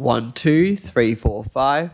1, 2, 3, 4, 5.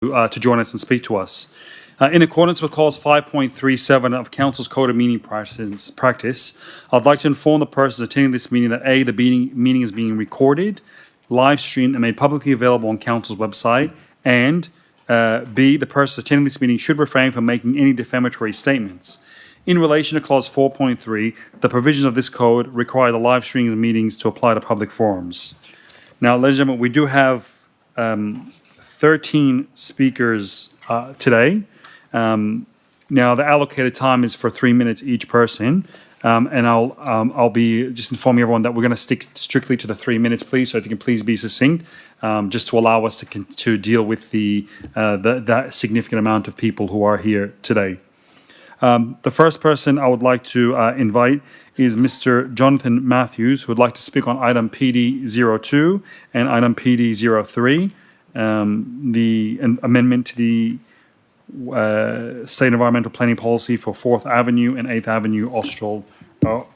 to join us and speak to us. In accordance with Clause 5.37 of Council's Code of Meeting Practice, I'd like to inform the persons attending this meeting that A, the meeting is being recorded, live streamed and made publicly available on Council's website, and B, the persons attending this meeting should refrain from making any defamatory statements. In relation to Clause 4.3, the provisions of this code require the live streaming of meetings to apply to public forums. Now, ladies and gentlemen, we do have 13 speakers today. Now, the allocated time is for 3 minutes each person, and I'll be just informing everyone that we're going to stick strictly to the 3 minutes, please. So if you can please be succinct, just to allow us to deal with that significant amount of people who are here today. The first person I would like to invite is Mr. Jonathan Matthews, who would like to speak on item PD02 and item PD03, the amendment to the State Environmental Planning Policy for 4th Avenue and 8th Avenue Austral,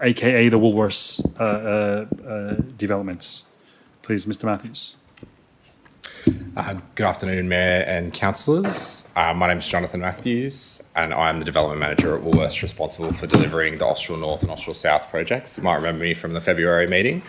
aka the Woolworths developments. Please, Mr. Matthews. Good afternoon, Mayor and Councillors. My name is Jonathan Matthews, and I'm the Development Manager at Woolworths, responsible for delivering the Austral North and Austral South projects. You might remember me from the February meeting.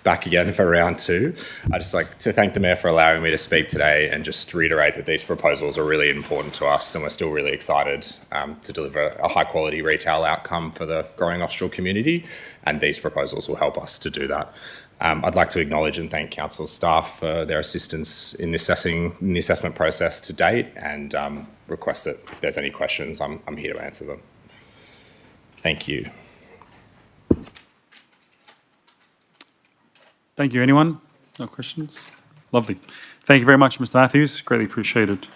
Back again for round 2. I'd just like to thank the Mayor for allowing me to speak today and just reiterate that these proposals are really important to us, and we're still really excited to deliver a high quality retail outcome for the growing Austral community, and these proposals will help us to do that. I'd like to acknowledge and thank Council staff for their assistance in the assessment process to date, and request that if there's any questions, I'm here to answer them. Thank you. Thank you. Anyone? No questions? Lovely. Thank you very much, Mr. Matthews. Greatly appreciated.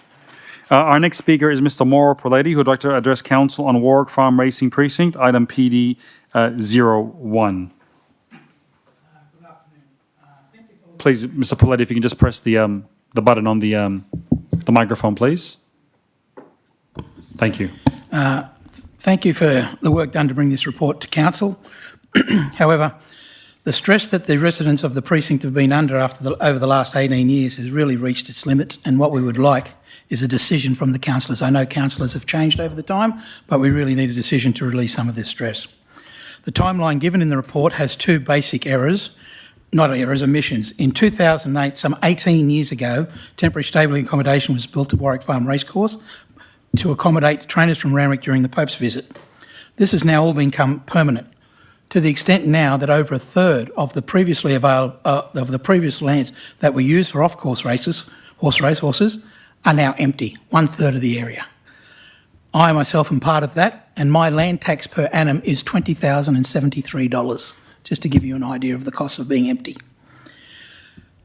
Our next speaker is Mr. Mauro Proletti, who would like to address Council on Warwick Farm Racing Precinct, item PD 01. Please, Mr. Proletti, if you can just press the button on the microphone, please. Thank you. Thank you for the work done to bring this report to Council. However, the stress that the residents of the precinct have been under over the last 18 years has really reached its limit, and what we would like is a decision from the councillors. I know councillors have changed over the time, but we really need a decision to release some of this stress. The timeline given in the report has 2 basic errors, not errors, omissions. In 2008, some 18 years ago, temporary stabling accommodation was built at Warwick Farm Racecourse to accommodate trainers from Randwick during the Pope's visit. This has now all become permanent, to the extent now that over a third of the previously available of the previous lands that were used for off-course races, horses, are now empty. 1/3 of the area. I myself am part of that, and my land tax per annum is $20,073, just to give you an idea of the cost of being empty.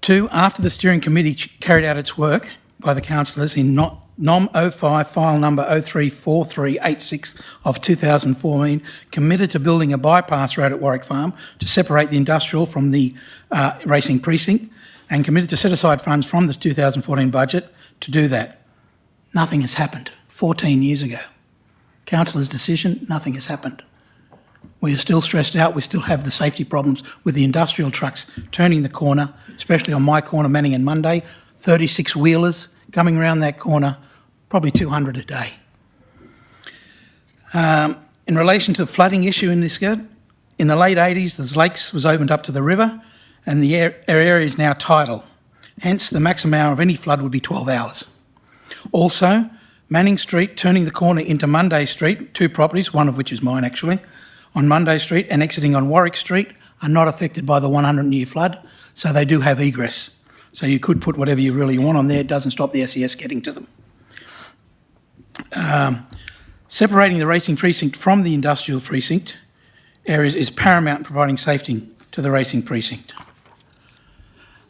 2, after the steering committee carried out its work by the councillors in NOM 05 file number 034386 of 2014 committed to building a bypass road at Warwick Farm to separate the industrial from the racing precinct, and committed to set aside funds from the 2014 budget to do that. Nothing has happened. 14 years ago. Councillor's decision, nothing has happened. We are still stressed out. We still have the safety problems with the industrial trucks turning the corner, especially on my corner, Manning and Monday, 36 wheelers coming around that corner, probably 200 a day. In relation to the flooding issue in this area, in the late 80s, the lakes was opened up to the river, and the area is now tidal. Hence, the maximum hour of any flood would be 12 hours. Also, Manning Street, turning the corner into Monday Street, 2 properties, one of which is mine actually, on Monday Street and exiting on Warwick Street, are not affected by the 100-year flood, so they do have egress. So you could put whatever you really want on there. It doesn't stop the SES getting to them. Separating the racing precinct from the industrial precinct areas is paramount in providing safety to the racing precinct.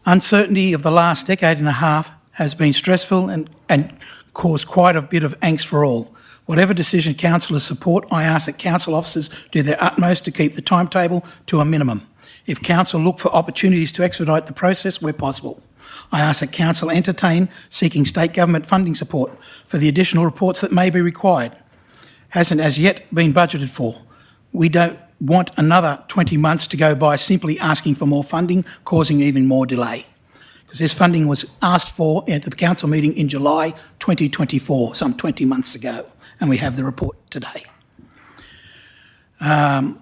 Uncertainty of the last decade and a half has been stressful and caused quite a bit of angst for all. Whatever decision councillors support, I ask that council officers do their utmost to keep the timetable to a minimum. If council look for opportunities to expedite the process where possible, I ask that council entertain seeking state government funding support for the additional reports that may be required. Hasn't as yet been budgeted for. We don't want another 20 months to go by simply asking for more funding, causing even more delay. because this funding was asked for at the council meeting in July 2024, some 20 months ago, and we have the report today. I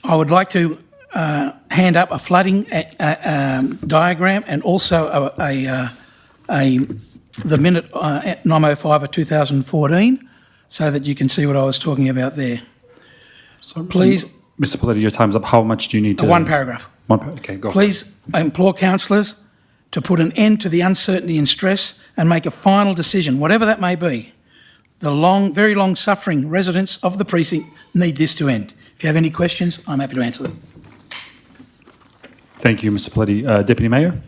would like to hand up a flooding diagram and also the minute at NOMO 5 of 2014, so that you can see what I was talking about there. So, Please. Mr. Politi, your time's up. How much do you need to? One paragraph. Okay, go. Please implore councillors to put an end to the uncertainty and stress and make a final decision, whatever that may be. The very long suffering residents of the precinct need this to end. If you have any questions, I'm happy to answer them. Thank you, Mr. Politi. Deputy Mayor?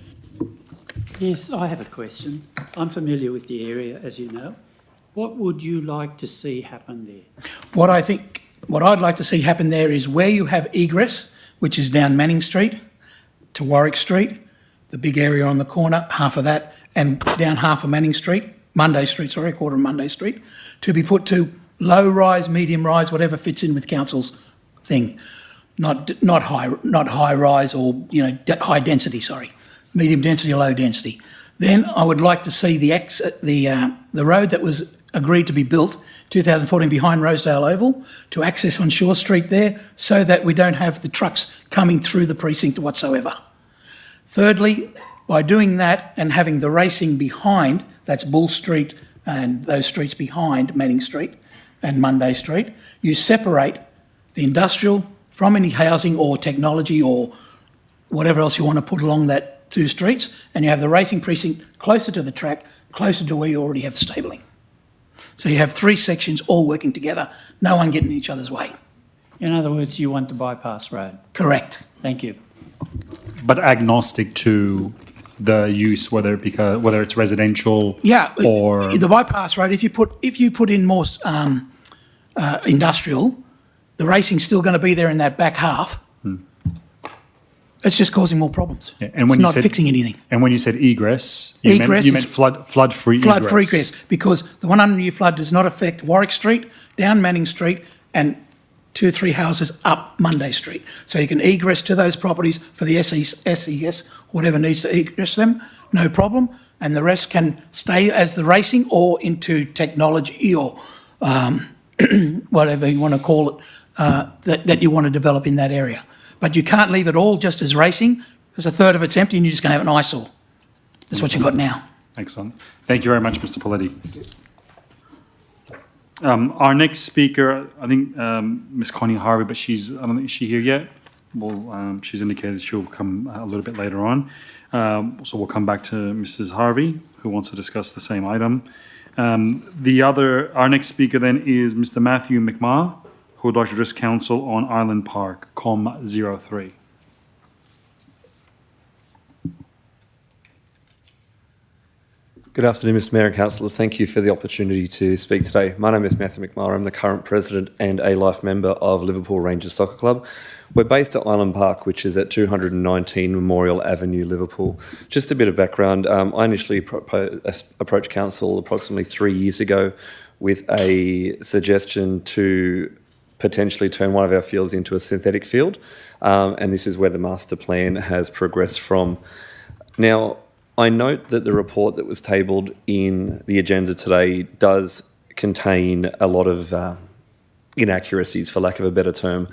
Yes, I have a question. I'm familiar with the area, as you know. What would you like to see happen there? What I'd like to see happen there is where you have egress, which is down Manning Street to Warwick Street, the big area on the corner, half of that, and down half of Manning Street, a quarter of Monday Street, to be put to low rise, medium rise, whatever fits in with council's thing. Not high rise or high density. Medium density or low density. Then I would like to see the road that was agreed to be built 2014 behind Rosedale Oval to access on Shore Street there, so that we don't have the trucks coming through the precinct whatsoever. Thirdly, by doing that and having the racing behind, that's Bull Street and those streets behind Manning Street and Monday Street, you separate the industrial from any housing or technology or whatever else you want to put along that two streets, and you have the racing precinct closer to the track, closer to where you already have the stabling. So you have three sections all working together, no one getting in each other's way. In other words, you want the bypass road? Correct. Thank you. But agnostic to the use, whether it's residential, or the bypass road. If you put in more industrial, the racing's still going to be there in that back half. It's just causing more problems. Yeah, and when it's not fixing anything. And when you said egress, you meant flood-free egress. Flood-free egress, because the 100-year flood does not affect Warwick Street, down Manning Street, and 2 or 3 houses up Monday Street. So you can egress to those properties for the SES, whatever needs to egress them, no problem, and the rest can stay as the racing or into technology or whatever you want to call it, that you want to develop in that area. But you can't leave it all just as racing, because a third of it's empty and you're just going to have an eyesore. That's what you've got now. Excellent. Thank you very much, Mr. Politi. Our next speaker, I think Ms. Connie Harvey, but I don't think she's here yet. Well, she's indicated she'll come a little bit later on. So we'll come back to Mrs. Harvey, who wants to discuss the same item. Our next speaker then is Mr. Matthew McMahon, who would like to address council on Island Park, COM03. Good afternoon, Mr. Mayor and councillors. Thank you for the opportunity to speak today. My name is Matthew McMahon. I'm the current president and a life member of Liverpool Rangers Soccer Club. We're based at Island Park, which is at 219 Memorial Avenue, Liverpool. Just a bit of background. I initially approached council approximately 3 years ago with a suggestion to potentially turn one of our fields into a synthetic field, and this is where the master plan has progressed from. Now, I note that the report that was tabled in the agenda today does contain a lot of inaccuracies, for lack of a better term.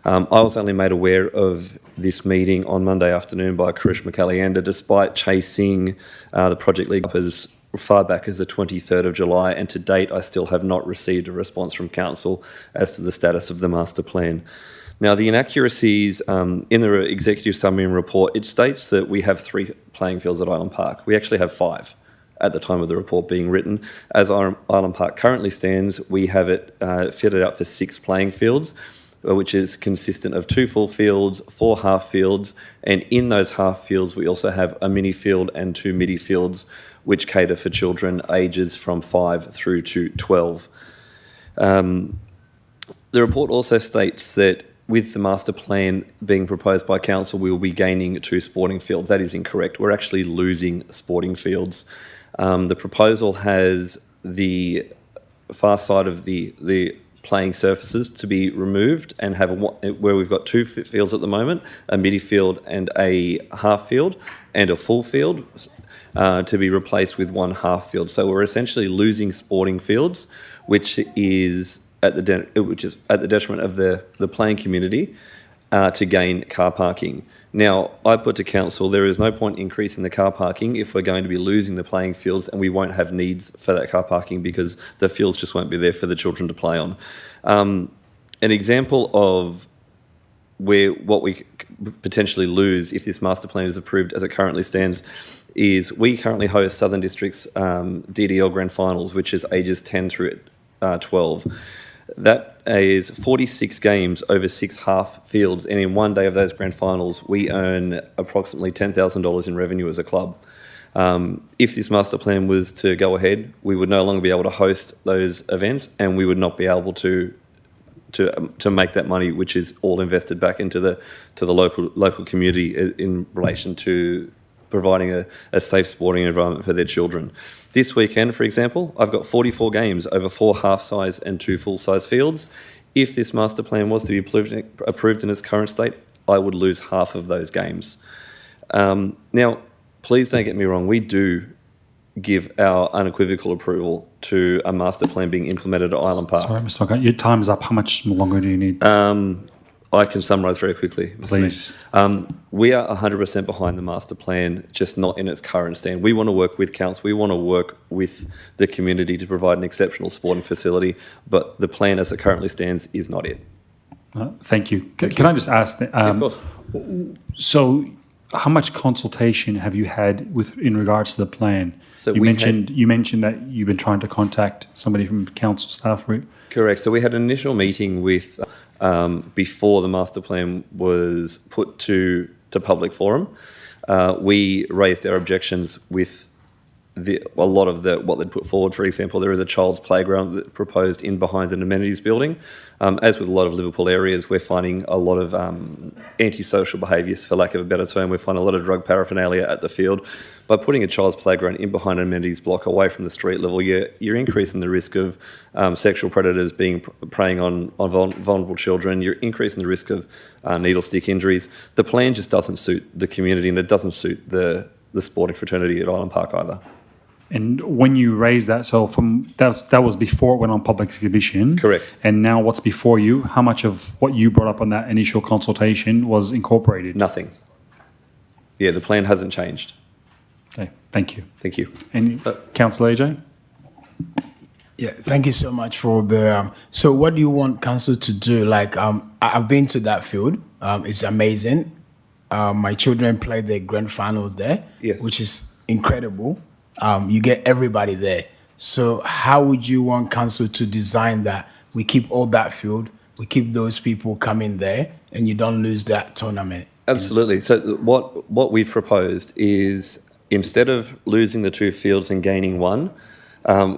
I was only made aware of this meeting on Monday afternoon by Karish McAlliander, despite chasing the Project League up as far back as the 23rd of July, and to date I still have not received a response from council as to the status of the master plan. Now, the inaccuracies in the executive summary and report, it states that we have 3 playing fields at Island Park. We actually have 5 at the time of the report being written. As Island Park currently stands, we have it fitted out for 6 playing fields, which is consistent of 2 full fields, 4 half fields, and in those half fields we also have a mini field and 2 midi fields, which cater for children ages from 5 through to 12. The report also states that with the master plan being proposed by council, we will be gaining 2 sporting fields. That is incorrect. We're actually losing sporting fields. The proposal has the far side of the playing surfaces to be removed and have where we've got 2 fields at the moment, a midi field and a half field, and a full field to be replaced with 1 half field. So we're essentially losing sporting fields, which is at the detriment of the playing community to gain car parking. Now, I put to council, there is no point increasing the car parking if we're going to be losing the playing fields and we won't have needs for that car parking because the fields just won't be there for the children to play on. An example of what we potentially lose if this master plan is approved as it currently stands is we currently host Southern District's DDL Grand Finals, which is ages 10 through 12. That is 46 games over 6 half fields, and in one day of those grand finals, we earn approximately $10,000 in revenue as a club. If this master plan was to go ahead, we would no longer be able to host those events, and we would not be able to make that money, which is all invested back into the local community in relation to providing a safe sporting environment for their children. This weekend, for example, I've got 44 games over 4 half-size and 2 full-size fields. If this master plan was to be approved in its current state, I would lose half of those games. Now, please don't get me wrong, we do give our unequivocal approval to a master plan being implemented at Island Park. Sorry, Mr. Mark, your time's up. How much longer do you need? I can summarise very quickly, Mr. Please. We are 100% behind the master plan, just not in its current stand. We want to work with council. We want to work with the community to provide an exceptional sporting facility, but the plan as it currently stands is not it. Thank you. Can I just ask? Of course. So, how much consultation have you had in regards to the plan? So you mentioned that you've been trying to contact somebody from council staff, right? Correct. So we had an initial meeting with before the master plan was put to public forum. We raised our objections with a lot of what they'd put forward. For example, there is a child's playground that proposed in behind an amenities building. As with a lot of Liverpool areas, we're finding a lot of antisocial behaviours, for lack of a better term. We find a lot of drug paraphernalia at the field. By putting a child's playground in behind an amenities block away from the street level, you're increasing the risk of sexual predators preying on vulnerable children. You're increasing the risk of needle stick injuries. The plan just doesn't suit the community, and it doesn't suit the sporting fraternity at Island Park either. And when you raised that, so that was before it went on public exhibition. Correct. And now what's before you? How much of what you brought up on that initial consultation was incorporated? Nothing. Yeah, the plan hasn't changed. Okay, thank you. Thank you. And Councillor AJ? Yeah, thank you so much for the. So, what do you want council to do? Like, I've been to that field. It's amazing. My children played the grand finals there, yes, which is incredible. You get everybody there. So, how would you want council to design that? We keep all that field, we keep those people coming there, and you don't lose that tournament. Absolutely. So, what we've proposed is instead of losing the 2 fields and gaining 1.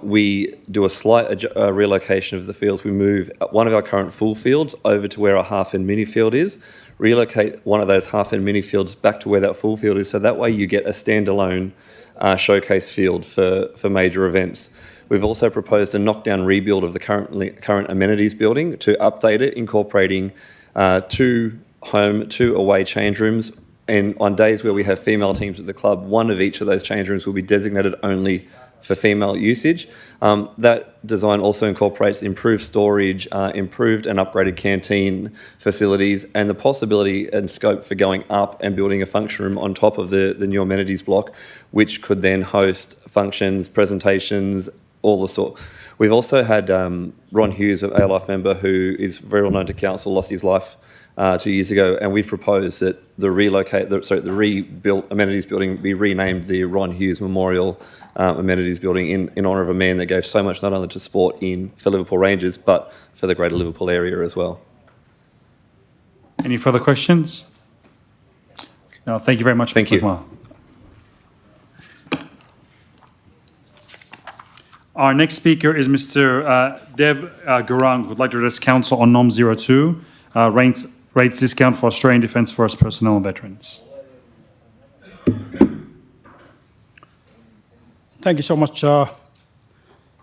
We do a slight relocation of the fields. We move one of our current full fields over to where our half-end mini field is, relocate one of those half-end mini fields back to where that full field is, so that way you get a standalone showcase field for major events. We've also proposed a knockdown rebuild of the current amenities building to update it, incorporating 2 home, 2 away change rooms, and on days where we have female teams at the club, 1 of each of those change rooms will be designated only for female usage. That design also incorporates improved storage, improved and upgraded canteen facilities, and the possibility and scope for going up and building a function room on top of the new amenities block, which could then host functions, presentations, all the sort. We've also had Ron Hughes, a life member who is very well known to council, lost his life 2 years ago, and we've proposed that the rebuilt amenities building be renamed the Ron Hughes Memorial Amenities Building in honour of a man that gave so much not only to sport for Liverpool Rangers, but for the greater Liverpool area as well. Any further questions? No, thank you very much. Thank Mr. you. McMahon. Our next speaker is Mr. Dev Gurung, who would like to address council on NOM 02, rates discount for Australian Defence Force personnel and veterans. Thank you so much.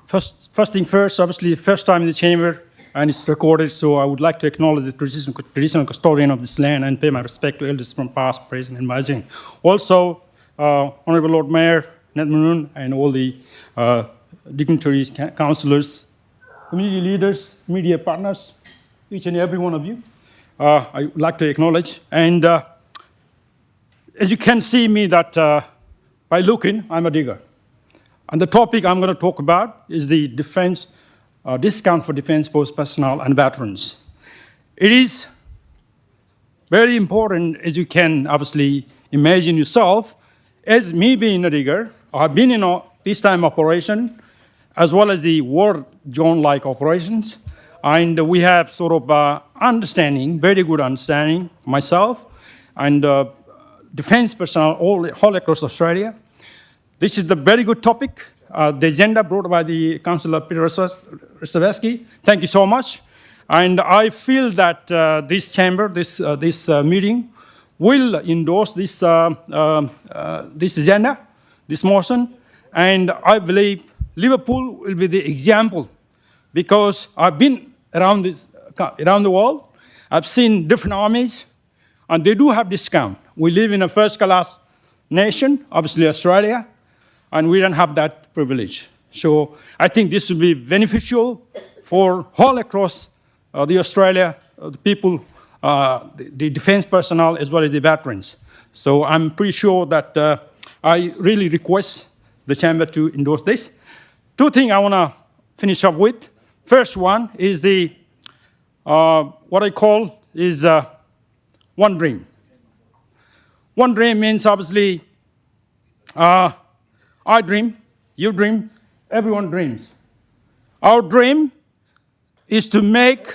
First thing first, obviously, first time in the chamber, and it's recorded, so I would like to acknowledge the traditional custodian of this land and pay my respect to elders from past, present, and emerging. Also, Honourable Lord Mayor Nat Maroon and all the dignitaries, councillors, community leaders, media partners, each and every one of you, I would like to acknowledge. And as you can see me that by looking, I'm a digger. And the topic I'm going to talk about is the defence, discount for defence force personnel and veterans. It is very important, as you can obviously imagine yourself, as me being a digger, I've been in a peacetime operation, as well as the war zone-like operations, and we have sort of understanding, very good understanding, myself, and defence personnel all across Australia. This is the very good topic. The agenda brought by the Councillor Peter Restavsky. Thank you so much. And I feel that this chamber, this meeting, will endorse this, this agenda, this motion. And I believe Liverpool will be the example, because I've been around the world. I've seen different armies, and they do have discount. We live in a first-class nation, obviously Australia, and we don't have that privilege. So I think this will be beneficial for all across the Australia, the people, the defence personnel, as well as the veterans. So I'm pretty sure that I really request the chamber to endorse this. Two things I want to finish up with. First one is the, what I call is one dream. One dream means obviously, I dream, you dream, everyone dreams. Our dream is to make,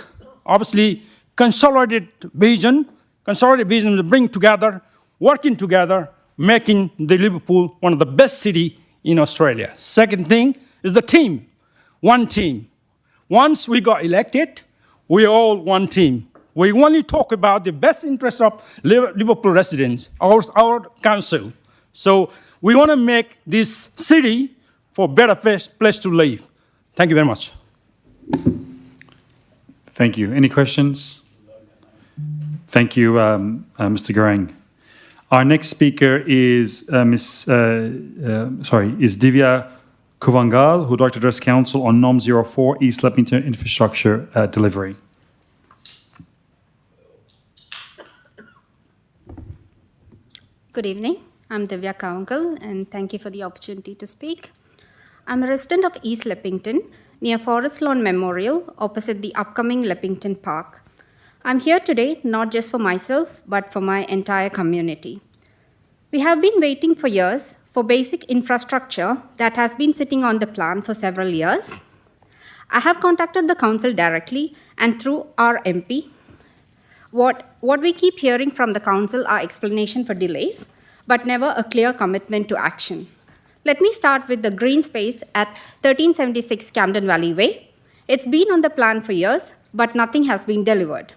obviously, consolidated vision to bring together, working together, making the Liverpool one of the best cities in Australia. Second thing is the team, one team. Once we got elected, we're all one team. We only talk about the best interest of Liverpool residents, our council. So we want to make this city for a better place to live. Thank you very much. Thank you. Any questions? Thank you, Mr. Garang. Our next speaker is Divya Kuvangal, who would like to address Council on NOM 04 East Leppington infrastructure delivery. Good evening. I'm Divya Kuvangal, and thank you for the opportunity to speak. I'm a resident of East Leppington, near Forest Lawn Memorial, opposite the upcoming Leppington Park. I'm here today not just for myself, but for my entire community. We have been waiting for years for basic infrastructure that has been sitting on the plan for several years. I have contacted the council directly and through our MP. What we keep hearing from the council are explanations for delays, but never a clear commitment to action. Let me start with the green space at 1376 Camden Valley Way. It's been on the plan for years, but nothing has been delivered.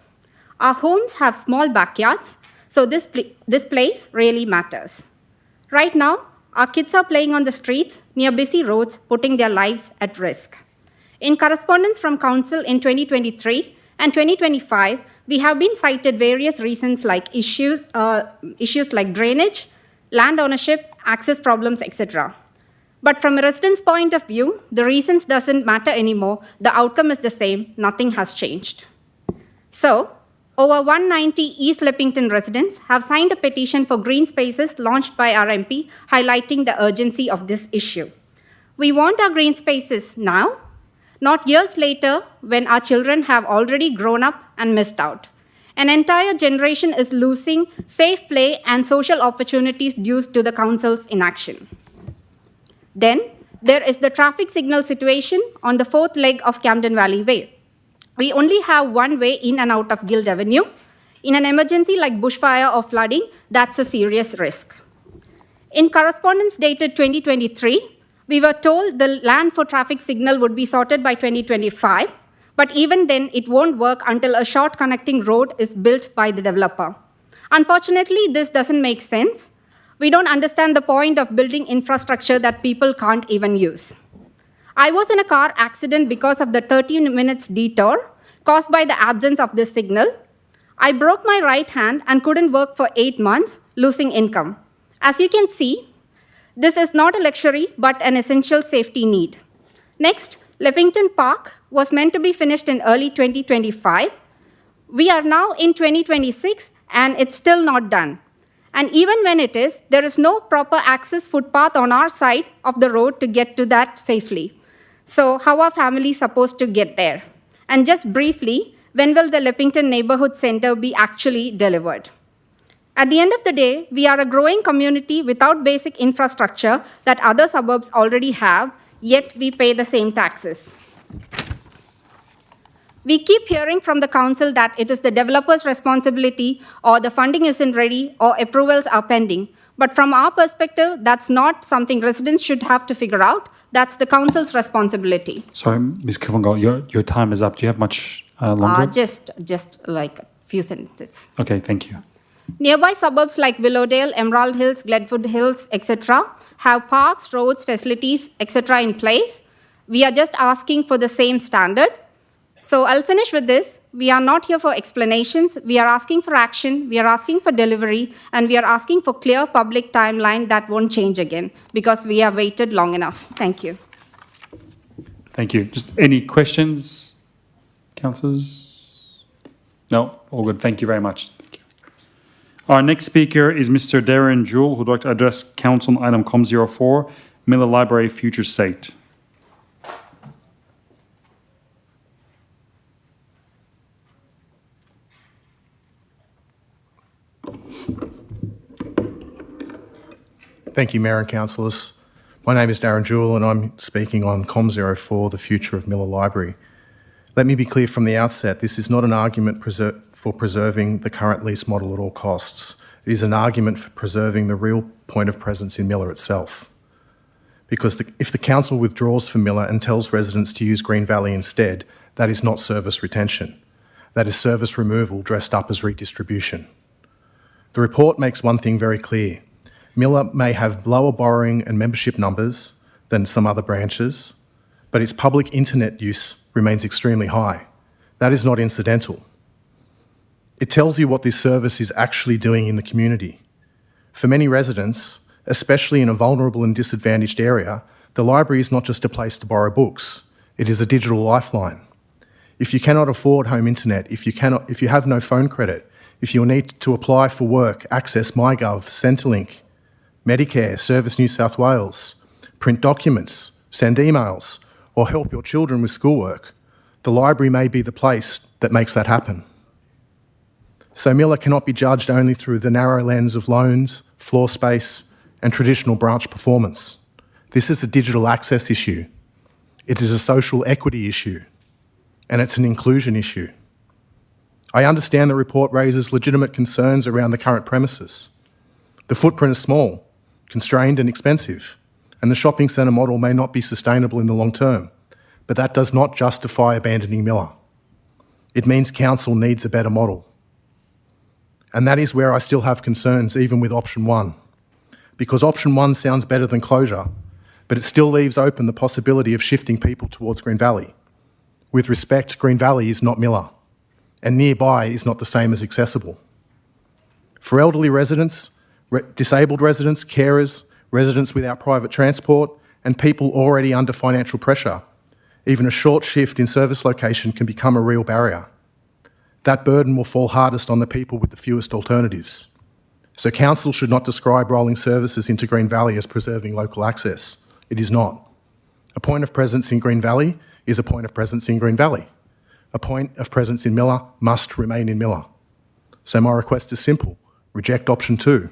Our homes have small backyards, so this place really matters. Right now, our kids are playing on the streets near busy roads, putting their lives at risk. In correspondence from council in 2023 and 2025, we have been cited various reasons like issues like drainage, land ownership, access problems, etc. But from a resident's point of view, the reasons doesn't matter anymore. The outcome is the same. Nothing has changed. So, over 190 East Leppington residents have signed a petition for green spaces launched by our MP, highlighting the urgency of this issue. We want our green spaces now, not years later when our children have already grown up and missed out. An entire generation is losing safe play and social opportunities due to the council's inaction. Then, there is the traffic signal situation on the fourth leg of Camden Valley Way. We only have one way in and out of Guild Avenue. In an emergency like bushfire or flooding, that's a serious risk. In correspondence dated 2023, we were told the land for traffic signal would be sorted by 2025, but even then it won't work until a short connecting road is built by the developer. Unfortunately, this doesn't make sense. We don't understand the point of building infrastructure that people can't even use. I was in a car accident because of the 13 minutes detour caused by the absence of this signal. I broke my right hand and couldn't work for 8 months, losing income. As you can see, this is not a luxury, but an essential safety need. Next, Leppington Park was meant to be finished in early 2025. We are now in 2026, and it's still not done. And even when it is, there is no proper access footpath on our side of the road to get to that safely. So how are families supposed to get there? And just briefly, when will the Leppington Neighborhood Center be actually delivered? At the end of the day, we are a growing community without basic infrastructure that other suburbs already have, yet we pay the same taxes. We keep hearing from the council that it is the developer's responsibility, or the funding isn't ready, or approvals are pending. But from our perspective, that's not something residents should have to figure out. That's the council's responsibility. Sorry, Ms. Kivangal, your time is up. Do you have much longer? Just like a few sentences. Okay, thank you. Nearby suburbs like Willowdale, Emerald Hills, Gledwood Hills, etc. have parks, roads, facilities, etc. in place. We are just asking for the same standard. So I'll finish with this. We are not here for explanations. We are asking for action. We are asking for delivery. And we are asking for clear public timeline that won't change again, because we have waited long enough. Thank you. Thank you. Just any questions, councillors? No? All good. Thank you very much. Thank you. Our next speaker is Mr. Darren Jewell, who would like to address Council on item COM04, Miller Library Future State. Thank you, Mayor and Councillors. My name is Darren Jewell and I'm speaking on COM04, the future of Miller Library. Let me be clear from the outset, this is not an argument for preserving the current lease model at all costs. It is an argument for preserving the real point of presence in Miller itself. Because if the council withdraws from Miller and tells residents to use Green Valley instead, that is not service retention. That is service removal dressed up as redistribution. The report makes one thing very clear. Miller may have lower borrowing and membership numbers than some other branches, but its public internet use remains extremely high. That is not incidental. It tells you what this service is actually doing in the community. For many residents, especially in a vulnerable and disadvantaged area, the library is not just a place to borrow books, it is a digital lifeline. If you cannot afford home internet, if you have no phone credit, if you need to apply for work, access MyGov, Centrelink, Medicare, Service New South Wales, print documents, send emails, or help your children with schoolwork, the library may be the place that makes that happen. So Miller cannot be judged only through the narrow lens of loans, floor space, and traditional branch performance. This is a digital access issue. It is a social equity issue, and it's an inclusion issue. I understand the report raises legitimate concerns around the current premises. The footprint is small, constrained and expensive, and the shopping centre model may not be sustainable in the long term, but that does not justify abandoning Miller. It means council needs a better model. And that is where I still have concerns, even with option 1, because option 1 sounds better than closure, but it still leaves open the possibility of shifting people towards Green Valley. With respect, Green Valley is not Miller, and nearby is not the same as accessible. For elderly residents, disabled residents, carers, residents without private transport, and people already under financial pressure, even a short shift in service location can become a real barrier. That burden will fall hardest on the people with the fewest alternatives. So council should not describe rolling services into Green Valley as preserving local access. It is not. A point of presence in Green Valley is a point of presence in Green Valley. A point of presence in Miller must remain in Miller. So my request is simple: reject option 2.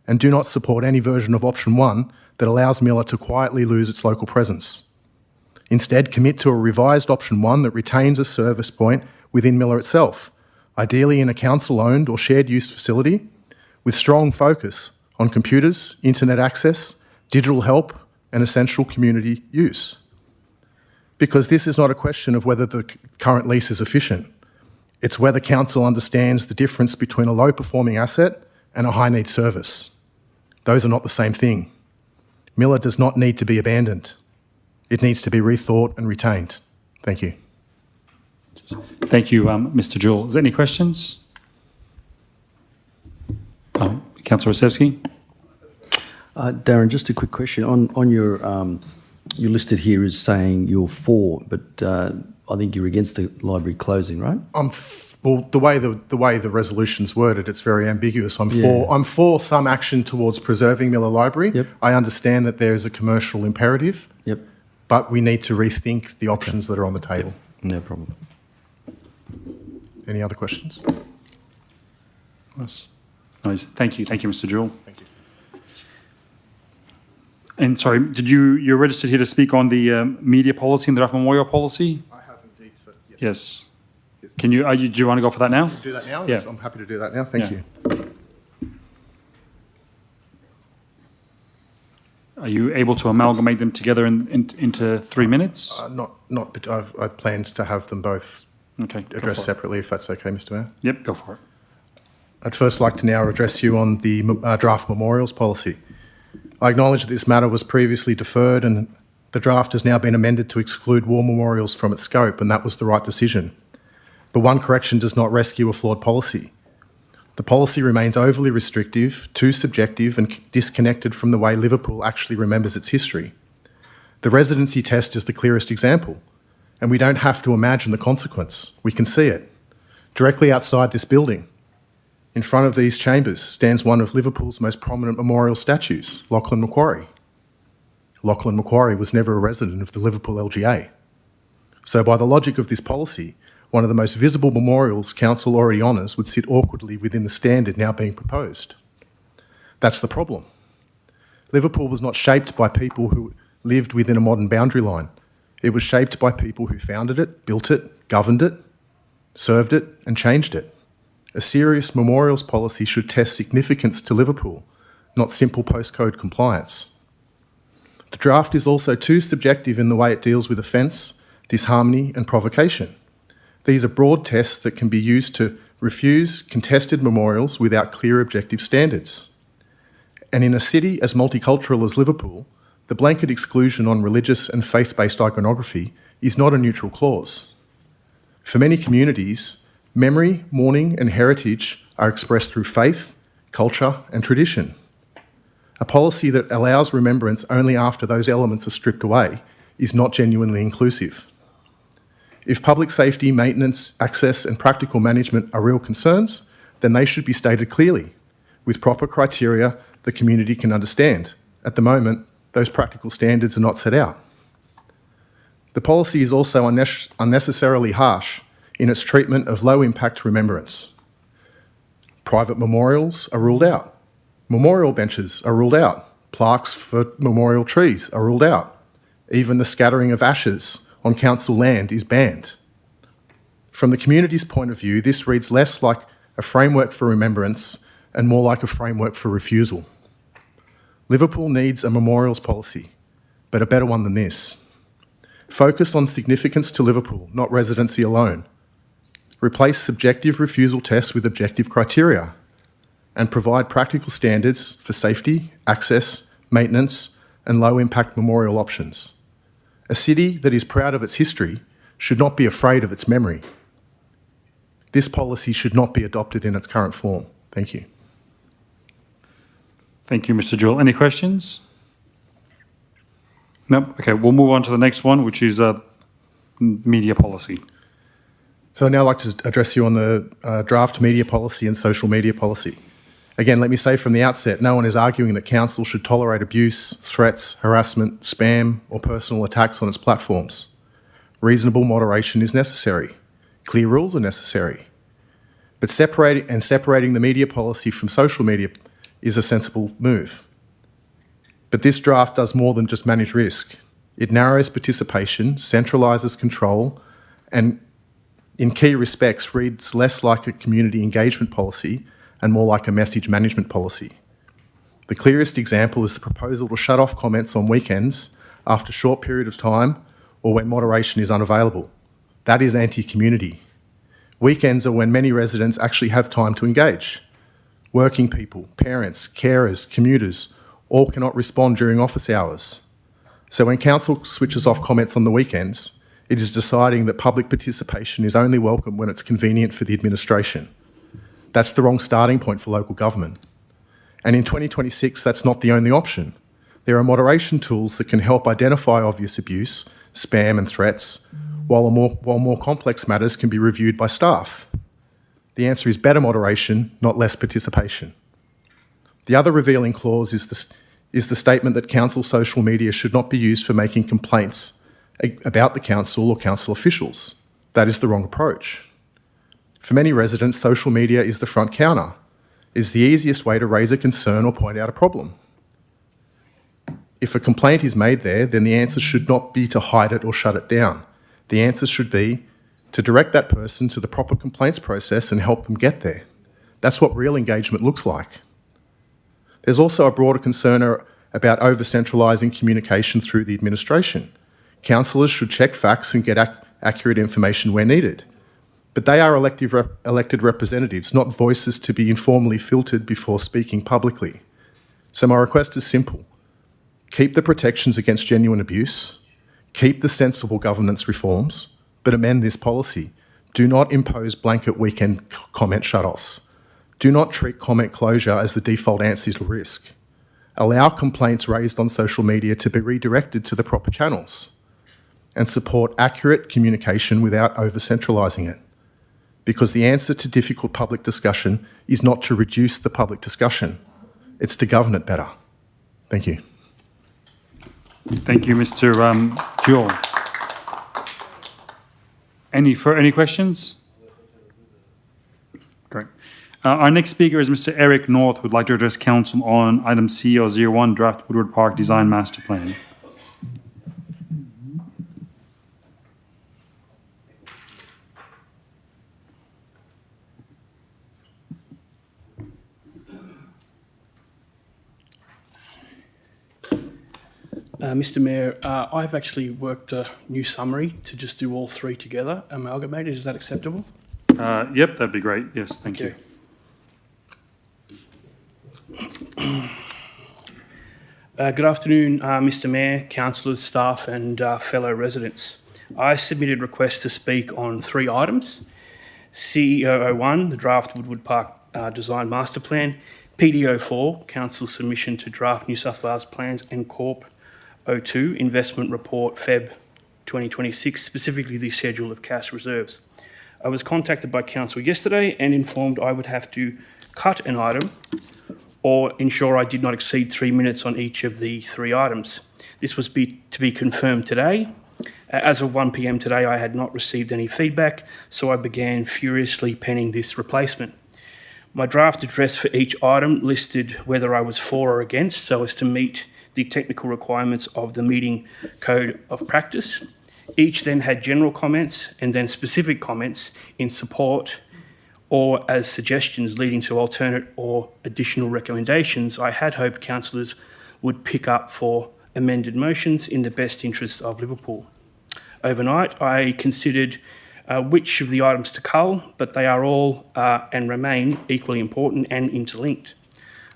And do not support any version of option 1 that allows Miller to quietly lose its local presence. Instead, commit to a revised option 1 that retains a service point within Miller itself, ideally in a council-owned or shared-use facility, with strong focus on computers, internet access, digital help, and essential community use. Because this is not a question of whether the current lease is efficient. It's whether council understands the difference between a low-performing asset and a high-need service. Those are not the same thing. Miller does not need to be abandoned. It needs to be rethought and retained. Thank you. Thank you, Mr. Jewell. Is there any questions? Councillor Rosevsky? Darren, just a quick question. On your, you're listed here as saying you're for, but I think you're against the library closing, right? Well, the way the resolution's worded, it's very ambiguous. I'm for some action towards preserving Miller Library. Yep. I understand that there is a commercial imperative. Yep. But we need to rethink the options that are on the table. No problem. Any other questions? Yes. Nice. Thank you, Mr. Jewell. Thank you. And sorry, you're registered here to speak on the media policy and the draft memorial policy? I have indeed, sir. Yes. Can you, do you want to go for that now? Do that now? Yeah. Yes, I'm happy to do that now. Thank you. Are you able to amalgamate them together into 3 minutes? But I planned to have them both addressed separately, if that's okay, Mr. Mayor. Yep, go for it. I'd first like to now address you on the draft memorials policy. I acknowledge that this matter was previously deferred and the draft has now been amended to exclude war memorials from its scope, and that was the right decision. But one correction does not rescue a flawed policy. The policy remains overly restrictive, too subjective and disconnected from the way Liverpool actually remembers its history. The residency test is the clearest example, and we don't have to imagine the consequence. We can see it. Directly outside this building, in front of these chambers, stands one of Liverpool's most prominent memorial statues, Lachlan Macquarie. Lachlan Macquarie was never a resident of the Liverpool LGA. So by the logic of this policy, one of the most visible memorials Council already honours would sit awkwardly within the standard now being proposed. That's the problem. Liverpool was not shaped by people who lived within a modern boundary line. It was shaped by people who founded it, built it, governed it, served it and changed it. A serious memorials policy should test significance to Liverpool, not simple postcode compliance. The draft is also too subjective in the way it deals with offence, disharmony and provocation. These are broad tests that can be used to refuse contested memorials without clear objective standards. And in a city as multicultural as Liverpool, the blanket exclusion on religious and faith-based iconography is not a neutral clause. For many communities, memory, mourning and heritage are expressed through faith, culture and tradition. A policy that allows remembrance only after those elements are stripped away is not genuinely inclusive. If public safety, maintenance, access and practical management are real concerns, then they should be stated clearly, with proper criteria the community can understand. At the moment, those practical standards are not set out. The policy is also unnecessarily harsh in its treatment of low-impact remembrance. Private memorials are ruled out. Memorial benches are ruled out. Plaques for memorial trees are ruled out. Even the scattering of ashes on council land is banned. From the community's point of view, this reads less like a framework for remembrance and more like a framework for refusal. Liverpool needs a memorials policy, but a better one than this. Focus on significance to Liverpool, not residency alone. Replace subjective refusal tests with objective criteria and provide practical standards for safety, access, maintenance and low-impact memorial options. A city that is proud of its history should not be afraid of its memory. This policy should not be adopted in its current form. Thank you. Thank you, Mr. Jewell. Any questions? No? Okay, we'll move on to the next one, which is media policy. So I'd now like to address you on the draft media policy and social media policy. Again, let me say from the outset, no one is arguing that council should tolerate abuse, threats, harassment, spam or personal attacks on its platforms. Reasonable moderation is necessary. Clear rules are necessary. But separating the media policy from social media is a sensible move. But this draft does more than just manage risk. It narrows participation, centralises control, and in key respects reads less like a community engagement policy and more like a message management policy. The clearest example is the proposal to shut off comments on weekends after a short period of time or when moderation is unavailable. That is anti-community. Weekends are when many residents actually have time to engage. Working people, parents, carers, commuters, all cannot respond during office hours. So when council switches off comments on the weekends, It is deciding that public participation is only welcome when it's convenient for the administration. That's the wrong starting point for local government. And in 2026, that's not the only option. There are moderation tools that can help identify obvious abuse, spam and threats, while more complex matters can be reviewed by staff. The answer is better moderation, not less participation. The other revealing clause is the statement that council social media should not be used for making complaints about the council or council officials. That is the wrong approach. For many residents, social media is the front counter, is the easiest way to raise a concern or point out a problem. If a complaint is made there, then the answer should not be to hide it or shut it down. The answer should be to direct that person to the proper complaints process and help them get there. That's what real engagement looks like. There's also a broader concern about over-centralising communication through the administration. Councillors should check facts and get accurate information where needed. But they are elected representatives, not voices to be informally filtered before speaking publicly. So my request is simple. Keep the protections against genuine abuse, keep the sensible governance reforms, but amend this policy. Do not impose blanket weekend comment shutoffs. Do not treat comment closure as the default answer to risk. Allow complaints raised on social media to be redirected to the proper channels and support accurate communication without over-centralising it. Because the answer to difficult public discussion is not to reduce the public discussion, it's to govern it better. Thank you. Thank you, Mr. Jewell. Any questions? Great. Our next speaker is Mr. Eric North, who would like to address Council on item CO01, Draft Woodward Park Design Master Plan. Mr. Mayor, I've actually worked a new summary to just do all three together, amalgamated. Is that acceptable? Yep, that'd be great. Yes, thank you. Good afternoon, Mr. Mayor, councillors, staff and fellow residents. I submitted requests to speak on three items. CEO01, the Draft Woodward Park Design Master Plan, PDO4, Council Submission to Draft New South Wales Plans, and Corp 02, Investment Report, Feb 2026, specifically the schedule of cash reserves. I was contacted by Council yesterday and informed I would have to cut an item or ensure I did not exceed 3 minutes on each of the three items. This was to be confirmed today. As of 1 p.m. today, I had not received any feedback, so I began furiously penning this replacement. My draft address for each item listed whether I was for or against, so as to meet the technical requirements of the meeting code of practice. Each then had general comments and then specific comments in support or as suggestions leading to alternate or additional recommendations I had hoped councillors would pick up for amended motions in the best interest of Liverpool. Overnight, I considered which of the items to cull, but they are all and remain equally important and interlinked.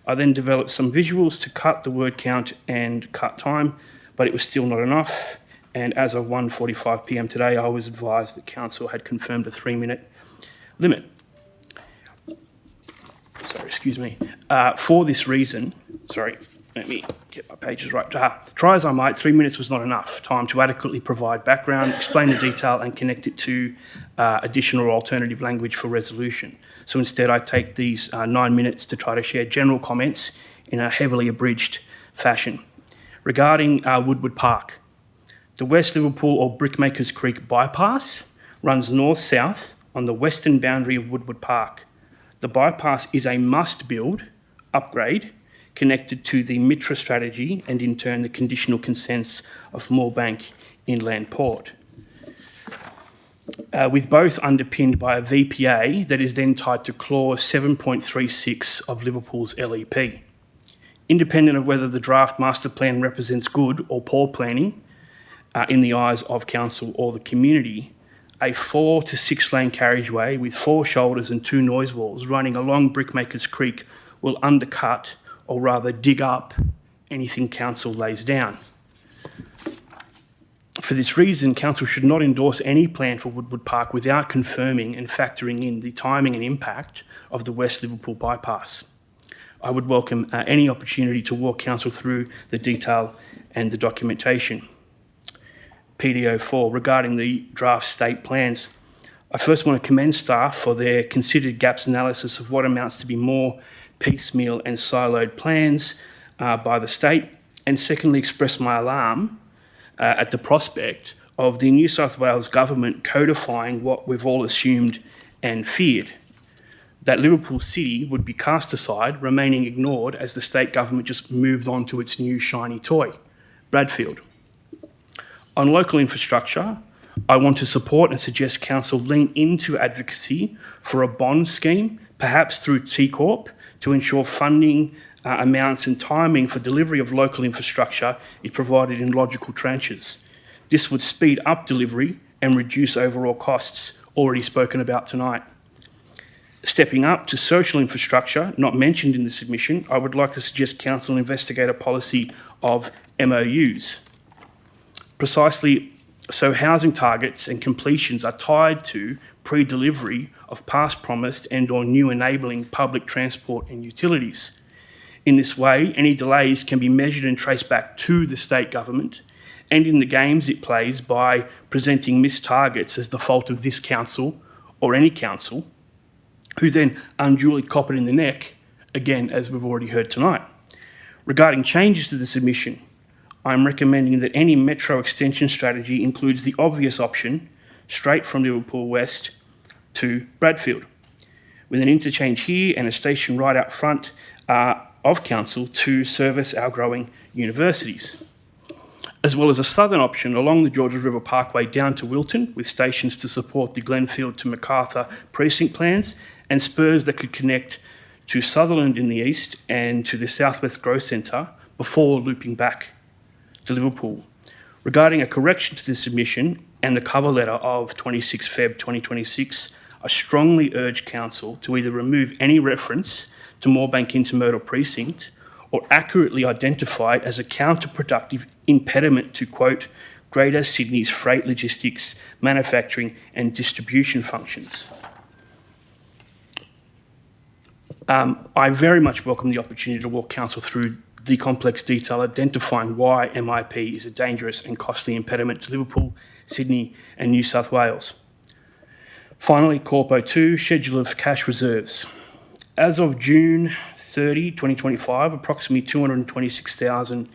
I then developed some visuals to cut the word count and cut time, but it was still not enough. And as of 1:45 p.m. today, I was advised that Council had confirmed a 3-minute limit. For this reason, let me get my pages right. Try as I might, 3 minutes was not enough time to adequately provide background, explain the detail and connect it to additional or alternative language for resolution. So instead I take these 9 minutes to try to share general comments in a heavily abridged fashion. Regarding Woodward Park, the West Liverpool or Brickmakers Creek bypass runs north-south on the western boundary of Woodward Park. The bypass is a must-build upgrade connected to the Mitra strategy and in turn the conditional consents of Moorebank Inland Port. With both underpinned by a VPA that is then tied to clause 7.36 of Liverpool's LEP. Independent of whether the draft master plan represents good or poor planning in the eyes of council or the community, a 4 to 6 lane carriageway with 4 shoulders and 2 noise walls running along Brickmakers Creek will undercut or rather dig up anything council lays down. For this reason, Council should not endorse any plan for Woodward Park without confirming and factoring in the timing and impact of the West Liverpool bypass. I would welcome any opportunity to walk Council through the detail and the documentation. PDO 4, regarding the draft state plans. I first want to commend staff for their considered gaps analysis of what amounts to be more piecemeal and siloed plans by the state, and secondly express my alarm at the prospect of the New South Wales government codifying what we've all assumed and feared, that Liverpool City would be cast aside, remaining ignored as the state government just moved on to its new shiny toy, Bradfield. On local infrastructure, I want to support and suggest Council lean into advocacy for a bond scheme, perhaps through T Corp, to ensure funding amounts and timing for delivery of local infrastructure is provided in logical tranches. This would speed up delivery and reduce overall costs, already spoken about tonight. Stepping up to social infrastructure, not mentioned in the submission, I would like to suggest Council investigate a policy of MOUs. Precisely so housing targets and completions are tied to pre-delivery of past promised and or new enabling public transport and utilities. In this way, any delays can be measured and traced back to the state government and in the games it plays by presenting missed targets as the fault of this council or any council, who then unduly cop it in the neck, again, as we've already heard tonight. Regarding changes to the submission, I'm recommending that any metro extension strategy includes the obvious option, straight from Liverpool West to Bradfield, with an interchange here and a station right out front of council to service our growing universities, as well as a southern option along the Georges River Parkway down to Wilton, with stations to support the Glenfield to Macarthur precinct plans and spurs that could connect to Sutherland in the east and to the Southwest Growth Centre before looping back to Liverpool. Regarding a correction to the submission and the cover letter of 26 Feb 2026, I strongly urge Council to either remove any reference to Moorebank Intermodal Precinct or accurately identify it as a counterproductive impediment to, quote, Greater Sydney's freight logistics, manufacturing and distribution functions. I very much welcome the opportunity to walk Council through the complex detail identifying why MIP is a dangerous and costly impediment to Liverpool, Sydney and New South Wales. Finally, Corpo 2, Schedule of Cash Reserves. As of June 30, 2025, approximately 226,000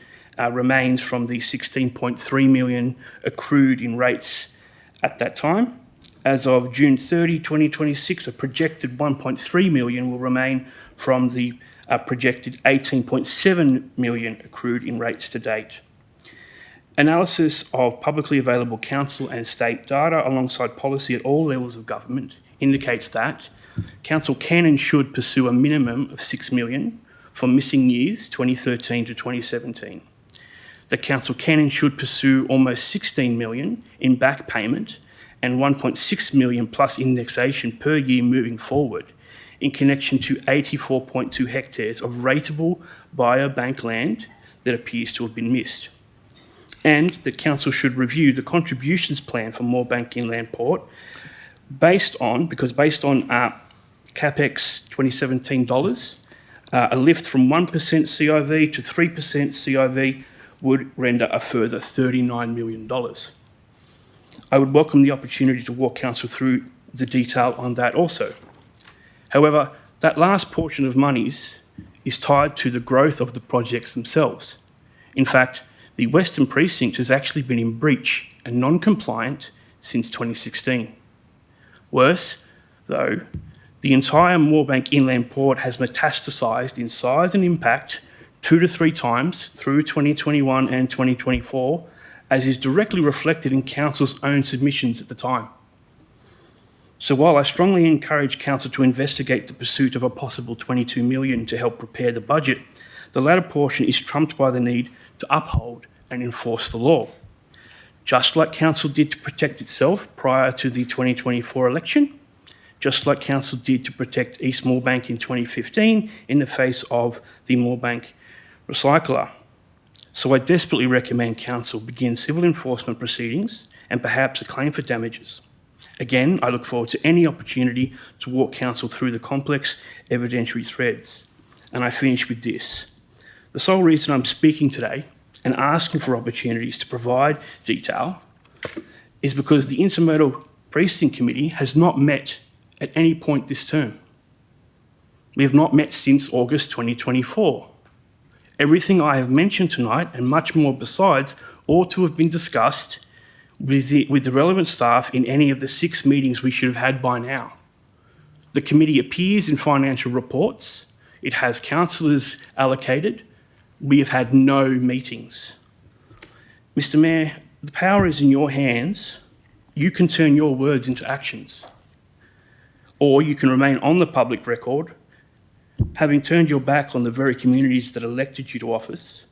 remains from the 16.3 million accrued in rates at that time. As of June 30, 2026, a projected 1.3 million will remain from the projected 18.7 million accrued in rates to date. Analysis of publicly available council and state data alongside policy at all levels of government indicates that Council can and should pursue a minimum of 6 million for missing years 2013 to 2017. The Council can and should pursue almost 16 million in back payment and 1.6 million plus indexation per year moving forward in connection to 84.2 hectares of rateable biobank land that appears to have been missed. And the Council should review the contributions plan for Moorebank Inland Port based on CapEx 2017 dollars, a lift from 1% CIV to 3% CIV would render a further $39 million. I would welcome the opportunity to walk Council through the detail on that also. However, that last portion of monies is tied to the growth of the projects themselves. In fact, the Western Precinct has actually been in breach and non-compliant since 2016. Worse, though, the entire Moorebank Inland Port has metastasised in size and impact 2 to 3 times through 2021 and 2024, as is directly reflected in Council's own submissions at the time. So while I strongly encourage Council to investigate the pursuit of a possible 22 million to help prepare the budget, the latter portion is trumped by the need to uphold and enforce the law. Just like Council did to protect itself prior to the 2024 election, just like Council did to protect East Moorebank in 2015 in the face of the Moorebank recycler. So I desperately recommend Council begin civil enforcement proceedings and perhaps a claim for damages. Again, I look forward to any opportunity to walk Council through the complex evidentiary threads. And I finish with this. The sole reason I'm speaking today and asking for opportunities to provide detail is because the Intermodal Precinct Committee has not met at any point this term. We have not met since August 2024. Everything I have mentioned tonight and much more besides ought to have been discussed with the relevant staff in any of the 6 meetings we should have had by now. The committee appears in financial reports. It has councillors allocated. We have had no meetings. Mr. Mayor, the power is in your hands. You can turn your words into actions. Or you can remain on the public record, having turned your back on the very communities that elected you to office,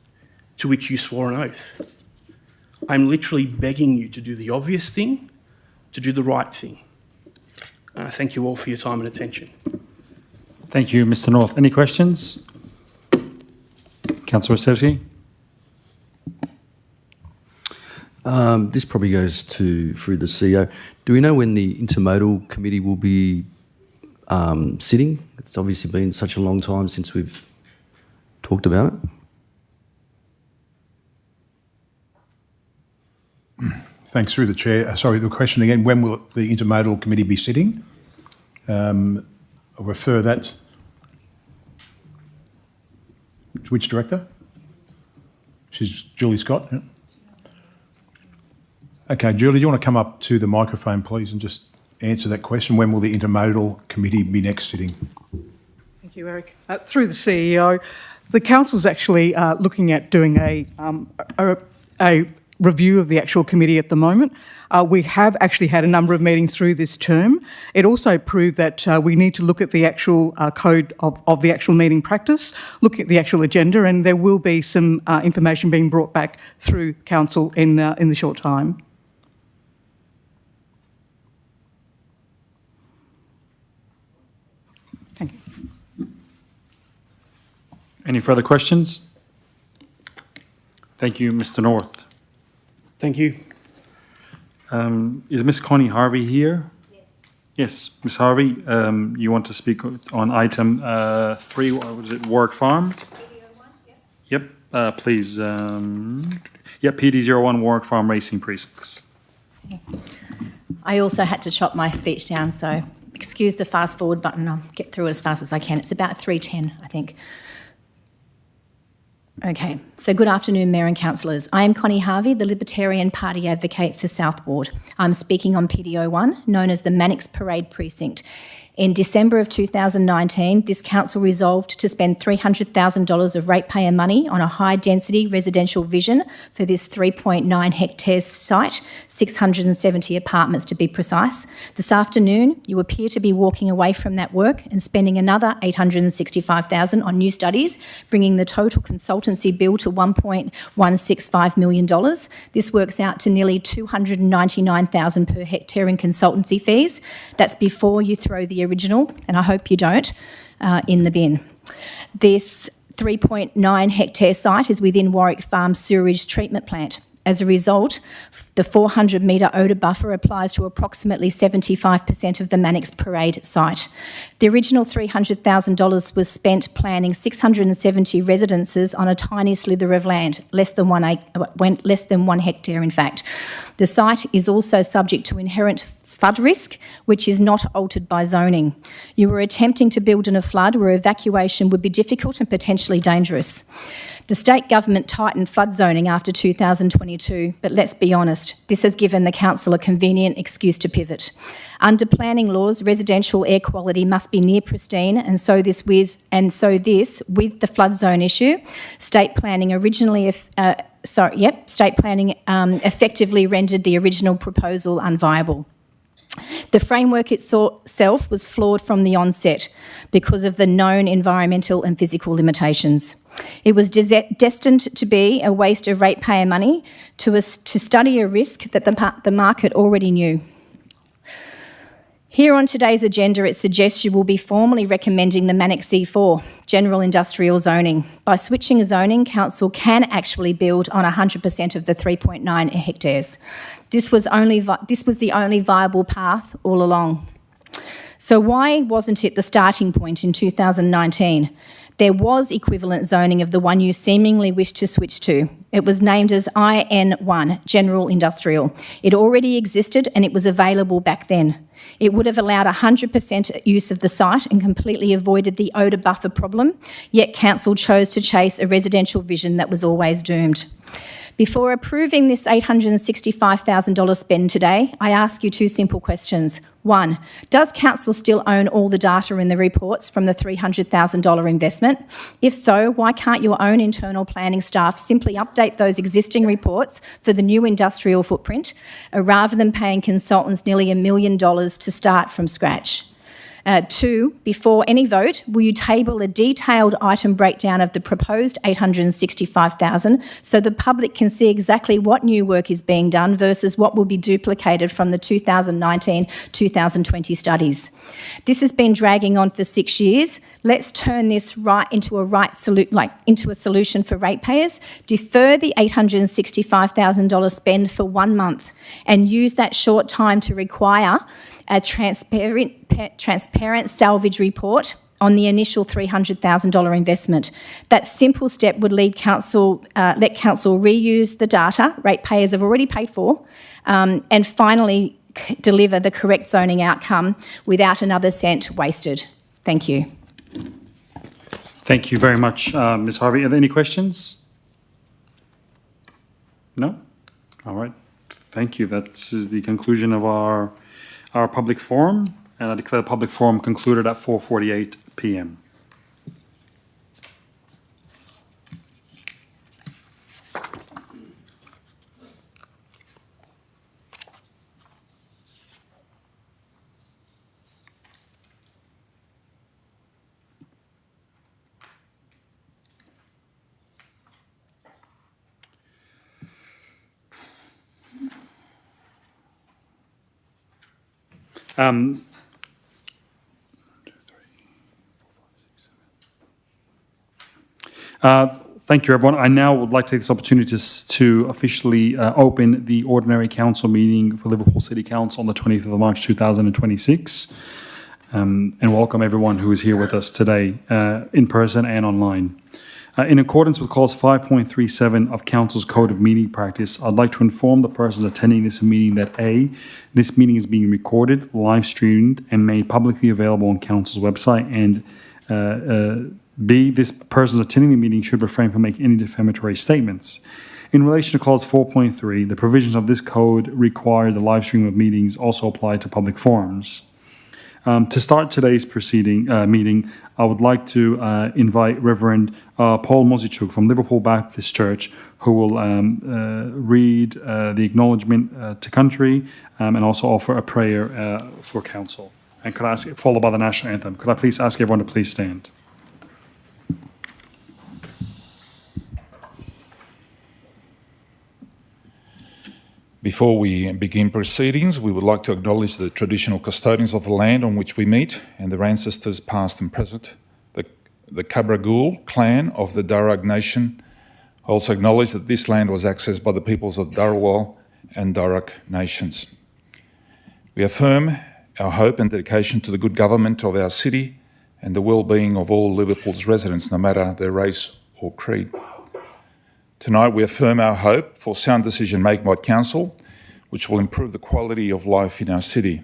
to which you swore an oath. I'm literally begging you to do the obvious thing, to do the right thing. And I thank you all for your time and attention. Thank you, Mr. North. Any questions? Councillor Rossetti? This probably goes through the CEO. Do we know when the Intermodal Committee will be sitting? It's obviously been such a long time since we've talked about it. Thanks, through the chair. Sorry, the question again, when will the Intermodal Committee be sitting? I'll refer that to which director? She's Julie Scott. Yeah. Okay, Julie, do you want to come up to the microphone, please, and just answer that question? When will the Intermodal Committee be next sitting? Thank you, Eric. Through the CEO, the council's actually looking at doing a review of the actual committee at the moment. We have actually had a number of meetings through this term. It also proved that we need to look at the actual code of the actual meeting practice, look at the actual agenda, and there will be some information being brought back through council in the short time. Thank you. Any further questions? Thank you, Mr. North. Thank you. Is Ms. Connie Harvey here? Yes. Yes, Ms. Harvey, you want to speak on item 3, what was it, Warwick Farm? Yep, please. Yep, PD01 Warwick Farm Racing Precincts. I also had to chop my speech down, so excuse the fast forward button. I'll get through it as fast as I can. It's about 3:10, I think. Okay, so good afternoon, Mayor and Councillors. I am Connie Harvey, the Libertarian Party advocate for South Ward. I'm speaking on PDO1, known as the Mannix Parade Precinct. In December of 2019, this council resolved to spend $300,000 of ratepayer money on a high-density residential vision for this 3.9 hectares site, 670 apartments to be precise. This afternoon, you appear to be walking away from that work and spending another $865,000 on new studies, bringing the total consultancy bill to $1.165 million. This works out to nearly $299,000 per hectare in consultancy fees. That's before you throw the original, and I hope you don't, in the bin. This 3.9 hectare site is within Warwick Farm sewerage treatment plant. As a result, the 400 metre odour buffer applies to approximately 75% of the Mannix Parade site. The original $300,000 was spent planning 670 residences on a tiny slither of land, less than 1 hectare in fact. The site is also subject to inherent flood risk, which is not altered by zoning. You were attempting to build in a flood where evacuation would be difficult and potentially dangerous. The state government tightened flood zoning after 2022, but let's be honest, this has given the council a convenient excuse to pivot. Under planning laws, residential air quality must be near pristine, and so this with the flood zone issue, state planning effectively rendered the original proposal unviable. The framework itself was flawed from the onset because of the known environmental and physical limitations. It was destined to be a waste of ratepayer money to study a risk that the market already knew. Here on today's agenda, it suggests you will be formally recommending the Manic C4, general industrial zoning. By switching a zoning, council can actually build on 100% of the 3.9 hectares. This was the only viable path all along. So why wasn't it the starting point in 2019? There was equivalent zoning of the one you seemingly wish to switch to. It was named as IN1, General Industrial. It already existed and it was available back then. It would have allowed 100% use of the site and completely avoided the odour buffer problem, yet council chose to chase a residential vision that was always doomed. Before approving this $865,000 spend today, I ask you two simple questions. One, does council still own all the data in the reports from the $300,000 investment? If so, why can't your own internal planning staff simply update those existing reports for the new industrial footprint, rather than paying consultants nearly $1 million to start from scratch? Two, before any vote, will you table a detailed item breakdown of the proposed $865,000 so the public can see exactly what new work is being done versus what will be duplicated from the 2019-2020 studies? This has been dragging on for 6 years. Let's turn this into a solution for ratepayers. Defer the $865,000 spend for 1 month and use that short time to require a transparent salvage report on the initial $300,000 investment. That simple step would let council reuse the data ratepayers have already paid for, and finally deliver the correct zoning outcome without another cent wasted. Thank you. Thank you very much, Ms. Harvey. Are there any questions? No? All right. Thank you. That is the conclusion of our public forum, and I declare the public forum concluded at 4:48 p.m. Thank you, everyone. I now would like to take this opportunity to officially open the ordinary council meeting for Liverpool City Council on the 20th of March 2026, and welcome everyone who is here with us today in person and online. In accordance with clause 5.37 of Council's Code of Meeting Practice, I'd like to inform the persons attending this meeting that A, this meeting is being recorded, live streamed, and made publicly available on Council's website, and B, this persons attending the meeting should refrain from making any defamatory statements. In relation to clause 4.3, the provisions of this code require the live stream of meetings also apply to public forums. To start today's meeting, I would like to invite Reverend Paul Mozichuk from Liverpool Baptist Church, who will read the acknowledgement to country and also offer a prayer for council. And could I ask, followed by the national anthem. Could I please ask everyone to please stand? Before we begin proceedings, we would like to acknowledge the traditional custodians of the land on which we meet and their ancestors past and present. The Kabragul clan of the Darug Nation also acknowledge that this land was accessed by the peoples of Darawal and Darug nations. We affirm our hope and dedication to the good government of our city and the well-being of all Liverpool's residents, no matter their race or creed. Tonight we affirm our hope for sound decision-making by Council, which will improve the quality of life in our city.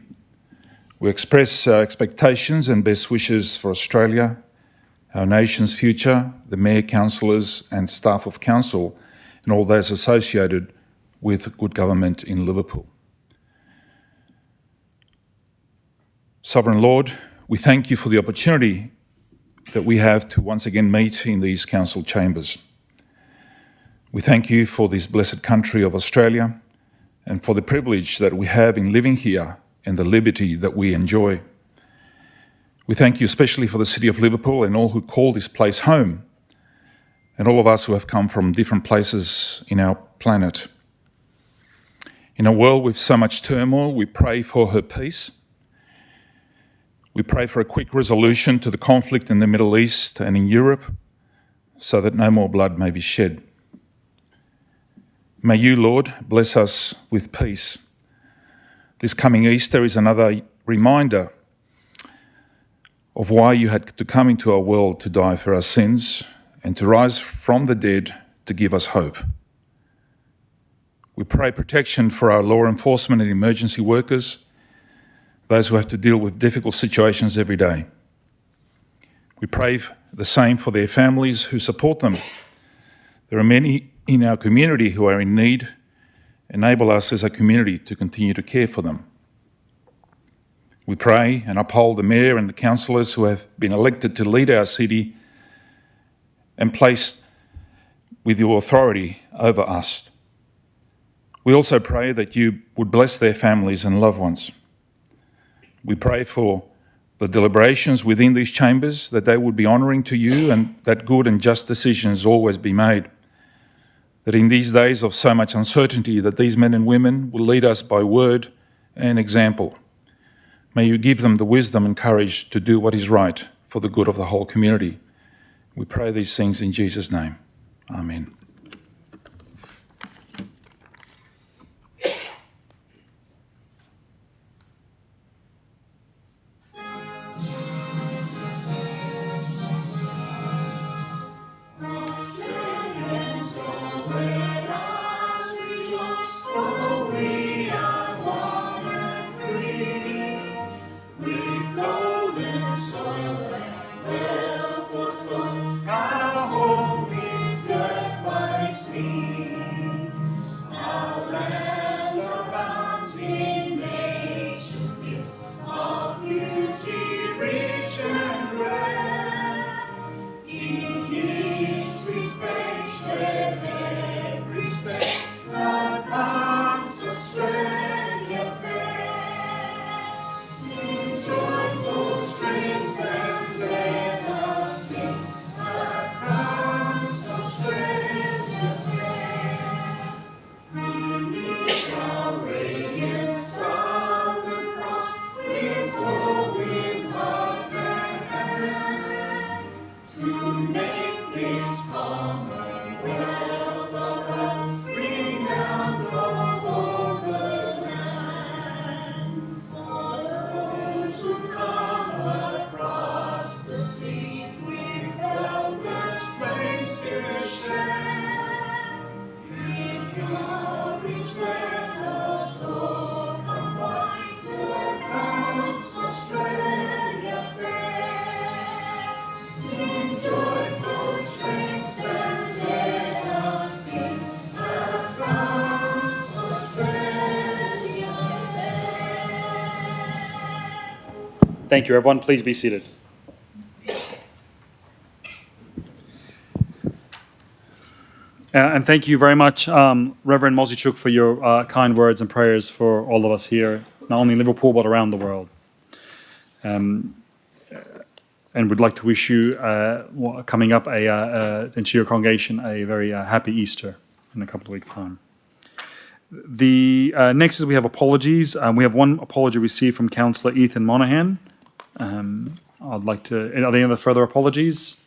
We express our expectations and best wishes for Australia, our nation's future, the Mayor, Councillors and staff of Council, and all those associated with good government in Liverpool. Sovereign Lord, we thank you for the opportunity that we have to once again meet in these council chambers. We thank you for this blessed country of Australia and for the privilege that we have in living here and the liberty that we enjoy. We thank you especially for the city of Liverpool and all who call this place home, and all of us who have come from different places in our planet. In a world with so much turmoil, we pray for her peace. We pray for a quick resolution to the conflict in the Middle East and in Europe so that no more blood may be shed. May you, Lord, bless us with peace. This coming Easter is another reminder of why you had to come into our world to die for our sins and to rise from the dead to give us hope. We pray protection for our law enforcement and emergency workers, those who have to deal with difficult situations every day. We pray the same for their families who support them. There are many in our community who are in need. Enable us as a community to continue to care for them. We pray and uphold the Mayor and the councillors who have been elected to lead our city and placed with your authority over us. We also pray that you would bless their families and loved ones. We pray for the deliberations within these chambers, that they would be honouring to you and that good and just decisions always be made. That in these days of so much uncertainty, that these men and women will lead us by word and example. May you give them the wisdom and courage to do what is right for the good of the whole community. We pray these things in Jesus' name. Amen. Thank you, everyone. Please be seated. And thank you very much, Reverend Mozichuk, for your kind words and prayers for all of us here, not only in Liverpool, but around the world. And would like to wish you, coming up into your congregation, a very happy Easter in a couple of weeks' time. The next is we have apologies. We have one apology received from Councillor Ethan Monaghan. Are there any other further apologies?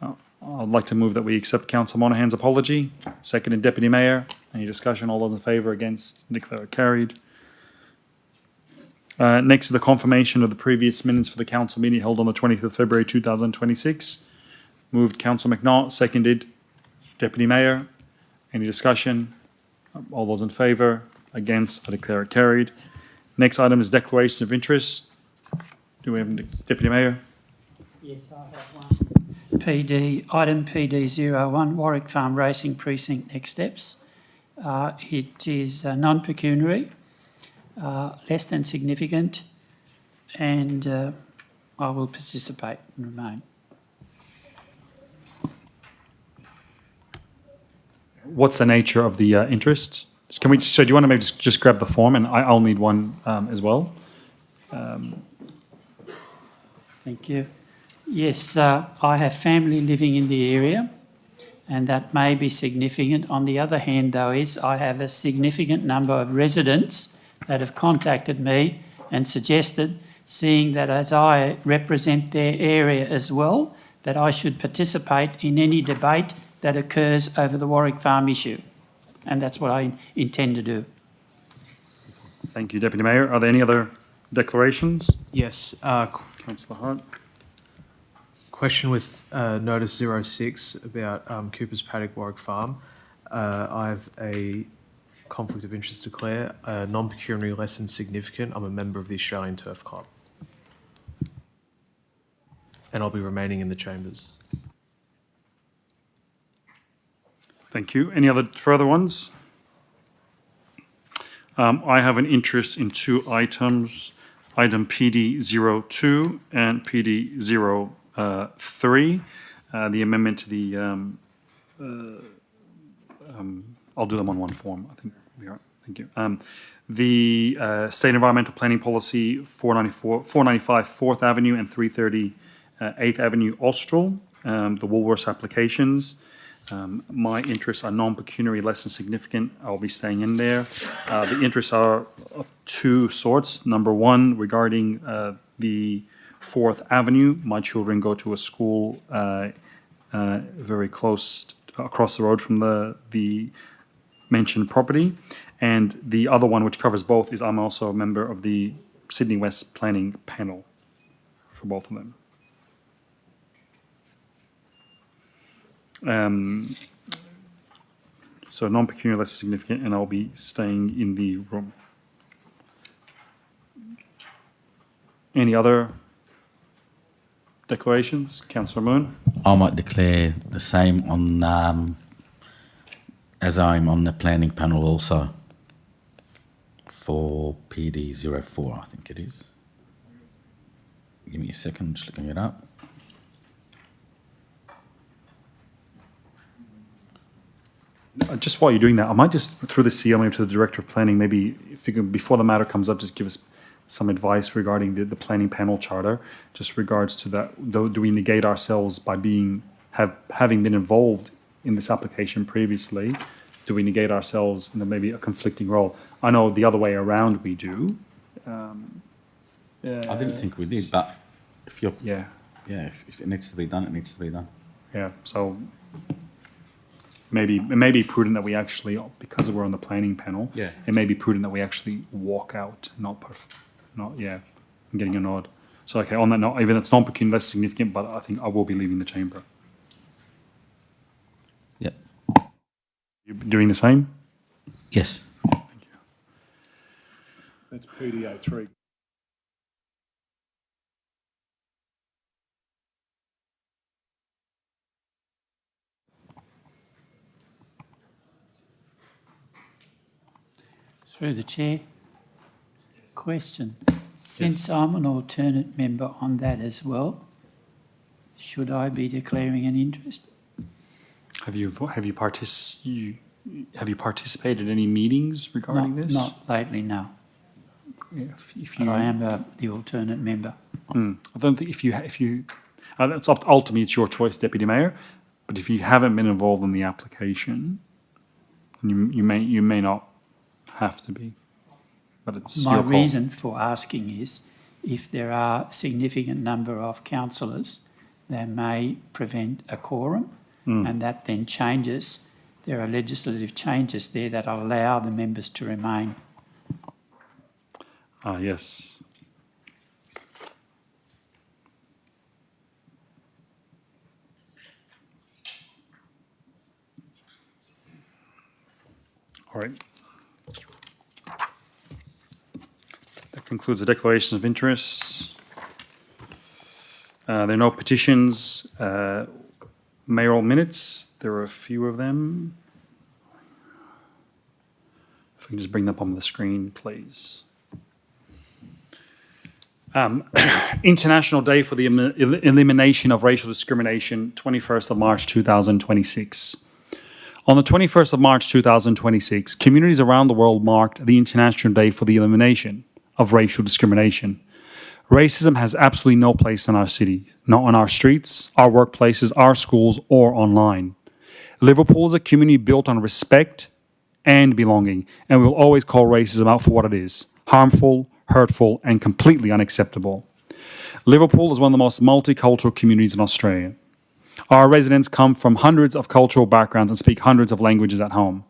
I'd like to move that we accept Councillor Monaghan's apology. Second and Deputy Mayor. Any discussion? All those in favour, against? Declare it carried. Next is the confirmation of the previous minutes for the council meeting held on the 20th of February 2026. Moved Councillor McNaught, seconded Deputy Mayor. Any discussion? All those in favour, against? I declare it carried. Next item is declaration of interest. Do we have Deputy Mayor? Yes, I have one. Item PD01, Warwick Farm Racing Precinct, next steps. It is non-pecuniary, less than significant, and I will participate and remain. What's the nature of the interest? Do you want to maybe just grab the form, and I'll need one as well. Thank you. Yes, I have family living in the area, and that may be significant. On the other hand, though, I have a significant number of residents that have contacted me and suggested seeing that as I represent their area as well, that I should participate in any debate that occurs over the Warwick Farm issue. And that's what I intend to do. Thank you, Deputy Mayor. Are there any other declarations? Yes. Councillor Hart. Question with notice 06 about Cooper's Paddock, Warwick Farm. I have a conflict of interest to declare, non-pecuniary less than significant. I'm a member of the Australian Turf Club. And I'll be remaining in the chambers. Thank you. Any other further ones? I have an interest in two items, item PD02 and PD03, the amendment to the, I'll do them on one form, I think we are. Thank you. The State Environmental Planning Policy 495 4th Avenue and 330 8th Avenue Austral, the Woolworths applications. My interests are non-pecuniary, less than significant. I'll be staying in there. The interests are of two sorts. Number one, regarding the 4th Avenue. My children go to a school very close, across the road from the mentioned property. And the other one, which covers both, is I'm also a member of the Sydney West Planning Panel for both of them. So non-pecuniary less significant, and I'll be staying in the room. Any other declarations? Councillor Moon? I might declare the same on, as I'm on the planning panel also, for PD04, I think it is. Give me a second, I'm just looking it up. Just while you're doing that, I might just, through the CEO, maybe to the Director of Planning, maybe if you can, before the matter comes up, just give us some advice regarding the planning panel charter, just regards to that. Do we negate ourselves by having been involved in this application previously? Do we negate ourselves in maybe a conflicting role? I know the other way around we do. I didn't think we did, but if you're, if it needs to be done, it needs to be done. Yeah, so maybe it may be prudent that we actually, because we're on the planning panel, it may be prudent that we actually walk out, I'm getting a nod. So, okay, on that note, even it's non-pecuniary, less significant, but I think I will be leaving the chamber. Yep. You're doing the same? Yes. Thank you. That's PD03. Through the chair. Question. Since I'm an alternate member on that as well, should I be declaring an interest? Have you participated in any meetings regarding this? Not lately, no. If but I am the alternate member. I don't think if you that's ultimately it's your choice, Deputy Mayor. But if you haven't been involved in the application, you may not have to be. But it's my your call. reason for asking is if there are a significant number of councillors, they may prevent a quorum, and that then changes. There are legislative changes there that allow the members to remain. Yes. All right. That concludes the declarations of interest. There are no petitions. Mayoral minutes, there are a few of them. If we can just bring them up on the screen, please. International Day for the Elimination of Racial Discrimination, 21st of March 2026. On the 21st of March 2026, communities around the world marked the International Day for the Elimination of Racial Discrimination. Racism has absolutely no place in our city, not on our streets, our workplaces, our schools, or online. Liverpool is a community built on respect and belonging, and we will always call racism out for what it is: harmful, hurtful, and completely unacceptable. Liverpool is one of the most multicultural communities in Australia. Our residents come from hundreds of cultural backgrounds and speak hundreds of languages at home.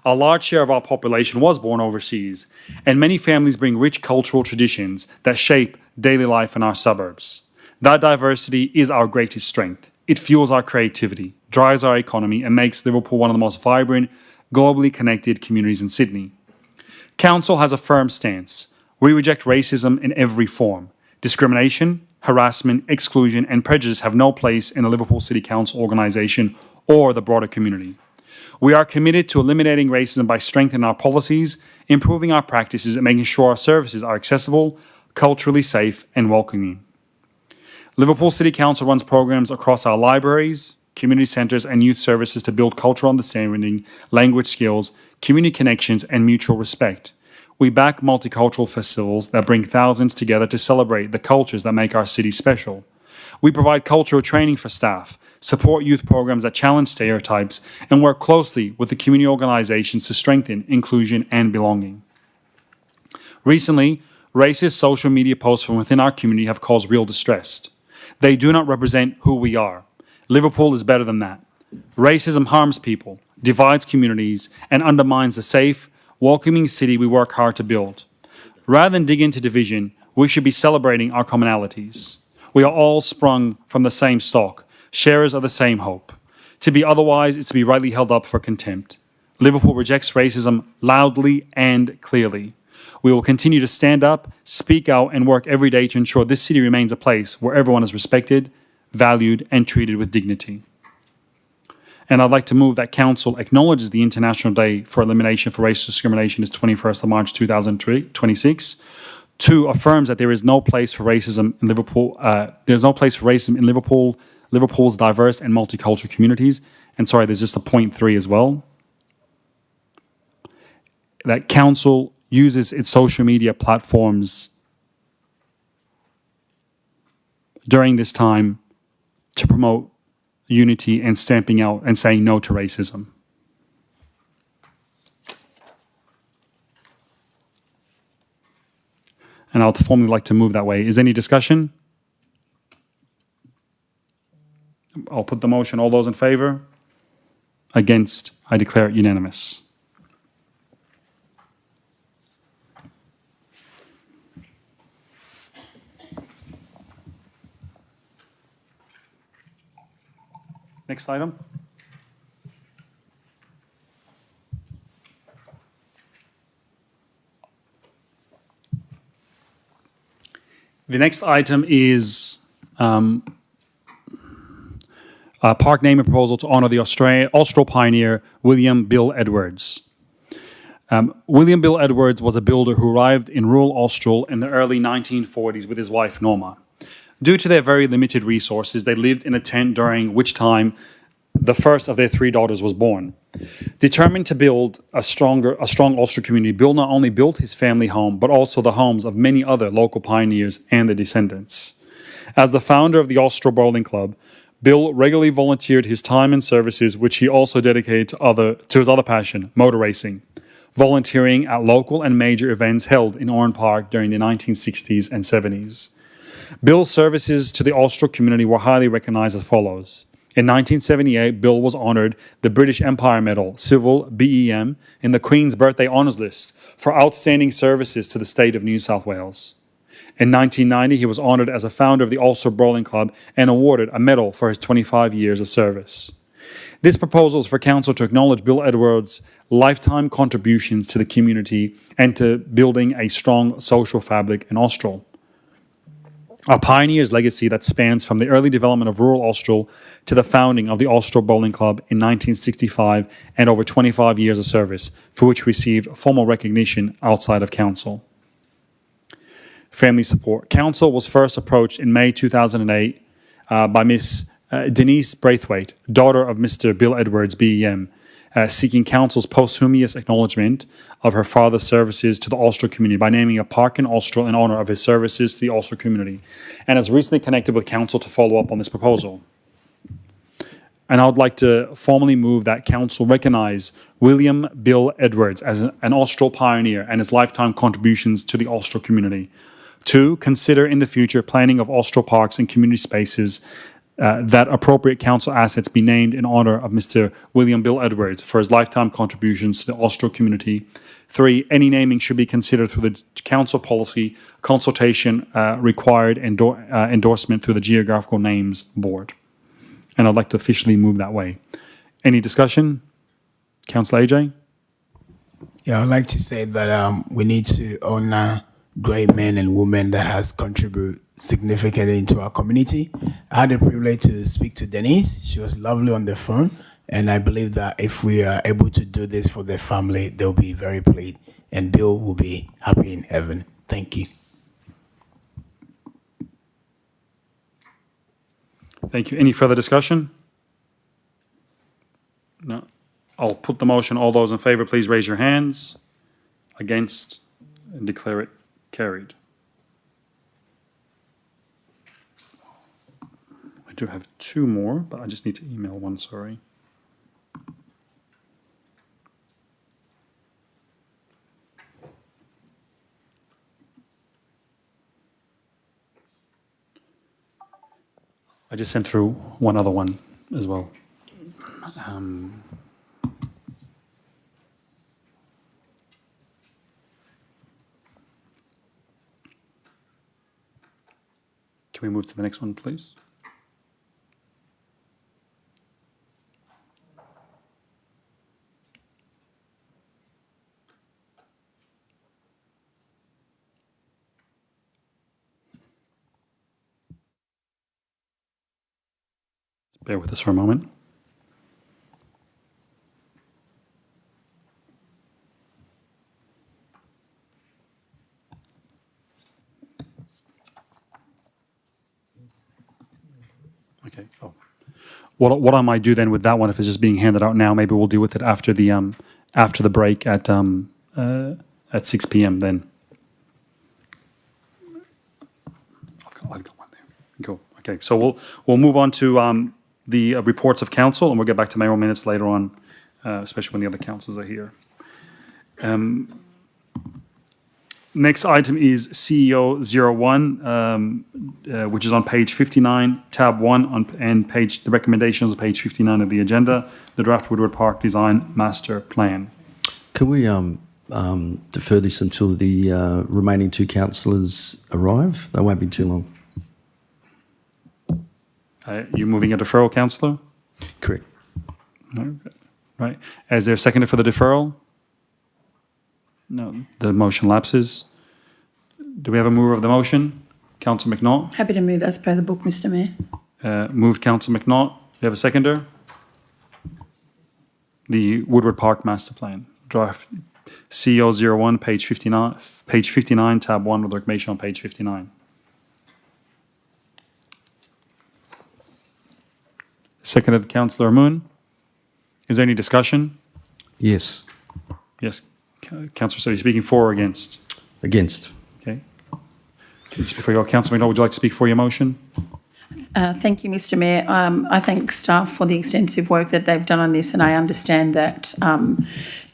A large share of our population was born overseas, and many families bring rich cultural traditions that shape daily life in our suburbs. That diversity is our greatest strength. It fuels our creativity, drives our economy, and makes Liverpool one of the most vibrant, globally connected communities in Sydney. Council has a firm stance. We reject racism in every form. Discrimination, harassment, exclusion, and prejudice have no place in the Liverpool City Council organisation or the broader community. We are committed to eliminating racism by strengthening our policies, improving our practices, and making sure our services are accessible, culturally safe, and welcoming. Liverpool City Council runs programs across our libraries, community centres, and youth services to build cultural understanding, language skills, community connections, and mutual respect. We back multicultural festivals that bring thousands together to celebrate the cultures that make our city special. We provide cultural training for staff, support youth programs that challenge stereotypes, and work closely with the community organisations to strengthen inclusion and belonging. Recently, racist social media posts from within our community have caused real distress. They do not represent who we are. Liverpool is better than that. Racism harms people, divides communities, and undermines the safe, welcoming city we work hard to build. Rather than dig into division, we should be celebrating our commonalities. We are all sprung from the same stock, sharers of the same hope. To be otherwise is to be rightly held up for contempt. Liverpool rejects racism loudly and clearly. We will continue to stand up, speak out, and work every day to ensure this city remains a place where everyone is respected, valued, and treated with dignity. And I'd like to move that Council acknowledges the International Day for Elimination for Racial Discrimination is 21st of March 2026. 2, affirms that there is no place for racism in Liverpool. There's no place for racism in Liverpool's diverse and multicultural communities. And sorry, there's just a point 3 as well. That Council uses its social media platforms during this time to promote unity and stamping out and saying no to racism. And I'd formally like to move that way. Is there any discussion? I'll put the motion. All those in favour? Against? I declare it unanimous. Next item. The next item is a park naming proposal to honour the Austral pioneer William Bill Edwards. William Bill Edwards was a builder who arrived in rural Austral in the early 1940s with his wife Norma. Due to their very limited resources, they lived in a tent during which time the first of their 3 daughters was born. Determined to build a strong Austral community, Bill not only built his family home, but also the homes of many other local pioneers and their descendants. As the founder of the Austral Bowling Club, Bill regularly volunteered his time and services, which he also dedicated to his other passion, motor racing, volunteering at local and major events held in Warwick Park during the 1960s and 70s. Bill's services to the Austral community were highly recognised as follows. In 1978, Bill was honoured the British Empire Medal, Civil BEM, in the Queen's Birthday Honours List for outstanding services to the state of New South Wales. In 1990, he was honoured as a founder of the Austral Bowling Club and awarded a medal for his 25 years of service. This proposal is for Council to acknowledge Bill Edwards' lifetime contributions to the community and to building a strong social fabric in Austral. A pioneer's legacy that spans from the early development of rural Austral to the founding of the Austral Bowling Club in 1965 and over 25 years of service, for which received formal recognition outside of Council. Family support. Council was first approached in May 2008 by Miss Denise Braithwaite, daughter of Mr. Bill Edwards, BEM, seeking Council's posthumous acknowledgement of her father's services to the Austral community by naming a park in Austral in honour of his services to the Austral community, and has recently connected with Council to follow up on this proposal. And I would like to formally move that council recognise William Bill Edwards as an Austral pioneer and his lifetime contributions to the Austral community. 2, consider in the future planning of Austral parks and community spaces that appropriate council assets be named in honour of Mr. William Bill Edwards for his lifetime contributions to the Austral community. 3, any naming should be considered through the council policy consultation required endorsement through the Geographical Names Board. And I'd like to officially move that way. Any discussion? Councillor AJ? Yeah, I'd like to say that we need to honour great men and women that has contributed significantly into our community. I had the privilege to speak to Denise. She was lovely on the phone. And I believe that if we are able to do this for their family, they'll be very pleased. And Bill will be happy in heaven. Thank you. Thank you. Any further discussion? No. I'll put the motion. All those in favour, please raise your hands. Against, and declare it carried. I do have 2 more, but I just need to email one, sorry. I just sent through one other one as well. Can we move to the next one, please? Bear with us for a moment. Okay. Oh. What I might do then with that one, if it's just being handed out now, maybe we'll deal with it after the break at 6 p.m. Then. I've got one there. Cool. Okay. So we'll move on to the reports of council, and we'll get back to mayoral minutes later on, especially when the other councils are here. Next item is CEO 01, which is on page 59, tab 1, and the recommendations on page 59 of the agenda, the draft Woodward Park Design Master Plan. Can we defer this until the remaining 2 councillors arrive? That won't be too long. You moving a deferral, councillor? Correct. No, right. Is there a seconder for the deferral? No, the motion lapses. Do we have a mover of the motion? Councillor McNaught. Happy to move as per the book, Mr. Mayor. Moved Councillor McNaught. Do you have a seconder? The Woodward Park Master Plan. Draft CO 01, page 59, tab 1 with the recommendation on page 59. Seconded Councillor Moon. Is there any discussion? Yes. Yes. Councillor, so you're speaking for or against? Against. Okay. Just before you go, Councillor McNaught, would you like to speak for your motion? Thank you, Mr. Mayor. I thank staff for the extensive work that they've done on this, and I understand that,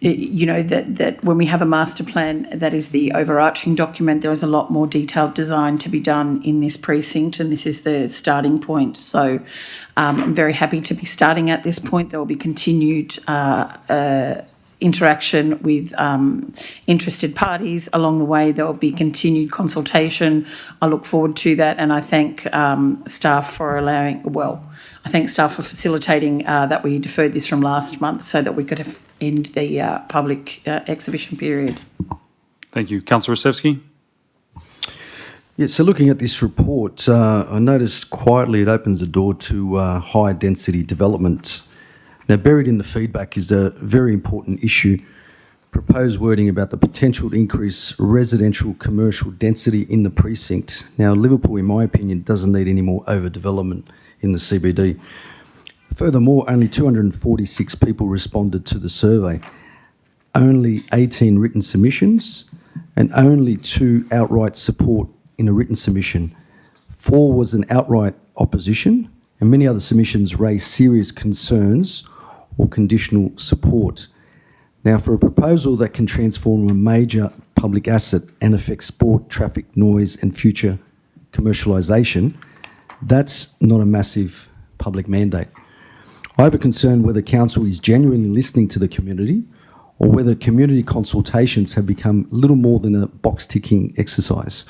that when we have a master plan, that is the overarching document, there is a lot more detailed design to be done in this precinct, and this is the starting point. So I'm very happy to be starting at this point. There will be continued interaction with interested parties along the way. There will be continued consultation. I look forward to that, and I thank staff for facilitating that we deferred this from last month so that we could end the public exhibition period. Thank you. Councillor Rosevsky. Yeah, so looking at this report, I noticed quietly it opens the door to high density development. Now, buried in the feedback is a very important issue, proposed wording about the potential to increase residential commercial density in the precinct. Now, Liverpool, in my opinion, doesn't need any more overdevelopment in the CBD. Furthermore, only 246 people responded to the survey, only 18 written submissions, and only 2 outright support in a written submission. 4 was an outright opposition, and many other submissions raise serious concerns or conditional support. Now, for a proposal that can transform a major public asset and affect sport, traffic, noise and future commercialisation, that's not a massive public mandate. I have a concern whether council is genuinely listening to the community or whether community consultations have become little more than a box-ticking exercise.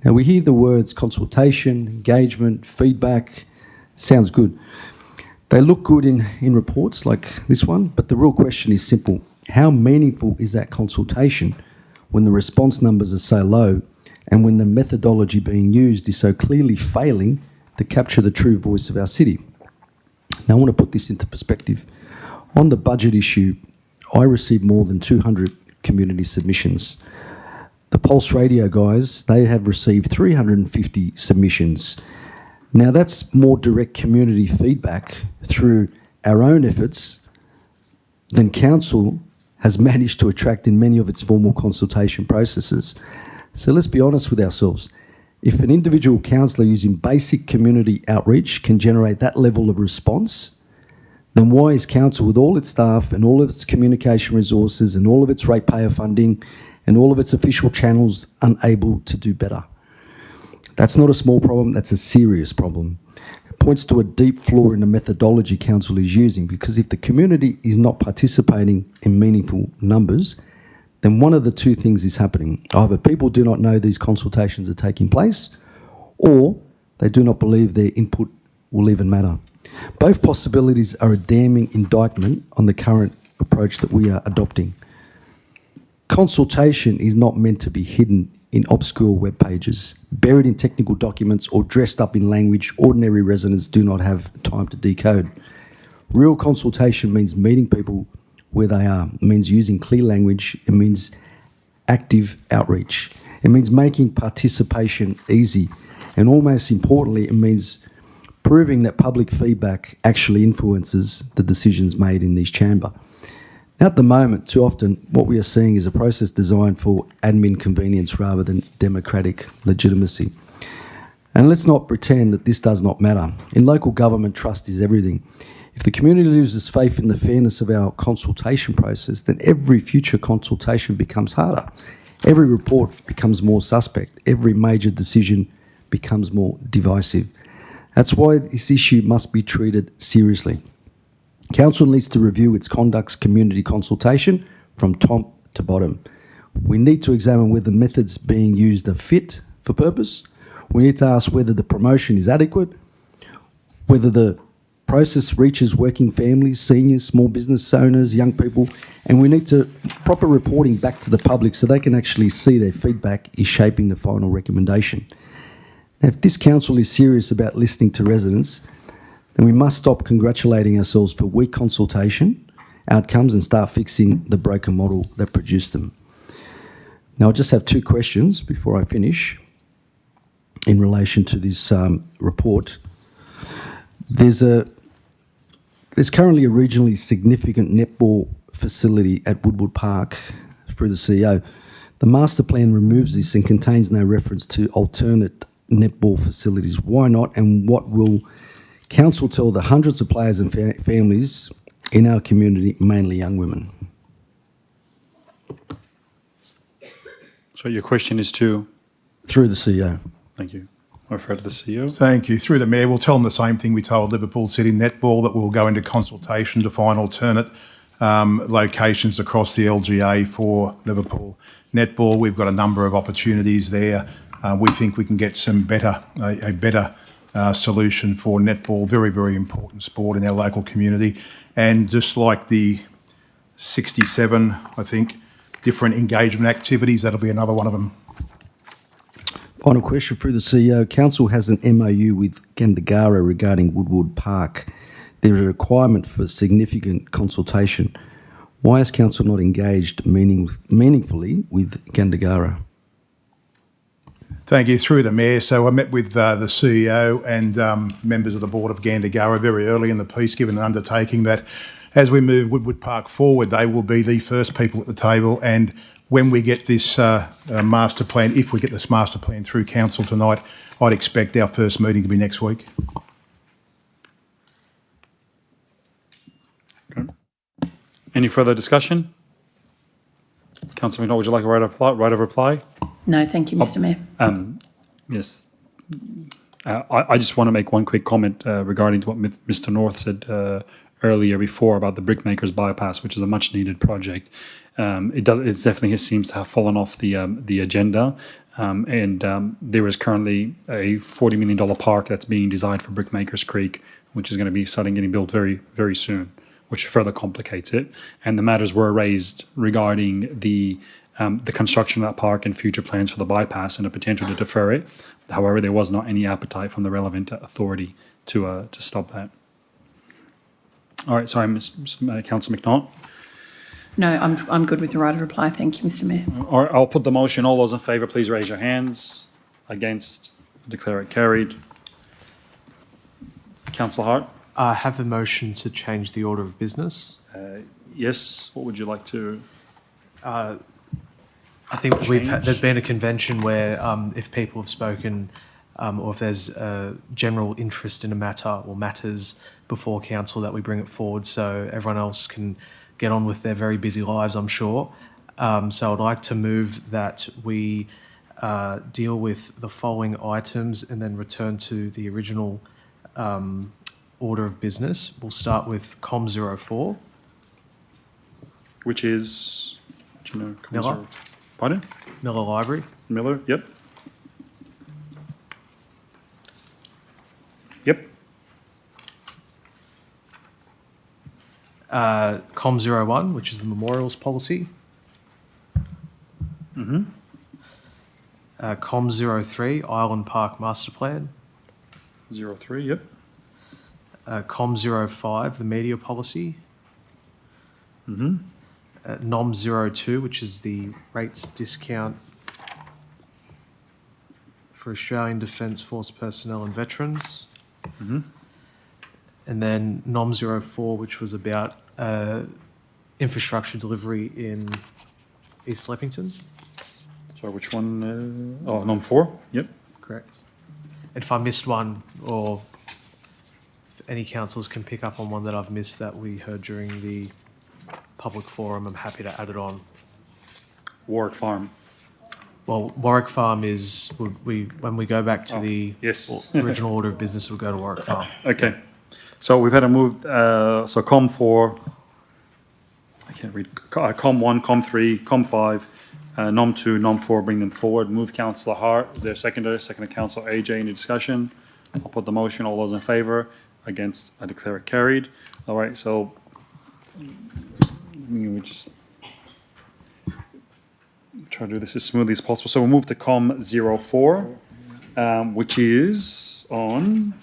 Now, we hear the words consultation, engagement, feedback, sounds good. They look good in reports like this one, but the real question is simple. How meaningful is that consultation when the response numbers are so low and when the methodology being used is so clearly failing to capture the true voice of our city? Now, I want to put this into perspective. On the budget issue, I received more than 200 community submissions. The Pulse Radio guys, they have received 350 submissions. Now, that's more direct community feedback through our own efforts than council has managed to attract in many of its formal consultation processes. So let's be honest with ourselves. If an individual councillor using basic community outreach can generate that level of response, then why is council, with all its staff and all of its communication resources and all of its ratepayer funding and all of its official channels, unable to do better? That's not a small problem, that's a serious problem. It points to a deep flaw in the methodology council is using, because if the community is not participating in meaningful numbers, then one of the two things is happening. Either people do not know these consultations are taking place, or they do not believe their input will even matter. Both possibilities are a damning indictment on the current approach that we are adopting. Consultation is not meant to be hidden in obscure web pages, buried in technical documents or dressed up in language ordinary residents do not have time to decode. Real consultation means meeting people where they are. It means using clear language. It means active outreach. It means making participation easy. And almost importantly, it means proving that public feedback actually influences the decisions made in this chamber. At the moment, too often, what we are seeing is a process designed for admin convenience rather than democratic legitimacy. And let's not pretend that this does not matter. In local government, trust is everything. If the community loses faith in the fairness of our consultation process, then every future consultation becomes harder. Every report becomes more suspect. Every major decision becomes more divisive. That's why this issue must be treated seriously. Council needs to review its conduct's community consultation from top to bottom. We need to examine whether the methods being used are fit for purpose. We need to ask whether the promotion is adequate, whether the process reaches working families, seniors, small business owners, young people, and we need to proper reporting back to the public so they can actually see their feedback is shaping the final recommendation. Now, if this council is serious about listening to residents, then we must stop congratulating ourselves for weak consultation outcomes and start fixing the broken model that produced them. Now, I just have two questions before I finish in relation to this report. There's currently a regionally significant netball facility at Woodward Park through the CEO. The master plan removes this and contains no reference to alternate netball facilities. Why not, and what will council tell the hundreds of players and families in our community, mainly young women? So your question is to? Through the CEO. Thank you. I refer to the CEO. Thank you. Through the Mayor, we'll tell them the same thing we told Liverpool City Netball, that we'll go into consultation to find alternate locations across the LGA for Liverpool Netball. We've got a number of opportunities there. We think we can get a better solution for netball, very, very important sport in our local community. And just like the 67, I think, different engagement activities, that'll be another one of them. Final question through the CEO. Council has an MOU with Gandagara regarding Woodward Park. There is a requirement for significant consultation. Why is Council not engaged meaningfully with Gandagara? Thank you. Through the Mayor. So I met with the CEO and members of the board of Gandagara very early in the piece, given an undertaking that as we move Woodward Park forward, they will be the first people at the table. And when we get this master plan, if we get this master plan through council tonight, I'd expect our first meeting to be next week. Any further discussion? Councillor McNaught, would you like a right of reply? No, thank you, Mr Mayor. Yes. I just want to make one quick comment regarding what Mr. North said earlier before about the Brickmakers bypass, which is a much needed project. It definitely seems to have fallen off the agenda, and there is currently a $40 million park that's being designed for Brickmakers Creek, which is going to be starting getting built very, very soon, which further complicates it. And the matters were raised regarding the construction of that park and future plans for the bypass and a potential to defer it. However, there was not any appetite from the relevant authority to stop that. All right, sorry, Councillor McNaught. No, I'm good with the right of reply. Thank you, Mr Mayor. All right, I'll put the motion. All those in favour, please raise your hands. Against, declare it carried. Councillor Hart. I have a motion to change the order of business. Yes, what would you like to? I think there's been a convention where if people have spoken or if there's a general interest in a matter or matters before council, that we bring it forward so everyone else can get on with their very busy lives, I'm sure. So I'd like to move that we deal with the following items and then return to the original order of business. We'll start with COM 04. Which is, do you know? Miller. Pardon? Miller Library. Miller, yep. Yep. COM 01, which is the memorials policy. Mm-hmm. COM 03, Island Park Master Plan. 03, yep. COM 05, the media policy. Mm-hmm. NOM 02, which is the rates discount for Australian Defence Force personnel and veterans. Mm-hmm. And then NOM 04, which was about infrastructure delivery in East Leppington. Sorry, which one? NOM 4, yep. Correct. And if I missed one, or if any councillors can pick up on one that I've missed that we heard during the public forum, I'm happy to add it on. Warwick Farm. Well, Warwick Farm is, when we go back to the yes. original order of business, we'll go to Warwick Farm. Okay. So we've had a move, so COM 4, I can't read, COM 1, COM 3, COM 5, NOM 2, NOM 4, bring them forward. Move Councillor Hart. Is there a seconder? Second to Councillor AJ. Any discussion? I'll put the motion. All those in favour? Against, I declare it carried. All right, so we just try to do this as smoothly as possible. So we'll move to COM 04, which is on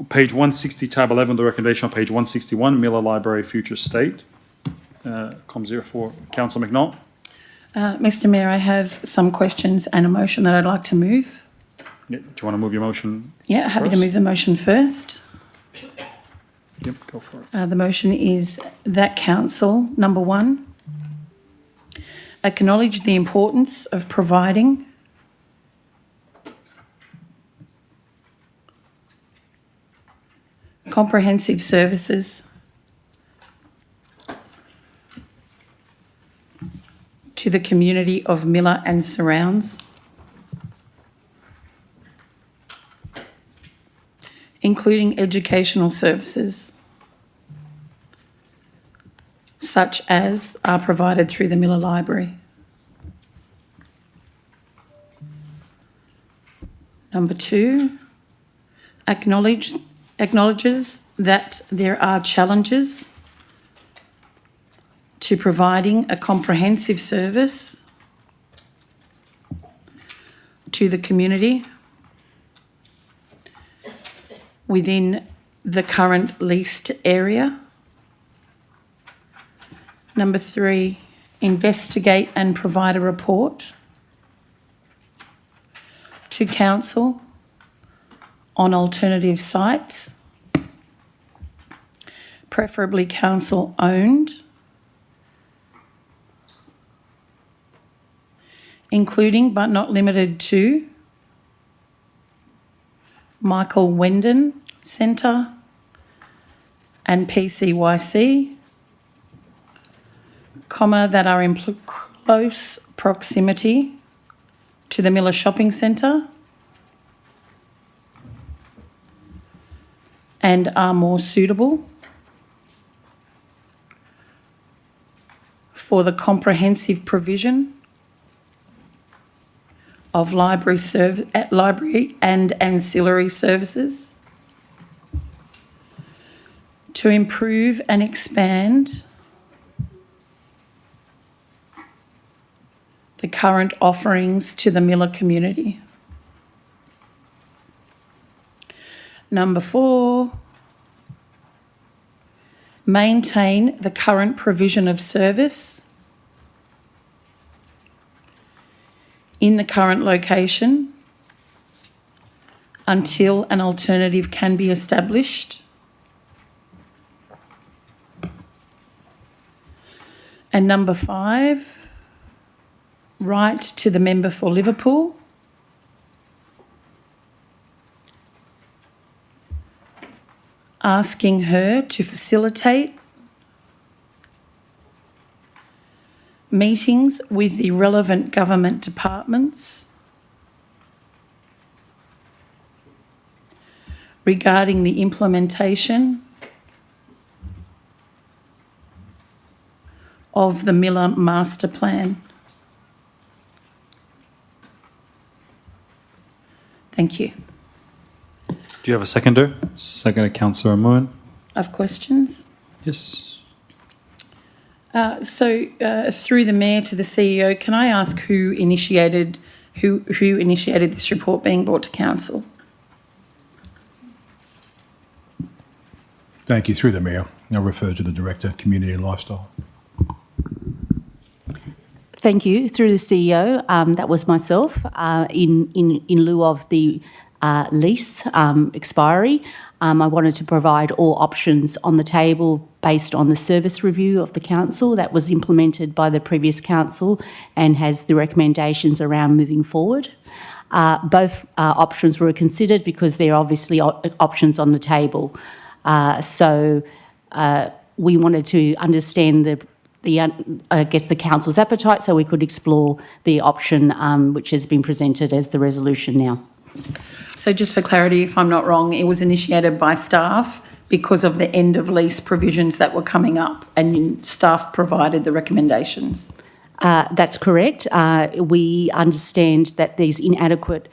page 160, tab 11, the recommendation on page 161, Miller Library Future State. COM 04, Councillor McNaught. Mr Mayor, I have some questions and a motion that I'd like to move. Yeah, do you want to move your motion? Yeah, happy to move the motion first. Yep, go for it. The motion is that council, number 1, acknowledge the importance of providing comprehensive services to the community of Miller and surrounds, including educational services such as are provided through the Miller Library. Number 2, acknowledges that there are challenges to providing a comprehensive service to the community within the current leased area. Number 3, investigate and provide a report to council on alternative sites, preferably council owned, including but not limited to Michael Wendon Centre and PCYC, that are in close proximity to the Miller Shopping Centre and are more suitable for the comprehensive provision of library and ancillary services, to improve and expand the current offerings to the Miller community. Number 4, maintain the current provision of service in the current location until an alternative can be established. And number 5, write to the member for Liverpool asking her to facilitate meetings with the relevant government departments regarding the implementation of the Miller Master Plan. Thank you. Do you have a seconder? Seconder, Councillor Moon. I have questions. Yes. Through the Mayor to the CEO, can I ask who initiated this report being brought to Council? Thank you. Through the Mayor, I'll refer to the Director, Community and Lifestyle. Thank you. Through the CEO, that was myself, in lieu of the lease expiry. I wanted to provide all options on the table based on the service review of the council that was implemented by the previous council and has the recommendations around moving forward. Both options were considered because there are obviously options on the table. We wanted to understand the council's appetite so we could explore the option which has been presented as the resolution now. So just for clarity, if I'm not wrong, it was initiated by staff because of the end of lease provisions that were coming up and staff provided the recommendations? That's correct. We understand that there's inadequate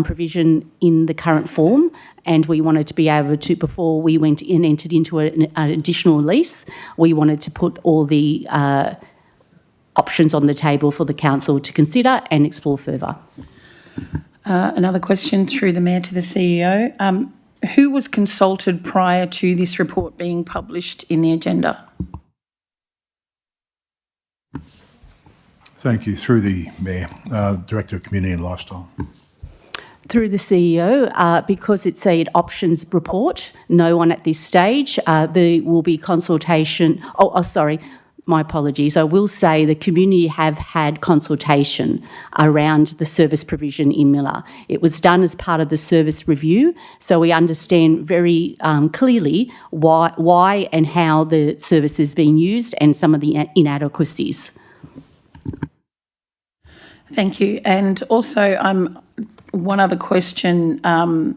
provision in the current form, and we wanted to be able to, before we went in and entered into an additional lease, we wanted to put all the options on the table for the council to consider and explore further. Another question through the Mayor to the CEO. Who was consulted prior to this report being published in the agenda? Thank you. Through the Mayor, Director of Community and Lifestyle. Through the CEO, because it's an options report, no one at this stage. There will be consultation. Sorry, my apologies. I will say the community have had consultation around the service provision in Miller. It was done as part of the service review, so we understand very clearly why and how the service is being used and some of the inadequacies. Thank you. And also, one other question, and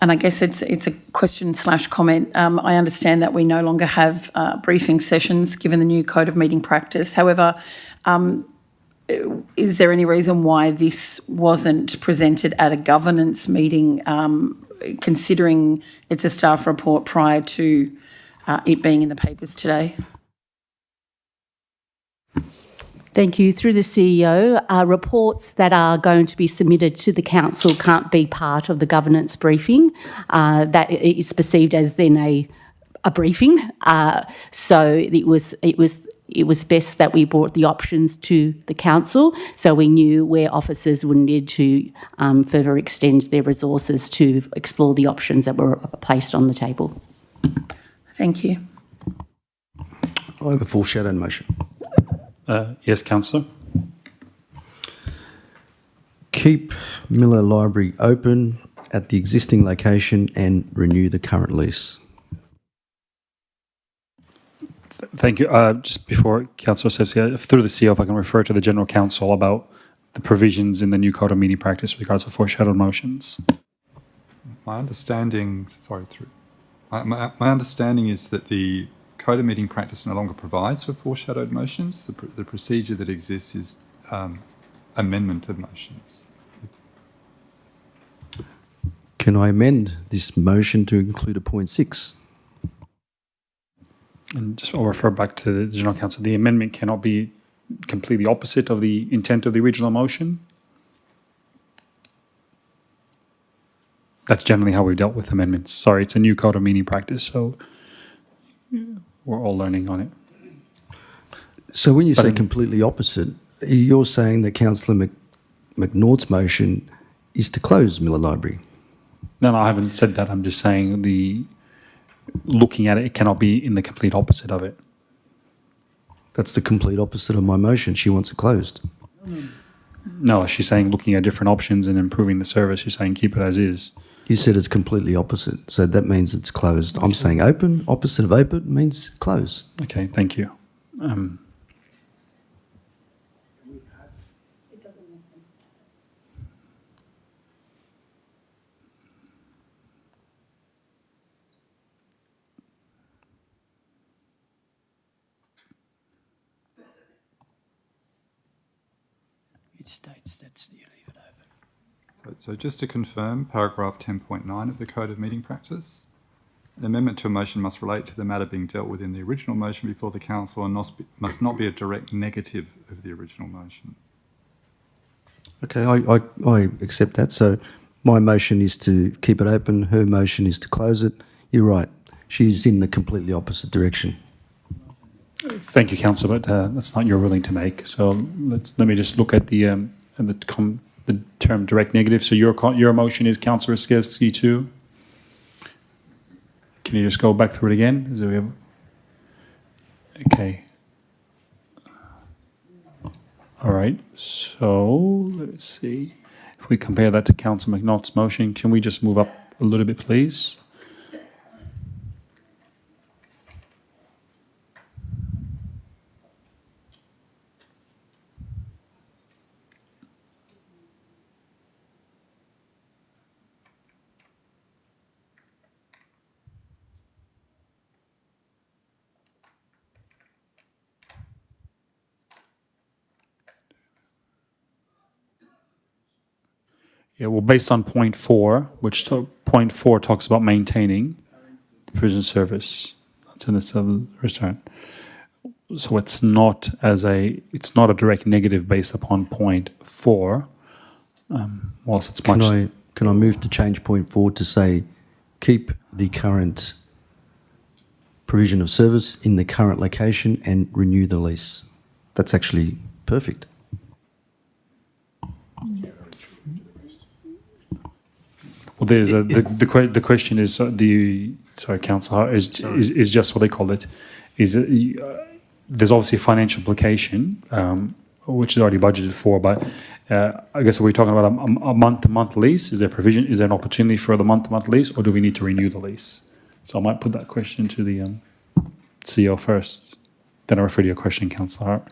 I guess it's a question/comment. I understand that we no longer have briefing sessions given the new Code of Meeting Practice. However, is there any reason why this wasn't presented at a governance meeting, considering it's a staff report prior to it being in the papers today? Thank you. Through the CEO, reports that are going to be submitted to the council can't be part of the governance briefing. That is perceived as then a briefing. So it was best that we brought the options to the council, so we knew where officers would need to further extend their resources to explore the options that were placed on the table. Thank you. I have a foreshadowed motion. Yes, Councillor. Keep Miller Library open at the existing location and renew the current lease. Thank you. Just before Councillor Stevesky, through the CEO, if I can refer to the General Counsel about the provisions in the new Code of Meeting Practice with regards to foreshadowed motions. My understanding, my understanding is that the Code of Meeting Practice no longer provides for foreshadowed motions. The procedure that exists is amendment of motions. Can I amend this motion to include a point 6? And just I'll refer back to the General Counsel. The amendment cannot be completely opposite of the intent of the original motion. That's generally how we've dealt with amendments. Sorry, it's a new Code of Meeting Practice, so we're all learning on it. So when you say completely opposite, you're saying that Councillor McNaught's motion is to close Miller Library? No, I haven't said that. I'm just saying looking at it, it cannot be in the complete opposite of it. That's the complete opposite of my motion. She wants it closed. No, she's saying looking at different options and improving the service. She's saying keep it as is. You said it's completely opposite, so that means it's closed. I'm saying open, opposite of open means close. Okay, thank you. It states that you leave it open. So just to confirm, paragraph 10.9 of the Code of Meeting Practice, an amendment to a motion must relate to the matter being dealt with in the original motion before the Council and must not be a direct negative of the original motion. Okay, I accept that. So my motion is to keep it open. Her motion is to close it. You're right. She's in the completely opposite direction. Thank you, Councillor, but that's not your ruling to make. So let me just look at the term direct negative. So your motion is Councillor Stevesky too. Can you just go back through it again? Okay. All right. So let's see. If we compare that to Councillor McNaught's motion, can we just move up a little bit, please? Yeah, well, based on point 4, which point 4 talks about maintaining the prison service. That's in the restaurant. So it's not a direct negative based upon point 4. Whilst it's much. Can I move to change point 4 to say keep the current provision of service in the current location and renew the lease? That's actually perfect. Well, there's the question is sorry, Councillor, is just what they call it. There's obviously a financial implication, which is already budgeted for, but I guess are we talking about a month-to-month lease? Is there provision? Is there an opportunity for the month-to-month lease, or do we need to renew the lease? So I might put that question to the CEO first. Then I refer to your question, Councillor Hart.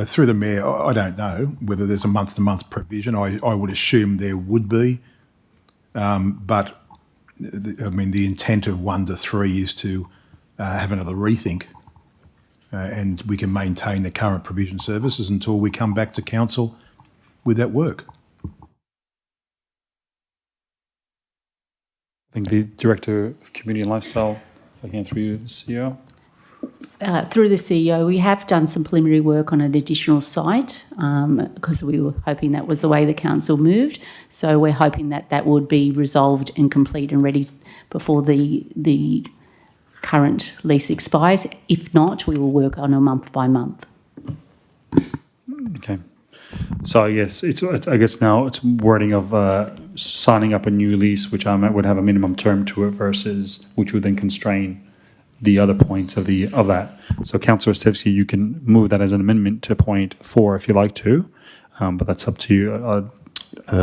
Through the Mayor, I don't know whether there's a month-to-month provision. I would assume there would be. But, the intent of 1 to 3 is to have another rethink and we can maintain the current provision services until we come back to Council with that work. I think the Director of Community and Lifestyle, if I can through you, the CEO. Through the CEO, we have done some preliminary work on an additional site because we were hoping that was the way the council moved. So we're hoping that that would be resolved and complete and ready before the current lease expires. If not, we will work on a month by month. Okay. So yes, I guess now it's wording of signing up a new lease, which would have a minimum term to it versus which would then constrain the other points of that. So Councillor Stevesky, you can move that as an amendment to point 4 if you like to, but that's up to you.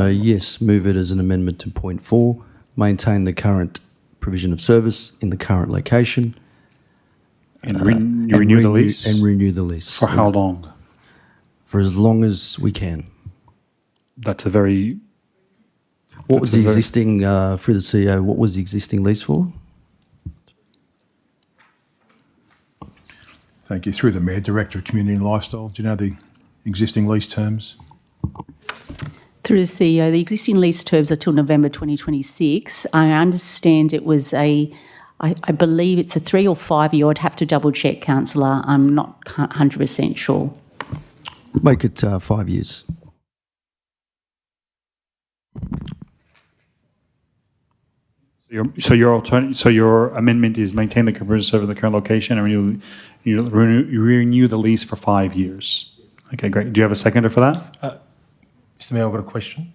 Yes, move it as an amendment to point 4, maintain the current provision of service in the current location And renew the lease? And renew the lease. For how long? For as long as we can. That's a very... What was the existing, through the CEO, what was the existing lease for? Thank you. Through the Mayor, Director of Community and Lifestyle, do you know the existing lease terms? Through the CEO, the existing lease terms are till November 2026. I understand it was I believe it's a 3 or 5 year. I'd have to double check, Councillor. I'm not 100% sure. Make it 5 years. So your amendment is maintain the comprehensive service in the current location and renew the lease for 5 years. Okay, great. Do you have a seconder for that? Mr. Mayor, I've got a question.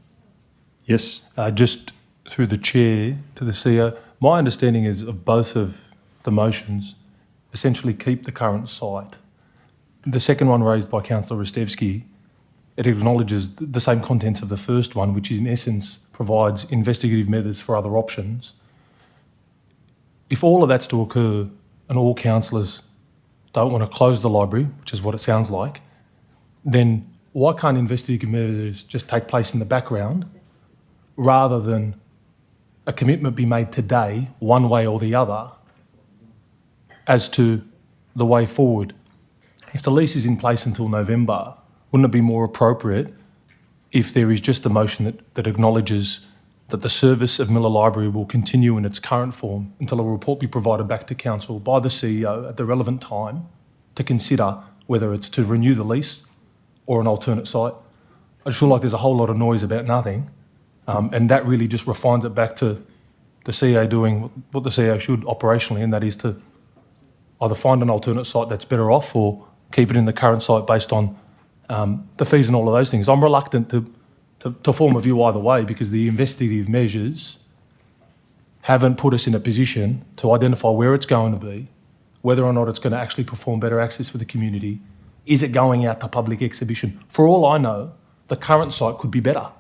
Yes. Just through the chair to the CEO, my understanding is of both of the motions essentially keep the current site. The second one raised by Councillor Rostevsky, it acknowledges the same contents of the first one, which in essence provides investigative methods for other options. If all of that's to occur and all councillors don't want to close the library, which is what it sounds like, then why can't investigative measures just take place in the background rather than a commitment be made today, one way or the other, as to the way forward? If the lease is in place until November, wouldn't it be more appropriate if there is just a motion that acknowledges that the service of Miller Library will continue in its current form until a report be provided back to Council by the CEO at the relevant time to consider whether it's to renew the lease or an alternate site? I just feel like there's a whole lot of noise about nothing, and that really just refines it back to the CEO doing what the CEO should operationally, and that is to either find an alternate site that's better off or keep it in the current site based on the fees and all of those things. I'm reluctant to form a view either way because the investigative measures haven't put us in a position to identify where it's going to be, whether or not it's going to actually perform better access for the community. Is it going out to public exhibition? For all I know, the current site could be better.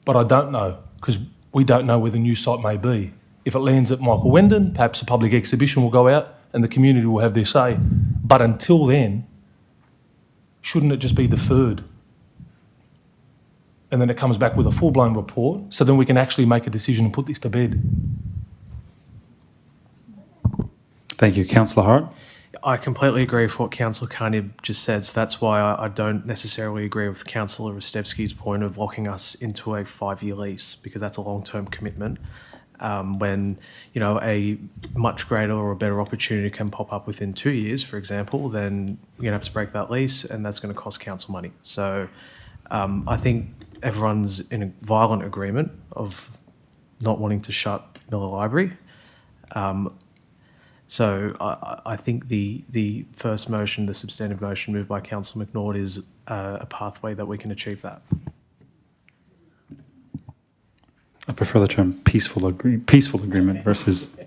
But I don't know because we don't know where the new site may be. If it lands at Michael Wendon, perhaps a public exhibition will go out and the community will have their say. But until then, shouldn't it just be deferred? And then it comes back with a full-blown report, so then we can actually make a decision and put this to bed. Thank you. Councillor Hart? I completely agree with what Councillor Carney just said, so that's why I don't necessarily agree with Councillor Rostevsky's point of locking us into a 5-year lease, because that's a long-term commitment. When, you know, a much greater or a better opportunity can pop up within 2 years, for example, then you're going to have to break that lease and that's going to cost council money. So I think everyone's in a violent agreement of not wanting to shut Miller Library. So I think the first motion, the substantive motion moved by Councillor McNaught, is a pathway that we can achieve that. I prefer the term peaceful agreement versus.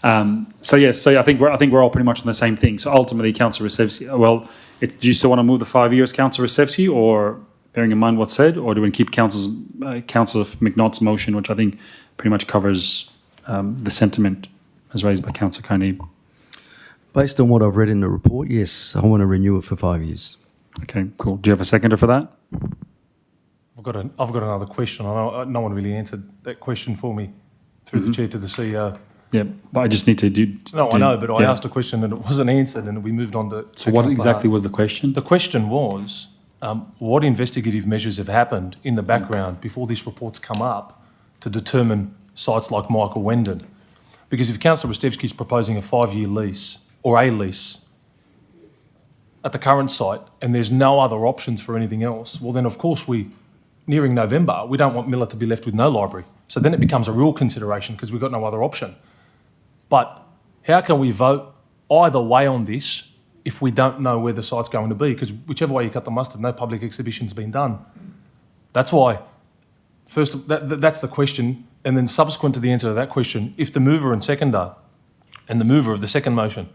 So I think we're all pretty much on the same thing. So ultimately, Councillor Rostevsky, well, do you still want to move the 5 years, Councillor Rostevsky, or bearing in mind what's said, or do we keep Councillor McNaught's motion, which I think pretty much covers the sentiment as raised by Councillor Carney? Based on what I've read in the report, yes, I want to renew it for 5 years. Okay, cool. Do you have a seconder for that? I've got another question. I know no one really answered that question for me through the chair to the CEO. Yeah, but I just need to do... I know, but I asked a question and it wasn't answered and we moved on to... So what exactly was the question? The question was, what investigative measures have happened in the background before this report's come up to determine sites like Michael Wendon? Because if Councillor Rostevsky is proposing a 5-year lease or a lease at the current site and there's no other options for anything else, well then of course nearing November, we don't want Miller to be left with no library. So then it becomes a real consideration because we've got no other option. But how can we vote either way on this if we don't know where the site's going to be? Because whichever way you cut the mustard, no public exhibition's been done. That's why, first, that's the question. And then subsequent to the answer to that question, if the mover and seconder and the mover of the second motion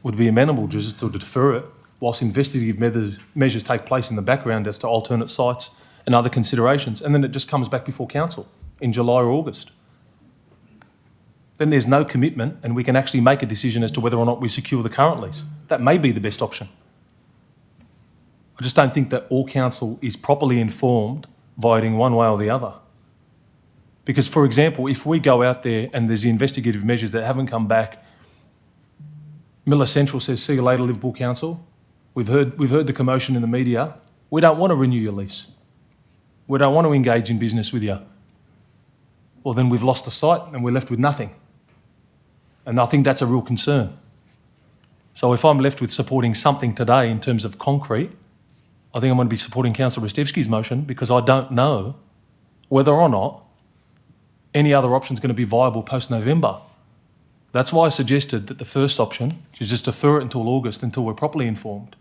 would be amenable just to defer it whilst investigative measures take place in the background as to alternate sites and other considerations, and then it just comes back before council in July or August. then there's no commitment and we can actually make a decision as to whether or not we secure the current lease. That may be the best option. I just don't think that all council is properly informed, voting one way or the other. Because, for example, if we go out there and there's the investigative measures that haven't come back, Miller Central says, see you later, Liverpool Council. We've heard the commotion in the media. We don't want to renew your lease. We don't want to engage in business with you. Well, then we've lost the site and we're left with nothing. And I think that's a real concern. So if I'm left with supporting something today in terms of concrete, I think I'm going to be supporting Councillor Rostevski's motion because I don't know whether or not any other option is going to be viable post-November. That's why I suggested that the first option is just defer it until August until we're properly informed.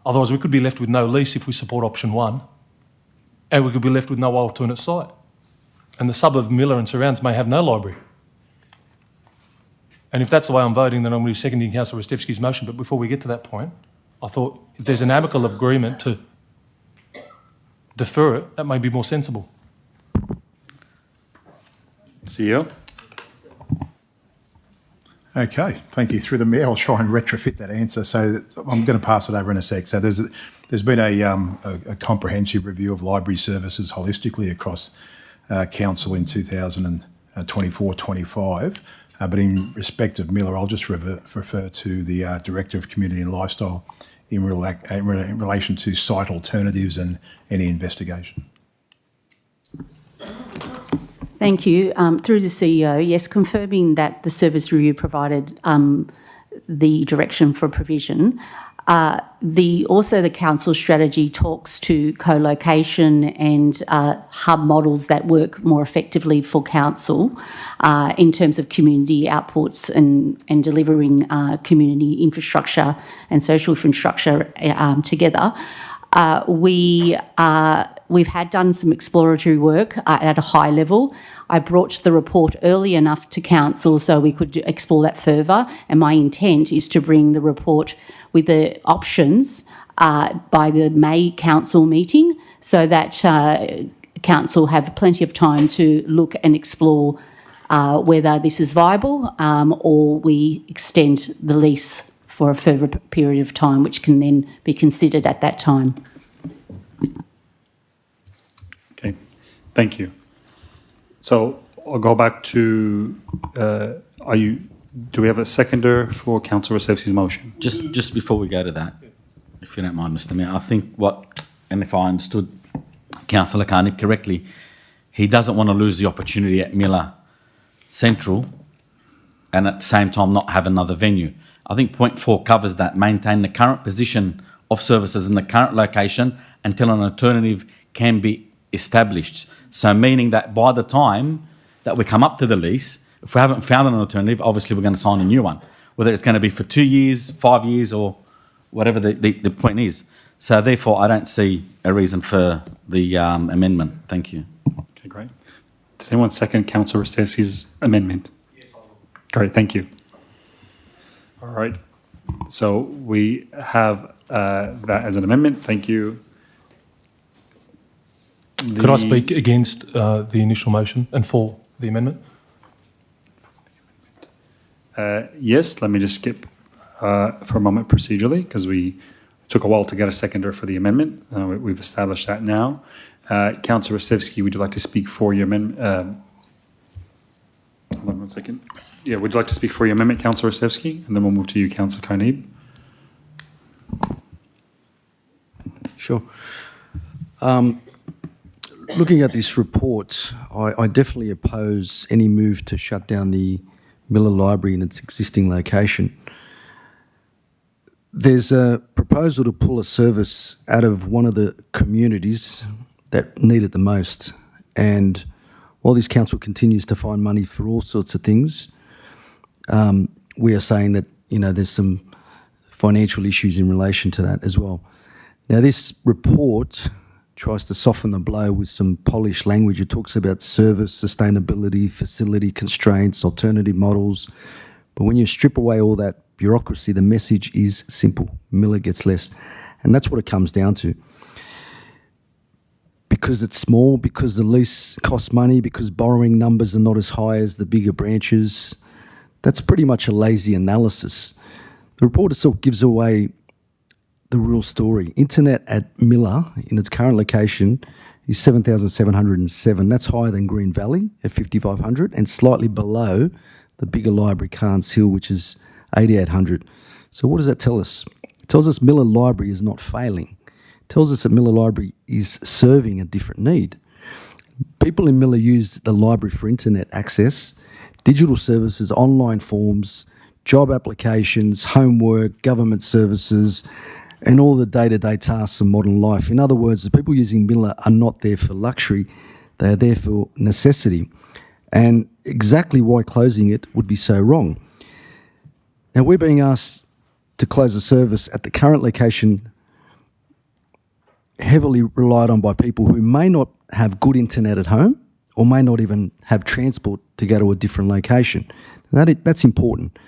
Otherwise, we could be left with no lease if we support option 1, and we could be left with no alternate site. And the suburb of Miller and surrounds may have no library. And if that's the way I'm voting, then I'm going to be seconding Councillor Rostevski's motion. But before we get to that point, I thought if there's an amicable agreement to defer it, that may be more sensible. CEO? Okay, thank you. Through the Mayor, I'll try and retrofit that answer. So I'm going to pass it over in a sec. So there's been a comprehensive review of library services holistically across council in 2024-25. But in respect of Miller, I'll just refer to the Director of Community and Lifestyle in relation to site alternatives and any investigation. Thank you. Through the CEO, yes, confirming that the service review provided the direction for provision. Also, the council strategy talks to co-location and hub models that work more effectively for council in terms of community outputs and delivering community infrastructure and social infrastructure together. We've had done some exploratory work at a high level. I brought the report early enough to council so we could explore that further, and my intent is to bring the report with the options by the May council meeting so that council have plenty of time to look and explore whether this is viable or we extend the lease for a further period of time, which can then be considered at that time. Okay, thank you. So I'll go back to, do we have a seconder for Councillor Rostevski's motion? Just before we go to that, if you don't mind, Mr. Mayor, I think and if I understood Councillor Carney correctly, he doesn't want to lose the opportunity at Miller Central and at the same time not have another venue. I think point 4 covers that, maintain the current position of services in the current location until an alternative can be established. So meaning that by the time that we come up to the lease, if we haven't found an alternative, obviously we're going to sign a new one, whether it's going to be for 2 years, 5 years, or whatever the point is. So therefore, I don't see a reason for the amendment. Thank you. Okay, great. Does anyone second Councillor Rostevski's amendment? Yes, I will. Great, thank you. All right. So we have that as an amendment. Thank you. Could I speak against the initial motion and for the amendment? Yes, let me just skip for a moment procedurally because we took a while to get a seconder for the amendment. We've established that now. Councillor Rostevski, would you like to speak for your amendment? Hold on 1 second. Yeah, would you like to speak for your amendment, Councillor Rostevski? And then we'll move to you, Councillor Carneeb. Sure. Looking at this report, I definitely oppose any move to shut down the Miller Library in its existing location. There's a proposal to pull a service out of one of the communities that need it the most. And while this council continues to find money for all sorts of things, we are saying that, there's some financial issues in relation to that as well. Now, this report tries to soften the blow with some polished language. It talks about service, sustainability, facility constraints, alternative models. But when you strip away all that bureaucracy, the message is simple. Miller gets less. And that's what it comes down to. because it's small, because the lease costs money, because borrowing numbers are not as high as the bigger branches. That's pretty much a lazy analysis. The report itself gives away the real story. Internet at Miller, in its current location, is 7,707. That's higher than Green Valley at 5,500 and slightly below the bigger library, Carnes Hill, which is 8,800. So what does that tell us? It tells us Miller Library is not failing. It tells us that Miller Library is serving a different need. People in Miller use the library for internet access, digital services, online forms, job applications, homework, government services, and all the day-to-day tasks of modern life. In other words, the people using Miller are not there for luxury, they are there for necessity. And exactly why closing it would be so wrong. Now, we're being asked to close the service at the current location, heavily relied on by people who may not have good internet at home or may not even have transport to go to a different location. That's important.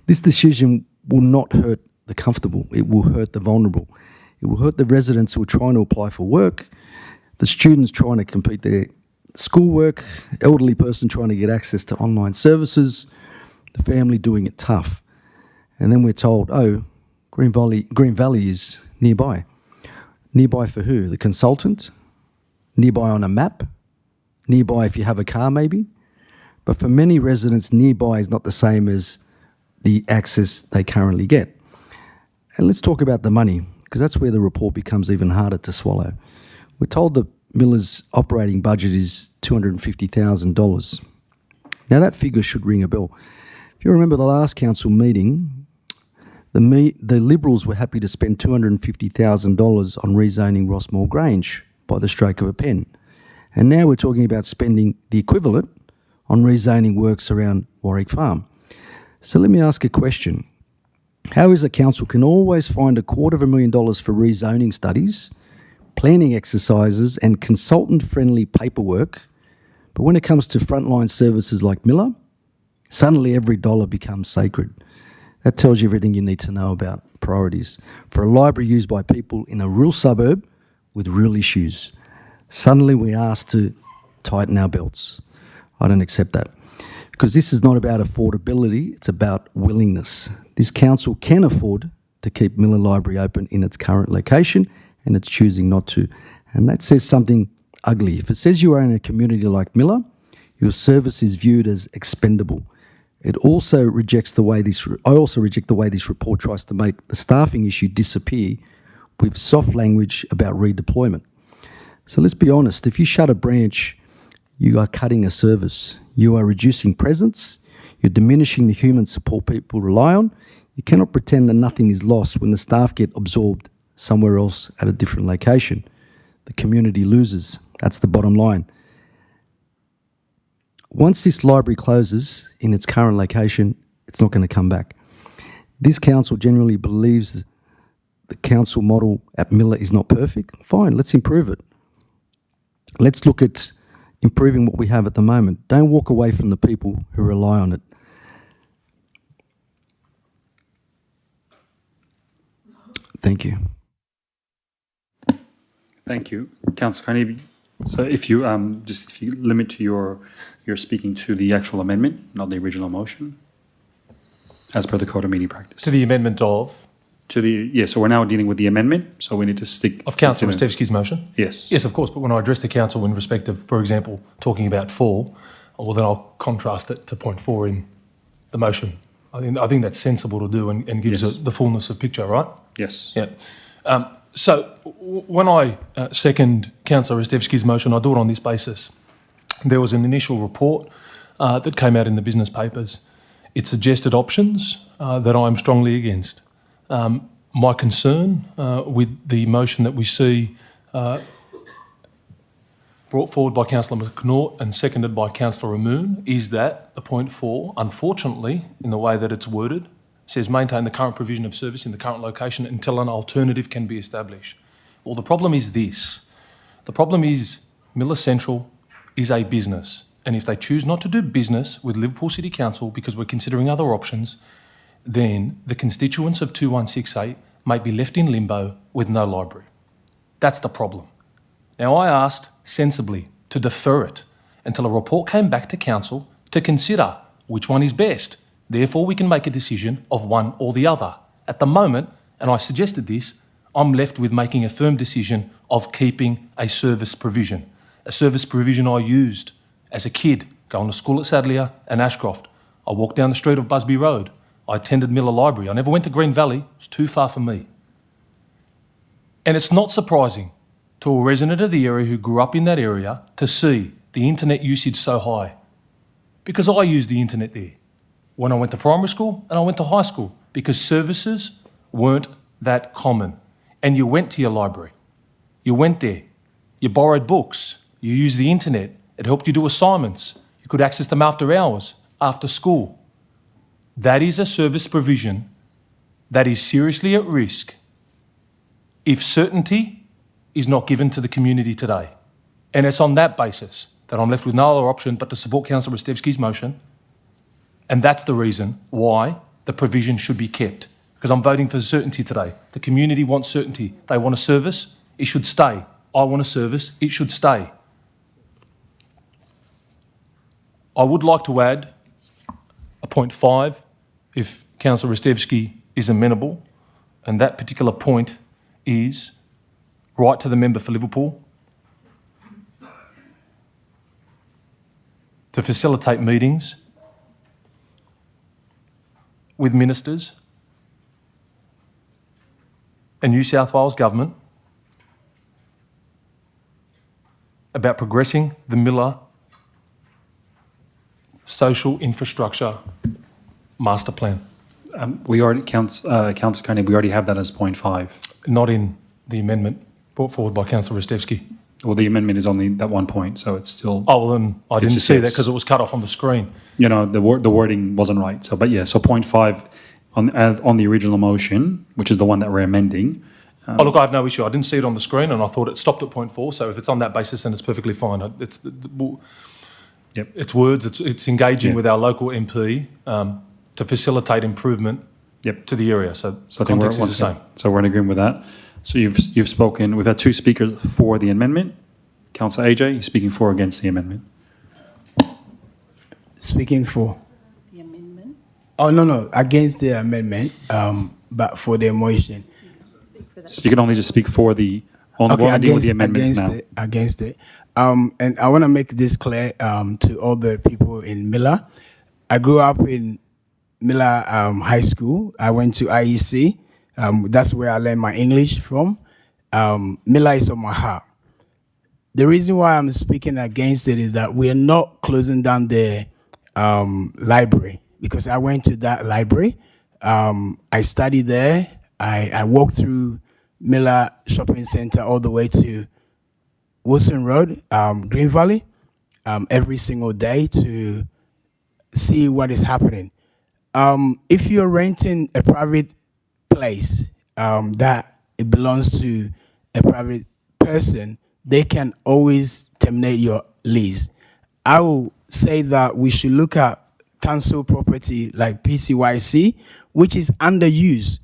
This decision will not hurt the comfortable, it will hurt the vulnerable. It will hurt the residents who are trying to apply for work, the students trying to complete their schoolwork, elderly person trying to get access to online services, the family doing it tough. And then we're told, oh, Green Valley is nearby. Nearby for who? The consultant? Nearby on a map? Nearby if you have a car maybe? But for many residents, nearby is not the same as the access they currently get. And let's talk about the money, because that's where the report becomes even harder to swallow. We're told that Miller's operating budget is $250,000. Now that figure should ring a bell. If you remember the last council meeting, the Liberals were happy to spend $250,000 on rezoning Rossmore Grange by the stroke of a pen. And now we're talking about spending the equivalent on rezoning works around Warwick Farm. So let me ask a question. How is a council can always find $250,000 for rezoning studies, planning exercises and consultant-friendly paperwork, but when it comes to frontline services like Miller, suddenly every dollar becomes sacred? That tells you everything you need to know about priorities. For a library used by people in a rural suburb with real issues, suddenly we're asked to tighten our belts. I don't accept that. Because this is not about affordability, it's about willingness. This council can afford to keep Miller Library open in its current location, and it's choosing not to. And that says something ugly. If it says you are in a community like Miller, your service is viewed as expendable. It also rejects the way I also reject the way this report tries to make the staffing issue disappear with soft language about redeployment. So let's be honest, if you shut a branch, you are cutting a service. You are reducing presence. You're diminishing the human support people rely on. You cannot pretend that nothing is lost when the staff get absorbed somewhere else at a different location. The community loses. That's the bottom line. Once this library closes in its current location, it's not going to come back. This council generally believes the council model at Miller is not perfect. Fine, let's improve it. Let's look at improving what we have at the moment. Don't walk away from the people who rely on it. Thank you. Thank you, Councillor Carney. So if you limit to your speaking to the actual amendment, not the original motion, as per the Code of Meeting Practice. To the amendment of? So we're now dealing with the amendment, so we need to stick... Of Councillor Rostevski's motion? Yes. Yes, of course, but when I address the council in respect of, for example, talking about 4, well then I'll contrast it to point 4 in the motion. I think that's sensible to do and gives the fullness of picture, right? Yes. Yeah. So when I second Councillor Rostevski's motion, I do it on this basis. There was an initial report that came out in the business papers. It suggested options that I'm strongly against. My concern with the motion that we see brought forward by Councillor McNaught and seconded by Councillor Ramoon is that the point 4, unfortunately, in the way that it's worded, says maintain the current provision of service in the current location until an alternative can be established. Well, the problem is this. The problem is Miller Central is a business, and if they choose not to do business with Liverpool City Council because we're considering other options, then the constituents of 2168 may be left in limbo with no library. That's the problem. Now, I asked sensibly to defer it until a report came back to council to consider which one is best. Therefore, we can make a decision of one or the other. At the moment, and I suggested this, I'm left with making a firm decision of keeping a service provision I used as a kid, going to school at Sadleir and Ashcroft. I walked down the street of Busby Road. I attended Miller Library. I never went to Green Valley. It was too far for me. And it's not surprising to a resident of the area who grew up in that area to see the internet usage so high, because I used the internet there when I went to primary school and I went to high school, because services weren't that common. And you went to your library. You went there. You borrowed books. You used the internet. It helped you do assignments. You could access them after hours, after school. That is a service provision that is seriously at risk if certainty is not given to the community today. And it's on that basis that I'm left with no other option but to support Councillor Rostevski's motion. And that's the reason why the provision should be kept, because I'm voting for certainty today. The community wants certainty. They want a service, it should stay. I want a service, it should stay. I would like to add a point 5, if Councillor Rostevski is amenable, and that particular point is right to the member for Liverpool to facilitate meetings with ministers and New South Wales Government about progressing the Miller Social Infrastructure Master Plan. We already, Councillor Carney, we already have that as point 5. Not in the amendment brought forward by Councillor Rostevski. Well, the amendment is only that one point, so it's still... Oh, well, then I didn't see that because it was cut off on the screen. You know, the wording wasn't right. So, but yeah, so point 5 on the original motion, which is the one that we're amending. Oh, look, I have no issue. I didn't see it on the screen and I thought it stopped at point 4. So if it's on that basis, then it's perfectly fine. It's words, it's engaging with our local MP to facilitate improvement to the area. So I think we're context is the same. So we're in agreement with that. So you've spoken. We've had 2 speakers for the amendment. Councillor AJ, you're speaking for or against the amendment? Speaking for. The amendment? Oh, no, against the amendment, but for the motion. So you can only just speak for the, on the deal with the amendment now. Against it. And I want to make this clear to all the people in Miller. I grew up in Miller High School. I went to IEC. That's where I learned my English from. Miller is on my heart. The reason why I'm speaking against it is that we are not closing down the library, because I went to that library. I studied there. I walked through Miller Shopping Centre all the way to Wilson Road, Green Valley, every single day to see what is happening. If you're renting a private place that it belongs to a private person, they can always terminate your lease. I will say that we should look at council property like PCYC, which is underused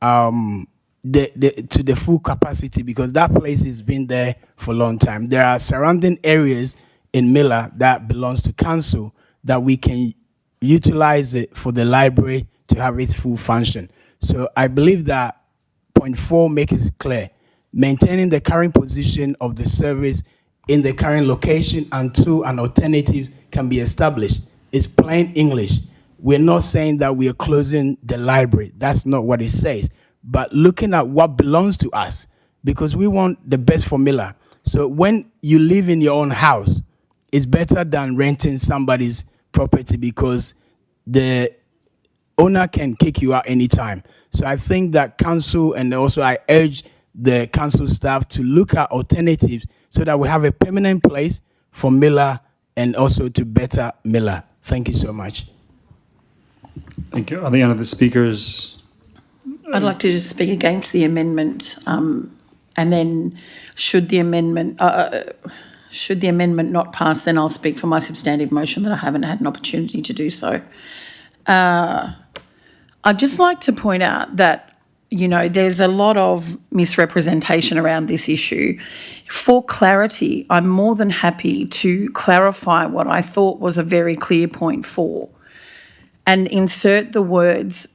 to the full capacity, because that place has been there for a long time. There are surrounding areas in Miller that belongs to council that we can utilize it for the library to have its full function. So I believe that point 4 makes it clear. Maintaining the current position of the service in the current location until an alternative can be established. It's plain English. We're not saying that we are closing the library. That's not what it says. But looking at what belongs to us, because we want the best for Miller. So when you live in your own house, it's better than renting somebody's property, because the owner can kick you out anytime. So I think that council, and also I urge the council staff to look at alternatives so that we have a permanent place for Miller and also to better Miller. Thank you so much. Thank you. Are there any other speakers? I'd like to just speak against the amendment, and then should the amendment not pass, then I'll speak for my substantive motion that I haven't had an opportunity to do so. I'd just like to point out that there's a lot of misrepresentation around this issue. For clarity, I'm more than happy to clarify what I thought was a very clear point 4 and insert the words,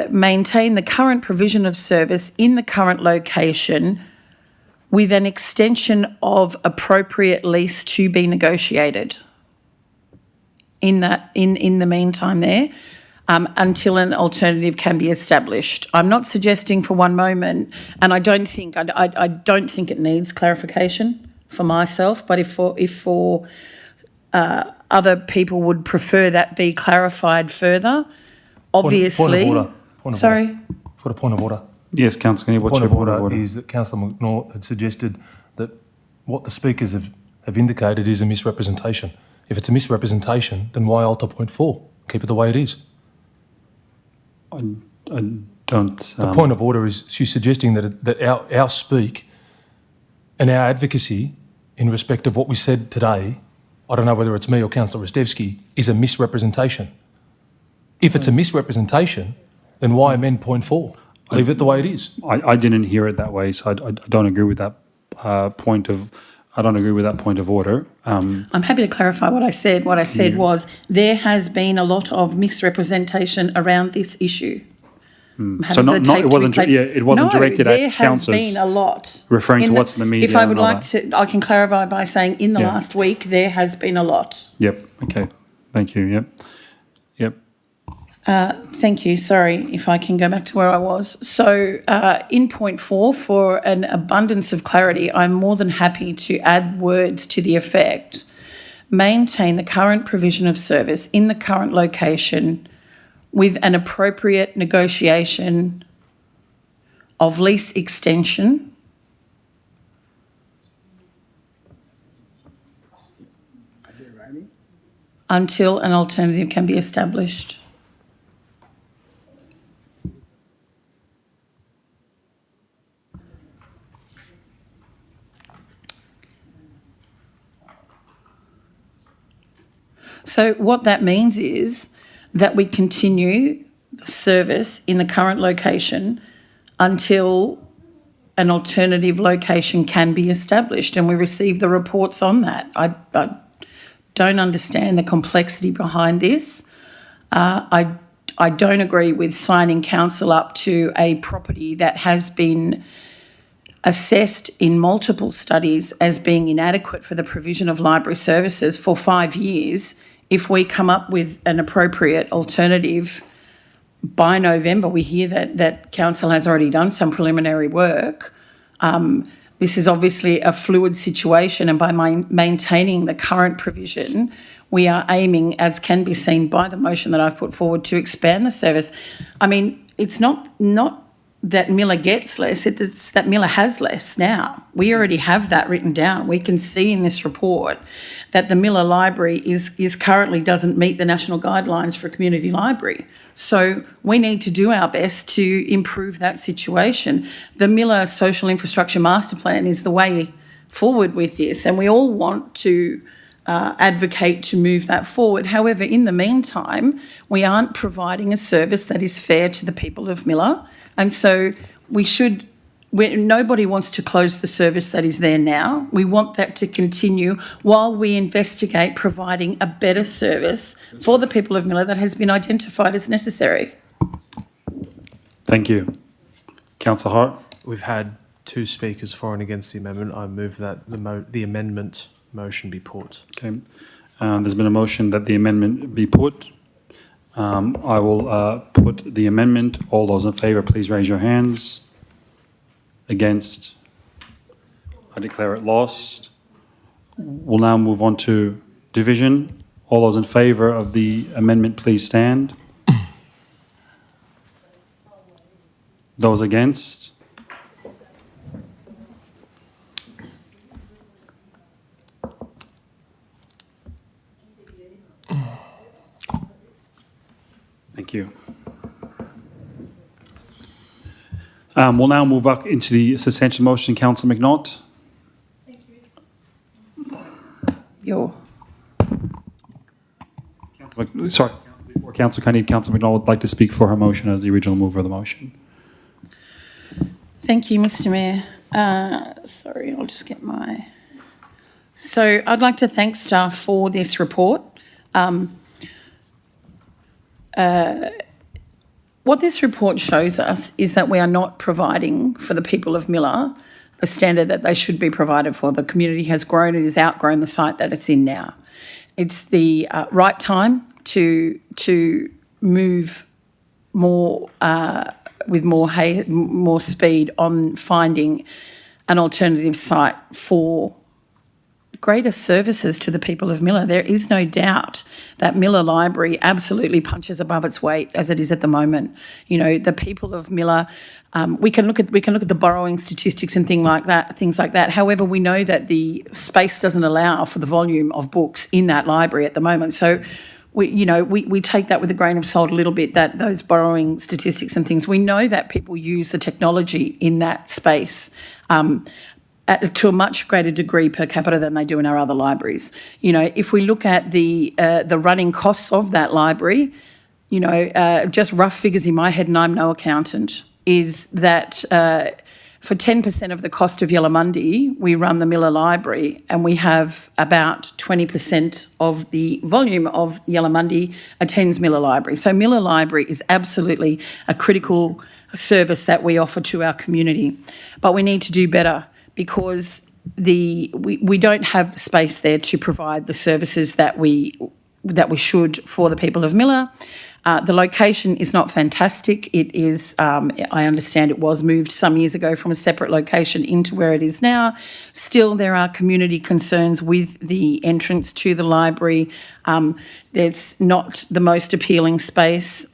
maintain the current provision of service in the current location with an extension of appropriate lease to be negotiated. In the meantime there, until an alternative can be established. I'm not suggesting for one moment, and I don't think it needs clarification for myself, but if for other people would prefer that be clarified further, obviously. Point of order. Sorry? For the point of order. Yes, Councillor, what's your point of order? Is that Councillor McNaught had suggested that what the speakers have indicated is a misrepresentation. If it's a misrepresentation, then why alter point 4? Keep it the way it is. I don't... The point of order is she's suggesting that our speak and our advocacy in respect of what we said today, I don't know whether it's me or Councillor Rostevsky, is a misrepresentation. If it's a misrepresentation, then why amend point 4? Leave it the way it is. I didn't hear it that way, so I don't agree with that point of... I don't agree with that point of order. I'm happy to clarify what I said. What I said was there has been a lot of misrepresentation around this issue. So it wasn't directed at councillors. There has been a lot. Referring to what's in the media. If I would like to, I can clarify by saying in the last week there has been a lot. Yep. Okay. Thank you. Yep. Thank you. Sorry, if I can go back to where I was. So in point 4, for an abundance of clarity, I'm more than happy to add words to the effect, maintain the current provision of service in the current location with an appropriate negotiation of lease extension until an alternative can be established. So what that means is that we continue the service in the current location until an alternative location can be established, and we receive the reports on that. I don't understand the complexity behind this. I don't agree with signing council up to a property that has been assessed in multiple studies as being inadequate for the provision of library services for 5 years. If we come up with an appropriate alternative by November, we hear that council has already done some preliminary work. This is obviously a fluid situation, and by maintaining the current provision, we are aiming, as can be seen by the motion that I've put forward, to expand the service. I mean, it's not that Miller gets less, it's that Miller has less now. We already have that written down. We can see in this report that the Miller Library is currently doesn't meet the national guidelines for a community library. So we need to do our best to improve that situation. The Miller Social Infrastructure Master Plan is the way forward with this, and we all want to advocate to move that forward. However, in the meantime, we aren't providing a service that is fair to the people of Miller. And so nobody wants to close the service that is there now. We want that to continue while we investigate providing a better service for the people of Miller that has been identified as necessary. Thank you. Councillor Hart. We've had 2 speakers for and against the amendment. I move that the amendment motion be put. Okay. There's been a motion that the amendment be put. I will put the amendment. All those in favour, please raise your hands. Against? I declare it lost. We'll now move on to division. All those in favour of the amendment, please stand. Those against? Thank you. We'll now move back into the substantial motion. Councillor McNaught. Sorry, before Councillor Carney, Councillor McNaught would like to speak for her motion as the original mover of the motion. Thank you, Mr. Mayor. Sorry, I'll just get my... So I'd like to thank staff for this report. What this report shows us is that we are not providing for the people of Miller the standard that they should be provided for. The community has grown, it has outgrown the site that it's in now. It's the right time to move more with more speed on finding an alternative site for greater services to the people of Miller. There is no doubt that Miller Library absolutely punches above its weight as it is at the moment. You know, the people of Miller, we can look at the borrowing statistics and things like that. However, we know that the space doesn't allow for the volume of books in that library at the moment. So we take that with a grain of salt a little bit, that those borrowing statistics and things. We know that people use the technology in that space to a much greater degree per capita than they do in our other libraries. You know, if we look at the running costs of that library, you know, just rough figures in my head, and I'm no accountant, is that for 10% of the cost of Yellamundi, we run the Miller Library, and we have about 20% of the volume of Yellamundi attends Miller Library. So Miller Library is absolutely a critical service that we offer to our community. But we need to do better, because we don't have the space there to provide the services that we should for the people of Miller. The location is not fantastic. It is, I understand it was moved some years ago from a separate location into where it is now. Still, there are community concerns with the entrance to the library. It's not the most appealing space.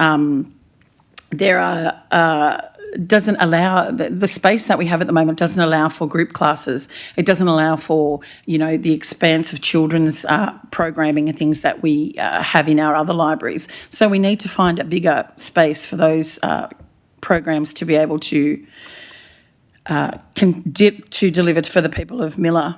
Doesn't allow, the space that we have at the moment doesn't allow for group classes. It doesn't allow for, you know, the expanse of children's programming and things that we have in our other libraries. So we need to find a bigger space for those programs to be able to deliver for the people of Miller.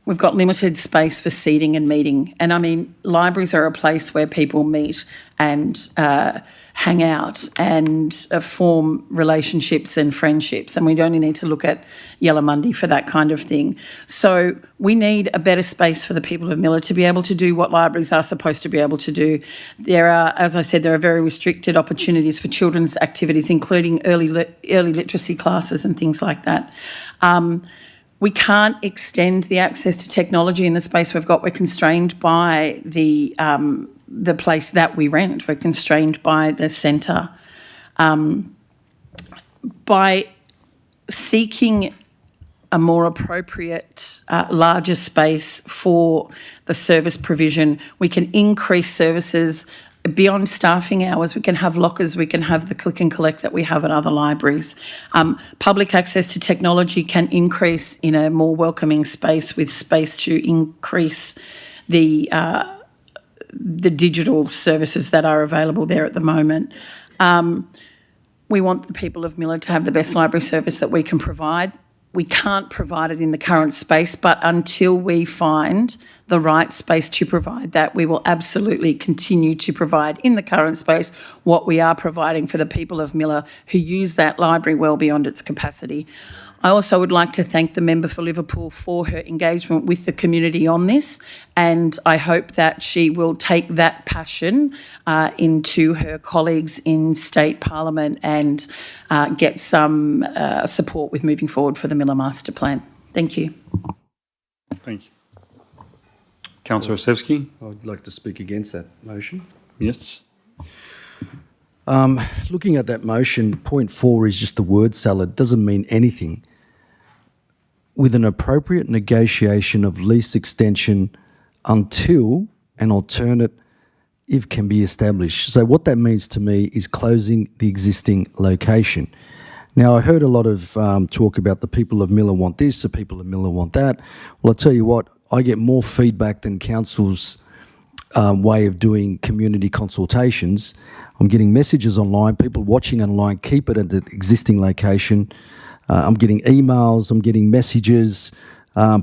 We've got limited space for seating and meeting. And I mean, libraries are a place where people meet and hang out and form relationships and friendships. And we only need to look at Yellamundi for that kind of thing. So we need a better space for the people of Miller to be able to do what libraries are supposed to be able to do. There are, as I said, there are very restricted opportunities for children's activities, including early literacy classes and things like that. We can't extend the access to technology in the space we've got. We're constrained by the place that we rent. We're constrained by the centre. By seeking a more appropriate, larger space for the service provision, we can increase services beyond staffing hours. We can have lockers, we can have the click and collect that we have at other libraries. Public access to technology can increase in a more welcoming space, with space to increase the digital services that are available there at the moment. We want the people of Miller to have the best library service that we can provide. We can't provide it in the current space, but until we find the right space to provide that, we will absolutely continue to provide in the current space what we are providing for the people of Miller, who use that library well beyond its capacity. I also would like to thank the member for Liverpool for her engagement with the community on this, and I hope that she will take that passion into her colleagues in State Parliament and get some support with moving forward for the Miller Master Plan. Thank you. Thank you. Councillor Osevsky? I'd like to speak against that motion. Yes. Looking at that motion, point 4 is just a word salad, doesn't mean anything. With an appropriate negotiation of lease extension until an alternate if can be established. So what that means to me is closing the existing location. Now, I heard a lot of talk about the people of Miller want this, the people of Miller want that. Well, I'll tell you what, I get more feedback than council's way of doing community consultations. I'm getting messages online, people watching online, keep it at the existing location. I'm getting emails, I'm getting messages.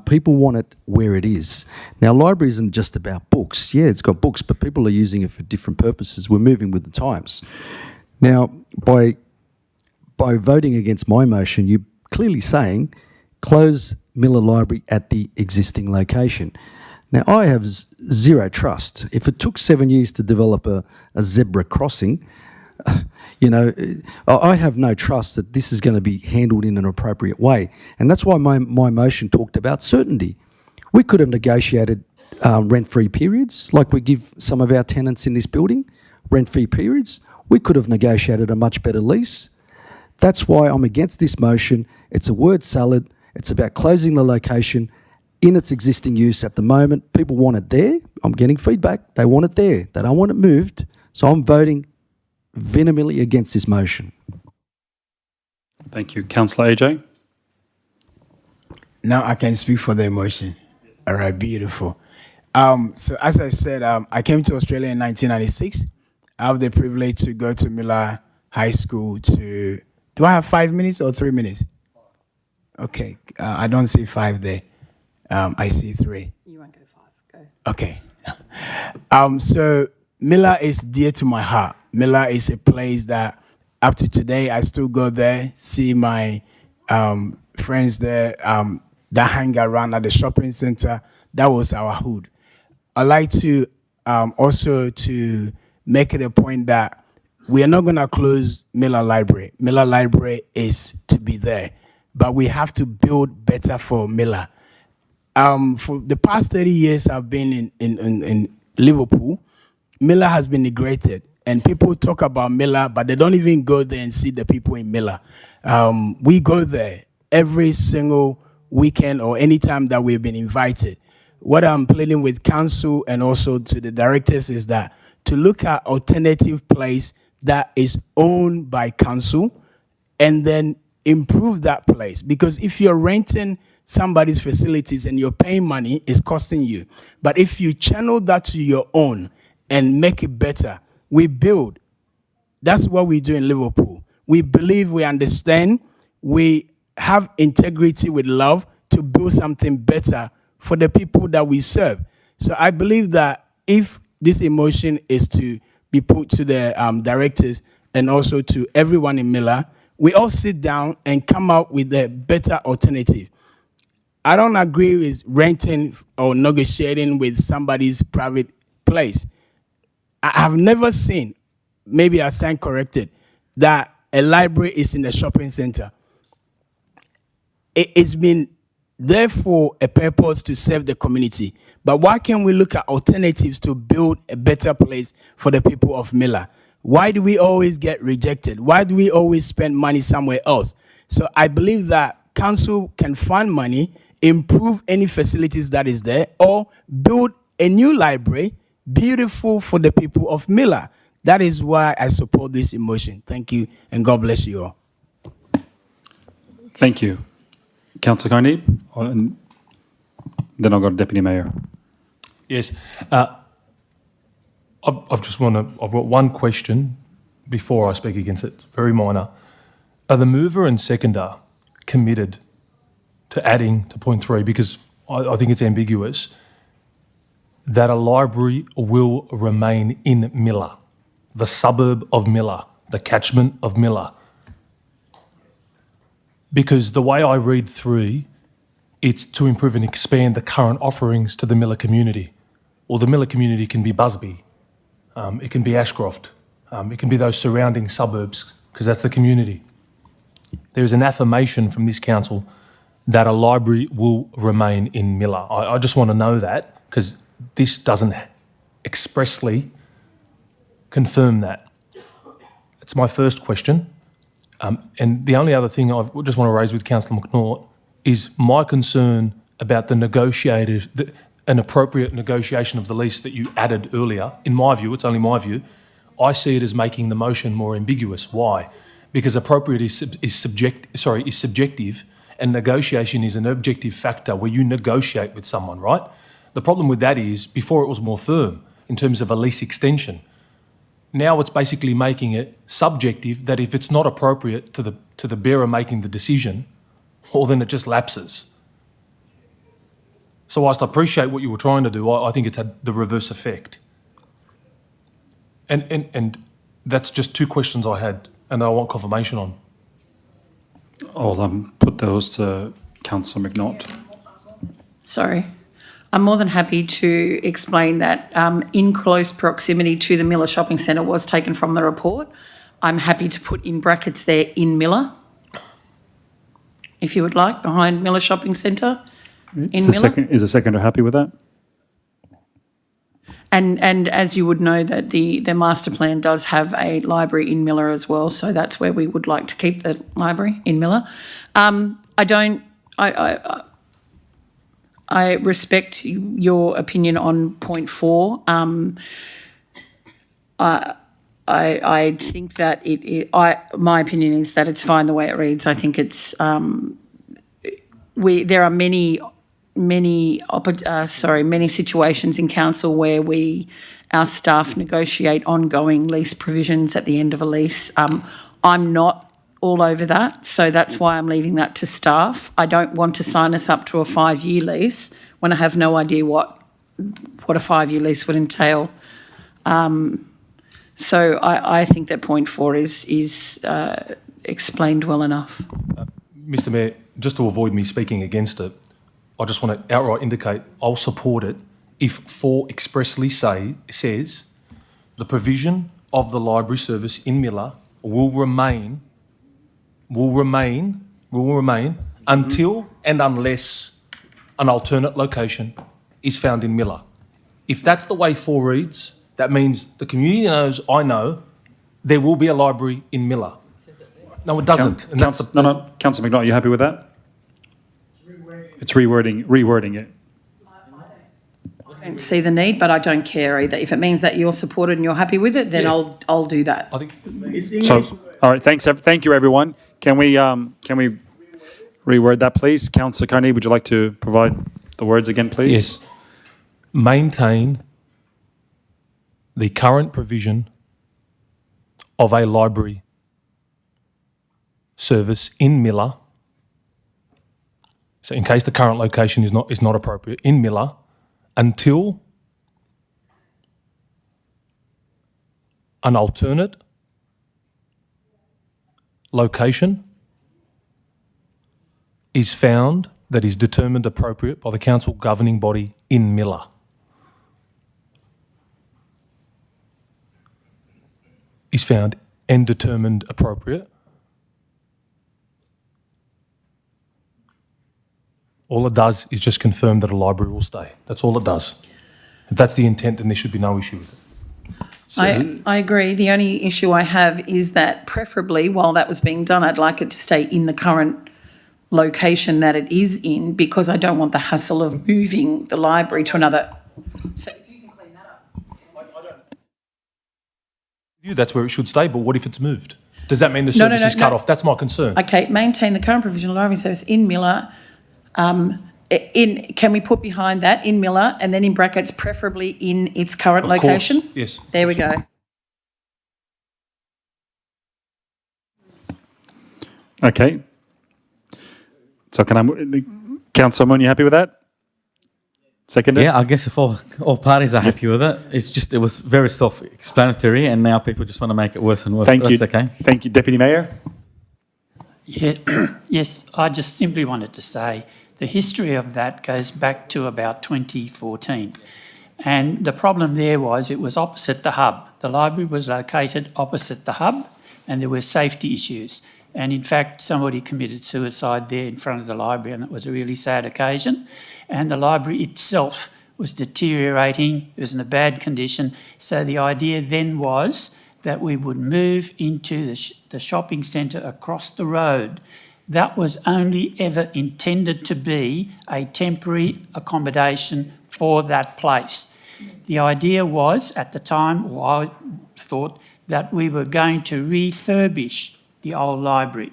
People want it where it is. Now, library isn't just about books. Yeah, it's got books, but people are using it for different purposes. We're moving with the times. Now, by by voting against my motion, you're clearly saying close Miller Library at the existing location. Now, I have zero trust. If it took 7 years to develop a zebra crossing, I have no trust that this is going to be handled in an appropriate way. And that's why my motion talked about certainty. We could have negotiated rent-free periods, like we give some of our tenants in this building, rent-free periods. We could have negotiated a much better lease. That's why I'm against this motion. It's a word salad. It's about closing the location in its existing use at the moment. People want it there. I'm getting feedback. They want it there. They don't want it moved. So I'm voting vehemently against this motion. Thank you. Councillor AJ? Now I can speak for the emotion. All right, beautiful. So as I said, I came to Australia in 1996. I have the privilege to go to Miller High School to... Do I have 5 minutes or 3 minutes? Okay, I don't see 5 there. I see 3. You won't go 5. Go. Okay. So Miller is dear to my heart. Miller is a place that up to today, I still go there, see my friends there that hang around at the shopping center. That was our hood. I like to also to make it a point that we are not going to close Miller Library. Miller Library is to be there, but we have to build better for Miller. For the past 30 years I've been in Liverpool, Miller has been neglected. And people talk about Miller, but they don't even go there and see the people in Miller. We go there every single weekend or any time that we've been invited. What I'm pleading with council and also to the directors is that to look at alternative place that is owned by council and then improve that place. Because if you're renting somebody's facilities and you're paying money, it's costing you. But if you channel that to your own and make it better, we build. That's what we do in Liverpool. We believe, we understand, we have integrity with love to build something better for the people that we serve. So I believe that if this emotion is to be put to the directors and also to everyone in Miller, we all sit down and come up with a better alternative. I don't agree with renting or negotiating with somebody's private place. I have never seen, maybe I stand corrected, that a library is in the shopping center. It's been there for a purpose to serve the community. But why can't we look at alternatives to build a better place for the people of Miller? Why do we always get rejected? Why do we always spend money somewhere else? So I believe that council can find money, improve any facilities that is there, or build a new library beautiful for the people of Miller. That is why I support this emotion. Thank you, and God bless you all. Thank you. Councillor Carney, and then I'll go to Deputy Mayor. Yes. I've got one question before I speak against it. It's very minor. Are the mover and seconder committed to adding to point 3? Because I think it's ambiguous that a library will remain in Miller, the suburb of Miller, the catchment of Miller. Because the way I read 3, it's to improve and expand the current offerings to the Miller community. Or the Miller community can be Busby, it can be Ashcroft, it can be those surrounding suburbs, because that's the community. There is an affirmation from this council that a library will remain in Miller. I just want to know that, because this doesn't expressly confirm that. That's my first question. And the only other thing I just want to raise with Councillor McNaught is my concern about an appropriate negotiation of the lease that you added earlier. In my view, it's only my view, I see it as making the motion more ambiguous. Why? Because appropriate is subjective, and negotiation is an objective factor where you negotiate with someone, right? The problem with that is, before it was more firm in terms of a lease extension. Now it's basically making it subjective, that if it's not appropriate to the bearer making the decision, well, then it just lapses. So whilst I appreciate what you were trying to do, I think it's had the reverse effect. And that's just 2 questions I had, and I want confirmation on. I'll put those to Councillor McNaught. Sorry. I'm more than happy to explain that in close proximity to the Miller Shopping Centre was taken from the report. I'm happy to put in brackets there in Miller, if you would like, behind Miller Shopping Centre in Miller. Is the seconder happy with that? And as you would know, that the master plan does have a library in Miller as well, so that's where we would like to keep the library in Miller. I respect your opinion on point 4. I think that my opinion is that it's fine the way it reads. I think it's there are many situations in council where our staff negotiate ongoing lease provisions at the end of a lease. I'm not all over that, so that's why I'm leaving that to staff. I don't want to sign us up to a 5-year lease when I have no idea what a 5-year lease would entail. So I think that point 4 is explained well enough. Mr Mayor, just to avoid me speaking against it, I just want to outright indicate I'll support it if 4 expressly says the provision of the library service in Miller will remain until and unless an alternate location is found in Miller. If that's the way 4 reads, that means the community knows, I know, there will be a library in Miller. No, it doesn't. Councillor McNaught, are you happy with that? It's rewording it. I don't see the need, but I don't care either. If it means that you're supported and you're happy with it, then I'll do that. I think all right, thank you everyone. Can we reword that, please? Councillor Carney, would you like to provide the words again, please? Yes. Maintain the current provision of a library service in Miller. So in case the current location is not appropriate, in Miller, until an alternate location is found that is determined appropriate by the council governing body in Miller. Is found and determined appropriate. All it does is just confirm that a library will stay. That's all it does. If that's the intent, then there should be no issue with it. I agree. The only issue I have is that preferably while that was being done, I'd like it to stay in the current location that it is in, because I don't want the hassle of moving the library to another. So if you can clean that up. That's where it should stay, but what if it's moved? Does that mean the service is cut off? That's my concern. Okay, maintain the current provision of library service in Miller. Can we put behind that in Miller and then in brackets preferably in its current location? Course, yes. There we go. Okay. So Councillor Moon, you happy with that? Second? Yeah, I guess if all parties are happy with it, it was very self-explanatory, and now people just want to make it worse and worse. Thank you. That's okay. Thank you, Deputy Mayor. Yeah, yes, I just simply wanted to say the history of that goes back to about 2014. And the problem there was it was opposite the hub. The library was located opposite the hub and there were safety issues. And in fact, somebody committed suicide there in front of the library, and it was a really sad occasion. And the library itself was deteriorating, it was in a bad condition. So the idea then was that we would move into the shopping centre across the road. That was only ever intended to be a temporary accommodation for that place. The idea was, at the time, or I thought, that we were going to refurbish the old library,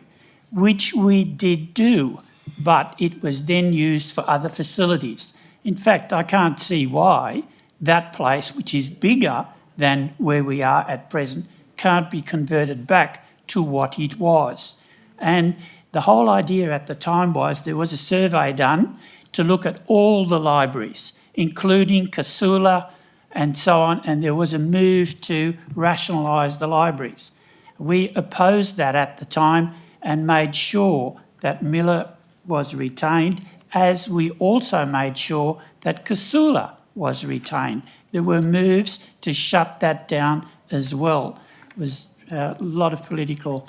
which we did do, but it was then used for other facilities. In fact, I can't see why that place, which is bigger than where we are at present, can't be converted back to what it was. And the whole idea at the time was there was a survey done to look at all the libraries, including Casula and so on, and there was a move to rationalise the libraries. We opposed that at the time, and made sure that Miller was retained, as we also made sure that Casula was retained. There were moves to shut that down as well. It was a lot of political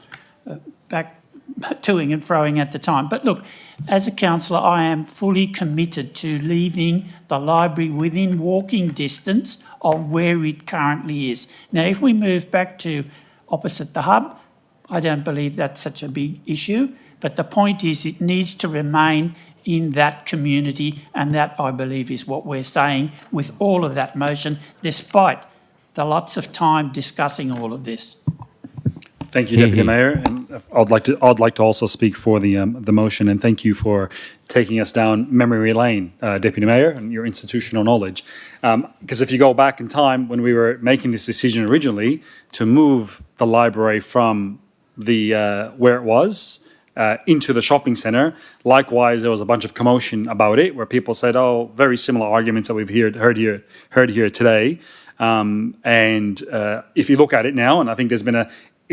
back toing and froing at the time. But look, as a councillor, I am fully committed to leaving the library within walking distance of where it currently is. Now, if we move back to opposite the hub, I don't believe that's such a big issue. But the point is it needs to remain in that community, and that, I believe, is what we're saying with all of that motion, despite the lots of time discussing all of this. Thank you, Deputy Mayor. And I'd like to also speak for the motion, and thank you for taking us down memory lane, Deputy Mayor, and your institutional knowledge. Because if you go back in time when we were making this decision originally to move the library from the where it was into the shopping centre, likewise there was a bunch of commotion about it, where people said, "Oh, very similar arguments that we've heard here today." If you look at it now, and I think there's been a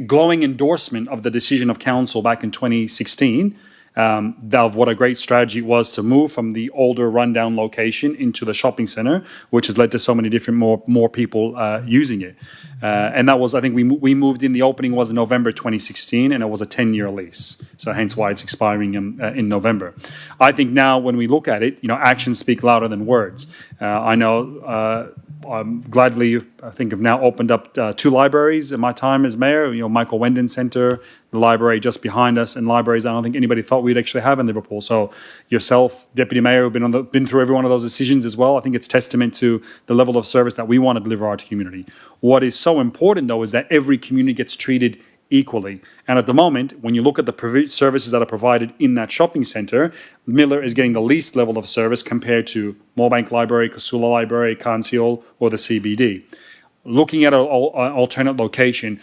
glowing endorsement of the decision of council back in 2016 of what a great strategy it was to move from the older rundown location into the shopping centre, which has led to so many different more people using it. And that was, I think we moved in, the opening was in November 2016, and it was a 10-year lease. So hence why it's expiring in November. I think now when we look at it, actions speak louder than words. I know I'm gladly, I think, have now opened up 2 libraries in my time as mayor. Michael Wendon Centre, the library just behind us, and libraries I don't think anybody thought we'd actually have in Liverpool. So yourself, Deputy Mayor, who've been through every one of those decisions as well. I think it's testament to the level of service that we want to deliver our community. What is so important, though, is that every community gets treated equally. And at the moment, when you look at the services that are provided in that shopping centre, Miller is getting the least level of service compared to Moorebank Library, Casula Library, Carnseal, or the CBD. Looking at an alternate location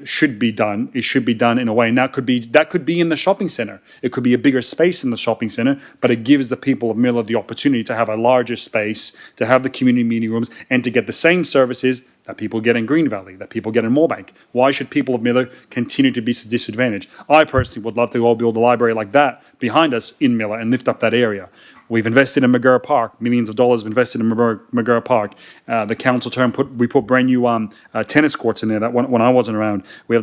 should be done. It should be done in a way, and that could be in the shopping centre. It could be a bigger space in the shopping centre, but it gives the people of Miller the opportunity to have a larger space, to have the community meeting rooms, and to get the same services that people get in Green Valley, that people get in Moorebank. Why should people of Miller continue to be disadvantaged? I personally would love to go build a library like that behind us in Miller and lift up that area. We've invested in McGurr Park, millions of dollars invested in McGurr Park. The council term we put brand new tennis courts in there that when I wasn't around. We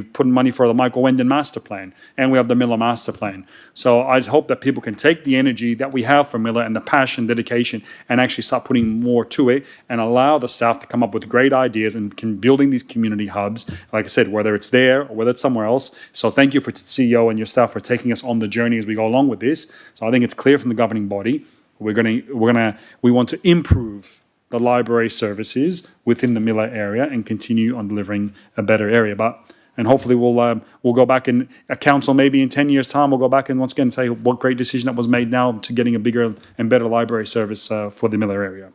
put money for the Michael Wendon master plan, and we have the Miller master plan. So I hope that people can take the energy that we have for Miller and the passion, dedication, and actually start putting more to it, and allow the staff to come up with great ideas and can building these community hubs. Like I said, whether it's there or whether it's somewhere else. So thank you for CEO and your staff for taking us on the journey as we go along with this. So I think it's clear from the governing body we want to improve the library services within the Miller area and continue on delivering a better area. And hopefully we'll go back in a council maybe in 10 years' time. We'll go back and once again say what great decision that was made now to getting a bigger and better library service for the Miller area.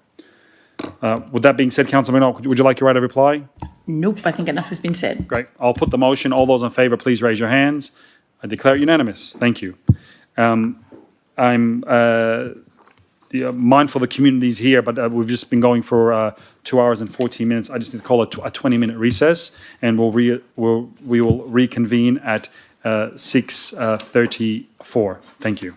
With that being said, Councillor Minogue, would you like your right of reply? Nope, I think enough has been said. Great. I'll put the motion. All those in favour, please raise your hands. I declare it unanimous. Thank you. I'm mindful of the communities here, but we've just been going for 2 hours and 14 minutes. I just need to call a 20-minute recess, and we will reconvene at 6:34. Thank you.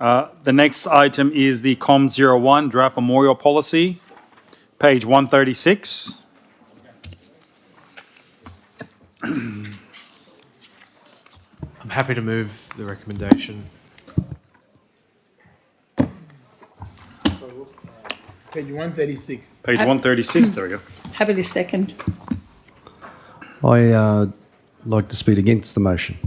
The next item is the COM01 Draft Memorial Policy, page 136. I'm happy to move the recommendation. Page 136. Page 136, there we go. Happy to second. I like to speak against the motion.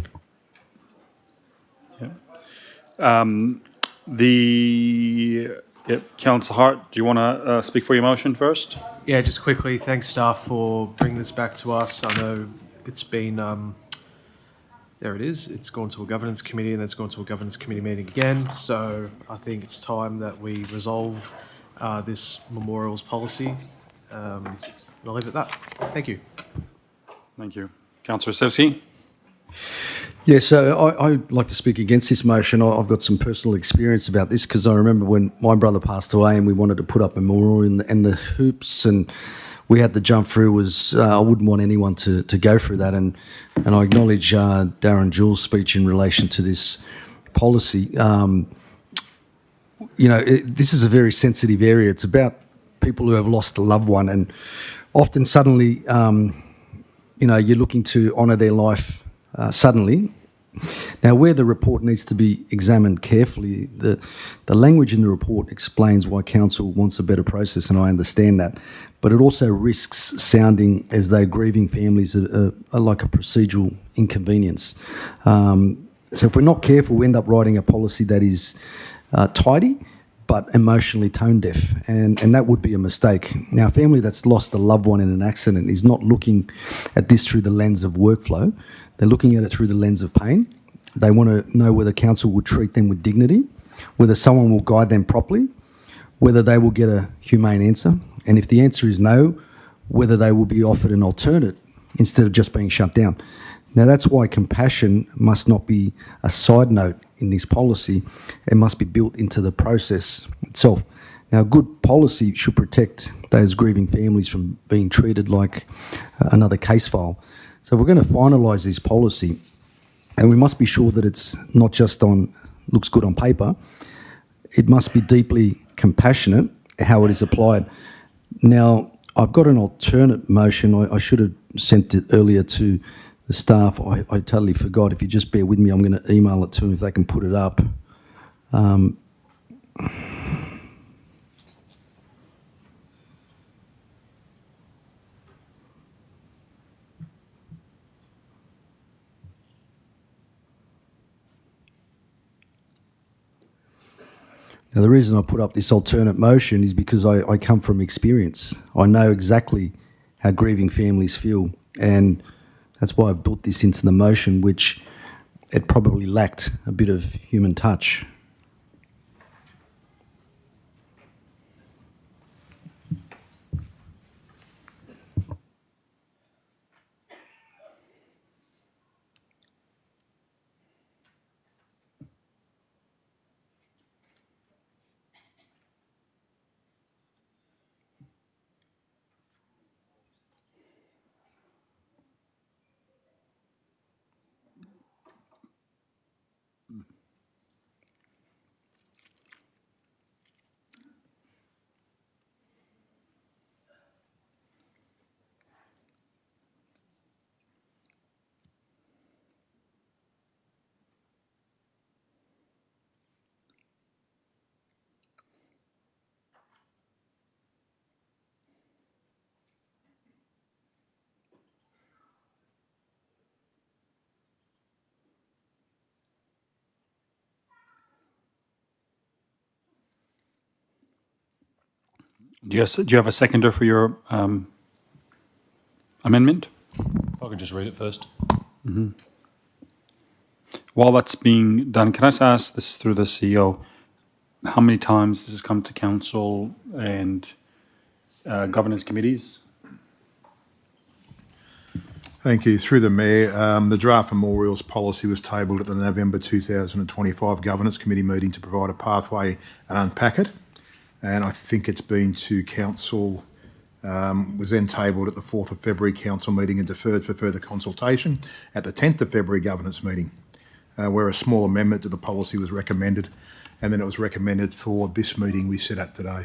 Councillor Hart, do you want to speak for your motion first? Yeah, just quickly, thanks staff for bringing this back to us. I know it's been, there it is. It's gone to a governance committee and then it's gone to a governance committee meeting again. So I think it's time that we resolve this memorials policy. And I'll leave it at that. Thank you. Thank you. Councillor Sevsky? Yeah, so I'd like to speak against this motion. I've got some personal experience about this because I remember when my brother passed away and we wanted to put up a memorial and the hoops and we had to jump through was, I wouldn't want anyone to go through that. And I acknowledge Darren Jewell's speech in relation to this policy. This is a very sensitive area. It's about people who have lost a loved one and often suddenly, you're looking to honour their life suddenly. Now, where the report needs to be examined carefully, the language in the report explains why council wants a better process, and I understand that, but it also risks sounding as though grieving families are like a procedural inconvenience. So if we're not careful, we end up writing a policy that is tidy, but emotionally tone deaf, and that would be a mistake. Now, a family that's lost a loved one in an accident is not looking at this through the lens of workflow. They're looking at it through the lens of pain. They want to know whether council will treat them with dignity, whether someone will guide them properly, whether they will get a humane answer, and if the answer is no, whether they will be offered an alternate instead of just being shut down. Now, that's why compassion must not be a side note in this policy. It must be built into the process itself. Now, good policy should protect those grieving families from being treated like another case file. So we're going to finalise this policy, and we must be sure that it's not just looks good on paper. It must be deeply compassionate how it is applied. Now, I've got an alternate motion. I should have sent it earlier to the staff. I totally forgot. If you just bear with me, I'm going to email it to them if they can put it up. Now, the reason I put up this alternate motion is because I come from experience. I know exactly how grieving families feel, and that's why I've built this into the motion, which it probably lacked a bit of human touch. Do you have a seconder for your amendment? I can just read it first. Mm-hmm. While that's being done, can I just ask this through the CEO, how many times this has come to council and governance committees? Thank you. Through the Mayor, the draft memorials policy was tabled at the November 2025 Governance Committee meeting to provide a pathway and unpack it. And I think it's been to council, was then tabled at the 4th of February council meeting and deferred for further consultation at the 10th of February governance meeting, where a small amendment to the policy was recommended. and then it was recommended for this meeting we sit at today.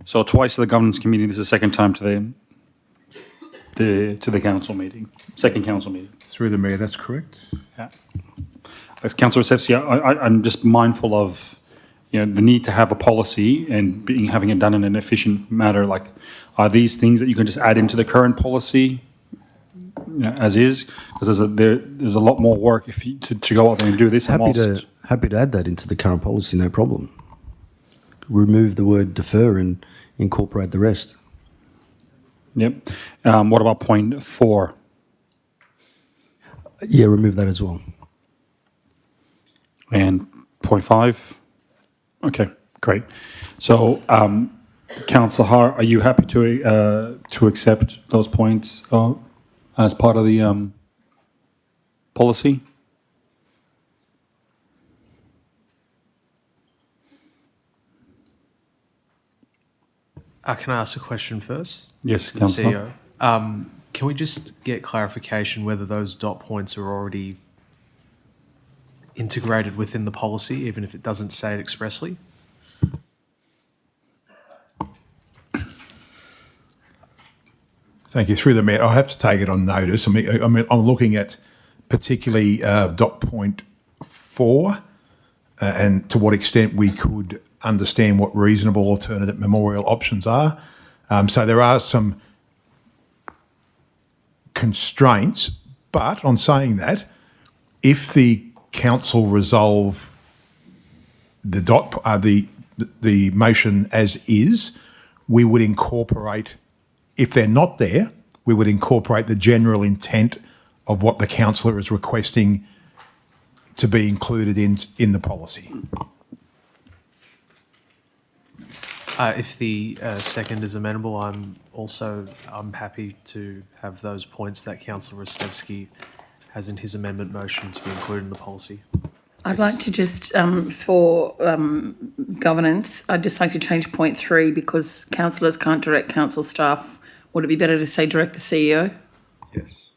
So twice to the governance committee. This is the second time to the council meeting, second council meeting. Through the Mayor, that's correct. Yeah. As Councillor Sefsi, I'm just mindful of, the need to have a policy and having it done in an efficient manner. Like, are these things that you can just add into the current policy, as is? Because there's a lot more work to go out there and do this. Happy to add that into the current policy, no problem. Remove the word defer and incorporate the rest. Yep. What about point 4? Yeah, remove that as well. And point 5? Okay, great. So, Councillor Har, are you happy to accept those points as part of the policy? Can I ask a question first? Yes, to the Councillor. CEO? Can we just get clarification whether those dot points are already integrated within the policy, even if it doesn't say it expressly? Thank you. Through the Mayor, I have to take it on notice. I mean, I'm looking at particularly dot point 4 and to what extent we could understand what reasonable alternate memorial options are. So there are some constraints, but on saying that, if the council resolve the motion as is, we would incorporate, if they're not there, we would incorporate the general intent of what the councillor is requesting to be included in the policy. If the second is amenable, I'm happy to have those points that Councillor Rostevsky has in his amendment motion to be included in the policy. I'd like to just, for governance, I'd just like to change point 3 because councillors can't direct council staff. Would it be better to say direct the CEO? Yes.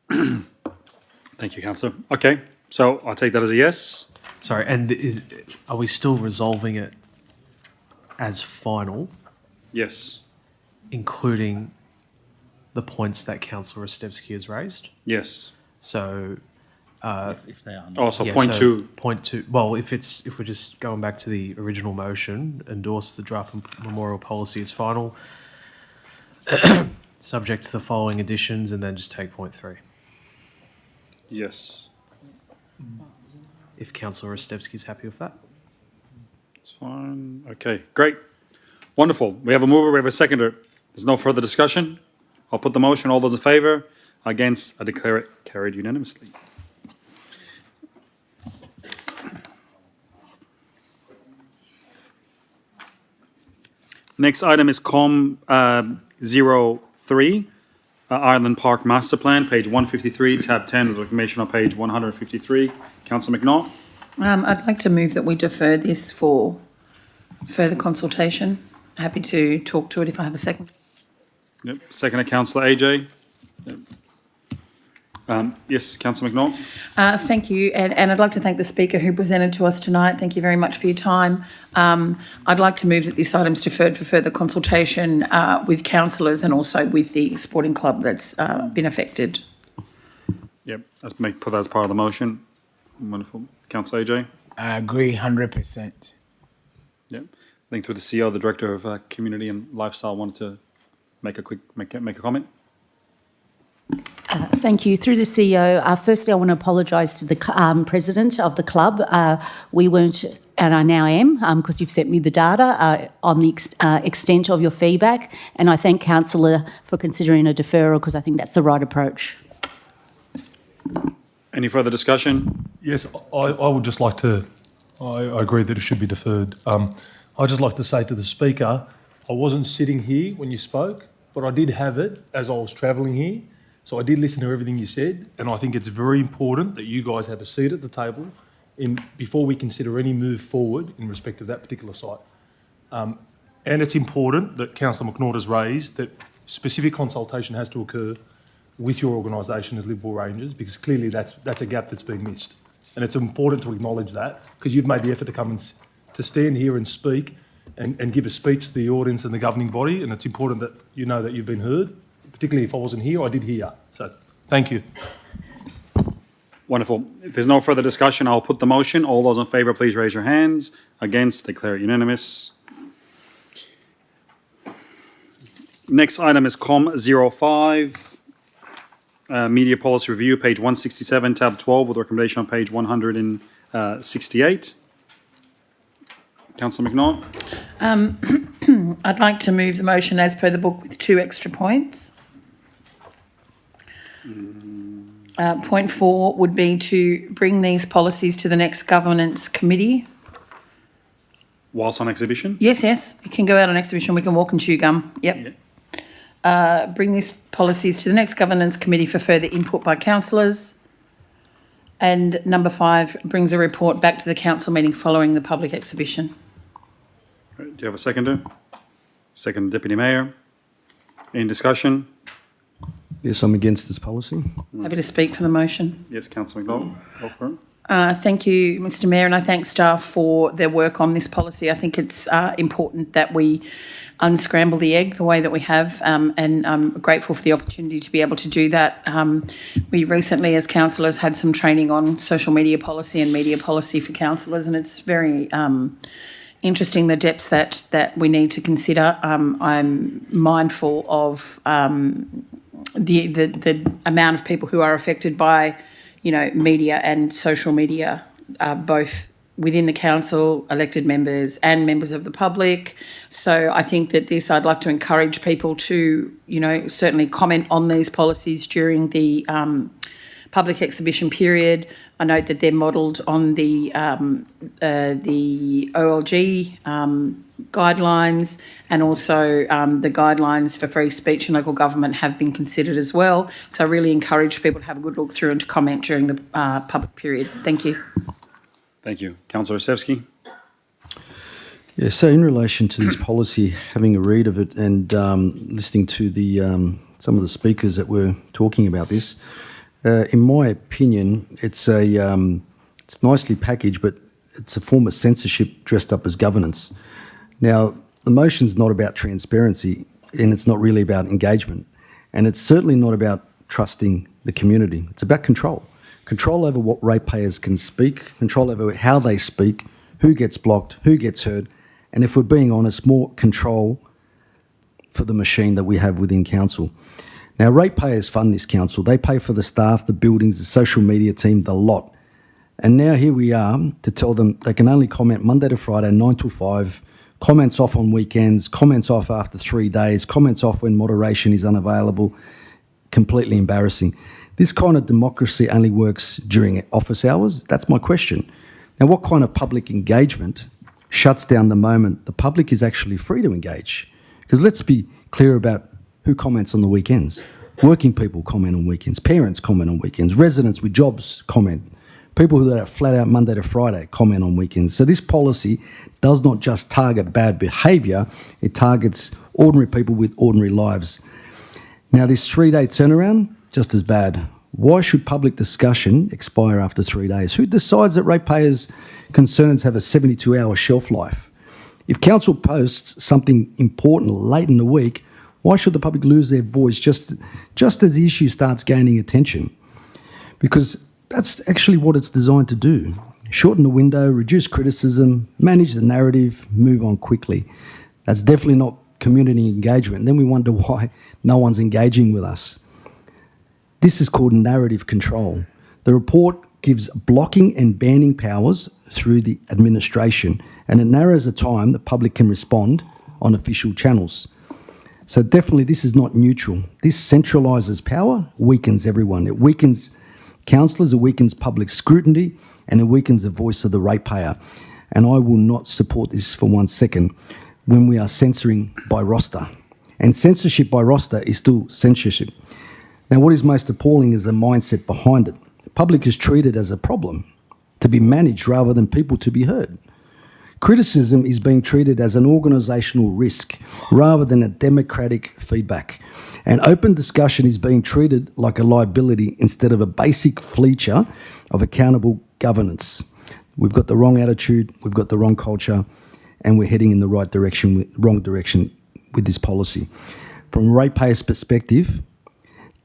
Thank you, Councillor. Okay, so I'll take that as a yes. Sorry, and are we still resolving it as final? Yes. Including the points that Councillor Rostevsky has raised? Yes. So, if they are not. Oh, so point 2. Point 2. Well, if we're just going back to the original motion, endorse the draft memorial policy as final, subject to the following additions, and then just take point 3. Yes. If Councillor Rostevsky is happy with that. It's fine. Okay, great. Wonderful. We have a mover, we have a seconder. There's no further discussion. I'll put the motion. All those in favour? Against? I declare it carried unanimously. Next item is COM 03, Ireland Park Master Plan, page 153, tab 10, with information on page 153. Councillor McNaught. I'd like to move that we defer this for further consultation. Happy to talk to it if I have a second. Yep. Second, Councillor AJ. Yep. Yes, Councillor McNaught. Thank you, and I'd like to thank the Speaker who presented to us tonight. Thank you very much for your time. I'd like to move that this item's deferred for further consultation with councillors and also with the sporting club that's been affected. Yep, let's put that as part of the motion. Wonderful. Councillor AJ. I agree 100%. Yep. I think through the CEO, the Director of Community and Lifestyle wanted to make a comment. Thank you. Through the CEO, firstly, I want to apologise to the president of the club. We weren't, and I now am, because you've sent me the data on the extent of your feedback, and I thank Councillor for considering a deferral because I think that's the right approach. Any further discussion? Yes, I would just like to, I agree that it should be deferred. I'd just like to say to the Speaker, I wasn't sitting here when you spoke, but I did have it as I was travelling here. So I did listen to everything you said, and I think it's very important that you guys have a seat at the table before we consider any move forward in respect of that particular site. And it's important that Councillor McNaught has raised that specific consultation has to occur with your organisation as Liverpool Rangers, because clearly that's a gap that's been missed. And it's important to acknowledge that, because you've made the effort to come and to stand here and speak and give a speech to the audience and the governing body, and it's important that you know that you've been heard. Particularly if I wasn't here, I did hear. So thank you. Wonderful. If there's no further discussion, I'll put the motion. All those in favour, please raise your hands. Against, declare it unanimous. Next item is COM 05, Media Policy Review, page 167, tab 12, with recommendation on page 168. Councillor McNaught. I'd like to move the motion as per the book with 2 extra points. Point 4 would be to bring these policies to the next governance committee. Whilst on exhibition? Yes, it can go out on exhibition. We can walk and chew gum. Yep. Bring these policies to the next governance committee for further input by councillors. And number 5 brings a report back to the council meeting following the public exhibition. Right, do you have a seconder? Second, Deputy Mayor. Any discussion? Yes, I'm against this policy. Happy to speak for the motion. Yes, Councillor McDonald. Go for it. Thank you, Mr Mayor, and I thank staff for their work on this policy. I think it's important that we unscramble the egg the way that we have, and I'm grateful for the opportunity to be able to do that. We recently, as councillors, had some training on social media policy and media policy for councillors, and it's very interesting the depths that we need to consider. I'm mindful of the amount of people who are affected by, media and social media, both within the council, elected members and members of the public. So I think that I'd like to encourage people to, certainly comment on these policies during the public exhibition period. I note that they're modelled on the OLG guidelines, and also the guidelines for free speech and local government have been considered as well. So I really encourage people to have a good look through and to comment during the public period. Thank you. Thank you. Councillor Osevsky. Yeah, so in relation to this policy, having a read of it and listening to the some of the speakers that were talking about this, in my opinion, it's nicely packaged, but it's a form of censorship dressed up as governance. Now, the motion's not about transparency, and it's not really about engagement, and it's certainly not about trusting the community. It's about control. Control over what ratepayers can speak, control over how they speak, who gets blocked, who gets heard, and if we're being honest, more control for the machine that we have within council. Now, ratepayers fund this council. They pay for the staff, the buildings, the social media team, the lot. And now here we are to tell them they can only comment Monday to Friday, 9 till 5, comments off on weekends, comments off after 3 days, comments off when moderation is unavailable. Completely embarrassing. This kind of democracy only works during office hours? That's my question. Now, what kind of public engagement shuts down the moment the public is actually free to engage? Because let's be clear about who comments on the weekends. Working people comment on weekends, parents comment on weekends, residents with jobs comment, people who are flat out Monday to Friday comment on weekends. So this policy does not just target bad behaviour, it targets ordinary people with ordinary lives. Now, this 3-day turnaround, just as bad. Why should public discussion expire after 3 days? Who decides that ratepayers' concerns have a 72-hour shelf life? If council posts something important late in the week, why should the public lose their voice just as the issue starts gaining attention? Because that's actually what it's designed to do. Shorten the window, reduce criticism, manage the narrative, move on quickly. That's definitely not community engagement. And then we wonder why no one's engaging with us. This is called narrative control. The report gives blocking and banning powers through the administration, and it narrows the time the public can respond on official channels. So definitely this is not neutral. This centralises power, weakens everyone. It weakens councillors, it weakens public scrutiny, and it weakens the voice of the ratepayer. And I will not support this for 1 second when we are censoring by roster. And censorship by roster is still censorship. Now, what is most appalling is the mindset behind it. The public is treated as a problem to be managed rather than people to be heard. Criticism is being treated as an organisational risk rather than a democratic feedback. And open discussion is being treated like a liability instead of a basic feature of accountable governance. We've got the wrong attitude, we've got the wrong culture, and we're heading in the wrong direction with this policy. From a ratepayer's perspective,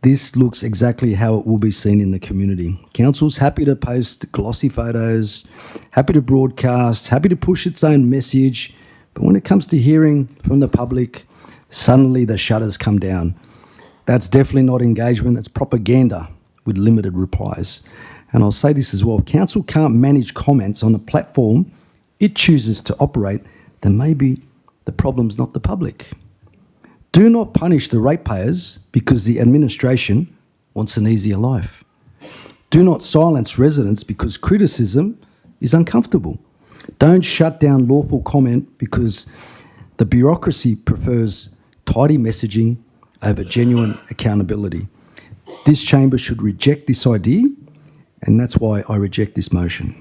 this looks exactly how it will be seen in the community. Council's happy to post glossy photos, happy to broadcast, happy to push its own message, but when it comes to hearing from the public, suddenly the shutters come down. That's definitely not engagement, that's propaganda with limited replies. And I'll say this as well, if council can't manage comments on a platform it chooses to operate, then maybe the problem's not the public. Do not punish the ratepayers because the administration wants an easier life. Do not silence residents because criticism is uncomfortable. Don't shut down lawful comment because the bureaucracy prefers tidy messaging over genuine accountability. This chamber should reject this idea, and that's why I reject this motion.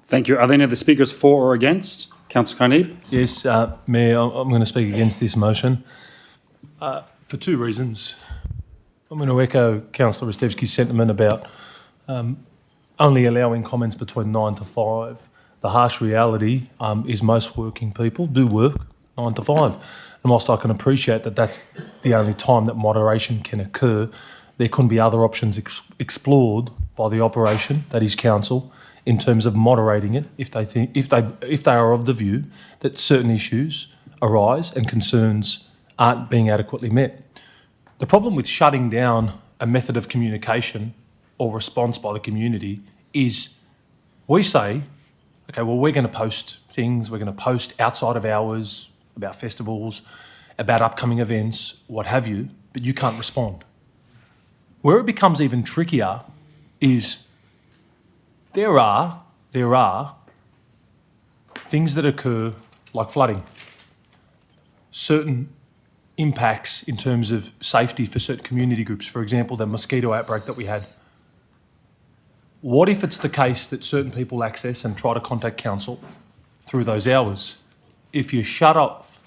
Thank you. Are there any other speakers for or against? Councillor Carnegie? Yes, Mayor, I'm going to speak against this motion for two reasons. I'm going to echo Councillor Rostevski's sentiment about only allowing comments between 9 to 5. The harsh reality is most working people do work 9 to 5. And whilst I can appreciate that that's the only time that moderation can occur, there could be other options explored by the operation, that is council, in terms of moderating it if they are of the view that certain issues arise and concerns aren't being adequately met. The problem with shutting down a method of communication or response by the community is we say, okay, well, we're going to post things, we're going to post outside of hours about festivals, about upcoming events, what have you, but you can't respond. Where it becomes even trickier is there are things that occur like flooding, certain impacts in terms of safety for certain community groups, for example, the mosquito outbreak that we had. What if it's the case that certain people access and try to contact council through those hours? If you shut off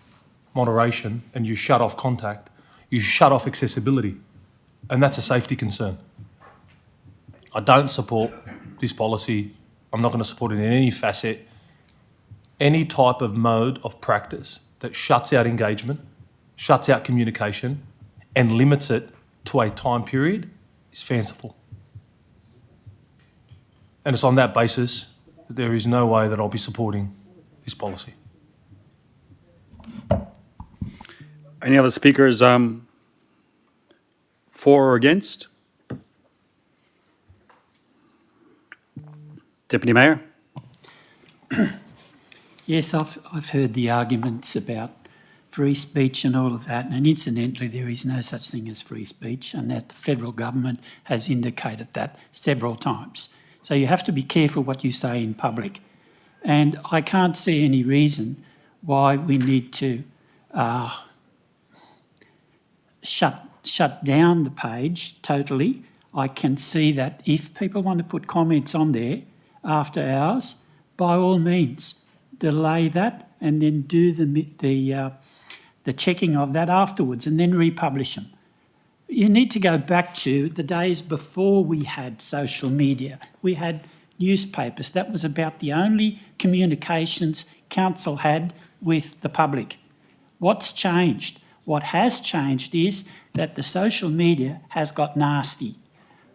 moderation and you shut off contact, you shut off accessibility, and that's a safety concern. I don't support this policy. I'm not going to support it in any facet. Any type of mode of practice that shuts out engagement, shuts out communication, and limits it to a time period is fanciful. And it's on that basis that there is no way that I'll be supporting this policy. Any other speakers for or against? Deputy Mayor? Yes, I've heard the arguments about free speech and all of that, and incidentally there is no such thing as free speech, and that the federal government has indicated that several times. So you have to be careful what you say in public. And I can't see any reason why we need to shut down the page totally. I can see that if people want to put comments on there after hours, by all means, delay that and then do the checking of that afterwards and then republish them. You need to go back to the days before we had social media. We had newspapers. That was about the only communications council had with the public. What's changed? What has changed is that the social media has got nasty.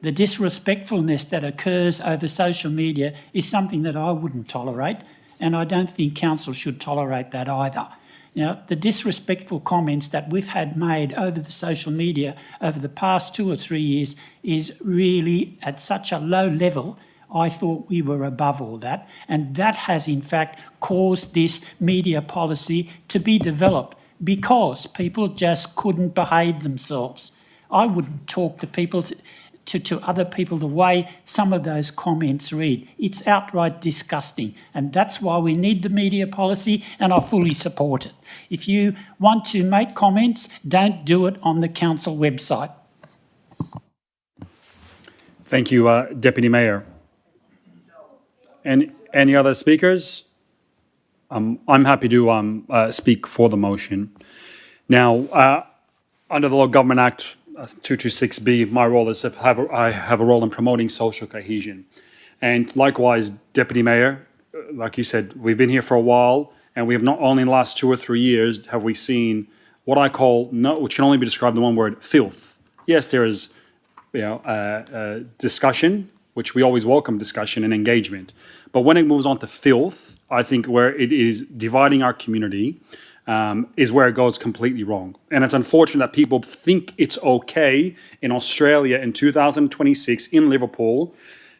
The disrespectfulness that occurs over social media is something that I wouldn't tolerate, and I don't think council should tolerate that either. Now, the disrespectful comments that we've had made over the social media over the past 2 or 3 years is really at such a low level. I thought we were above all that, and that has in fact caused this media policy to be developed because people just couldn't behave themselves. I wouldn't talk to people to other people the way some of those comments read. It's outright disgusting, and that's why we need the media policy, and I fully support it. If you want to make comments, don't do it on the council website. Thank you, Deputy Mayor. Any other speakers? I'm happy to speak for the motion. Now, under the Local Government Act 226B, my role is I have a role in promoting social cohesion. And likewise, Deputy Mayor, like you said, we've been here for a while, and we have not only in the last 2 or 3 years have we seen what I call, which can only be described in one word, filth. Yes, there is discussion, which we always welcome discussion and engagement. But when it moves on to filth, I think where it is dividing our community is where it goes completely wrong. And it's unfortunate that people think it's okay in Australia in 2026 in Liverpool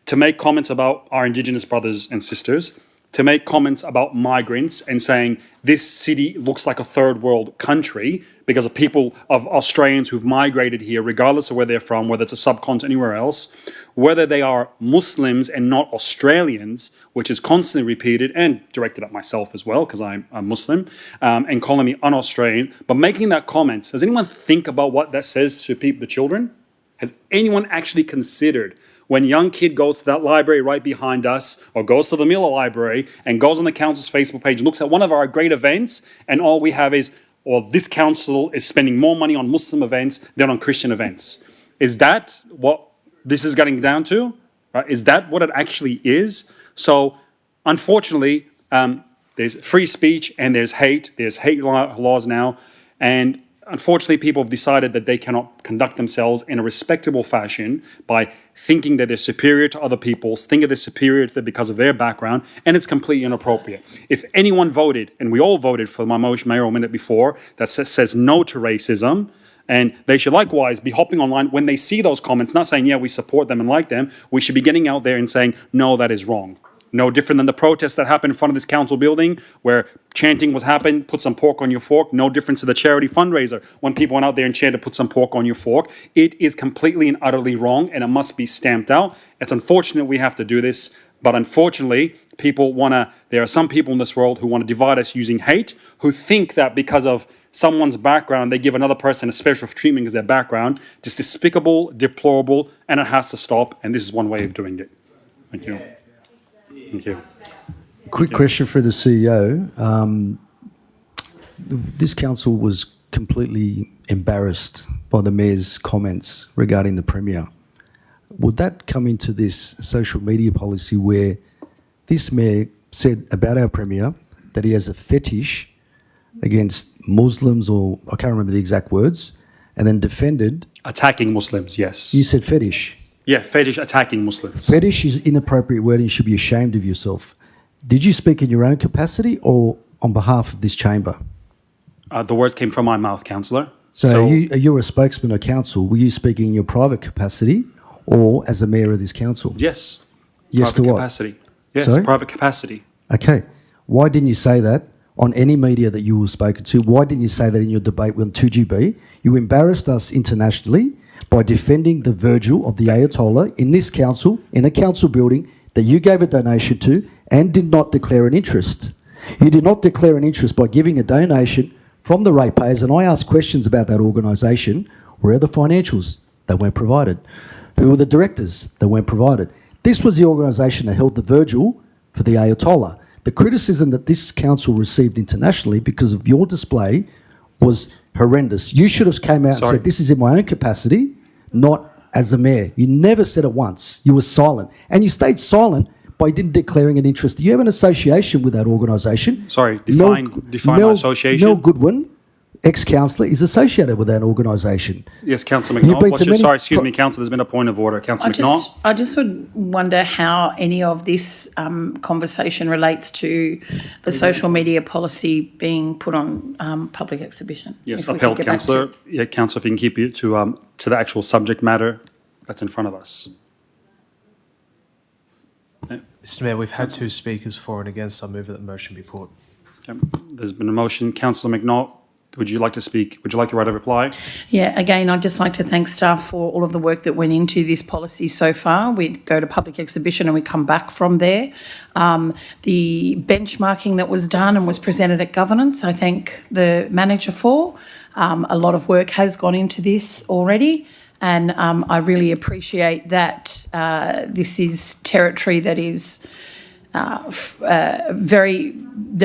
to make comments about our Indigenous brothers and sisters, to make comments about migrants and saying this city looks like a third world country because of people, of Australians who've migrated here, regardless of where they're from, whether it's a subcontinent, anywhere else, whether they are Muslims and not Australians, which is constantly repeated and directed at myself as well, because I'm a Muslim, and calling me un-Australian, but making that comment. Does anyone think about what that says to people, the children? Has anyone actually considered when a young kid goes to that library right behind us, or goes to the Miller Library and goes on the council's Facebook page, looks at one of our great events, and all we have is, or this council is spending more money on Muslim events than on Christian events. Is that what this is getting down to? Right? Is that what it actually is? So, unfortunately, there's free speech and there's hate. There's hate laws now, and unfortunately, people have decided that they cannot conduct themselves in a respectable fashion by thinking that they're superior to other people, thinking they're superior to them because of their background, and it's completely inappropriate. If anyone voted, and we all voted for my motion, Mayor, a minute before, that says no to racism, and they should likewise be hopping online when they see those comments, not saying, yeah, we support them and like them, we should be getting out there and saying, no, that is wrong. No different than the protests that happened in front of this council building where chanting was happening, put some pork on your fork. No difference to the charity fundraiser when people went out there and chanted, put some pork on your fork. It is completely and utterly wrong, and it must be stamped out. It's unfortunate we have to do this, but unfortunately, there are some people in this world who want to divide us using hate, who think that because of someone's background, they give another person a special treatment because of their background. It's despicable, deplorable, and it has to stop, and this is one way of doing it. Thank you. Thank you. Quick question for the CEO. This council was completely embarrassed by the Mayor's comments regarding the Premier. Would that come into this social media policy where this Mayor said about our Premier that he has a fetish against Muslims, or I can't remember the exact words, and then defended... Attacking Muslims, yes. You said fetish. Yeah, fetish attacking Muslims. Fetish is inappropriate word and you should be ashamed of yourself. Did you speak in your own capacity or on behalf of this chamber? The words came from my mouth, Councillor. So you're a spokesman of council. Were you speaking in your private capacity or as a mayor of this council? Yes. Yes private to what? Capacity. Yes, Sorry? private capacity. Okay. Why didn't you say that on any media that you were spoken to? Why didn't you say that in your debate on 2GB? You embarrassed us internationally by defending the Virgil of the Ayatollah in this council, in a council building that you gave a donation to and did not declare an interest. You did not declare an interest by giving a donation from the ratepayers, and I asked questions about that organisation. Where are the financials? They weren't provided. Who were the directors? They weren't provided. This was the organisation that held the Virgil for the Ayatollah. The criticism that this council received internationally because of your display was horrendous. You should have came out and said, this is in my own capacity, not as a mayor. You never said it once. You were silent. And you stayed silent by didn't declaring an interest. Do you have an association with that organisation? Sorry, define my association. Mel Goodwin, ex-councillor, is associated with that organisation. Yes, Councillor McNaught. Sorry, excuse me, Councillor, there's been a point of order. Councillor McNaught. I just would wonder how any of this conversation relates to the social media policy being put on public exhibition. Yes, upheld, Councillor. Yeah, Councillor, if you can keep it to the actual subject matter that's in front of us. Mr. Mayor, we've had 2 speakers for and against. I move that the motion be put. Okay. There's been a motion. Councillor McNaught, would you like to speak? Would you like your right of reply? Yeah, again, I'd just like to thank staff for all of the work that went into this policy so far. We go to public exhibition and we come back from there. The benchmarking that was done and was presented at governance, I thank the manager for. A lot of work has gone into this already. And I really appreciate that this is territory that is there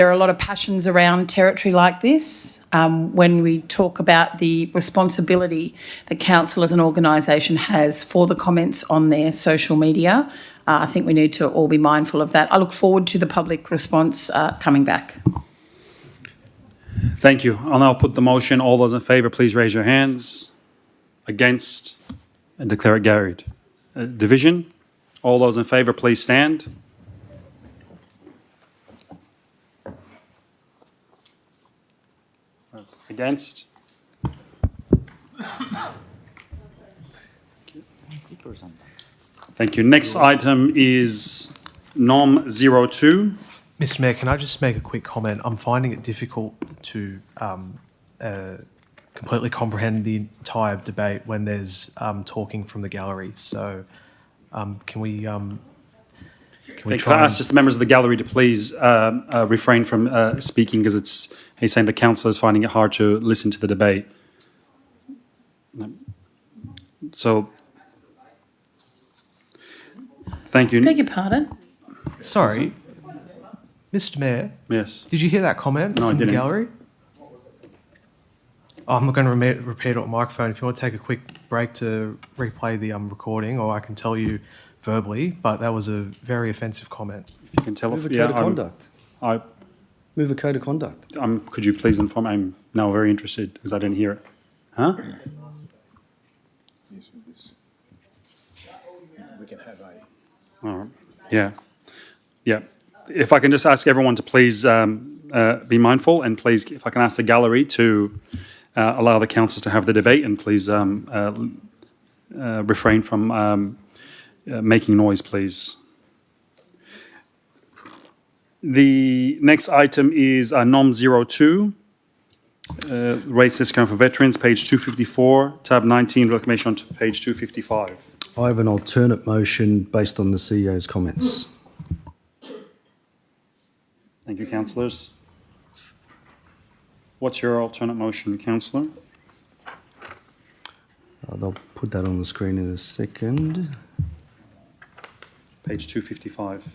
are a lot of passions around territory like this. When we talk about the responsibility that council as an organisation has for the comments on their social media, I think we need to all be mindful of that. I look forward to the public response coming back. Thank you. I'll now put the motion. All those in favour, please raise your hands. Against, and declare it carried. Division. All those in favour, please stand. Against? Thank you. Next item is NOM 02. Mr. Mayor, can I just make a quick comment? I'm finding it difficult to completely comprehend the entire debate when there's talking from the gallery. So can we Can try I ask just the members of the gallery to please refrain from speaking, because he's saying the councillor is finding it hard to listen to the debate. So, thank you. Beg your pardon? Sorry. Mr. Mayor? Yes. Did you hear that comment No, I from didn't. the gallery? I'm not going to repeat it on microphone. If you want to take a quick break to replay the recording, or I can tell you verbally, but that was a very offensive comment. If you can tell Move if a code of conduct. I Move a code of conduct. could you please inform? I'm now very interested because I didn't hear it. Huh? All right. Yeah. Yeah. If I can just ask everyone to please be mindful, and please, if I can ask the gallery to allow the councillors to have the debate, and please refrain from making noise, please. The next item is NOM 02, rates discount for veterans, page 254, tab 19, reclamation to page 255. I have an alternate motion based on the CEO's comments. Thank you, councillors. What's your alternate motion, councillor? They'll put that on the screen in a second. Page 255.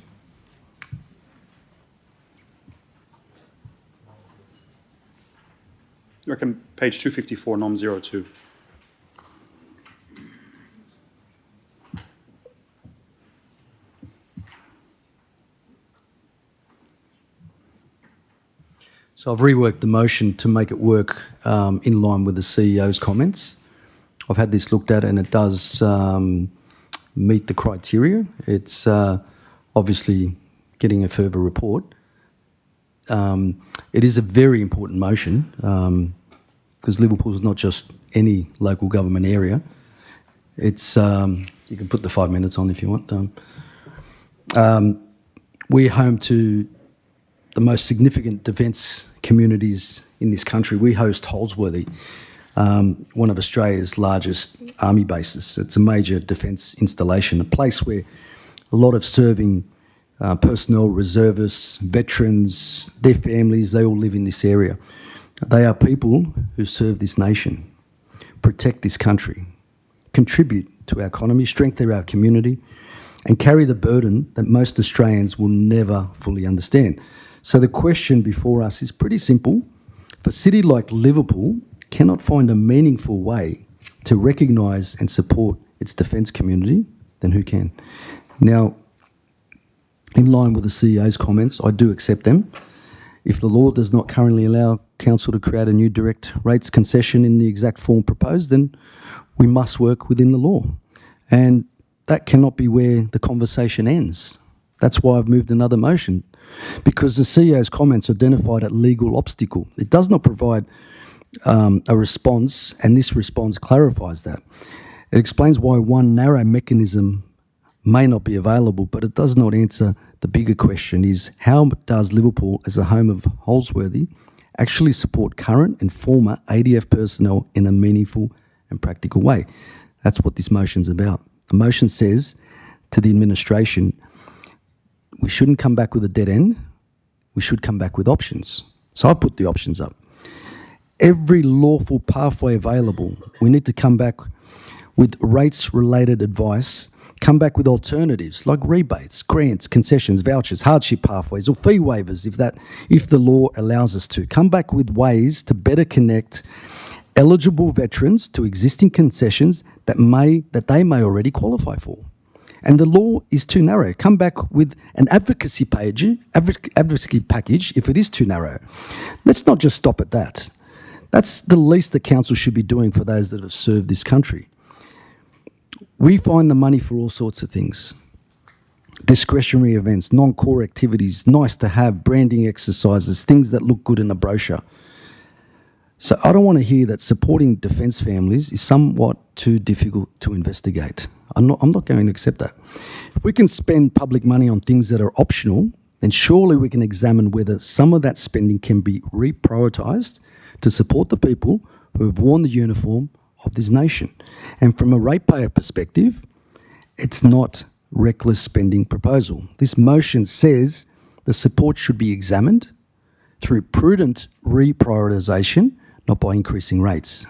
You reckon page 254, NOM 02. So I've reworked the motion to make it work in line with the CEO's comments. I've had this looked at and it does meet the criteria. It's obviously getting a further report. It is a very important motion because Liverpool is not just any local government area. It's you can put the 5 minutes on if you want. We're home to the most significant defence communities in this country. We host Holsworthy, one of Australia's largest army bases. It's a major defence installation, a place where a lot of serving personnel, reservists, veterans, their families, they all live in this area. They are people who serve this nation, protect this country, contribute to our economy, strengthen our community, and carry the burden that most Australians will never fully understand. So the question before us is pretty simple. If a city like Liverpool cannot find a meaningful way to recognise and support its defence community, then who can? Now, in line with the CEO's comments, I do accept them. If the law does not currently allow council to create a new direct rates concession in the exact form proposed, then we must work within the law. And that cannot be where the conversation ends. That's why I've moved another motion, because the CEO's comments identified a legal obstacle. It does not provide a response, and this response clarifies that. It explains why one narrow mechanism may not be available, but it does not answer the bigger question, is how does Liverpool, as a home of Holsworthy, actually support current and former ADF personnel in a meaningful and practical way? That's what this motion's about. The motion says to the administration, we shouldn't come back with a dead end, we should come back with options. So I put the options up. Every lawful pathway available, we need to come back with rates-related advice Come back with alternatives like rebates, grants, concessions, vouchers, hardship pathways, or fee waivers if the law allows us to. Come back with ways to better connect eligible veterans to existing concessions that they may already qualify for. And the law is too narrow. Come back with an advocacy package if it is too narrow. Let's not just stop at that. That's the least the council should be doing for those that have served this country. We find the money for all sorts of things. Discretionary events, non-core activities, nice to have, branding exercises, things that look good in a brochure. So I don't want to hear that supporting defence families is somewhat too difficult to investigate. I'm not going to accept that. If we can spend public money on things that are optional, then surely we can examine whether some of that spending can be reprioritised to support the people who have worn the uniform of this nation. And from a ratepayer perspective, it's not reckless spending proposal. This motion says the support should be examined through prudent reprioritisation, not by increasing rates.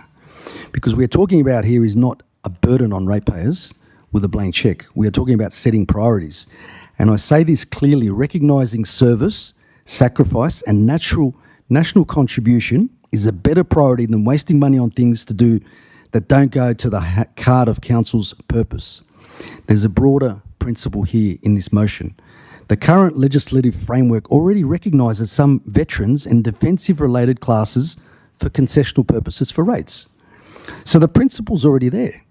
Because we're talking about here is not a burden on ratepayers with a blank cheque. We are talking about setting priorities. And I say this clearly, recognising service, sacrifice and national contribution is a better priority than wasting money on things to do that don't go to the card of council's purpose. There's a broader principle here in this motion. The current legislative framework already recognises some veterans and defensive-related classes for concessional purposes for rates. So the principle's already there.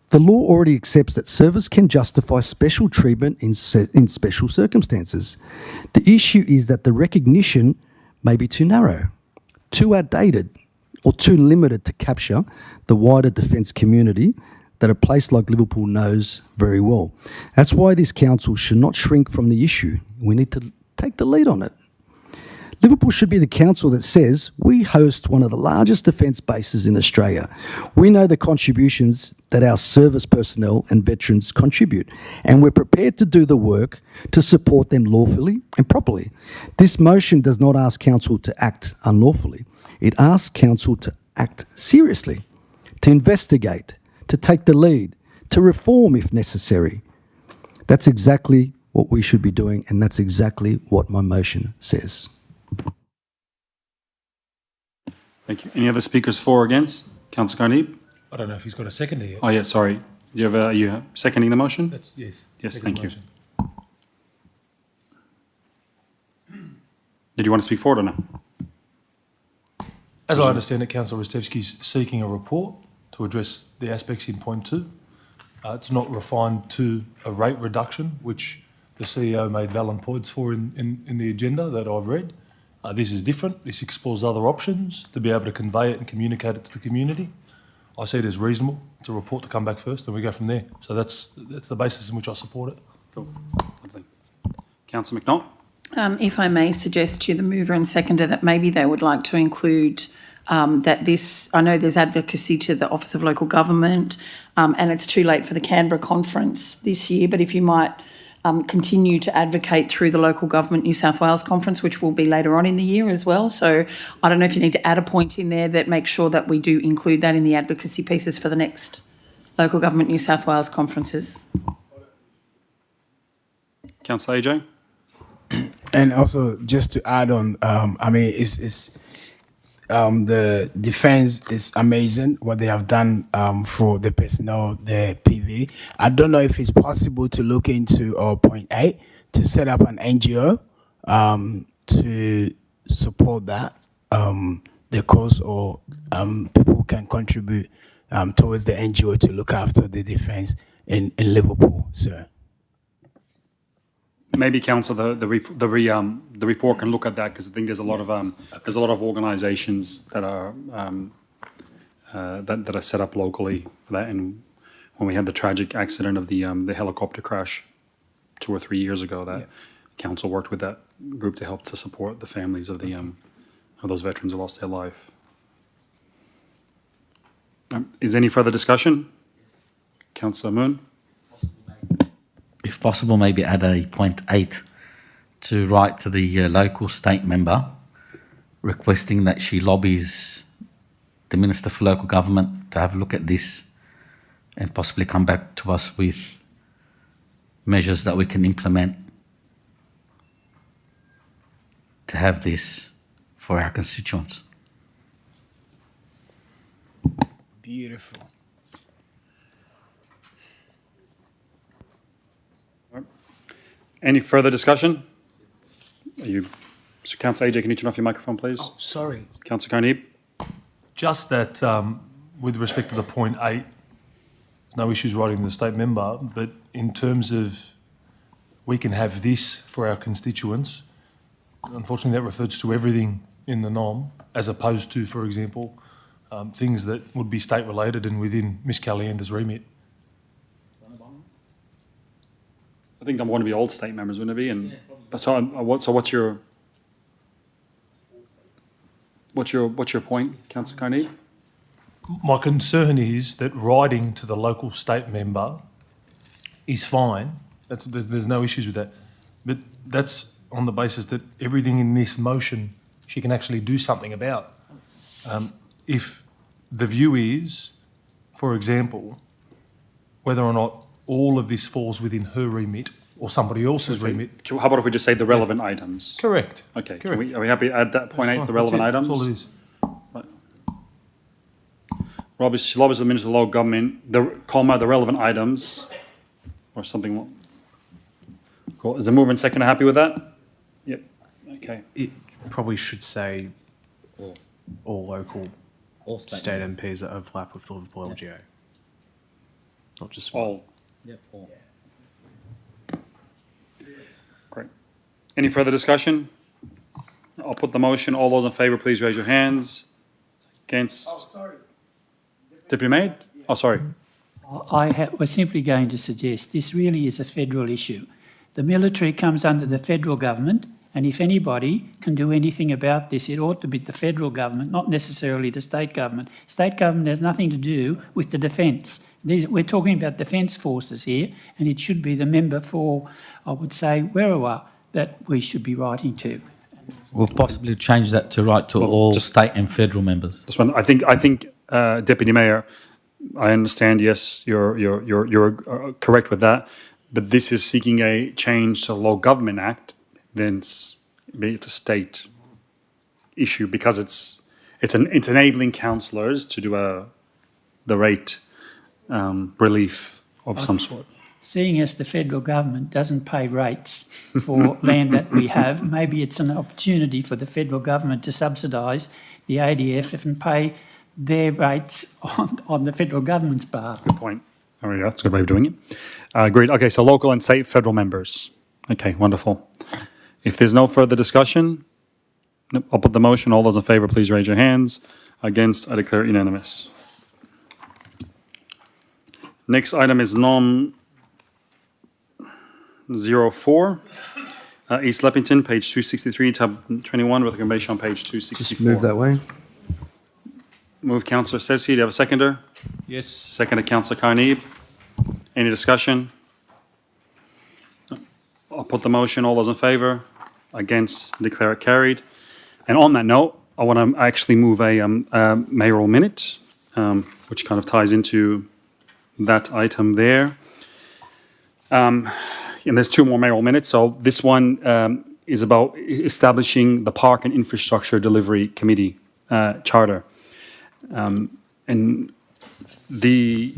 The law already accepts that service can justify special treatment in special circumstances. The issue is that the recognition may be too narrow, too outdated, or too limited to capture the wider defence community that a place like Liverpool knows very well. That's why this council should not shrink from the issue. We need to take the lead on it. Liverpool should be the council that says we host one of the largest defence bases in Australia. We know the contributions that our service personnel and veterans contribute, and we're prepared to do the work to support them lawfully and properly. This motion does not ask council to act unlawfully. It asks council to act seriously, to investigate, to take the lead, to reform if necessary. That's exactly what we should be doing, and that's exactly what my motion says. Thank you. Any other speakers for or against? Councillor Carnegie? I don't know if he's got a second here. Oh, yeah, sorry. Do you have are you seconding the motion? Yes. Yes, Second thank motion. you. Did you want to speak for it or no? As I understand it, Councillor Rostevski's seeking a report to address the aspects in point 2. It's not refined to a rate reduction, which the CEO made valid points for in the agenda that I've read. This is different. This explores other options to be able to convey it and communicate it to the community. I see it as reasonable. It's a report to come back first and we go from there. So that's the basis in which I support it. Cool. Lovely. Councillor McNaught? If I may suggest to the mover and seconder that maybe they would like to include that this, I know there's advocacy to the Office of Local Government and it's too late for the Canberra conference this year, but if you might continue to advocate through the Local Government New South Wales conference, which will be later on in the year as well. So I don't know if you need to add a point in there that makes sure that we do include that in the advocacy pieces for the next Local Government New South Wales conferences. Councillor AJ? And also, just to add on, I mean, the defence is amazing what they have done for the personnel, the PV. I don't know if it's possible to look into point 8 to set up an NGO to support that the cause, or people can contribute towards the NGO to look after the defence in Liverpool. So. Maybe council the report can look at that, because I think there's a lot of organisations that are that are set up locally for that. And when we had the tragic accident of the helicopter crash 2 or 3 years ago, that council worked with that group to help to support the families of the of those veterans who lost their life. Is there any further discussion? Councillor Moon? If possible, maybe add a point 8 to write to the local state member requesting that she lobbies the Minister for Local Government to have a look at this and possibly come back to us with measures that we can implement to have this for our constituents. Beautiful. Any further discussion? So Councillor AJ, can you turn off your microphone, please? Oh, sorry. Councillor Carnegie? Just that, with respect to the point 8, no issues writing the state member, but in terms of we can have this for our constituents, unfortunately that refers to everything in the NOM, as opposed to, for example, things that would be state related and within Ms Caliander's remit. I think I'm going to be all state members, wouldn't it be? And so what's your point, Councillor Carnegie? My concern is that writing to the local state member is fine. There's no issues with that. But that's on the basis that everything in this motion she can actually do something about. If the view is, for example, whether or not all of this falls within her remit or somebody else's remit. How about if we just say the relevant items? Correct. Okay. Correct. Are we happy to add that point 8, the relevant items? That's all it is. Lobbies the Minister of Local Government, the relevant items, or something. Cool. Is the mover and second happy with that? Yep. Okay. It probably should say all local state MPs that overlap with the Liverpool LGA. Not just one. All. Yep. All. Great. Any further discussion? I'll put the motion. All those in favour, please raise your hands. Against? Oh, sorry. Deputy Mayor? Oh, sorry. We're simply going to suggest this really is a federal issue. The military comes under the federal government, and if anybody can do anything about this, it ought to be the federal government, not necessarily the state government. State government has nothing to do with the defence. We're talking about defence forces here, and it should be the member for, I would say, Werriwa that we should be writing to. We'll possibly change that to write to all state and federal members. This one, I think, Deputy Mayor, I understand. Yes, you're correct with that, but this is seeking a change to the Local Government Act. Then it's a state issue because it's enabling councillors to do the rate relief of some sort. Seeing as the federal government doesn't pay rates for land that we have, maybe it's an opportunity for the federal government to subsidise the ADF and pay their rates on the federal government's part. Good point. All right, that's a good way of doing it. Agreed. Okay, so local and state federal members. Okay, wonderful. If there's no further discussion, I'll put the motion. All those in favour, please raise your hands. Against, I declare it unanimous. Next item is NOM 04. East Leppington, page 263, tab 21, with recommendation on page 264. Just move that way. Move Councillor Stevsky. Do you have a seconder? Yes. Seconded Councillor Carnegie. Any discussion? I'll put the motion. All those in favour? Against? Declare it carried. And on that note, I want to actually move a mayoral minute, which kind of ties into that item there. And there's 2 more mayoral minutes. So this one is about establishing the Park and Infrastructure Delivery Committee charter. And the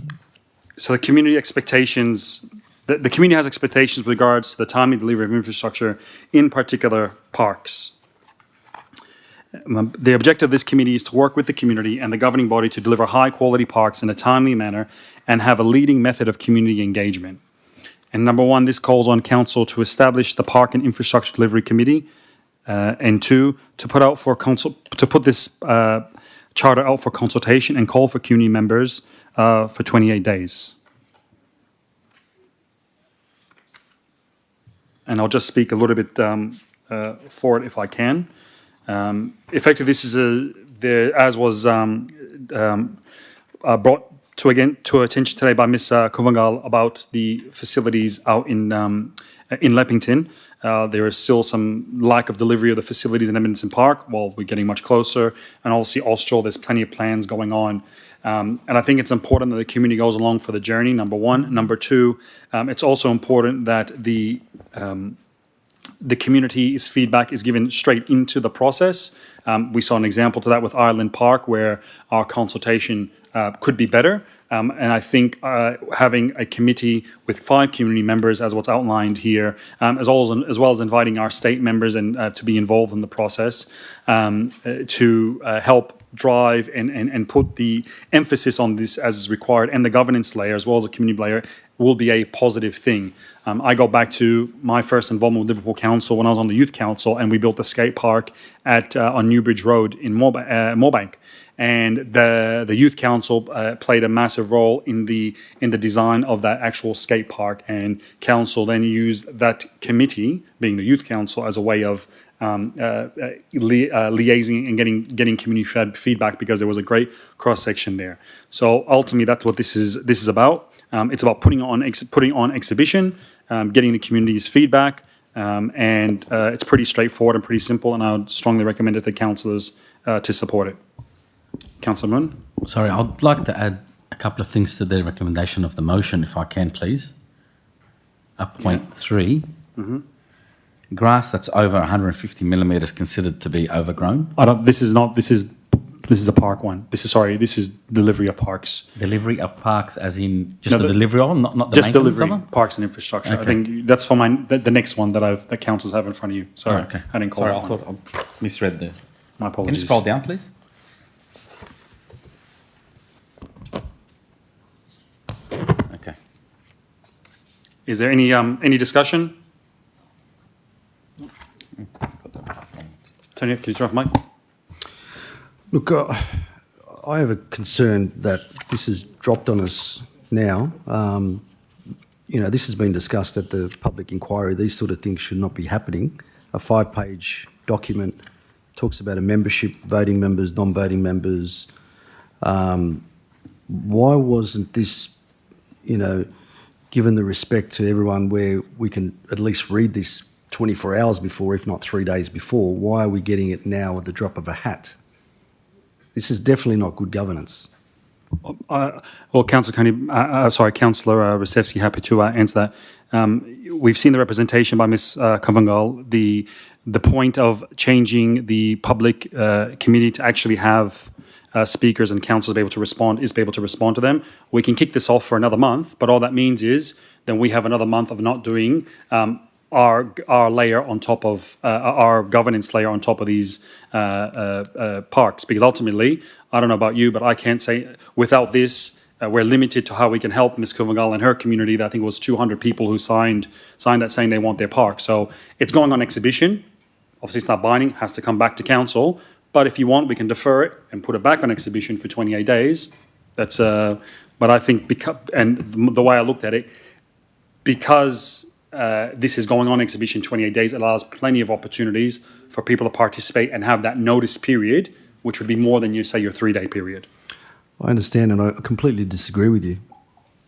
community expectations, the community has expectations with regards to the timely delivery of infrastructure, in particular parks. The objective of this committee is to work with the community and the governing body to deliver high-quality parks in a timely manner and have a leading method of community engagement. And number 1, this calls on council to establish the Park and Infrastructure Delivery Committee, and 2, to put this charter out for consultation and call for community members for 28 days. And I'll just speak a little bit for it if I can. Effectively, this is as was brought to attention today by Ms. Kuvangal about the facilities out in Leppington. There is still some lack of delivery of the facilities in Edmondson Park. Well, we're getting much closer. And obviously Austral, there's plenty of plans going on. And I think it's important that the community goes along for the journey, number one. Number two, it's also important that the community's feedback is given straight into the process. We saw an example to that with Ireland Park, where our consultation could be better. And I think having a committee with 5 community members, as what's outlined here, as well as inviting our state members and to be involved in the process, to help drive and put the emphasis on this as is required, and the governance layer as well as the community layer, will be a positive thing. I go back to my first involvement with Liverpool Council when I was on the Youth Council, and we built a skate park on Newbridge Road in Moorebank. And the Youth Council played a massive role in the design of that actual skate park. And Council then used that committee, being the Youth Council, as a way of liaising and getting community feedback, because there was a great cross section there. So ultimately, that's what this is about. It's about putting on exhibition, getting the community's feedback, and it's pretty straightforward and pretty simple. And I would strongly recommend it to councillors to support it. Councillor Moon. Sorry, I'd like to add a couple of things to the recommendation of the motion, if I can, please. Point 3. Mm-hmm. Grass that's over 150 millimetres considered to be overgrown. This is a park one. This is delivery of parks. Delivery of parks, as in just the delivery of them, not the just maintenance delivery, of them? parks and infrastructure. Okay. I think that's for the next one that councils have in front of you. Sorry, okay. I didn't call Sorry, it. I thought I misread there. My Can apologies. you scroll down, please? Okay. Is there any discussion? Tony, can you turn off mic? Look, I have a concern that this is dropped on us now. This has been discussed at the public inquiry. These sort of things should not be happening. A 5-page document talks about a membership, voting members, non-voting members. Why wasn't this, given the respect to everyone, where we can at least read this 24 hours before, if not 3 days before? Why are we getting it now at the drop of a hat? This is definitely not good governance. Well, Councillor Rostevsky, happy to answer that. We've seen the representation by Ms. Kavangal. The point of changing the public committee to actually have speakers and councillors be able to respond to them. We can kick this off for another month, but all that means is then we have another month of not doing our layer on top of our governance layer on top of these parks, because ultimately, I don't know about you, but I can't say without this, we're limited to how we can help Ms. Kuvangal and her community. That I think it was 200 people who signed that saying they want their park. So it's going on exhibition. Obviously, it's not binding; has to come back to council. But if you want, we can defer it and put it back on exhibition for 28 days. That's but I think the way I looked at it, because this is going on exhibition 28 days, it allows plenty of opportunities for people to participate and have that notice period, which would be more than your 3-day period. I understand, and I completely disagree with you.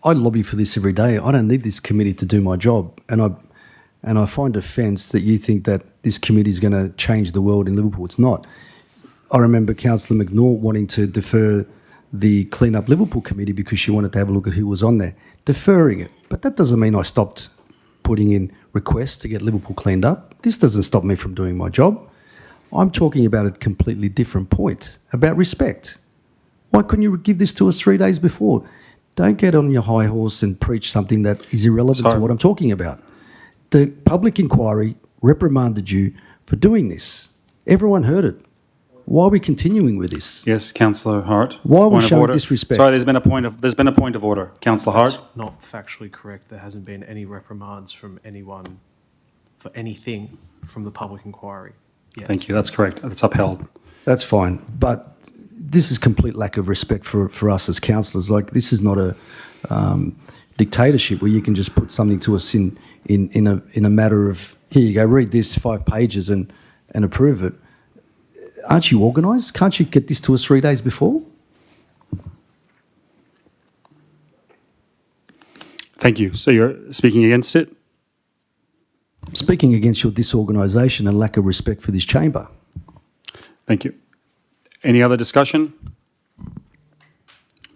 I lobby for this every day. I don't need this committee to do my job, and I find offence that you think that this committee is going to change the world in Liverpool. It's not. I remember Councillor McNaught wanting to defer the Clean Up Liverpool committee because she wanted to have a look at who was on there, deferring it. But that doesn't mean I stopped putting in requests to get Liverpool cleaned up. This doesn't stop me from doing my job. I'm talking about a completely different point, about respect. Why couldn't you give this to us 3 days before? Don't get on your high horse and preach something that is irrelevant to what I'm talking about. The public inquiry reprimanded you for doing this. Everyone heard it. Why are we continuing with this? Yes, Councillor Hart. Why are we showing disrespect? Sorry, there's been a point of order. Councillor Hart. That's not factually correct. There hasn't been any reprimands from anyone for anything from the public inquiry yet. Thank you. That's correct. That's upheld. That's fine. But this is complete lack of respect for us as councillors. Like, this is not a dictatorship where you can just put something to us in a matter of, here you go, read this 5 pages and approve it. Aren't you organised? Can't you get this to us 3 days before? Thank you. So you're speaking against it? speaking against your disorganisation and lack of respect for this chamber. Thank you. Any other discussion?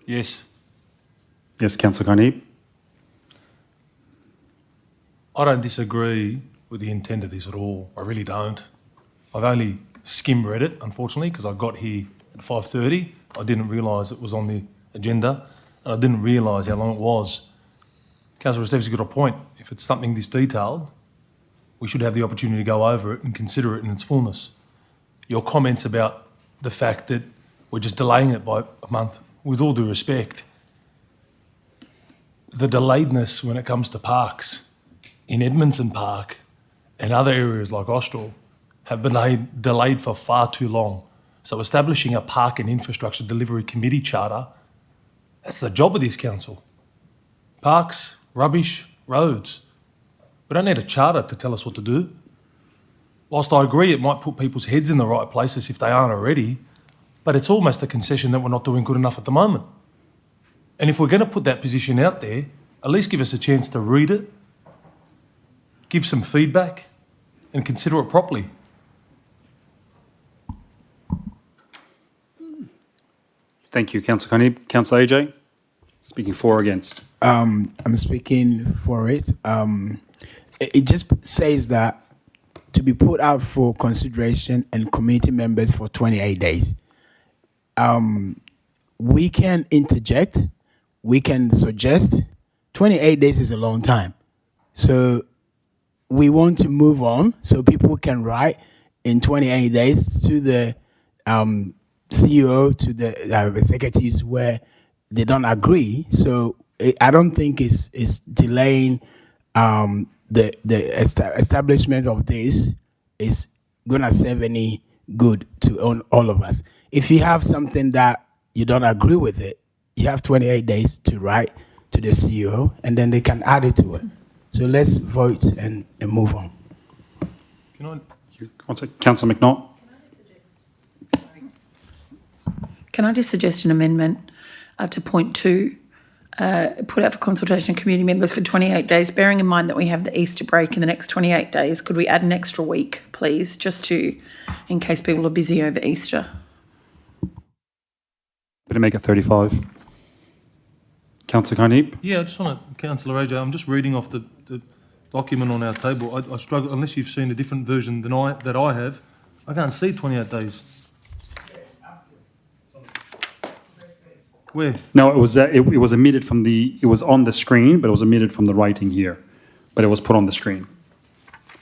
Yes. Yes, Councillor Carnegie. I don't disagree with the intent of this at all. I really don't. I've only skim-read it, unfortunately, because I got here at 5:30. I didn't realise it was on the agenda, and I didn't realise how long it was. Councillor Rostevski's got a point. If it's something this detailed, we should have the opportunity to go over it and consider it in its fullness. Your comments about the fact that we're just delaying it by a month, with all due respect, the delayedness when it comes to parks in Edmondson Park and other areas like Austral have been delayed for far too long. So establishing a Park and Infrastructure Delivery Committee charter, that's the job of this council. Parks, rubbish, roads. We don't need a charter to tell us what to do. Whilst I agree it might put people's heads in the right places if they aren't already, but it's almost a concession that we're not doing good enough at the moment. And if we're going to put that position out there, at least give us a chance to read it, give some feedback, and consider it properly. Thank you, Councillor Carnegie. Councillor AJ, speaking for or against? I'm speaking for it. It just says that to be put out for consideration and committee members for 28 days. We can interject, we can suggest. 28 days is a long time. So we want to move on so people can write in 28 days to the CEO, to the executives where they don't agree. So I don't think it's delaying the establishment of this is going to serve any good to all of us. If you have something that you don't agree with it, you have 28 days to write to the CEO and then they can add it to it. So let's vote and move on. Councillor McNaught. Can I just suggest an amendment to point 2? Put out for consultation of community members for 28 days, bearing in mind that we have the Easter break in the next 28 days. Could we add an extra week, please, just in case people are busy over Easter? Better make it 35. Councillor Carnegie. Yeah, I just want to, Councillor AJ, I'm just reading off the document on our table. I struggle, unless you've seen a different version than I have, I can't see 28 days. Where? No, it was omitted from it was on the screen, but it was omitted from the writing here. But it was put on the screen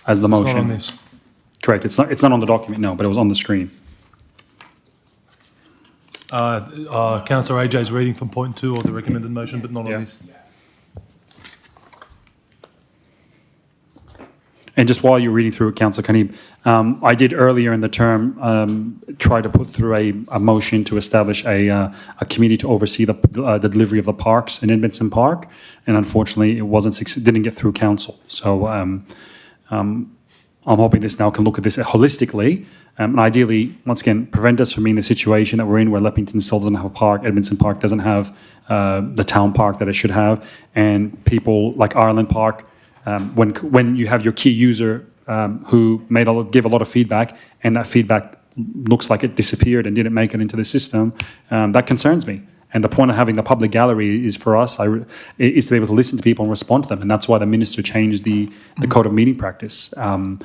as the motion. It's not on this. Correct. It's not on the document, no, but it was on the screen. Councillor AJ's reading from point 2 of the recommended motion, but not on this. And just while you're reading through it, Councillor Carnegie, I did earlier in the term try to put through a motion to establish a committee to oversee the delivery of the parks in Edmondson Park, and unfortunately it didn't get through council. So I'm hoping this now can look at this holistically, and ideally, once again, prevent us from being in the situation that we're in where Leppington still doesn't have a park, Edmondson Park doesn't have the town park that it should have, and people like Ireland Park, when you have your key user who gave a lot of feedback, and that feedback looks like it disappeared and didn't make it into the system, that concerns me. And the point of having the public gallery is for us, is to be able to listen to people and respond to them. And that's why the minister changed the code of meeting practice. And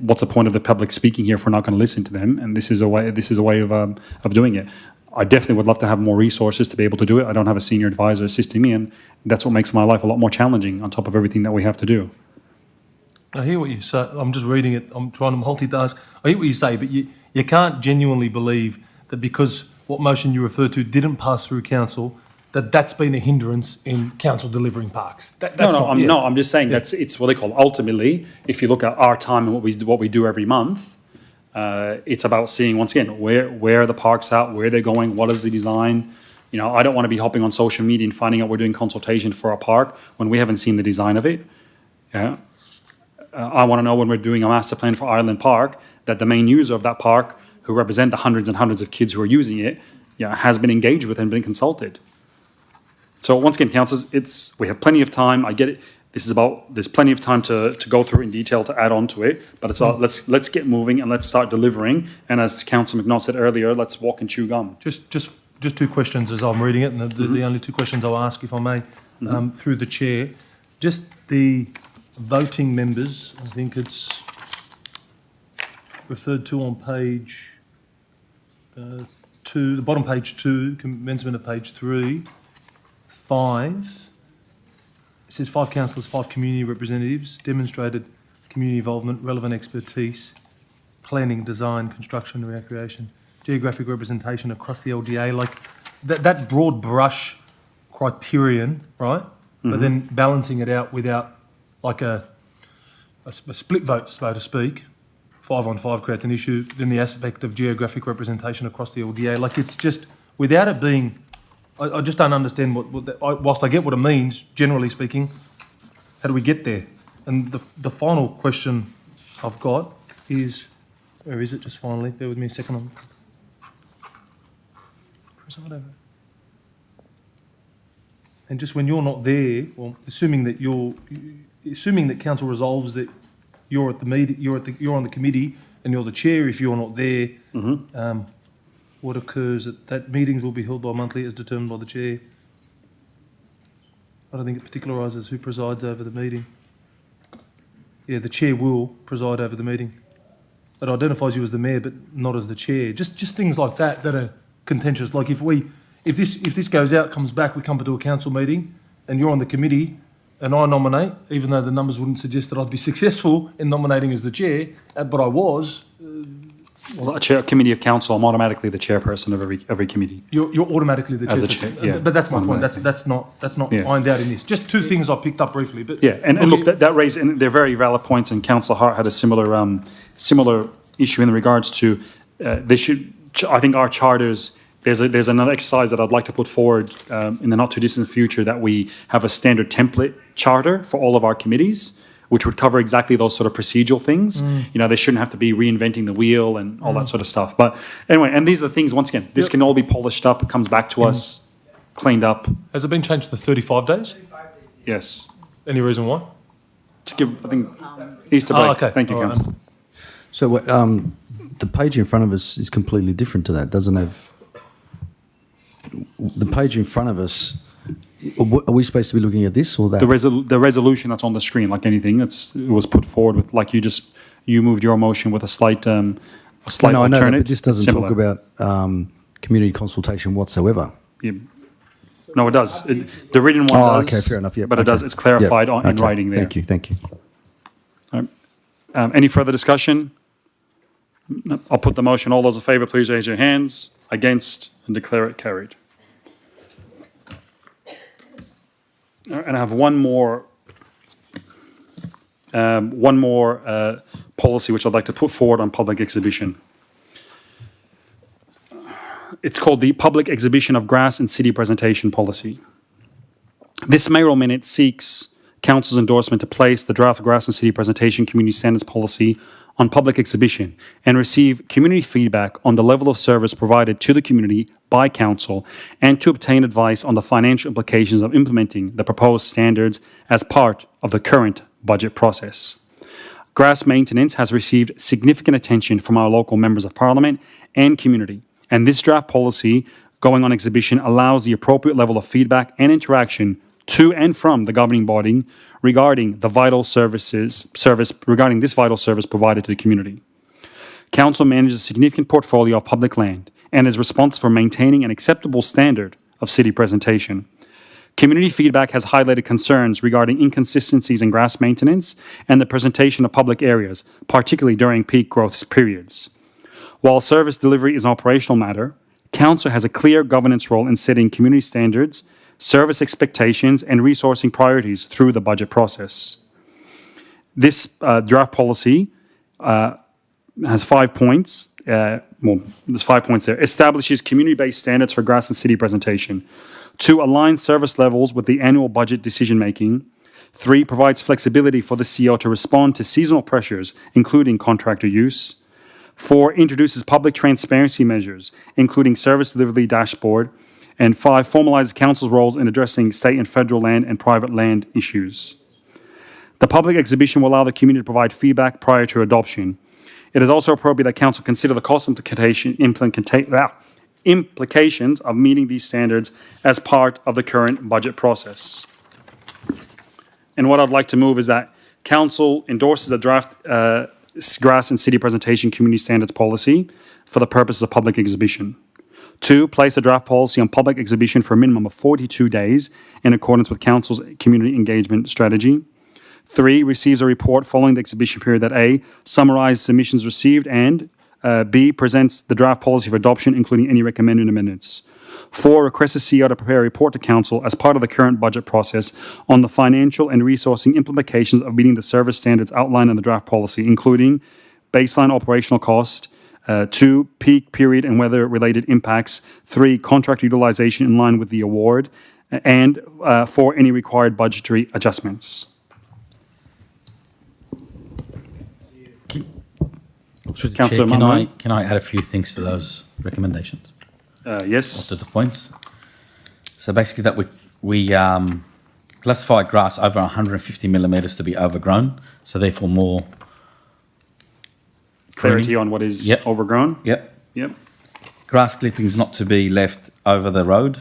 what's the point of the public speaking here if we're not going to listen to them? And this is a way of doing it. I definitely would love to have more resources to be able to do it. I don't have a senior advisor assisting me, and that's what makes my life a lot more challenging on top of everything that we have to do. I hear what you say. I'm just reading it. I'm trying to multitask. I hear what you say, but you can't genuinely believe that because what motion you refer to didn't pass through council, that's been a hindrance in council delivering parks. I'm just saying it's what they call ultimately. If you look at our time and what we do every month, it's about seeing once again where are the parks at, where they're going, what is the design. You know, I don't want to be hopping on social media and finding out we're doing consultation for a park when we haven't seen the design of it. Yeah. I want to know when we're doing a master plan for Ireland Park that the main user of that park, who represent the hundreds and hundreds of kids who are using it, has been engaged with and been consulted. So once again, councillors, we have plenty of time. I get it. there's plenty of time to go through in detail to add on to it, but it's let's get moving and let's start delivering. And as Councillor McNaught said earlier, let's walk and chew gum. Just two questions as I'm reading it, and the only two questions I'll ask, if I may, through the chair. Just the voting members, I think it's referred to on page 2, the bottom page 2, commencement of page 3, 5. It says 5 councillors, 5 community representatives, demonstrated community involvement, relevant expertise, planning, design, construction and recreation, geographic representation across the LGA, like that broad brush criterion, right? But then balancing it out without like a split vote, so to speak. 5 on 5 creates an issue. Then the aspect of geographic representation across the LGA, like it's just, without it being, I just don't understand whilst I get what it means, generally speaking, how do we get there? And the final question I've got is, where is it just finally? Bear with me a second. Preside over. And just when you're not there, well, assuming that council resolves that you're at the meeting, you're on the committee and you're the chair, if you're not there, what occurs that meetings will be held bi-monthly as determined by the chair. I don't think it particularises who presides over the meeting. Yeah, the chair will preside over the meeting. It identifies you as the mayor, but not as the chair. Just things like that are contentious. Like if this goes out, comes back, we come to a council meeting, and you're on the committee, and I nominate, even though the numbers wouldn't suggest that I'd be successful in nominating as the chair, but I was. Well, a committee of council, I'm automatically the chairperson of every committee. You're automatically the chairperson. Yeah. But that's my point. That's not ironed out in this. Just two things I picked up briefly. But yeah, and look, that raised, and they're very valid points. And Councillor Hart had a similar issue in regards to they should. I think our charters. There's another exercise that I'd like to put forward in the not too distant future, that we have a standard template charter for all of our committees, which would cover exactly those sort of procedural things. You know, they shouldn't have to be reinventing the wheel and all that sort of stuff. But anyway, and these are the things, once again, this can all be polished up. It comes back to us, cleaned up. Has it been changed to 35 days? Yes. Any reason why? To give, I think, Easter break. Okay. Thank you, Councillor. So what, the page in front of us is completely different to that. Doesn't have... The page in front of us, are we supposed to be looking at this or that? The resolution that's on the screen, like anything, it was put forward with, like you moved your motion with a slight alternate. I know that, but this doesn't talk about community consultation whatsoever. Yeah. No, it does. The written one does. Okay, fair enough. Yeah, but it does. It's clarified in writing there. Thank you. All right. Any further discussion? No. I'll put the motion. All those in favour, please raise your hands. Against, and declare it carried. And I have one more policy which I'd like to put forward on public exhibition. It's called the Public Exhibition of Grass and City Presentation Policy. This mayoral minute seeks Council's endorsement to place the draft Grass and City Presentation Community Standards Policy on public exhibition and receive community feedback on the level of service provided to the community by Council, and to obtain advice on the financial implications of implementing the proposed standards as part of the current budget process. Grass maintenance has received significant attention from our local members of Parliament and community, and this draft policy going on exhibition allows the appropriate level of feedback and interaction to and from the governing body regarding this vital service provided to the community. Council manages a significant portfolio of public land and is responsible for maintaining an acceptable standard of city presentation. Community feedback has highlighted concerns regarding inconsistencies in grass maintenance and the presentation of public areas, particularly during peak growth periods. While service delivery is an operational matter, Council has a clear governance role in setting community standards, service expectations, and resourcing priorities through the budget process. This draft policy has 5 points. There's 5 points there. Establishes community-based standards for grass and city presentation. 2, aligns service levels with the annual budget decision-making. 3, provides flexibility for the CEO to respond to seasonal pressures, including contractor use. 4, introduces public transparency measures, including service delivery dashboard. And 5, formalizes Council's roles in addressing state and federal land and private land issues. The public exhibition will allow the community to provide feedback prior to adoption. It is also appropriate that council consider the cost implications of meeting these standards as part of the current budget process. And what I'd like to move is that council endorses the draft grass and city presentation community standards policy for the purposes of public exhibition. 2, place a draft policy on public exhibition for a minimum of 42 days in accordance with council's community engagement strategy. 3, receives a report following the exhibition period that A, summarizes submissions received, and B, presents the draft policy for adoption, including any recommended amendments. 4, requests the CEO to prepare a report to council as part of the current budget process on the financial and resourcing implications of meeting the service standards outlined in the draft policy, including baseline operational cost, 2, peak period and weather-related impacts, 3, contract utilization in line with the award, and 4, any required budgetary adjustments. Through the Councillor Chair, Munro. can I add a few things to those recommendations? Yes. To the points. So basically that we classified grass over 150 millimetres to be overgrown, so therefore more Clarity pruning. on what is Yep. overgrown? Yep. Yep. Grass clippings not to be left over the road,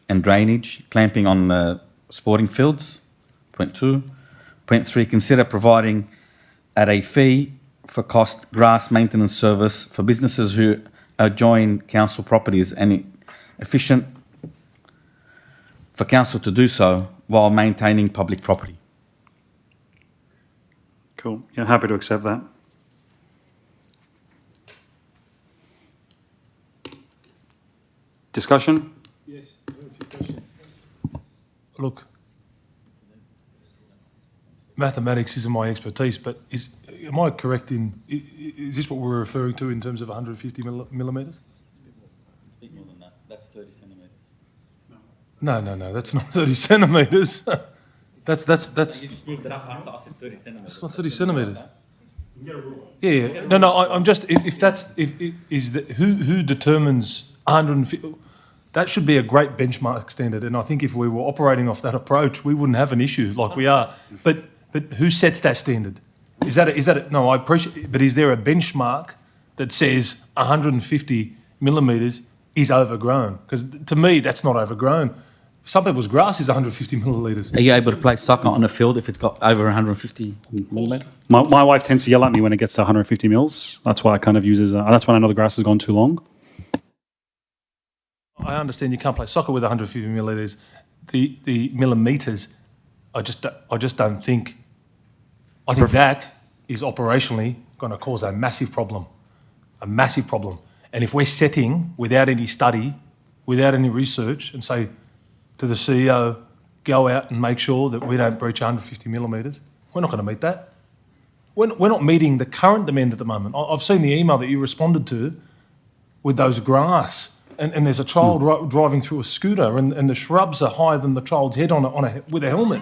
and drainage, clamping on sporting fields. Point 2. Point 3, consider providing at a fee for cost grass maintenance service for businesses who adjoin council properties, and efficient for council to do so while maintaining public property. Cool. Yeah, happy to accept that. Discussion? Yes, I have a few questions. Look, mathematics isn't my expertise, but am I correct in, is this what we're referring to in terms of 150 millimetres? It's a bit more than that. That's 30 centimetres. No, that's not 30 centimetres. That's. You just moved it up after I said 30 centimetres. It's not 30 centimetres. Yeah. No. I'm just who determines 150? That should be a great benchmark standard, and I think if we were operating off that approach, we wouldn't have an issue like we are. But who sets that standard? Is that no? I appreciate, but is there a benchmark that says 150 millimetres is overgrown? Because to me, that's not overgrown. Some people's grass is 150 millilitres. Are you able to play soccer on a field if it's got over 150 millimetres? My wife tends to yell at me when it gets to 150 mils. That's why I kind of use that's when I know the grass has gone too long. I understand you can't play soccer with 150 millilitres. The millimetres, I just don't think. I think that is operationally going to cause a massive problem. And if we're setting without any study, without any research, and say to the CEO, go out and make sure that we don't breach 150 millimetres, we're not going to meet that. We're not meeting the current demand at the moment. I've seen the email that you responded to with those grass. And there's a child driving through a scooter, and the shrubs are higher than the child's head with a helmet.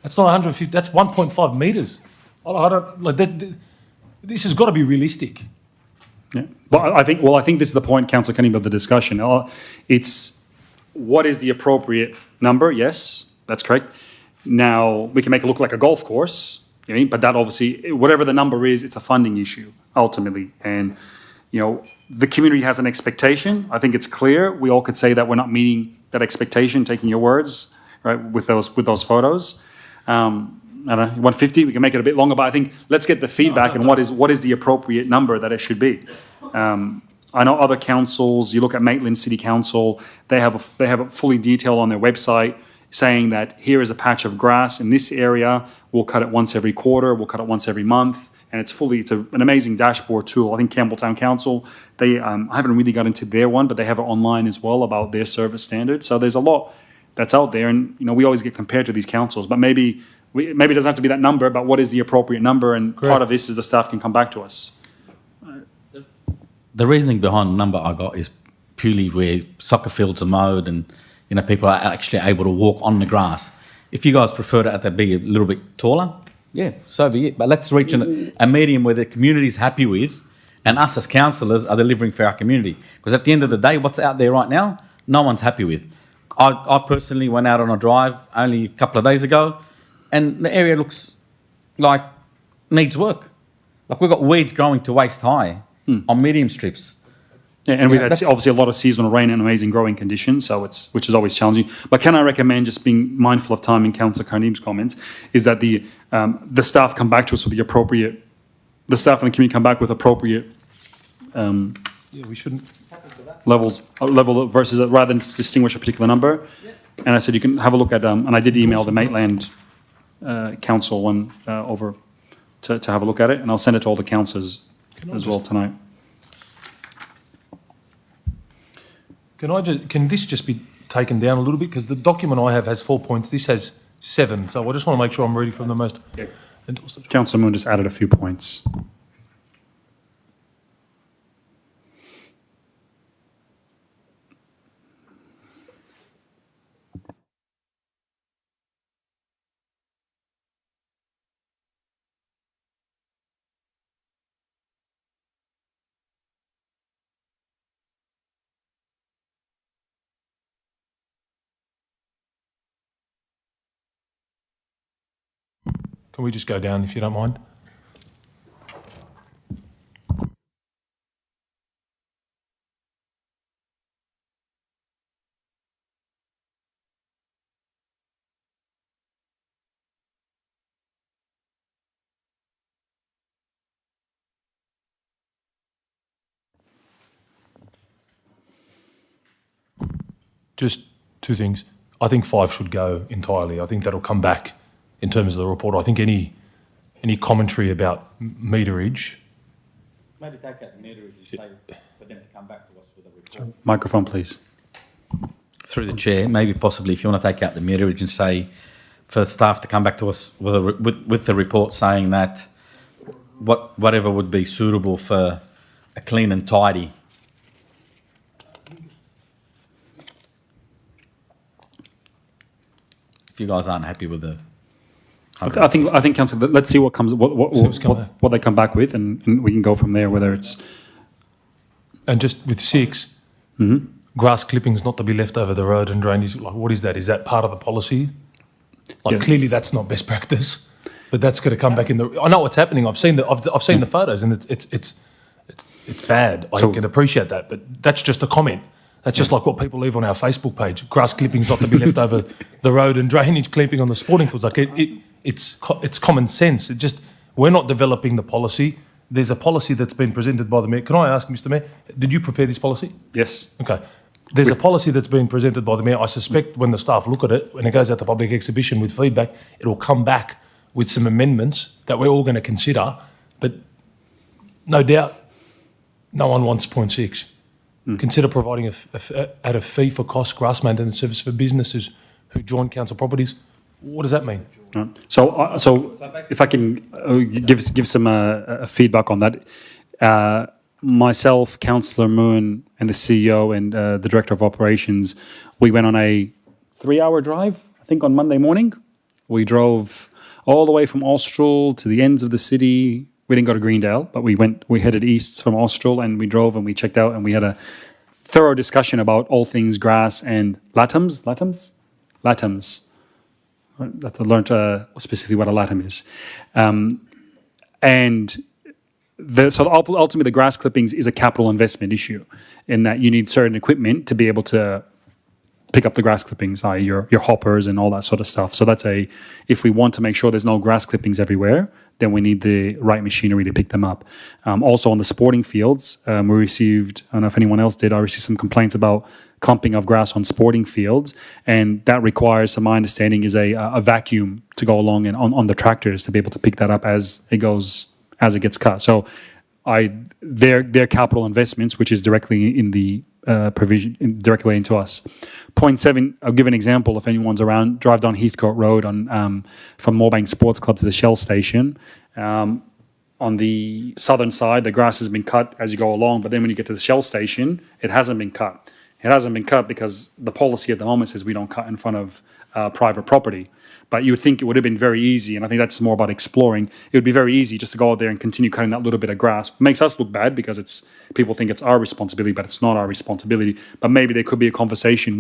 That's not 150. That's 1.5 metres. I don't like that. This has got to be realistic. Yeah, but I think this is the point, Councillor Cunningham, of the discussion. It's what is the appropriate number? Yes, that's correct. Now we can make it look like a golf course, you know, but that obviously, whatever the number is, it's a funding issue ultimately, and. You know, the community has an expectation. I think it's clear. We all could say that we're not meeting that expectation, taking your words, right, with those photos. I don't know, 150, we can make it a bit longer, but I think let's get the feedback and what is the appropriate number that it should be. I know other councils, you look at Maitland City Council, they have a fully detailed on their website saying that here is a patch of grass in this area, we'll cut it once every quarter, we'll cut it once every month. And it's an amazing dashboard tool. I think Campbelltown Council, I haven't really got into their one, but they have it online as well about their service standards. So there's a lot that's out there, and you know we always get compared to these councils. But maybe it doesn't have to be that number, but what is the appropriate number? And part of this is the staff can come back to us. The reasoning behind the number I got is purely where soccer fields are mowed, and you know people are actually able to walk on the grass. If you guys prefer it to be a little bit taller. Yeah, so be it. But let's reach a medium where the community is happy with, and us as councillors are delivering for our community. Because at the end of the day, what's out there right now, no one's happy with. I personally went out on a drive only a couple of days ago, and the area looks like, needs work. Like, we've got weeds growing to waist high on medium strips. Yeah, and we've Yeah, had that's- obviously a lot of seasonal rain and amazing growing conditions, so which is always challenging. But can I recommend, just being mindful of time in Councillor Carneeb's comments, is that the staff come back to us with the staff and the community come back with appropriate Yeah, we shouldn't. level versus rather than distinguish a particular number. And I said you can have a look at, and I did email the Maitland Council one over to have a look at it, and I'll send it to all the councillors as well tonight. Can this just be taken down a little bit? Because the document I have has 4 points. This has 7. So I just want to make sure I'm reading from the most. Yeah. Councillor Moon just added a few points. Can we just go down if you don't mind? Just 2 things. I think 5 should go entirely. I think that'll come back in terms of the report. I think any commentary about meterage. Maybe take out the meterage and say for them to come back to us with a report. Microphone, please. Through the chair, maybe possibly if you want to take out the meterage and say for staff to come back to us with the report saying that whatever would be suitable for a clean and tidy. If you guys aren't happy with the, I think, Councillor, let's see what comes, what they come back with, and we can go from there. Whether it's And just with 6, grass clippings not to be left over the road and drainage. Like, what is that? Is that part of the policy? Like, Yeah. clearly that's not best practice, but that's going to come back in the. I know what's happening. I've seen the photos, and it's bad. I can appreciate that, but that's just a comment. That's just like what people leave on our Facebook page. Grass clippings not to be left over the road and drainage clipping on the sporting fields. Like it's common sense. We're not developing the policy. There's a policy that's been presented by the Mayor. Can I ask, Mr. Mayor, did you prepare this policy? Yes. Okay. There's a policy that's been presented by the Mayor. I suspect when the staff look at it, when it goes out to public exhibition with feedback, it'll come back with some amendments that we're all going to consider. But no doubt, no one wants 0.6. Consider providing at a fee for cost grass maintenance service for businesses who join council properties. What does that mean? So if I can give some feedback on that, myself, Councillor Moon, and the CEO and the Director of Operations, we went on a 3-hour drive, I think, on Monday morning. We drove all the way from Austral to the ends of the city. We didn't go to Greendale, but we headed east from Austral, and we drove and we checked out, and we had a thorough discussion about all things grass and latums. That I learned specifically what a latum is. So ultimately the grass clippings is a capital investment issue in that you need certain equipment to be able to pick up the grass clippings, i.e. your hoppers and all that sort of stuff. So if we want to make sure there's no grass clippings everywhere, then we need the right machinery to pick them up. Also on the sporting fields, we received, I don't know if anyone else did, I received some complaints about clumping of grass on sporting fields, and that requires, to my understanding, is a vacuum to go along and on the tractors to be able to pick that up as it gets cut. So their capital investments, which is directly in the provision, directly into us. 0.7, I'll give an example. If anyone's around, drive down Heathcote Road from Moorebank Sports Club to the Shell Station. On the southern side, the grass has been cut as you go along, but then when you get to the Shell Station, it hasn't been cut. It hasn't been cut because the policy at the moment says we don't cut in front of private property. But you would think it would have been very easy, and I think that's more about exploring. It would be very easy just to go out there and continue cutting that little bit of grass. It makes us look bad because people think it's our responsibility, but it's not our responsibility. But maybe there could be a conversation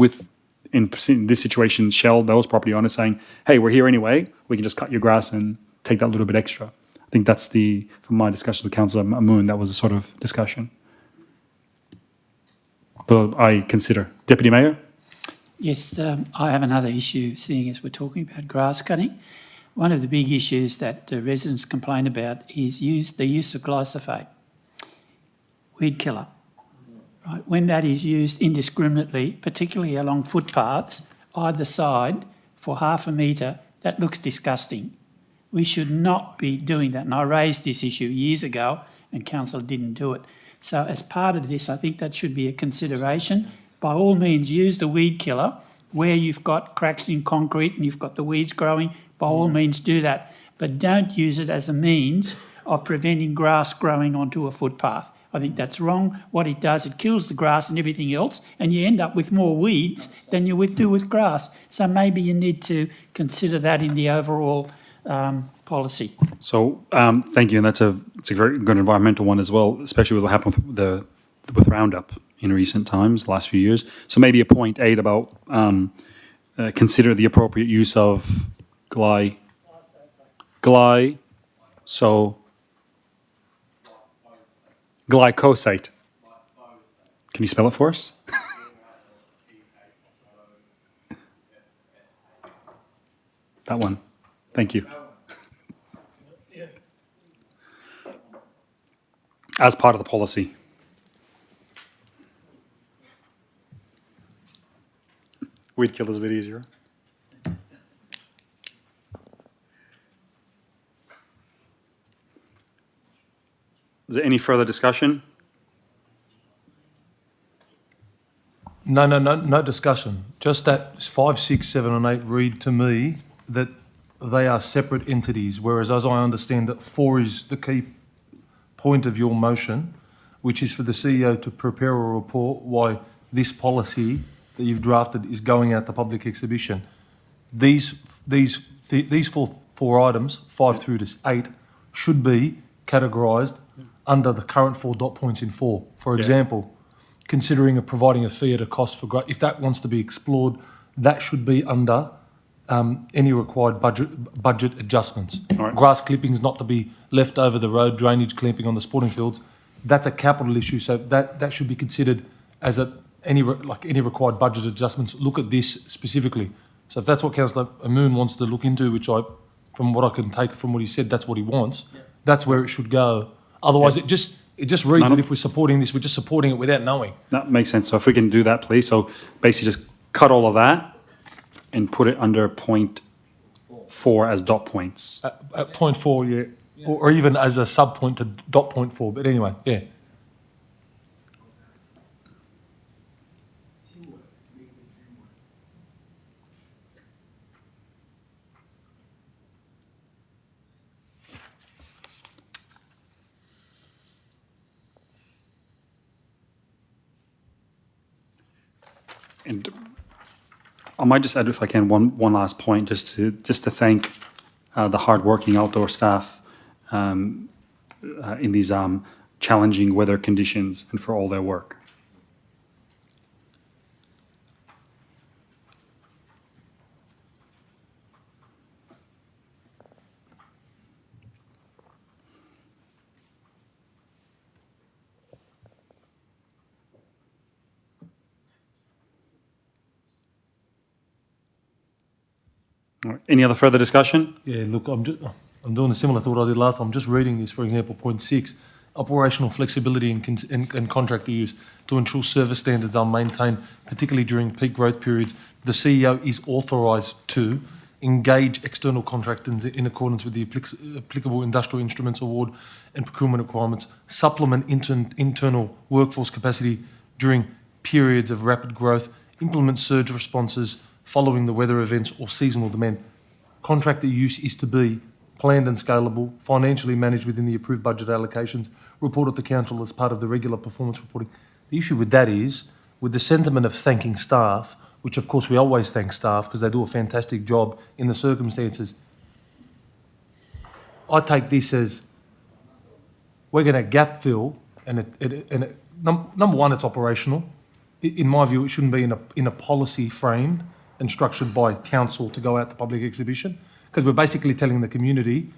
in this situation, Shell, those property owners saying, hey, we're here anyway. We can just cut your grass and take that little bit extra. I think that's from my discussion with Councillor Moon, that was the sort of discussion. But I consider. Deputy Mayor? Yes, I have another issue, seeing as we're talking about grass cutting. One of the big issues that residents complain about is the use of glyphosate, weed killer. Right? When that is used indiscriminately, particularly along footpaths, either side, for half a metre, that looks disgusting. We should not be doing that. And I raised this issue years ago and council didn't do it. So as part of this, I think that should be a consideration. By all means, use the weed killer where you've got cracks in concrete and you've got the weeds growing. By all means, do that. But don't use it as a means of preventing grass growing onto a footpath. I think that's wrong. What it does, it kills the grass and everything else, and you end up with more weeds than you would do with grass. So maybe you need to consider that in the overall policy. So thank you, and it's a very good environmental one as well, especially with what happened with Roundup in recent times, last few years. So maybe a point 8 about consider the appropriate use of glyphosate. Can you spell it for us? That one. Thank you. As part of the policy. Weed killer's a bit easier. Is there any further discussion? No discussion. Just that 5, 6, 7 and 8 read to me that they are separate entities, whereas as I understand it, 4 is the key point of your motion, which is for the CEO to prepare a report why this policy that you've drafted is going out to public exhibition. These four items, 5 through to 8, should be categorised under the current 4 dot points in 4. For example, considering providing a fee at a cost for if that wants to be explored, that should be under any required budget adjustments. Right. Grass clippings not to be left over the road, drainage clamping on the sporting fields. That's a capital issue, so that should be considered as any required budget adjustments. Look at this specifically. So if that's what Councillor Moon wants to look into, which from what I can take from what he said, that's what he wants. That's where it should go. Otherwise, it just reads that if we're supporting this, we're just supporting it without knowing. That makes sense. So if we can do that, please. So basically just cut all of that and put it under point 4 as dot points. At point 4, yeah. Or even as a sub point to dot point 4. But anyway, yeah. And I might just add, if I can, one last point, just to thank the hard-working outdoor staff in these challenging weather conditions and for all their work. All right. Any other further discussion? Yeah, look, I'm doing similar to what I did last time. I'm just reading this, for example, point 6, operational flexibility and contractor use to ensure service standards are maintained, particularly during peak growth periods. The CEO is authorised to engage external contractors in accordance with the applicable industrial instruments award and procurement requirements, supplement internal workforce capacity during periods of rapid growth, implement surge responses following the weather events or seasonal demand. Contractor use is to be planned and scalable, financially managed within the approved budget allocations, reported to council as part of the regular performance reporting. The issue with that is, with the sentiment of thanking staff, which of course we always thank staff because they do a fantastic job in the circumstances, I take this as we're going to gap fill, and number one, it's operational. In my view, it shouldn't be in a policy framed and structured by council to go out to public exhibition, because we're basically telling the community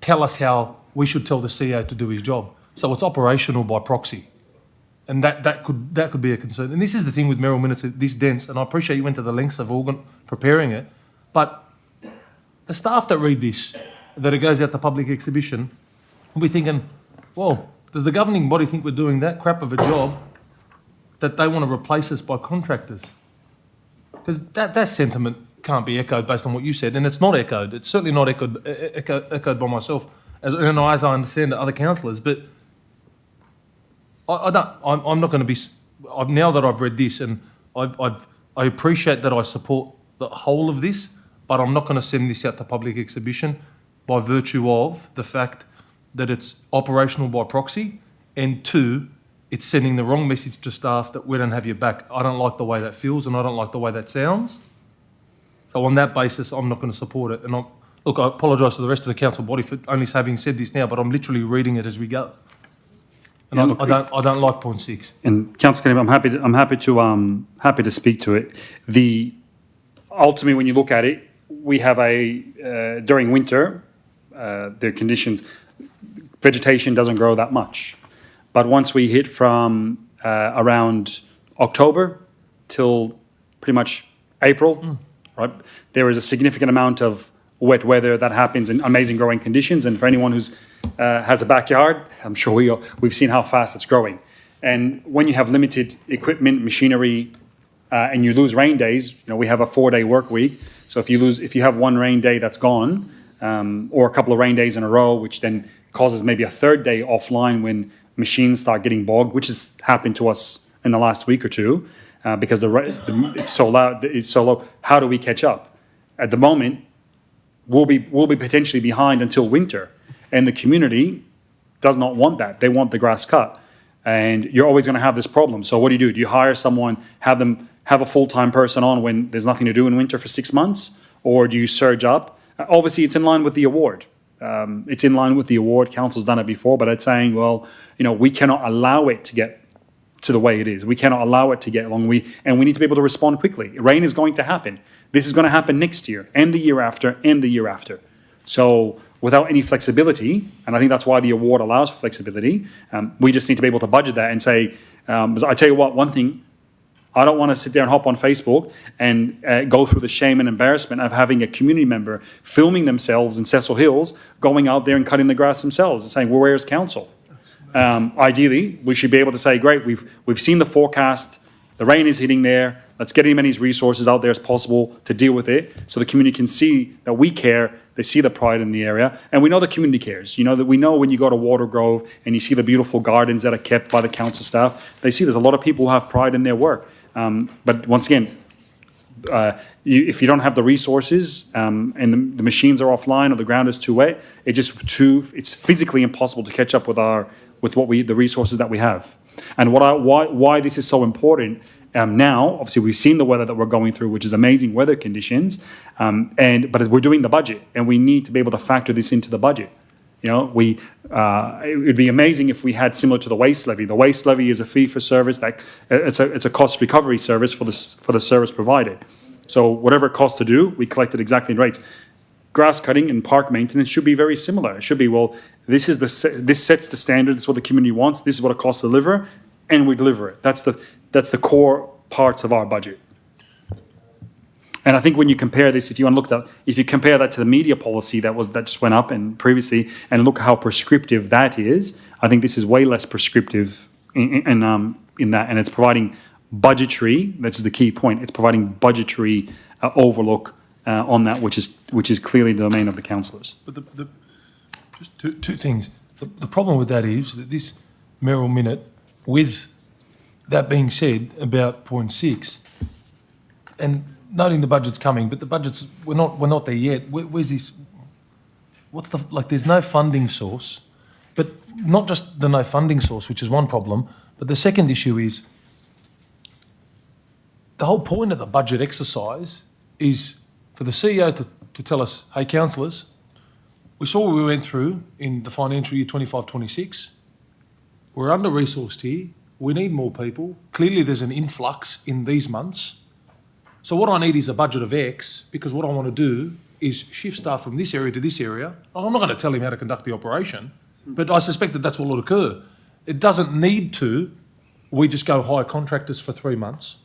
tell us how we should tell the CEO to do his job. So it's operational by proxy. And that could be a concern. And this is the thing with Merrill Minutes, this dense, and I appreciate you went to the lengths of preparing it, but the staff that read this, that it goes out to public exhibition, will be thinking, well, does the governing body think we're doing that crap of a job that they want to replace us by contractors? Because that sentiment can't be echoed based on what you said, and it's not echoed. It's certainly not echoed by myself, as I understand it, other councillors. But I'm not going to be. Now that I've read this, and I appreciate that I support the whole of this, but I'm not going to send this out to public exhibition by virtue of the fact that it's operational by proxy, and two, it's sending the wrong message to staff that we don't have your back. I don't like the way that feels, and I don't like the way that sounds. So on that basis, I'm not going to support it. And look, I apologise to the rest of the council body for only having said this now, but I'm literally reading it as we go. And I don't like point 6. And Councillor Kennedy, I'm happy to speak to it. Ultimately, when you look at it, we have during winter, the conditions, vegetation doesn't grow that much. But once we hit from around October till pretty much April, right, there is a significant amount of wet weather that happens in amazing growing conditions. And for anyone who's has a backyard, I'm sure we've seen how fast it's growing. And when you have limited equipment, machinery, and you lose rain days, we have a 4-day work week. So if you have one rain day that's gone, or a couple of rain days in a row, which then causes maybe a 3rd day offline when machines start getting bogged, which has happened to us in the last week or two, because it's so loud, it's so low. How do we catch up? At the moment, we'll be potentially behind until winter, and the community does not want that. They want the grass cut, and you're always going to have this problem. So what do? Do you hire someone, have a full-time person on when there's nothing to do in winter for 6 months, or do you surge up? Obviously, it's in line with the award. It's in line with the award. Council's done it before, but it's saying, well, we cannot allow it to get to the way it is. We cannot allow it to get long. And we need to be able to respond quickly. Rain is going to happen. This is going to happen next year, and the year after, and the year after. So without any flexibility, and I think that's why the award allows for flexibility, we just need to be able to budget that and say, I tell you what, one thing, I don't want to sit there and hop on Facebook and go through the shame and embarrassment of having a community member filming themselves in Cecil Hills, going out there and cutting the grass themselves and saying, well, where's council? Ideally, we should be able to say, great, we've seen the forecast, the rain is hitting there, let's get as many resources out there as possible to deal with it so the community can see that we care, they see the pride in the area, and we know the community cares. That we know when you go to Watergrove and you see the beautiful gardens that are kept by the council staff, they see there's a lot of people who have pride in their work. But once again, if you don't have the resources and the machines are offline or the ground is too wet, it's physically impossible to catch up with the resources that we have. And why this is so important now, obviously we've seen the weather that we're going through, which is amazing weather conditions, but we're doing the budget, and we need to be able to factor this into the budget. It would be amazing if we had similar to the waste levy. The waste levy is a fee for service that it's a cost recovery service for the service provided. So whatever it costs to do, we collect it exactly in rates. Grass cutting and park maintenance should be very similar. It should be, well, this sets the standard. This is what the community wants. This is what it costs to deliver, and we deliver it. That's the core parts of our budget. And I think when you compare this, if you compare that to the media policy that just went up and previously, and look how prescriptive that is, I think this is way less prescriptive in that, and it's providing budgetary. This is the key point. It's providing budgetary overlook on that, which is clearly the domain of the councillors. But just two things. The problem with that is that this Merrill Minute, with that being said about point 6, and noting the budget's coming, but the budget's we're not there yet. Where's this? There's no funding source, but not just the no funding source, which is one problem. But the second issue is the whole point of the budget exercise is for the CEO to tell us, hey, councillors, we saw what we went through in the financial year 25-26. We're under-resourced here. We need more people. Clearly there's an influx in these months. So what I need is a budget of X, because what I want to do is shift staff from this area to this area. I'm not going to tell him how to conduct the operation, but I suspect that that's what will occur. It doesn't need to. We just go hire contractors for 3 months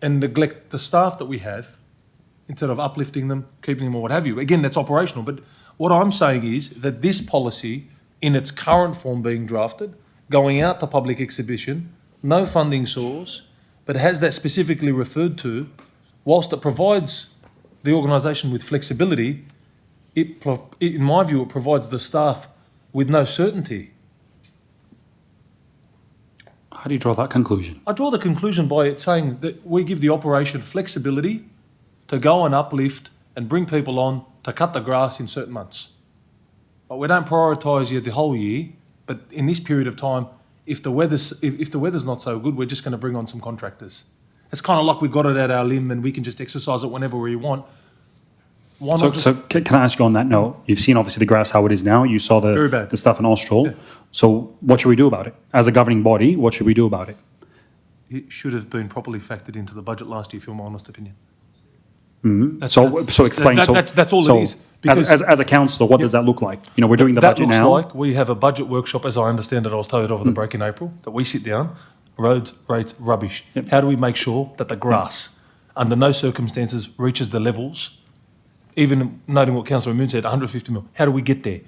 and neglect the staff that we have instead of uplifting them, keeping them or what have you. Again, that's operational. But what I'm saying is that this policy, in its current form being drafted, going out to public exhibition, no funding source, but has that specifically referred to, whilst it provides the organisation with flexibility, in my view, it provides the staff with no certainty. How do you draw that conclusion? I draw the conclusion by it saying that we give the operation flexibility to go and uplift and bring people on to cut the grass in certain months. But we don't prioritise you the whole year, but in this period of time, if the weather's not so good, we're just going to bring on some contractors. It's kind of like we got it at our limb and we can just exercise it whenever we want. Why not So can I ask you on that note? You've seen obviously the grass how it is now. You saw Very bad. the stuff in Austral. Yeah. So what should we do about it? As a governing body, what should we do about it? It should have been properly factored into the budget last year, for my honest opinion. Mm-hmm. So explain. That's all it is. Because as a councillor, what does that look like? You know, we're doing the budget now. That looks like we have a budget workshop, as I understand it, I was told over the break in April, that we sit down, roads, rates, rubbish. Yep. How do we make sure that the grass, under no circumstances, reaches the levels, even noting what Councillor Moon said, 150 mil, how do we get there?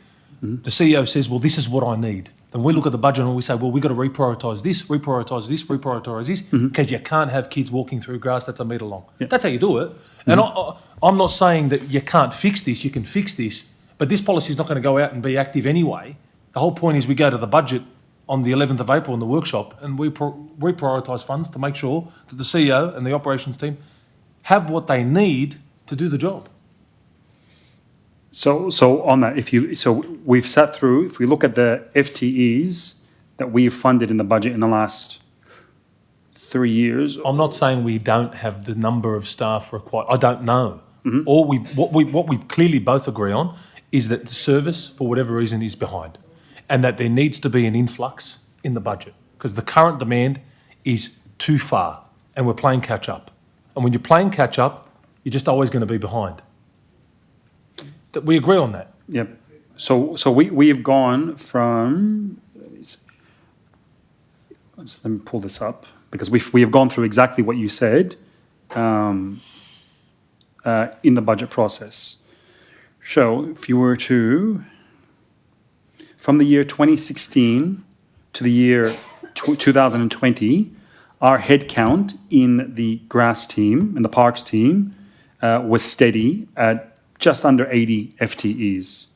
Mm-hmm. The CEO says, well, this is what I need. Then we look at the budget and we say, well, we've got to reprioritise this, because you can't have kids walking through grass that's a metre long. Yep. That's how you do it. And I'm not saying that you can't fix this, you can fix this, but this policy is not going to go out and be active anyway. The whole point is we go to the budget on the 11th of April in the workshop and we prioritise funds to make sure that the CEO and the operations team have what they need to do the job. So on that, we've sat through, if we look at the FTEs that we've funded in the budget in the last 3 years. I'm not saying we don't have the number of staff required. I don't know. Mm-hmm. What we clearly both agree on is that the service, for whatever reason, is behind, and that there needs to be an influx in the budget because the current demand is too far, and we're playing catch up. And when you're playing catch up, you're just always going to be behind. We agree on that. Yep. So we have gone from. Let me pull this up because we have gone through exactly what you said in the budget process. So if you were to, from the year 2016 to the year 2020, our headcount in the grass team, in the parks team, was steady at just under 80 FTEs.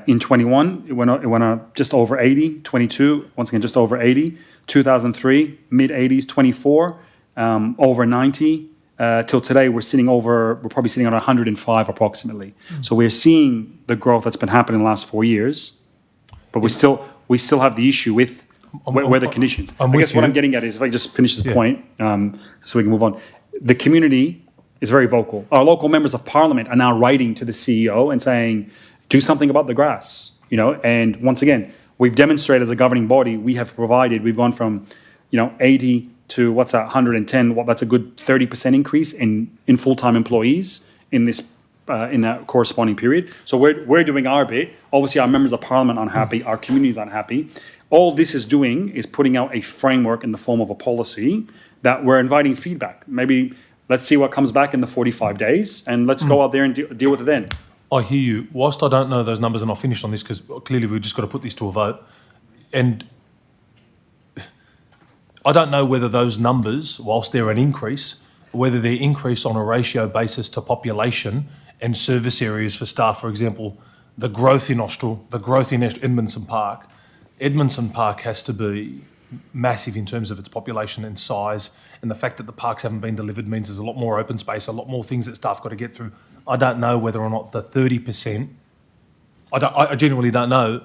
In 21, it went up just over 80. 22, once again, just over 80. 2003, mid-80s. 24, over 90. Till today, we're probably sitting on 105 approximately. So we're seeing the growth that's been happening in the last 4 years, but we still have the issue with weather conditions. I guess what I'm getting at is, if I just finish this point, so we can move on. The community is very vocal. Our local members of parliament are now writing to the CEO and saying, do something about the grass, and once again, we've demonstrated as a governing body, we've gone from, 80 to 110, that's a good 30% increase in full-time employees in that corresponding period. So we're doing our bit. Obviously our members of parliament are unhappy, our community is unhappy. All this is doing is putting out a framework in the form of a policy that we're inviting feedback. Maybe let's see what comes back in the 45 days and let's go out there and deal with it then. I hear you. Whilst I don't know those numbers, and I'll finish on this because clearly we've just got to put this to a vote, and I don't know whether those numbers, whilst they're an increase, whether they're increase on a ratio basis to population and service areas for staff, for example, the growth in Austral, the growth in Edmondson Park. Edmondson Park has to be massive in terms of its population and size, and the fact that the parks haven't been delivered means there's a lot more open space, a lot more things that staff got to get through. I don't know whether or not the 30%, I genuinely don't know,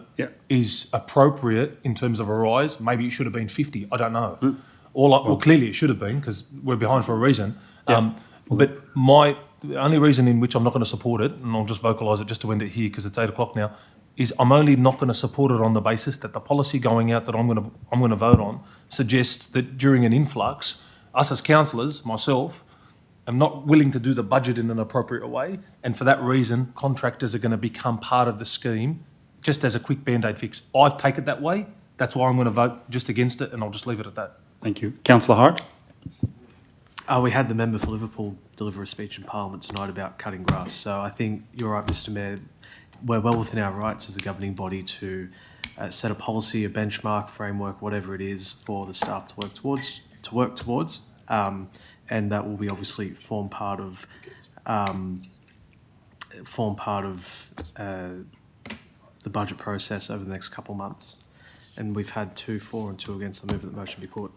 is appropriate in terms of a rise. Maybe it should have been 50. I don't know. Well, clearly it should have been because we're behind for a reason. But the only reason in which I'm not going to support it, and I'll just vocalise it just to end it here because it's 8 o'clock now, is I'm only not going to support it on the basis that the policy going out that I'm going to vote on suggests that during an influx, us as councillors, myself, am not willing to do the budget in an appropriate way, and for that reason, contractors are going to become part of the scheme just as a quick Band-Aid fix. I take it that way. That's why I'm going to vote just against it, and I'll just leave it at that. Thank you. Councillor Hart? We had the member for Liverpool deliver a speech in Parliament tonight about cutting grass. So I think you're right, Mr Mayor. We're well within our rights as a governing body to set a policy, a benchmark, framework, whatever it is, for the staff to work towards. And that will be obviously form part of the budget process over the next couple of months. And we've had 2 for and 2 against. I move that the motion be put.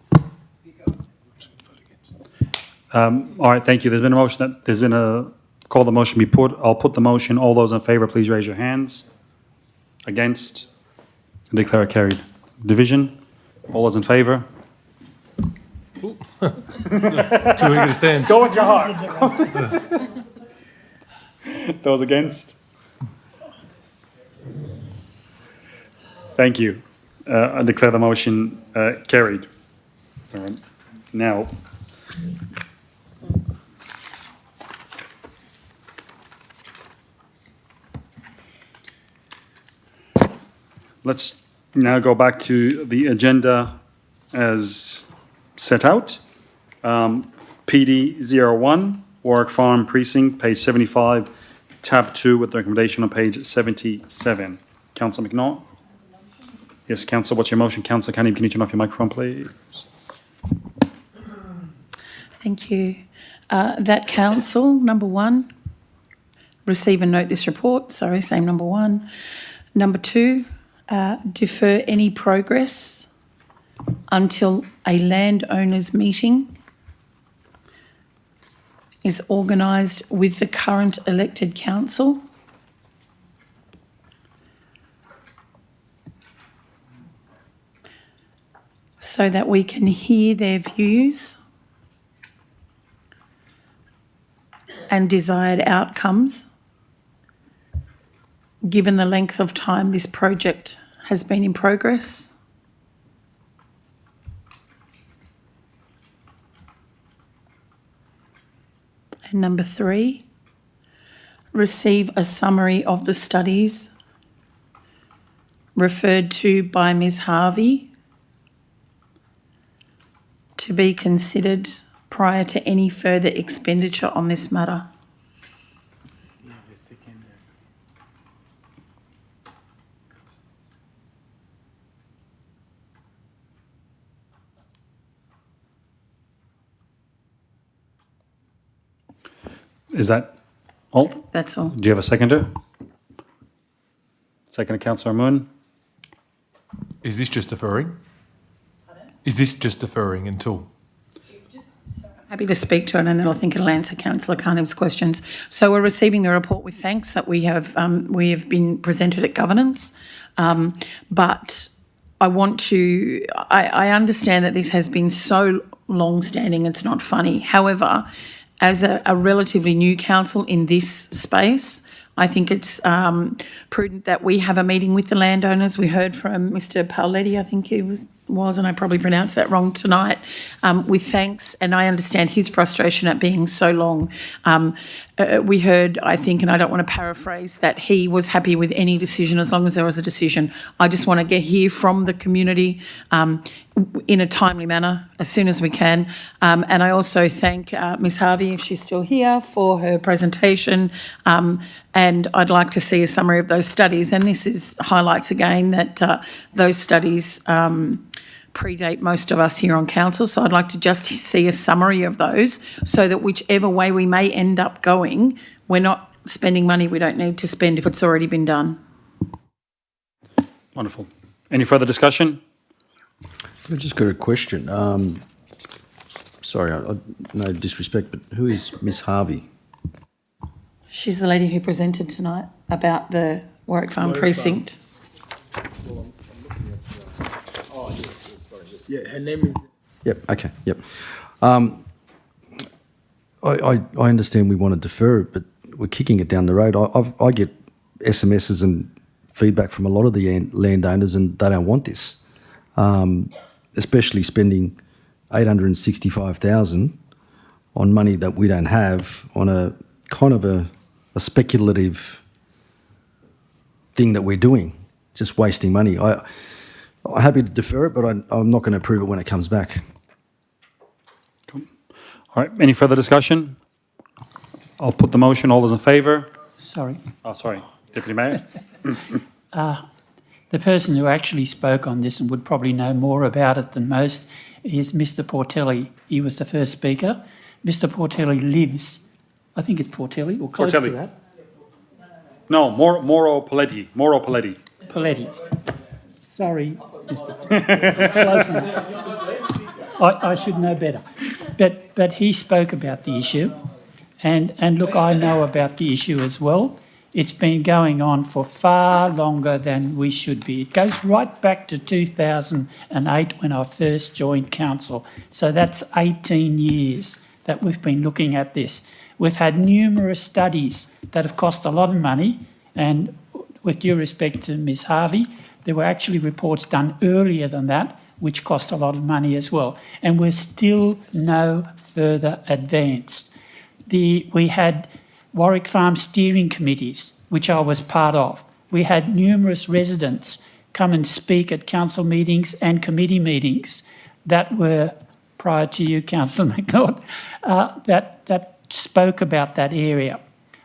All right, thank you. There's been a motion. There's been a call. The motion be put. I'll put the motion. All those in favour, please raise your hands. Against? Declare it carried. Division? All those in favour? Too eager to stand. Go with your heart. Those against? Thank you. I declare the motion carried. All right. Now, let's now go back to the agenda as set out. PD 01, Warwick Farm Precinct, page 75, tab 2, with the recommendation on page 77. Councillor McNaught? Yes, Councillor, what's your motion? Councillor Cunningham, can you turn off your microphone, please? Thank you. That council, number 1, receive and note this report. Sorry, same number 1. Number 2, defer any progress until a landowners meeting is organised with the current elected council. So that we can hear their views and desired outcomes, given the length of time this project has been in progress. And number 3, receive a summary of the studies referred to by Ms Harvey to be considered prior to any further expenditure on this matter. Is that all? That's all. Do you have a seconder? Seconder, Councillor Moon. Is this just deferring? Is this just deferring until? Happy to speak to it, and I think it'll answer Councillor Carnham's questions. So we're receiving the report with thanks that we have been presented at governance, but I want to. I understand that this has been so long-standing. It's not funny. However, as a relatively new council in this space, I think it's prudent that we have a meeting with the landowners. We heard from Mr. Pauletti, I think he was, and I probably pronounced that wrong tonight, with thanks, and I understand his frustration at being so long. We heard, I think, and I don't want to paraphrase, that he was happy with any decision as long as there was a decision. I just want to hear from the community in a timely manner as soon as we can. And I also thank Ms Harvey, if she's still here, for her presentation. And I'd like to see a summary of those studies. And this highlights again that those studies predate most of us here on council. So I'd like to just see a summary of those so that whichever way we may end up going, we're not spending money we don't need to spend if it's already been done. Wonderful. Any further discussion? I've just got a question. Sorry, no disrespect, but who is Miss Harvey? She's the lady who presented tonight about the Warwick Farm precinct. Yeah, her name is... Yep, okay, yep. I understand we want to defer it, but we're kicking it down the road. I get SMSs and feedback from a lot of the landowners, and they don't want this, especially spending $865,000 on money that we don't have on a kind of a speculative thing that we're doing, just wasting money. I'm happy to defer it, but I'm not going to approve it when it comes back. All right, any further discussion? I'll put the motion. All those in favour? Sorry. Oh, sorry. Deputy Mayor? The person who actually spoke on this and would probably know more about it than most is Mr. Portelli. He was the first speaker. Mr. Portelli lives, I think it's Portelli, or close Portelli. to that. No, Moro Paletti. Moro Paletti. Paletti. Sorry, Mr. Close enough. I should know better. But he spoke about the issue. And look, I know about the issue as well. It's been going on for far longer than we should be. It goes right back to 2008 when I first joined council. So that's 18 years that we've been looking at this. We've had numerous studies that have cost a lot of money, and with due respect to Ms Harvey, there were actually reports done earlier than that which cost a lot of money as well, and we're still no further advanced. We had Warwick Farm steering committees, which I was part of. We had numerous residents come and speak at council meetings and committee meetings that were, prior to you, Councillor McNaught, that spoke about that area.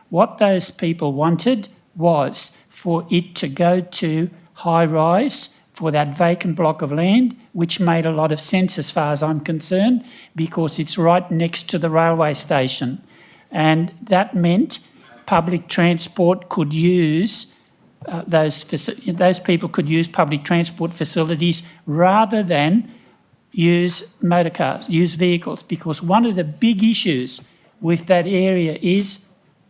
What those people wanted was for it to go to high rise for that vacant block of land, which made a lot of sense as far as I'm concerned, because it's right next to the railway station. And that meant public transport could use those people could use public transport facilities rather than use motor cars, use vehicles, because one of the big issues with that area is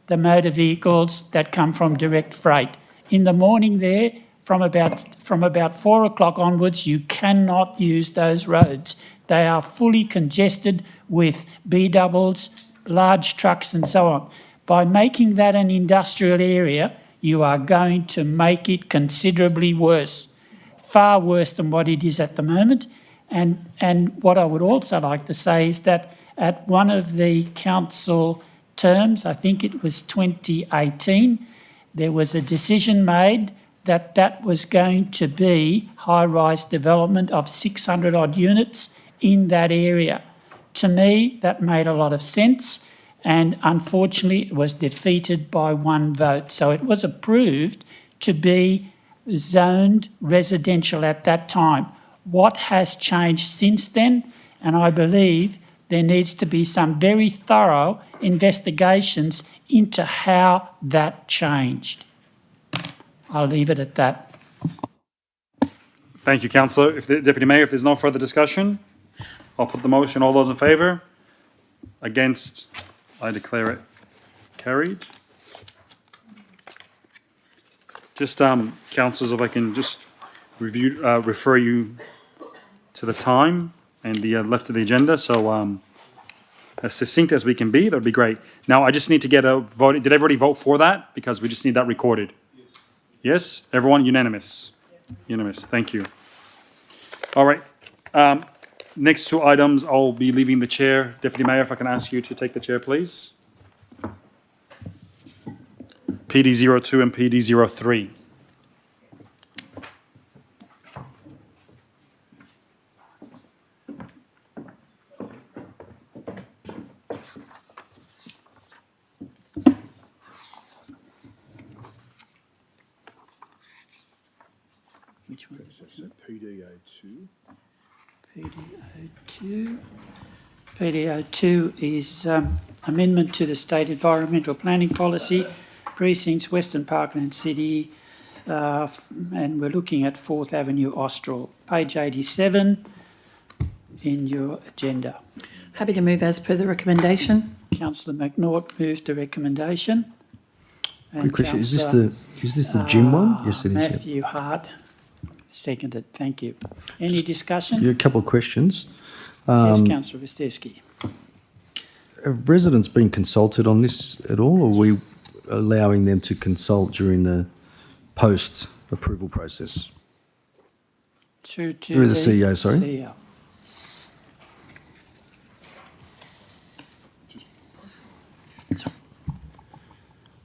the motor vehicles that come from direct freight. In the morning there, from about 4 o'clock onwards, you cannot use those roads. They are fully congested with B-doubles, large trucks and so on. By making that an industrial area, you are going to make it considerably worse, far worse than what it is at the moment. And what I would also like to say is that at one of the council terms, I think it was 2018, there was a decision made that that was going to be high-rise development of 600 odd units in that area. To me, that made a lot of sense, and unfortunately it was defeated by one vote. So it was approved to be zoned residential at that time. What has changed since then? And I believe there needs to be some very thorough investigations into how that changed. I'll leave it at that. Thank you, Councillor. Deputy Mayor, if there's no further discussion, I'll put the motion. All those in favour? Against? I declare it carried. Just, councillors, if I can just refer you to the time and the left of the agenda. So as succinct as we can be, that would be great. Now, I just need to get a vote. Did everybody vote for that? Because we just need that recorded. Yes? Everyone? Unanimous? Unanimous. Thank you. All right. Next two items, I'll be leaving the chair. Deputy Mayor, if I can ask you to take the chair, please. PD02 and PD03. Which one is it? PD02. PD02. PD02 is amendment to the State Environmental Planning Policy, precincts Western Parkland City, and we're looking at 4th Avenue Austral. Page 87 in your agenda. Happy to move as per the recommendation. Councillor McNaught moves the recommendation. Quick question: is this the gym one? Yes, it is. yeah. Matthew Hart seconded. Thank you. Any discussion? Yeah, a couple of questions. Yes, Councillor Wistevski. Have residents been consulted on this at all, or are we allowing them to consult during the post-approval process? Through the CEO, sorry. CEO.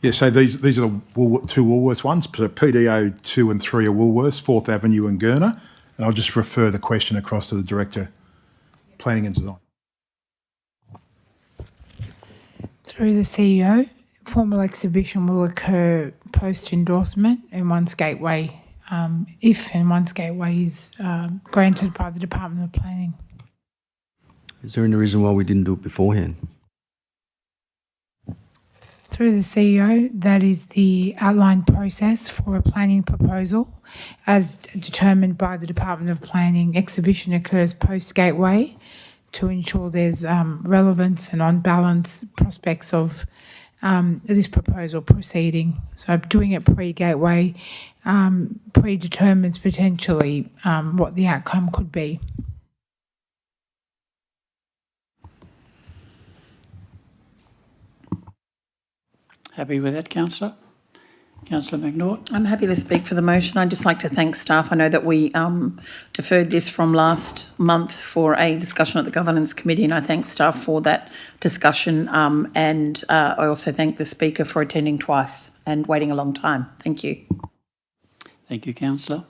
Yeah, so these are the two Woolworths ones. So PDO 2 and 3 are Woolworths, 4th Avenue and Gurner. And I'll just refer the question across to the Director, Planning and Design. Through the CEO, formal exhibition will occur post-endorsement in One's Gateway, if and One's Gateway is granted by the Department of Planning. Is there any reason why we didn't do it beforehand? Through the CEO, that is the outlined process for a planning proposal. As determined by the Department of Planning, exhibition occurs post-Gateway to ensure there's relevance and on-balance prospects of this proposal proceeding. So doing it pre-Gateway predetermines potentially what the outcome could be. Happy with that, Councillor? Councillor McNaught? I'm happy to speak for the motion. I'd just like to thank staff. I know that we deferred this from last month for a discussion at the Governance Committee, and I thank staff for that discussion. And I also thank the Speaker for attending twice and waiting a long time. Thank you. Thank you, Councillor.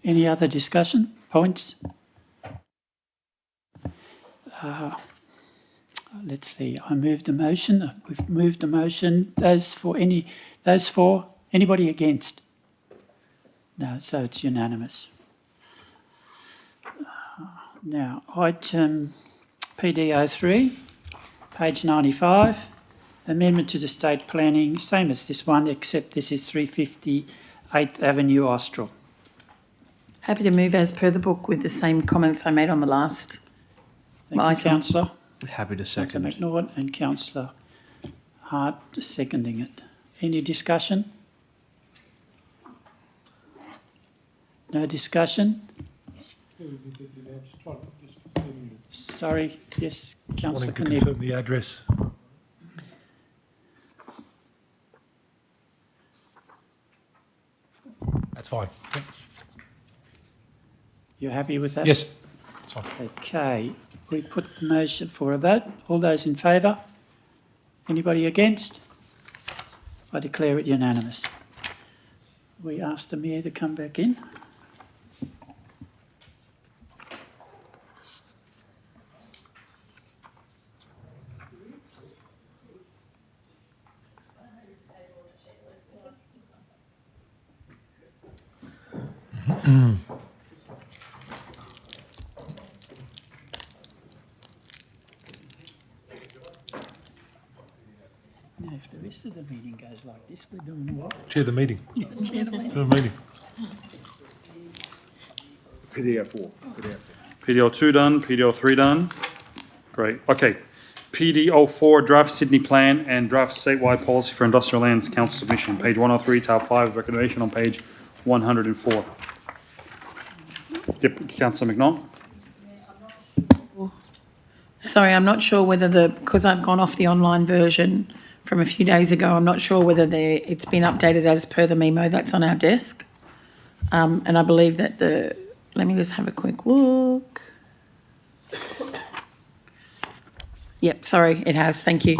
Any other discussion points? Let's see. I moved the motion. We've moved the motion. Anybody against? No, so it's unanimous. Now, item PDO 3, page 95, amendment to the state planning, same as this one, except this is 350 8th Avenue, Austral. Happy to move as per the book with the same comments I made on the last Thank you, Councillor. Happy to second. Councillor McNaught and Councillor Hart seconding it. Any discussion? No discussion? Sorry, yes, Councillor Wanting to confirm the address. That's fine. You're happy with that? Yes, that's fine. Okay, we put the motion for a vote. All those in favour? Anybody against? I declare it unanimous. We ask the Mayor to come back in. Now, if the rest of the meeting goes like this, we're doing what? Chair the meeting. Yeah, chair the meeting. Chair the meeting. PDO 4. PDO 2 done, PDO 3 done. Great, okay. PDO 4, draft Sydney plan and draft statewide policy for industrial lands, council submission, page 103, tab 5, recommendation on page 104. Councillor McNaught? Sorry, I'm not sure whether because I've gone off the online version from a few days ago, I'm not sure whether it's been updated as per the memo that's on our desk. And I believe that let me just have a quick look. Yep, sorry, it has, thank you.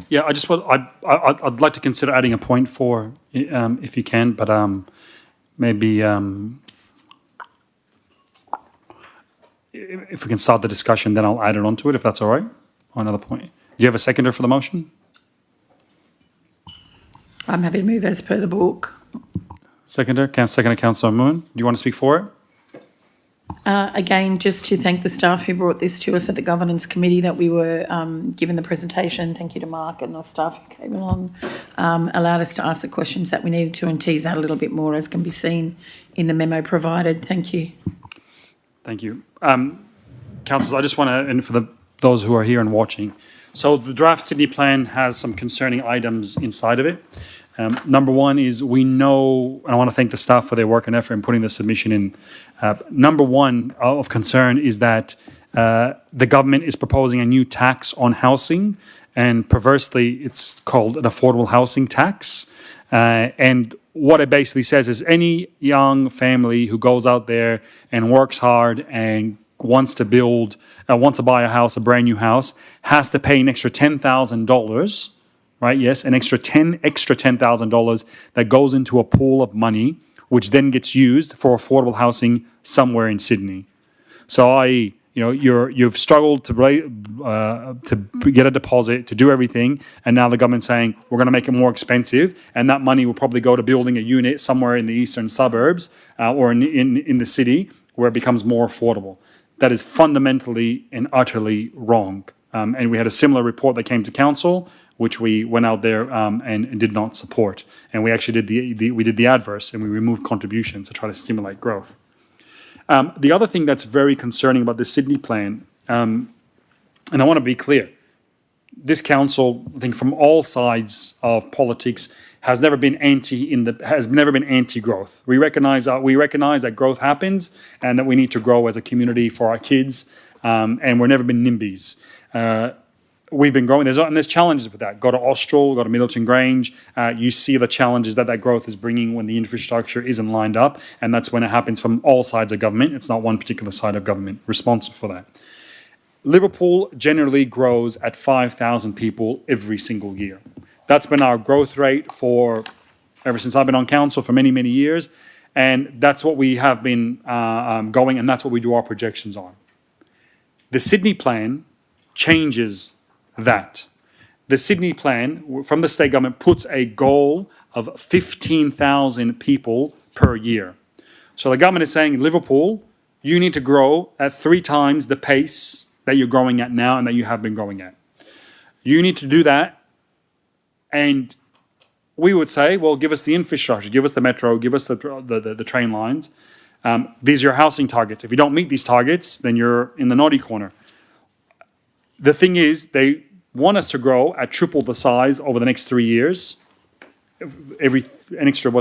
Yeah, I'd like to consider adding a point 4, if you can, but maybe if we can start the discussion, then I'll add it onto it, if that's all right, or another point. Do you have a seconder for the motion? I'm happy to move as per the book. Seconder, Councillor Moon. Do you want to speak for it? Again, just to thank the staff who brought this to us at the Governance Committee, that we were given the presentation. Thank you to Mark and the staff who came along, allowed us to ask the questions that we needed to and tease out a little bit more, as can be seen in the memo provided. Thank you. Thank you. Councillors, I just want to, and for those who are here and watching, so the draft Sydney plan has some concerning items inside of it. Number one is we know, and I want to thank the staff for their work and effort in putting the submission in. Number one of concern is that the government is proposing a new tax on housing, and perversely, it's called an affordable housing tax. And what it basically says is any young family who goes out there and works hard and wants to build wants to buy a house, a brand new house, has to pay an extra $10,000, right? Yes, an extra $10,000 that goes into a pool of money, which then gets used for affordable housing somewhere in Sydney. So you've struggled to get a deposit, to do everything, and now the government's saying we're going to make it more expensive, and that money will probably go to building a unit somewhere in the eastern suburbs or in the city where it becomes more affordable. That is fundamentally and utterly wrong. And we had a similar report that came to council, which we went out there and did not support. And we actually did the adverse, and we removed contributions to try to stimulate growth. The other thing that's very concerning about the Sydney plan, and I want to be clear, this council, I think from all sides of politics, has never been anti-growth. We recognize that growth happens and that we need to grow as a community for our kids, and we've never been NIMBYs. We've been growing. There's challenges with that. Go to Austral, go to Middleton Grange. You see the challenges that growth is bringing when the infrastructure isn't lined up, and that's when it happens from all sides of government. It's not one particular side of government responsible for that. Liverpool generally grows at 5,000 people every single year. That's been our growth rate ever since I've been on council for many, many years, and that's what we have been going, and that's what we do our projections on. The Sydney plan changes that. The Sydney plan from the state government puts a goal of 15,000 people per year. So the government is saying, Liverpool, you need to grow at 3 times the pace that you're growing at now and that you have been growing at. You need to do that, and we would say, well, give us the infrastructure, give us the metro, give us the train lines. These are your housing targets. If you don't meet these targets, then you're in the naughty corner. The thing is, they want us to grow at triple the size over the next 3 years. An extra,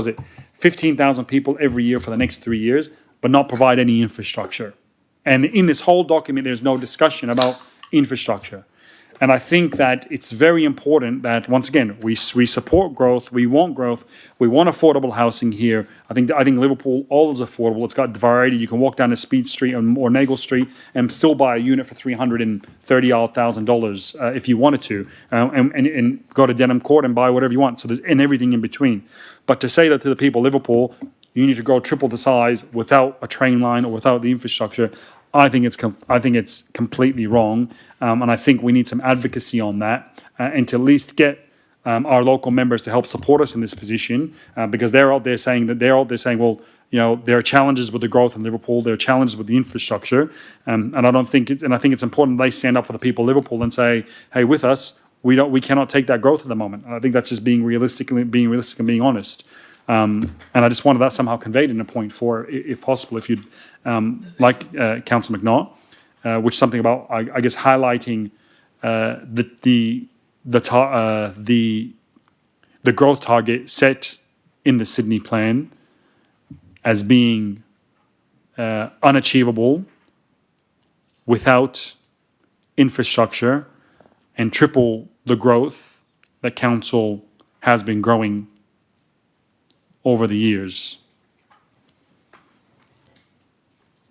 15,000 people every year for the next 3 years, but not provide any infrastructure. And in this whole document, there's no discussion about infrastructure. And I think that it's very important that, once again, we support growth, we want affordable housing here. I think Liverpool, all is affordable. It's got variety. You can walk down to Speed Street or Nagle Street and still buy a unit for $330,000 if you wanted to, and go to Denham Court and buy whatever you want. So there's everything in between. But to say that to the people of Liverpool, you need to grow triple the size without a train line or without the infrastructure, I think it's completely wrong, and I think we need some advocacy on that, and to at least get our local members to help support us in this position, because they're out there saying, well, there are challenges with the growth in Liverpool, there are challenges with the infrastructure, and I think it's important they stand up for the people of Liverpool and say, hey, with us, we cannot take that growth at the moment. And I think that's just being realistic and being honest. And I just wanted that somehow conveyed in a point 4, if possible, if you'd like Councillor McNaught, which is something about, I guess, highlighting the growth target set in the Sydney plan as being unachievable without infrastructure, and triple the growth that council has been growing over the years.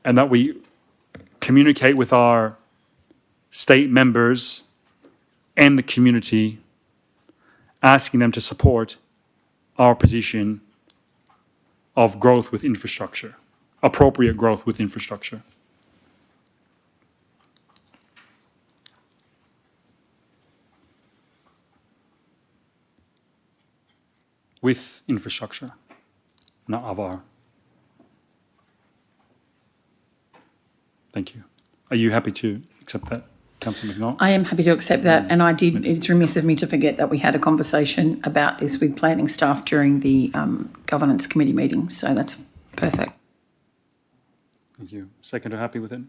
And that we communicate with our state members and the community, asking them to support our position of growth with infrastructure, appropriate growth with infrastructure. With infrastructure, not avar. Thank you. Are you happy to accept that, Councillor McNaught? I am happy to accept that, and it's remiss of me to forget that we had a conversation about this with planning staff during the governance committee meeting, so that's perfect. Thank you. Second, are happy with it?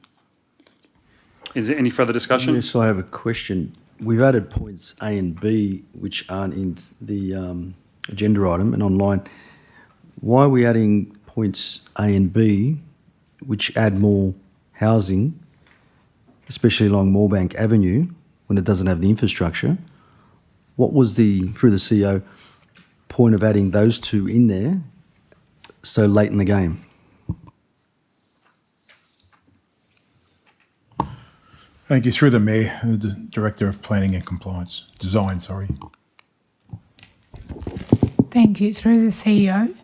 Is there any further discussion? Yes, I have a question. We've added points A and B, which aren't in the agenda item and online. Why are we adding points A and B, which add more housing, especially along Moorebank Avenue, when it doesn't have the infrastructure? What was through the CEO, point of adding those two in there so late in the game? Thank you. Through the Mayor, the Director of Planning and Compliance. Design, sorry. Thank you. Through the CEO,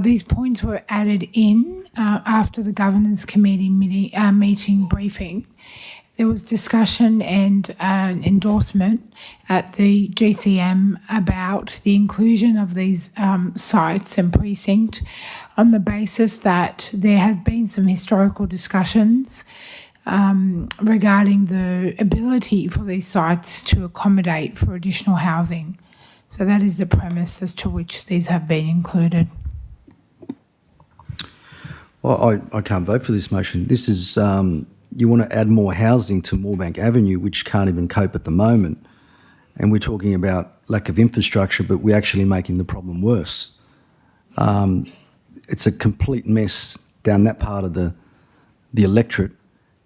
these points were added in after the Governance Committee meeting briefing. There was discussion and endorsement at the GCM about the inclusion of these sites and precinct on the basis that there have been some historical discussions regarding the ability for these sites to accommodate for additional housing. So that is the premise as to which these have been included. Well, I can't vote for this motion. This is, you want to add more housing to Moorebank Avenue, which can't even cope at the moment. And we're talking about lack of infrastructure, but we're actually making the problem worse. It's a complete mess down that part of the electorate.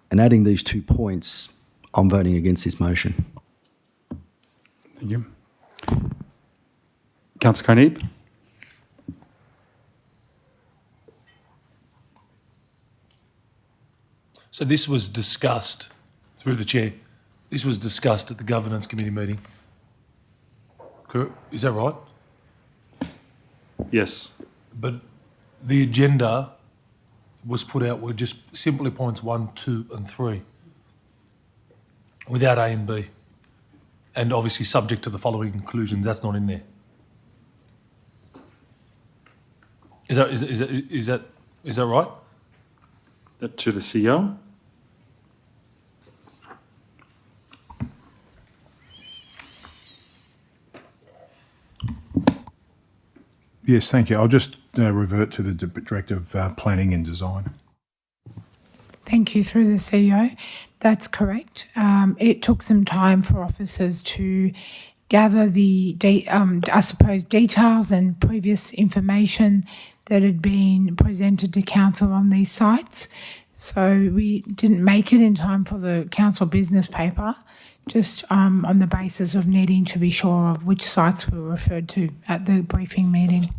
And adding these 2 points, I'm voting against this motion. Thank you. Councillor Carneeb. So this was discussed, through the chair, this was discussed at the Governance Committee meeting. Is that right? Yes. But the agenda was put out with just simply points 1, 2 and 3 without A and B. And obviously subject to the following conclusions, that's not in there. Is that right? To the CEO. Yes, thank you. I'll just revert to the Director of Planning and Design. Thank you. Through the CEO, that's correct. It took some time for officers to gather the, details and previous information that had been presented to council on these sites. So we didn't make it in time for the council business paper, just on the basis of needing to be sure of which sites were referred to at the briefing meeting.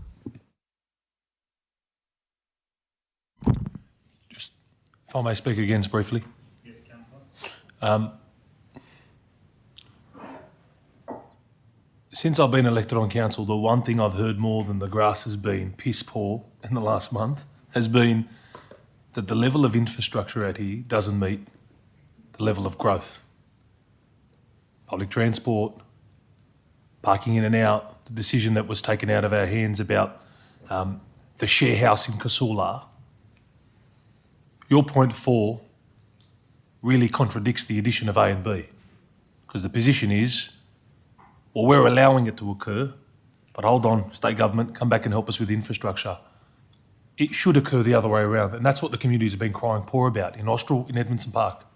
Just, if I may speak again briefly. Yes, Councillor. Since I've been elected on council, the one thing I've heard more than the grass has been piss poor in the last month has been that the level of infrastructure out here doesn't meet the level of growth. Public transport, parking in and out, the decision that was taken out of our hands about the share house in Casula. Your point 4 really contradicts the addition of A and B, because the position is, well, we're allowing it to occur, but hold on, state government, come back and help us with infrastructure. It should occur the other way around, and that's what the communities have been crying poor about in Austral, in Edmondson Park.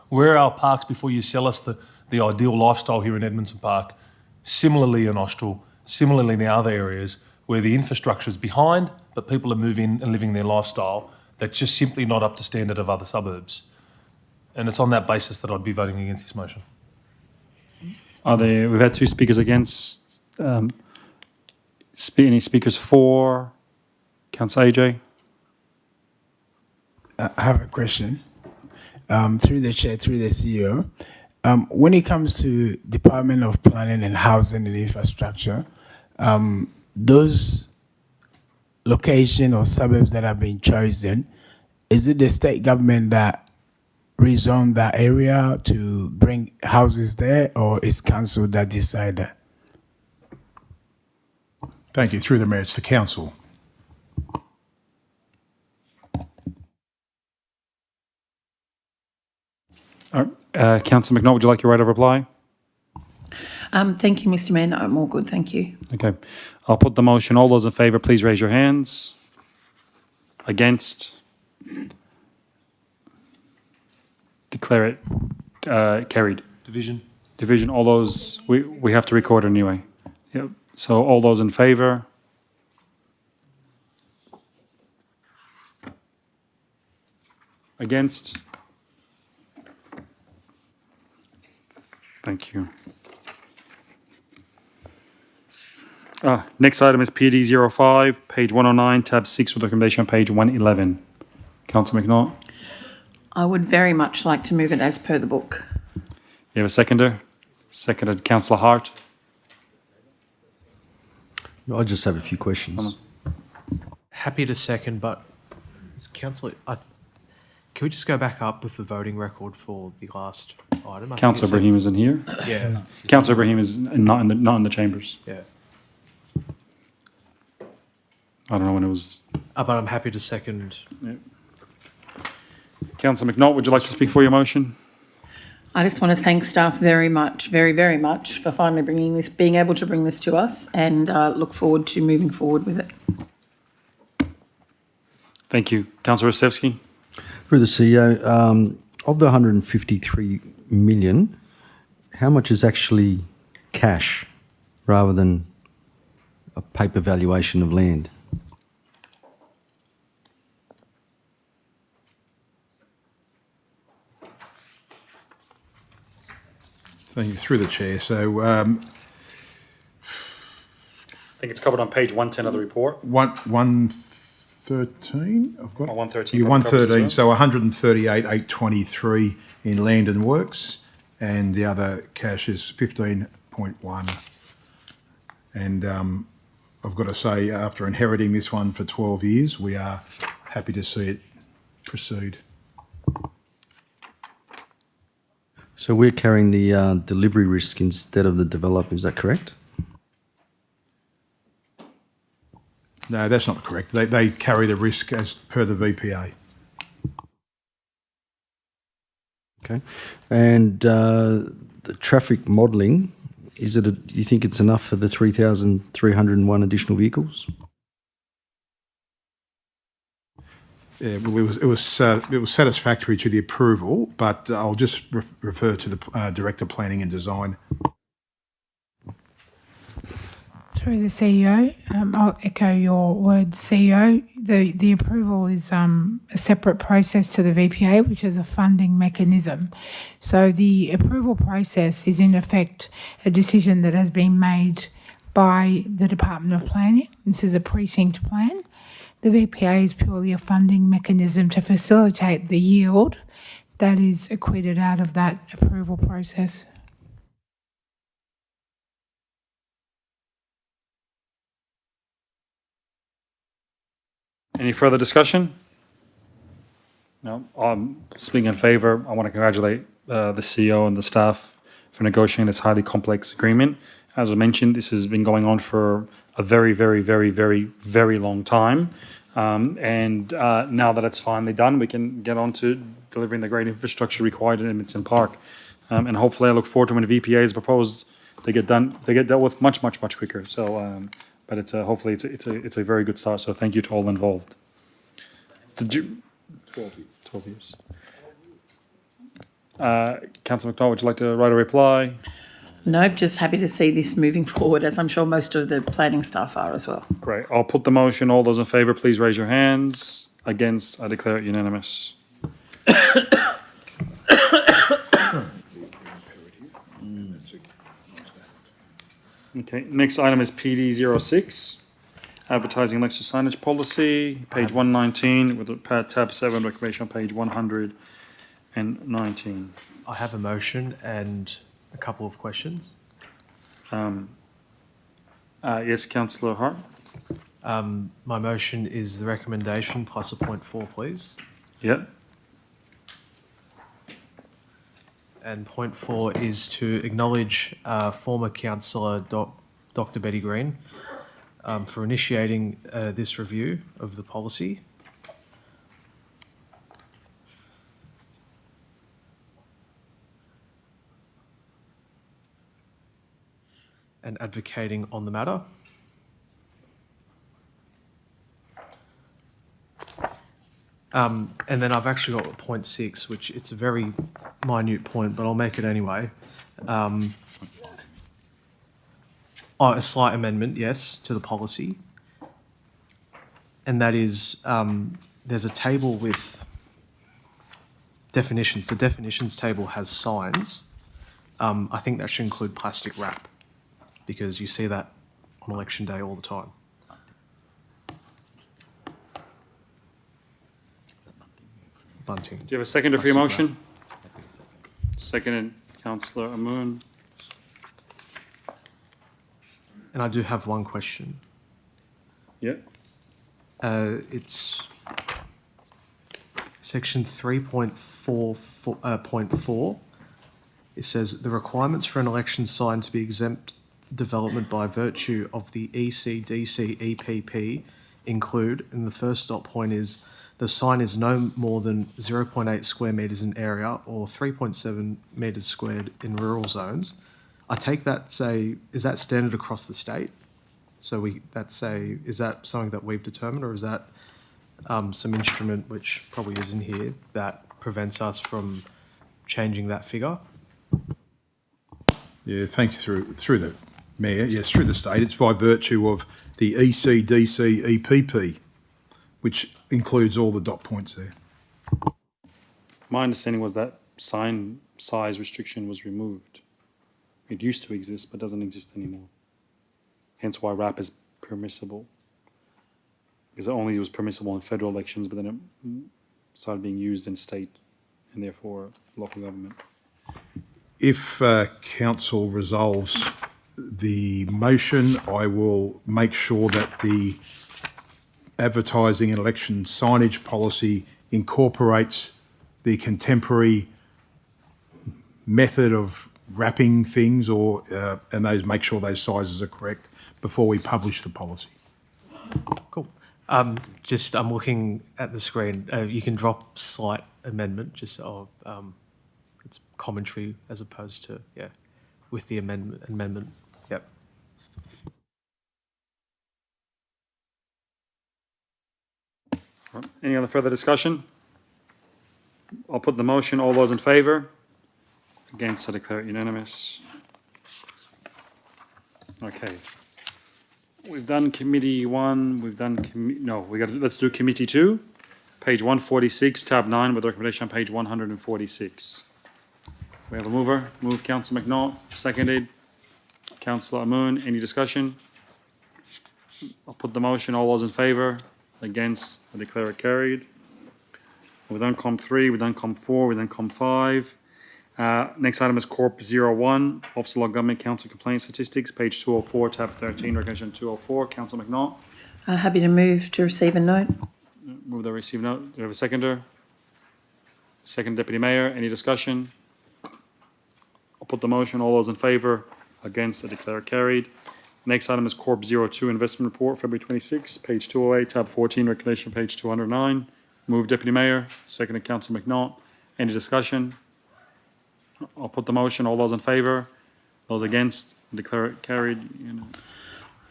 Where are our parks before you sell us the ideal lifestyle here in Edmondson Park? Similarly in Austral, similarly in the other areas where the infrastructure is behind, but people are moving and living their lifestyle that's just simply not up to standard of other suburbs. And it's on that basis that I'd be voting against this motion. We've had 2 speakers against. Any speakers for? Councillor AJ. I have a question. Through the chair, through the CEO. When it comes to Department of Planning and Housing and Infrastructure, those location or suburbs that have been chosen, is it the state government that rezone that area to bring houses there, or is council that decide that? Thank you. Through the Mayor, it's the Council. Councillor McNaught, would you like your right of reply? Thank you, Mr. Mayor. No, I'm all good, thank you. Okay. I'll put the motion. All those in favour, please raise your hands. Against? Declare it carried. Division. All those, we have to record anyway. Yep. So all those in favour? Against? Thank you. Next item is PD 05, page 109, tab 6 with recommendation on page 111. Councillor McNaught. I would very much like to move it as per the book. You have a seconder? Seconded, Councillor Hart. I just have a few questions. Happy to second, but Councillor, can we just go back up with the voting record for the last item? Councillor Ibrahim isn't here. Yeah. Councillor Ibrahim is not in the chambers. Yeah. I don't know when it was. But I'm happy to second. Yeah. Councillor McNaught, would you like to speak for your motion? I just want to thank staff very much, very, very much for finally being able to bring this to us, and look forward to moving forward with it. Thank you. Councillor Rostevsky. Through the CEO, of the 153 million, how much is actually cash rather than a paper valuation of land? Thank you. Through the chair. So I think it's covered on page 110 of the report. 113, I've got it. 113. Yeah, 113. So 138,823 in land and works, and the other cash is 15.1. And I've got to say, after inheriting this one for 12 years, we are happy to see it proceed. So we're carrying the delivery risk instead of the developer, is that correct? No, that's not correct. They carry the risk as per the VPA. Okay. And the traffic modelling, do you think it's enough for the 3,301 additional vehicles? Yeah, well, it was satisfactory to the approval, but I'll just refer to the Director of Planning and Design. Through the CEO, I'll echo your words, CEO. The approval is a separate process to the VPA, which is a funding mechanism. So the approval process is in effect a decision that has been made by the Department of Planning. This is a precinct plan. The VPA is purely a funding mechanism to facilitate the yield that is acquitted out of that approval process. Any further discussion? No. Speaking in favour, I want to congratulate the CEO and the staff for negotiating this highly complex agreement. As I mentioned, this has been going on for a very, very, very, very, very long time. And now that it's finally done, we can get on to delivering the great infrastructure required in Edmondson Park. And hopefully I look forward to when the VPA is proposed, they get dealt with much, much, much quicker. So, but it's hopefully it's a very good start. So thank you to all involved. Did you? 12 years. Councillor McDonald, would you like to write a reply? Nope, just happy to see this moving forward, as I'm sure most of the planning staff are as well. Great. I'll put the motion. All those in favour, please raise your hands. Against, I declare it unanimous. Okay, next item is PD 06, advertising lecture signage policy, page 119, with tab 7, recommendation on page 119. I have a motion and a couple of questions. Yes, Councillor Hart. My motion is the recommendation plus a point 4, please. Yep. And point 4 is to acknowledge former councillor Dr. Betty Green for initiating this review of the policy. And advocating on the matter. And then I've actually got point 6, which it's a very minute point, but I'll make it anyway. A slight amendment, yes, to the policy. And that is, there's a table with definitions. The definitions table has signs. I think that should include plastic wrap, because you see that on election day all the time. Bunting. Do you have a seconder for your motion? Seconded, Councillor Amoon. And I do have one question. Yeah. It's section 3.4. It says the requirements for an election sign to be exempt development by virtue of the ECDC EPP include, and the first dot point is, the sign is no more than 0.8 square metres in area or 3.7 metres squared in rural zones. I take that is that standard across the state? So is that something that we've determined, or is that some instrument which probably isn't here that prevents us from changing that figure? Yeah, thank you through the Mayor. Yes, through the state. It's by virtue of the ECDC EPP, which includes all the dot points there. My understanding was that sign size restriction was removed. It used to exist, but doesn't exist anymore. Hence why RAP is permissible. Because it only was permissible in federal elections, but then it started being used in state and therefore local government. If council resolves the motion, I will make sure that the advertising and election signage policy incorporates the contemporary method of wrapping things, and make sure those sizes are correct before we publish the policy. Cool. I'm looking at the screen. You can drop slight amendment, it's commentary as opposed to, with the amendment. Yep. Any other further discussion? I'll put the motion. All those in favour? Against, I declare it unanimous. Okay. We've done committee one. We've done let's do committee two. Page 146, tab 9, with the recommendation on page 146. We have a mover. Move Councillor McNaught. Seconded. Councillor Amoon. Any discussion? I'll put the motion. All those in favour? Against, I declare it carried. We've done COM 3, we've done COM 4, we've done COM 5. Next item is Corp 01, Office of Law Government Council Complaint Statistics, page 204, tab 13, recommendation 204. Councillor McNaught. Happy to move to receive and note. Move the receive note. Do we have a seconder? Second, Deputy Mayor. Any discussion? I'll put the motion. All those in favour? Against, I declare it carried. Next item is Corp 02 Investment Report, February 26, page 208, tab 14, recommendation page 209. Move Deputy Mayor. Seconded Councillor McNaught. Any discussion? I'll put the motion. All those in favour? Those against? Declare it carried.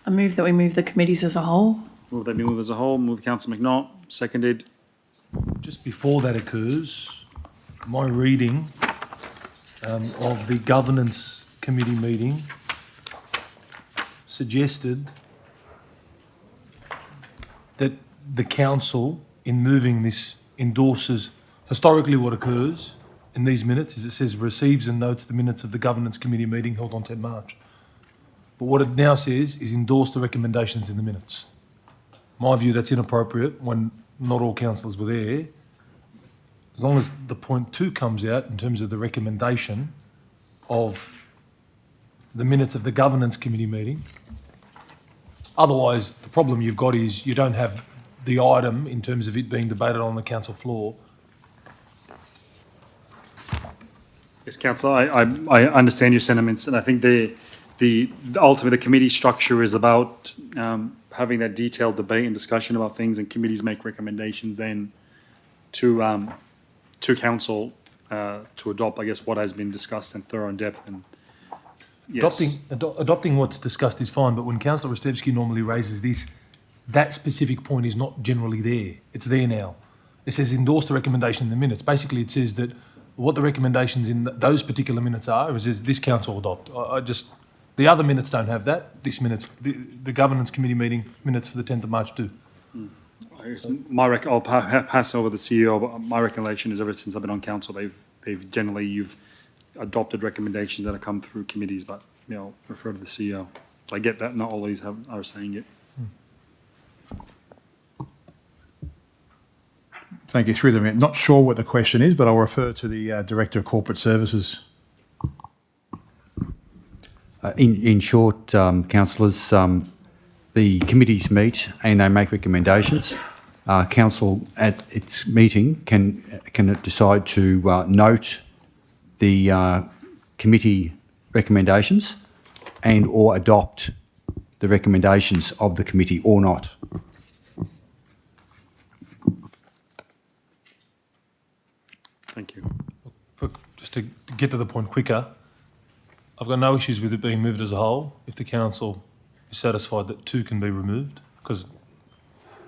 I move that we move the committees as a whole. Move that we move as a whole. Move Councillor McNaught. Seconded. Just before that occurs, my reading of the Governance Committee meeting suggested that the council, in moving this, endorses historically what occurs in these minutes is it says receives and notes the minutes of the Governance Committee meeting held on 10 March. But what it now says is endorse the recommendations in the minutes. My view, that's inappropriate when not all councillors were there. As long as the point 2 comes out in terms of the recommendation of the minutes of the Governance Committee meeting. Otherwise, the problem you've got is you don't have the item in terms of it being debated on the council floor. Yes, Councillor, I understand your sentiments, and I think ultimately the committee structure is about having that detailed debate and discussion about things, and committees make recommendations then to council to adopt, I guess, what has been discussed in thorough and depth. And yes. Adopting what's discussed is fine, but when Councillor Rostevsky normally raises this, that specific point is not generally there. It's there now. It says endorse the recommendation in the minutes. Basically, it says that what the recommendations in those particular minutes are is this council adopt. The other minutes don't have that. This minutes, the Governance Committee meeting minutes for the 10th of March do. I'll pass over the CEO, but my recollection is ever since I've been on council, they've generally, you've adopted recommendations that have come through committees, but refer to the CEO. So I get that not all these are saying it. Thank you. Through the Mayor. Not sure what the question is, but I'll refer to the Director of Corporate Services. In short, councillors, the committees meet and they make recommendations. Council at its meeting can decide to note the committee recommendations and or adopt the recommendations of the committee or not. Thank you. Just to get to the point quicker, I've got no issues with it being moved as a whole if the council is satisfied that 2 can be removed, because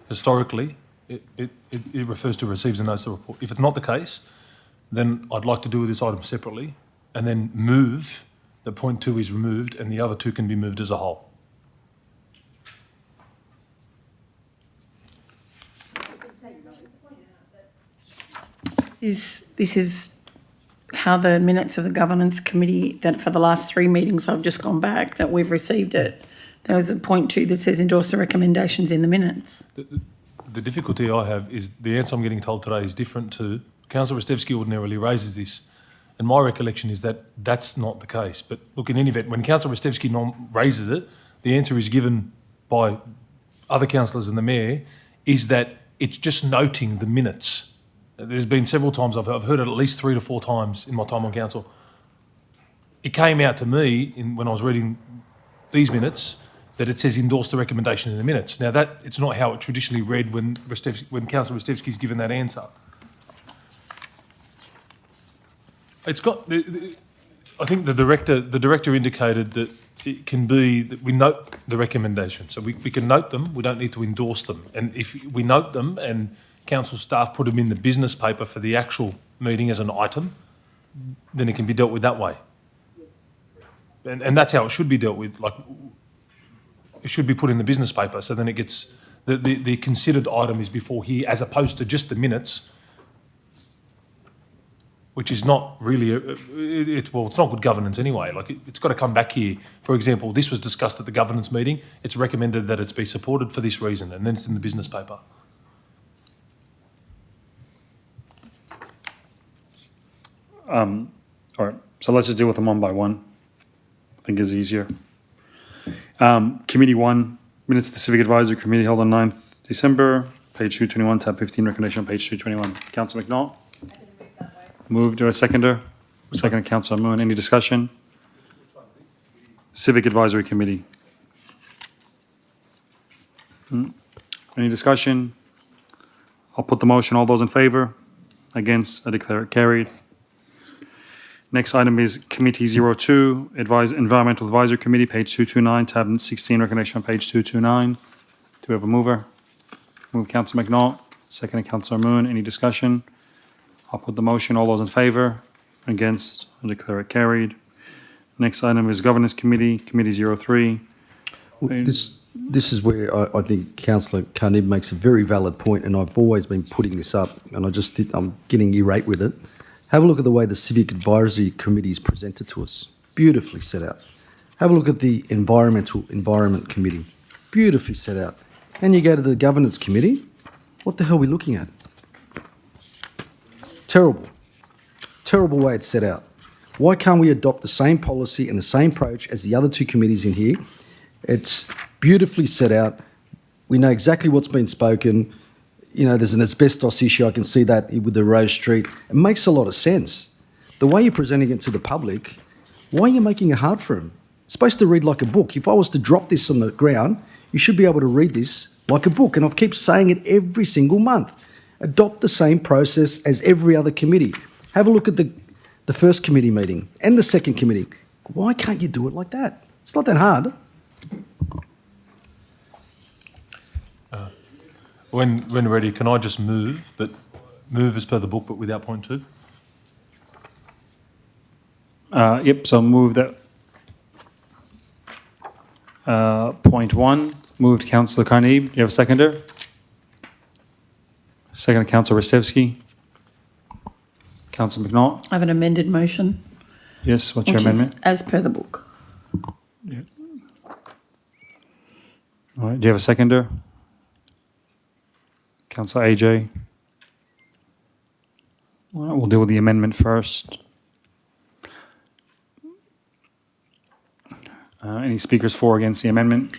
historically it refers to receives a notice of report. If it's not the case, then I'd like to do this item separately and then move that point 2 is removed and the other 2 can be moved as a whole. This is how the minutes of the governance committee, that for the last 3 meetings I've just gone back, that we've received it. There is a point 2 that says endorse the recommendations in the minutes. The difficulty I have is the answer I'm getting told today is different to Councillor Rostevsky ordinarily raises this, and my recollection is that that's not the case. But look, in any event, when Councillor Rostevsky raises it, the answer is given by other councillors and the Mayor is that it's just noting the minutes. There's been several times, I've heard it at least 3 to 4 times in my time on council. It came out to me when I was reading these minutes that it says endorse the recommendation in the minutes. Now it's not how it traditionally read when Councillor Rostevsky's given that answer. It's got, I think the director indicated that it can be that we note the recommendation. So we can note them, we don't need to endorse them. And if we note them and council staff put them in the business paper for the actual meeting as an item, then it can be dealt with that way. And that's how it should be dealt with. Like, it should be put in the business paper, so then it gets, the considered item is before here, as opposed to just the minutes, which is not really, it's not good governance anyway. Like, it's got to come back here. For example, this was discussed at the governance meeting. It's recommended that it's be supported for this reason, and then it's in the business paper. All right, so let's just deal with them one by one. I think is easier. Committee 1, minutes of the Civic Advisory Committee held on 9th December, page 221, tab 15, recommendation on page 221. Councillor McNaught? Moved to a seconder. Second, Councillor Moon. Any discussion? Civic Advisory Committee. Any discussion? I'll put the motion. All those in favour? Against? I declare it carried. Next item is Committee 02, Environmental Advisory Committee, page 229, tab 16, recommendation on page 229. Do we have a mover? Move Councillor McNaught. Second, Councillor Moon. Any discussion? I'll put the motion. All those in favour? Against? I declare it carried. Next item is Governance Committee, Committee 03. This is where I think Councillor Carnib makes a very valid point, and I've always been putting this up, and I'm getting irate with it. Have a look at the way the Civic Advisory Committee is presented to us. Beautifully set out. Have a look at the Environment Committee. Beautifully set out. And you go to the Governance Committee. What the hell are we looking at? Terrible. Terrible way it's set out. Why can't we adopt the same policy and the same approach as the other 2 committees in here? It's beautifully set out. We know exactly what's been spoken. You know, there's an asbestos issue. I can see that with the Rose Street. It makes a lot of sense. The way you're presenting it to the public, why are you making it hard for them? It's supposed to read like a book. If I was to drop this on the ground, you should be able to read this like a book. And I keep saying it every single month. Adopt the same process as every other committee. Have a look at the first committee meeting and the second committee. Why can't you do it like that? It's not that hard. When ready, can I just move as per the book, but without point 2? Yep, so move that. Point 1, moved Councillor Carneeb. Do you have a seconder? Second, Councillor Rostevsky. Councillor McNaught. I have an amended motion. Yes, what's your which is amendment? as per the book. Yeah. All right, do you have a seconder? Councillor AJ. All right, we'll deal with the amendment first. Any speakers for or against the amendment?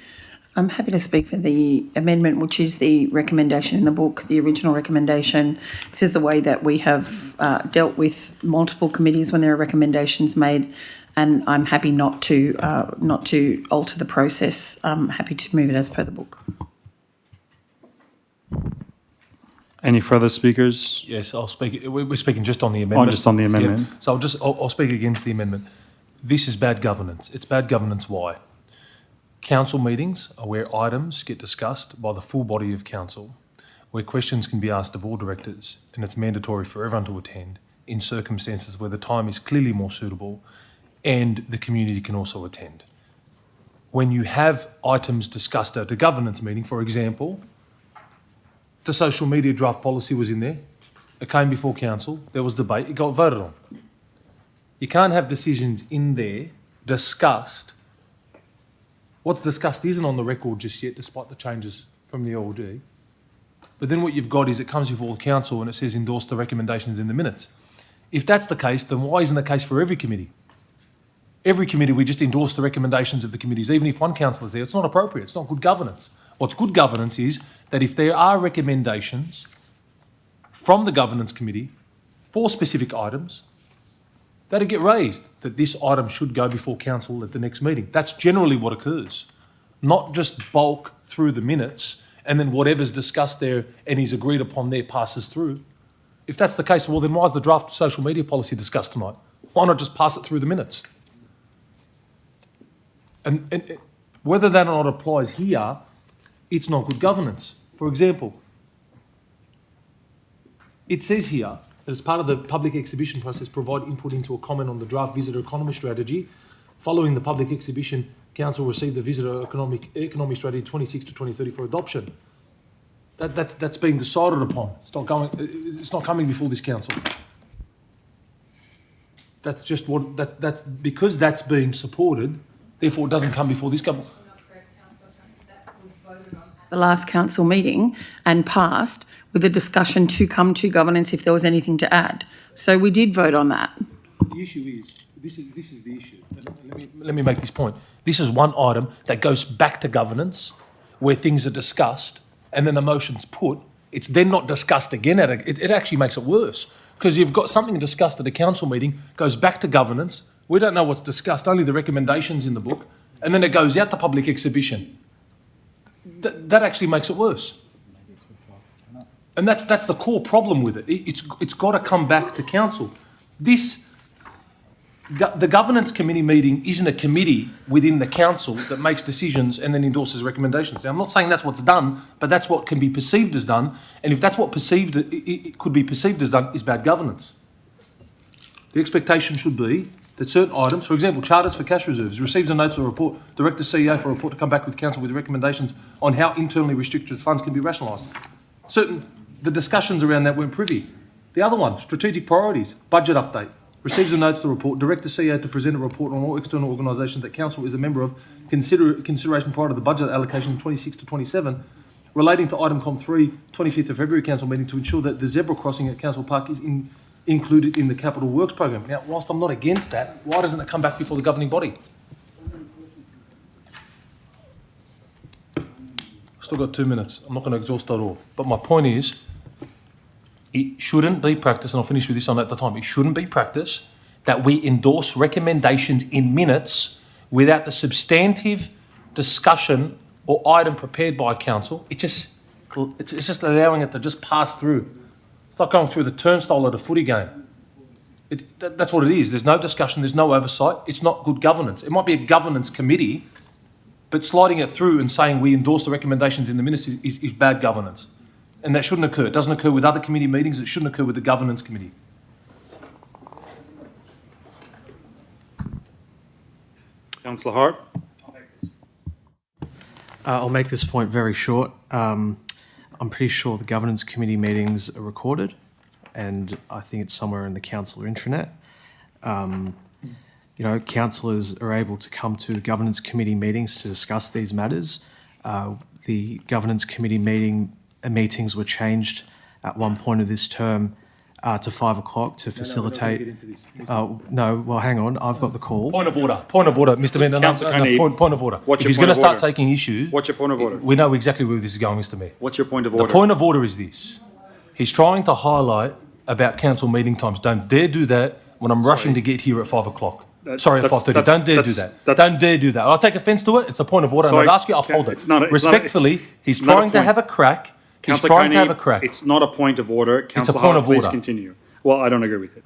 I'm happy to speak for the amendment, which is the recommendation in the book, the original recommendation. This is the way that we have dealt with multiple committees when there are recommendations made, and I'm happy not to alter the process. I'm happy to move it as per the book. Any further speakers? Yes, I'll speak. We're speaking just on the amendment. Oh, just on the amendment. Yeah. So I'll speak against the amendment. This is bad governance. It's bad governance. Why? Council meetings are where items get discussed by the full body of council, where questions can be asked of all directors, and it's mandatory for everyone to attend in circumstances where the time is clearly more suitable and the community can also attend. When you have items discussed at a governance meeting, for example, the social media draft policy was in there, it came before council, there was debate, it got voted on. You can't have decisions in there discussed. What's discussed isn't on the record just yet, despite the changes from the LD. But then what you've got is it comes before the council and it says endorse the recommendations in the minutes. If that's the case, then why isn't the case for every committee? Every committee, we just endorse the recommendations of the committees, even if one councillor's there. It's not appropriate. It's not good governance. What's good governance is that if there are recommendations from the governance committee for specific items, that'll get raised, that this item should go before council at the next meeting. That's generally what occurs, not just bulk through the minutes and then whatever's discussed there and is agreed upon there passes through. If that's the case, well, then why is the draft social media policy discussed tonight? Why not just pass it through the minutes? And whether that or not applies here, it's not good governance. For example, it says here, as part of the public exhibition process, provide input into a comment on the draft visitor economy strategy. Following the public exhibition, council received the visitor economy strategy 26 to 2030 for adoption. That's being decided upon. It's not coming before this council. That's just what that's because that's being supported. Therefore, it doesn't come before this government. The last council meeting and passed with a discussion to come to governance if there was anything to add. So we did vote on that. The issue is, this is the issue. Let me make this point. This is one item that goes back to governance where things are discussed and then the motion's put. It's then not discussed again. It actually makes it worse because you've got something discussed at a council meeting, goes back to governance. We don't know what's discussed, only the recommendations in the book, and then it goes out to public exhibition. That actually makes it worse. And that's the core problem with it. It's got to come back to council. The governance committee meeting isn't a committee within the council that makes decisions and then endorses recommendations. Now, I'm not saying that's what's done, but that's what can be perceived as done. And if that's what it could be perceived as done, is bad governance. The expectation should be that certain items, for example, charters for cash reserves, received a notice or report, direct the CEO for a report to come back with council with recommendations on how internally restricted funds can be rationalised. The discussions around that weren't privy. The other one, strategic priorities, budget update, receives a notice or report, direct the CEO to present a report on all external organisations that council is a member of, consideration prior to the budget allocation 26 to 27, relating to item COM 3, 25th of February council meeting to ensure that the zebra crossing at Council Park is included in the capital works program. Now, whilst I'm not against that, why doesn't it come back before the governing body? Still got 2 minutes. I'm not going to exhaust that all. But my point is, it shouldn't be practice, and I'll finish with this on at the time, it shouldn't be practice that we endorse recommendations in minutes without the substantive discussion or item prepared by council. It's just allowing it to just pass through. It's like going through the turnstile at a footy game. That's what it is. There's no discussion, there's no oversight. It's not good governance. It might be a governance committee, but sliding it through and saying we endorse the recommendations in the minutes is bad governance. And that shouldn't occur. It doesn't occur with other committee meetings. It shouldn't occur with the governance committee. Councillor Hart. I'll make this point very short. I'm pretty sure the governance committee meetings are recorded, and I think it's somewhere in the council intranet. Councillors are able to come to the governance committee meetings to discuss these matters. The governance committee meetings were changed at one point of this term to 5 o'clock to facilitate. No, well, hang on. I've got the call. Point of order, Mr. Mayor. Councillor Carney, Point of order. what's If your he's point going to of start order? taking issues, What's your point of order? we know exactly where this is going, Mr. Mayor. What's your point of The order? point of order is this. He's trying to highlight about council meeting times. Don't dare do that when I'm rushing to get here at 5 o'clock. Sorry, at 5:30. Don't dare do that. Don't dare do that. I'll take offence to it. It's a point of order, Sorry, and I'd ask you to uphold it. it's not a- it's not a- Respectfully, he's it's not a trying to point. have a crack. He's Councillor trying to Carney, have a crack. It's not a point of order. Councillor point Hart, of please order. continue. Well, I don't agree with it.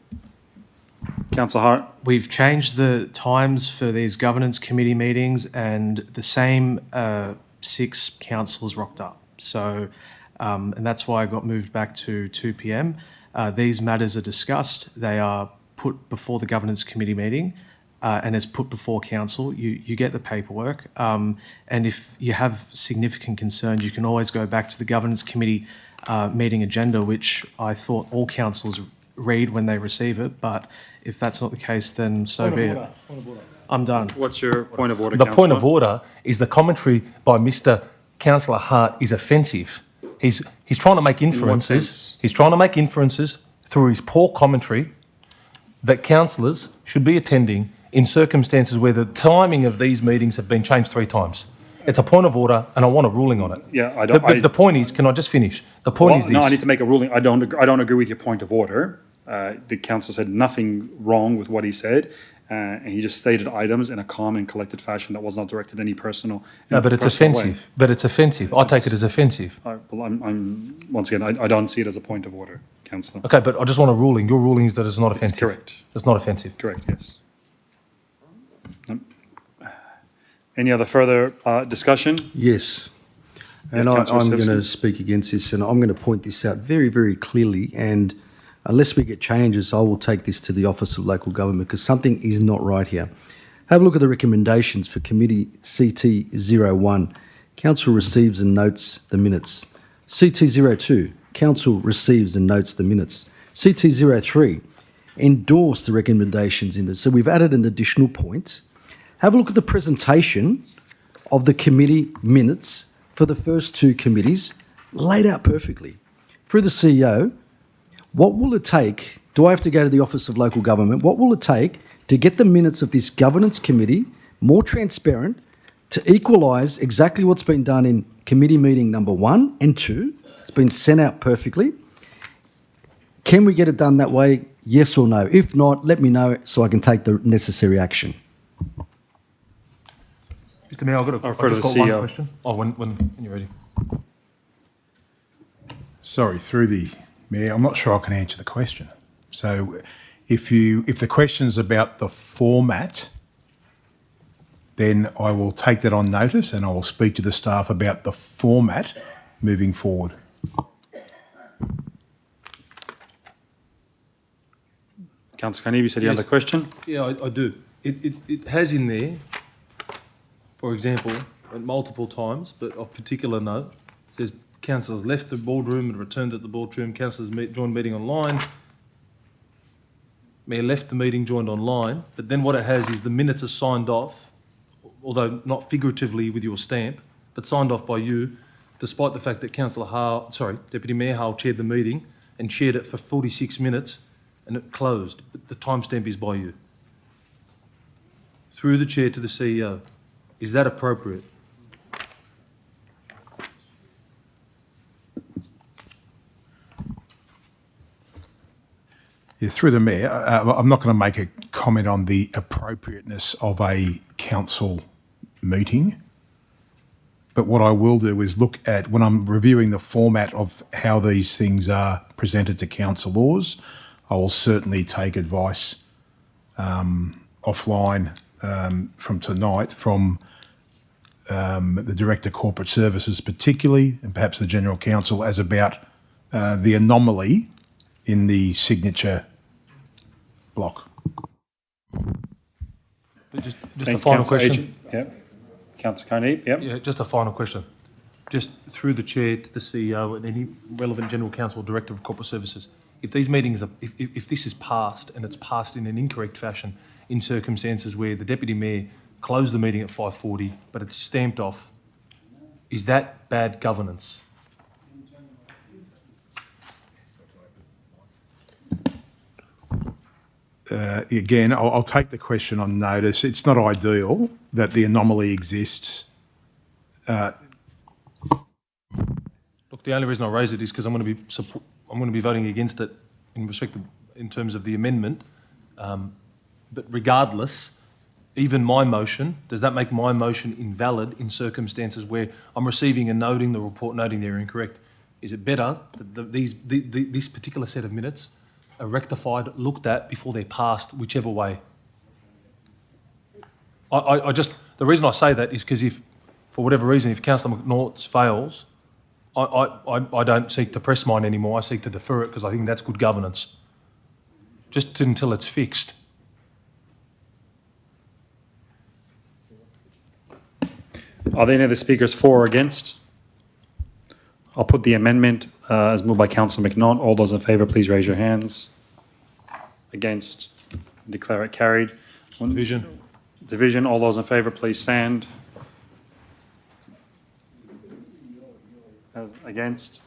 Councillor Hart. We've changed the times for these governance committee meetings, and the same 6 councillors rocked up. So, and that's why I got moved back to 2 p.m. These matters are discussed. They are put before the governance committee meeting, and is put before council. You get the paperwork, and if you have significant concerns, you can always go back to the governance committee meeting agenda, which I thought all councillors read when they receive it. But if that's not the case, then so be it. I'm done. What's your point of order, The point of Councillor? order is the commentary by Mr. Councillor Hart is offensive. He's trying to make inferences. sense? He's trying to make inferences through his poor commentary that councillors should be attending in circumstances where the timing of these meetings have been changed 3 times. It's a point of order, and I want a ruling on it. Yeah, I don't. The point is, can I just finish? The point is this. No, I need to make a ruling. I don't agree with your point of order. The council said nothing wrong with what he said, and he just stated items in a calm and collected fashion that was not directed at any personal. No, but it's offensive. But it's offensive. I take it as offensive. Well, I'm once again, I don't see it as a point of order, councillor. Okay, but I just want a ruling. Your ruling is that it's not It's offensive. correct. It's not offensive. Correct. Yes. Any other further discussion? Yes. And Yes, I'm Councillor going to Simpson. speak against this, and I'm going to point this out very, very clearly. And unless we get changes, I will take this to the Office of Local Government, because something is not right here. Have a look at the recommendations for Committee CT01. Council receives and notes the minutes. CT02, Council receives and notes the minutes. CT03, endorse the recommendations in this. So we've added an additional point. Have a look at the presentation of the committee minutes for the first 2 committees, laid out perfectly. Through the CEO, what will it take? Do I have to go to the Office of Local Government? What will it take to get the minutes of this governance committee more transparent, to equalise exactly what's been done in committee meeting number 1 and 2? It's been sent out perfectly. Can we get it done that way? Yes or no? If not, let me know so I can take the necessary action. Mr. Mayor, I've refer to just the got CEO. one question. Oh, when you're ready. Sorry, through the Mayor, I'm not sure I can answer the question. So if the question's about the format, then I will take that on notice and I will speak to the staff about the format moving forward. Councillor Carney, you said you had a Yes. question? Yeah, I do. It has in there, for example, at multiple times, but of particular note, it says councillors left the boardroom and returned at the boardroom. Councillors joined meeting online. Mayor left the meeting, joined online. But then what it has is the minutes are signed off, although not figuratively with your stamp, but signed off by you, despite the fact that Deputy Mayor Hale chaired the meeting and chaired it for 46 minutes and it closed. But the timestamp is by you. Through the chair to the CEO. Is that appropriate? Yeah, through the Mayor, I'm not going to make a comment on the appropriateness of a council meeting, but what I will do is look at, when I'm reviewing the format of how these things are presented to councillors, I will certainly take advice offline from tonight from the Director of Corporate Services particularly, and perhaps the General Counsel, as about the anomaly in the signature block. But just Thank a you, final Councillor question. Agent. Yep. Councillor Carney, yep. Yeah, just a final question. Just through the chair to the CEO and any relevant General Counsel or Director of Corporate Services, if these meetings are, if this is passed and it's passed in an incorrect fashion in circumstances where the Deputy Mayor closed the meeting at 5:40 but it's stamped off, is that bad governance? again, I'll take the question on notice. It's not ideal that the anomaly exists. Look, the only reason I raise it is because I'm going to be voting against it in terms of the amendment. But regardless, even my motion, does that make my motion invalid in circumstances where I'm receiving a noting the report noting they're incorrect? Is it better that this particular set of minutes are rectified, looked at before they're passed, whichever way? The reason I say that is because if, for whatever reason, if Councillor McNaughton's fails, I don't seek to press mine anymore. I seek to defer it because I think that's good governance. Just until it's fixed. Are there any other speakers for or against? I'll put the amendment as moved by Councillor McNaught. All those in favour, please raise your hands. Against? Declare it carried. Division. Division. All those in favour, please stand. Against?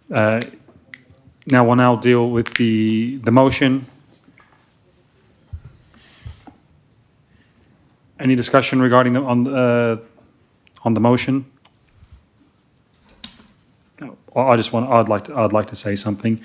Now we'll now deal with the motion. Any discussion regarding on the motion? I'd like to say something.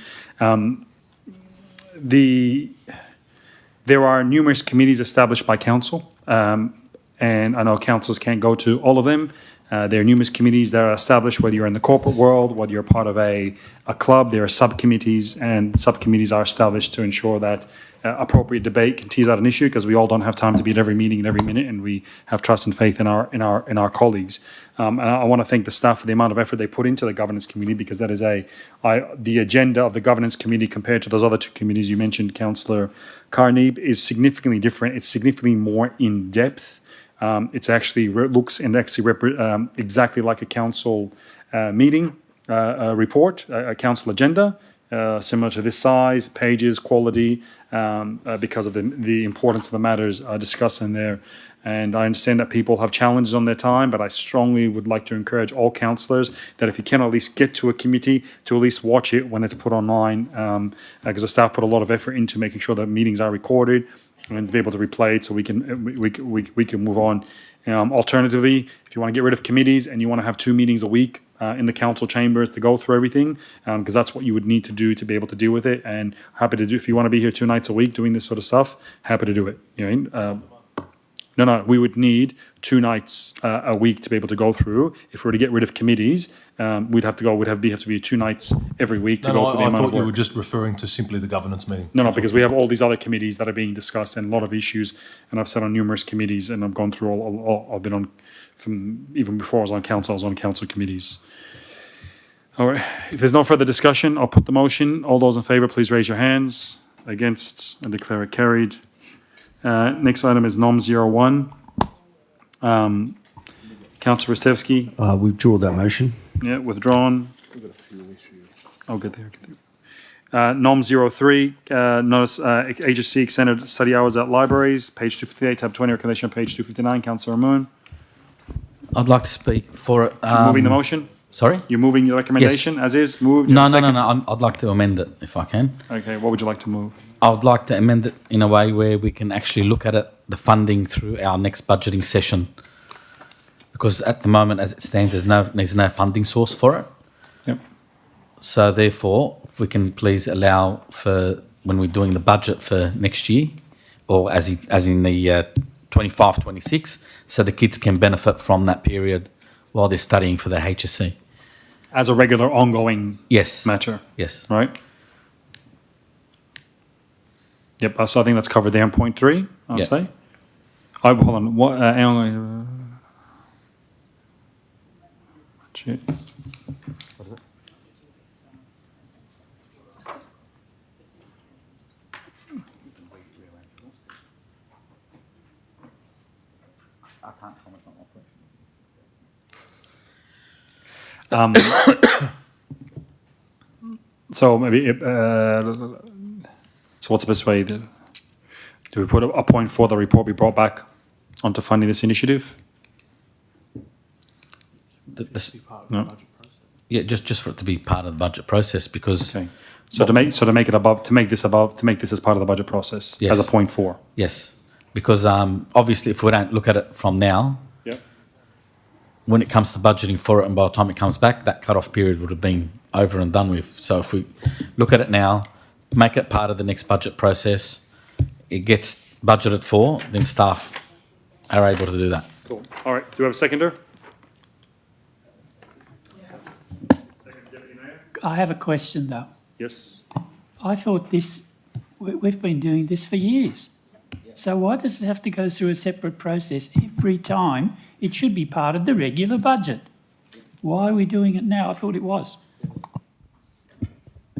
There are numerous committees established by council, and I know councils can't go to all of them. There are numerous committees that are established, whether you're in the corporate world, whether you're part of a club. There are subcommittees, and subcommittees are established to ensure that appropriate debate can tease out an issue, because we all don't have time to be at every meeting and every minute, and we have trust and faith in our colleagues. And I want to thank the staff for the amount of effort they put into the governance committee, because that is the agenda of the governance committee compared to those other two committees you mentioned, Councillor Carneeb, is significantly different. It's significantly more in depth. It's actually looks and actually exactly like a council meeting report, a council agenda, similar to this size, pages, quality, because of the importance of the matters discussed in there. And I understand that people have challenges on their time, but I strongly would like to encourage all councillors that if you can at least get to a committee, to at least watch it when it's put online, because the staff put a lot of effort into making sure that meetings are recorded and to be able to replay it so we can move on. Alternatively, if you want to get rid of committees and you want to have 2 meetings a week in the council chambers to go through everything, because that's what you would need to do to be able to deal with it. And happy to do, if you want to be here 2 nights a week doing this sort of stuff, happy to do it. You know, no, we would need 2 nights a week to be able to go through. If we were to get rid of committees, we'd have to be 2 nights every week to go through the amount of work. I thought you were just referring to simply the governance meeting. No, because we have all these other committees that are being discussed and a lot of issues, and I've sat on numerous committees, and I've gone through all I've been on, from even before I was on council committees. All right, if there's no further discussion, I'll put the motion. All those in favour, please raise your hands. Against, and declare it carried. Next item is NOM 01. Councillor Rostevsky. Withdraw that motion. Yeah, withdrawn. I'll get there. NOM 03, notice agency extended study hours at libraries, page 258, tab 20, recommendation on page 259. Councillor Moon. I'd like to speak for it. You're moving the motion? Sorry? You're moving your recommendation as is? Moved? No. I'd like to amend it if I can. Okay, what would you like to move? I would like to amend it in a way where we can actually look at it, the funding, through our next budgeting session. Because at the moment, as it stands, there's no funding source for it. Yep. So therefore, if we can please allow for when we're doing the budget for next year, or as in the 25-26, so the kids can benefit from that period while they're studying for their HSC. As a regular ongoing matter? Yes. Right? Yep, so I think that's covered there on point 3, I'd say. Hold on. What? What is it? So maybe, so what's the best way? Do we put a point for the report be brought back onto funding this initiative? No. Yeah, just for it to be part of the budget process, because Okay. So to make this as part of the budget process Yes. as a point 4. yes, because obviously if we don't look at it from now, Yep. when it comes to budgeting for it, and by the time it comes back, that cut-off period would have been over and done with. So if we look at it now, make it part of the next budget process, it gets budgeted for, then staff are able to do that. Cool. All right. Do we have a seconder? I have a question though. Yes. I thought we've been doing this for years. So why does it have to go through a separate process every time? It should be part of the regular budget. Why are we doing it now? I thought it was.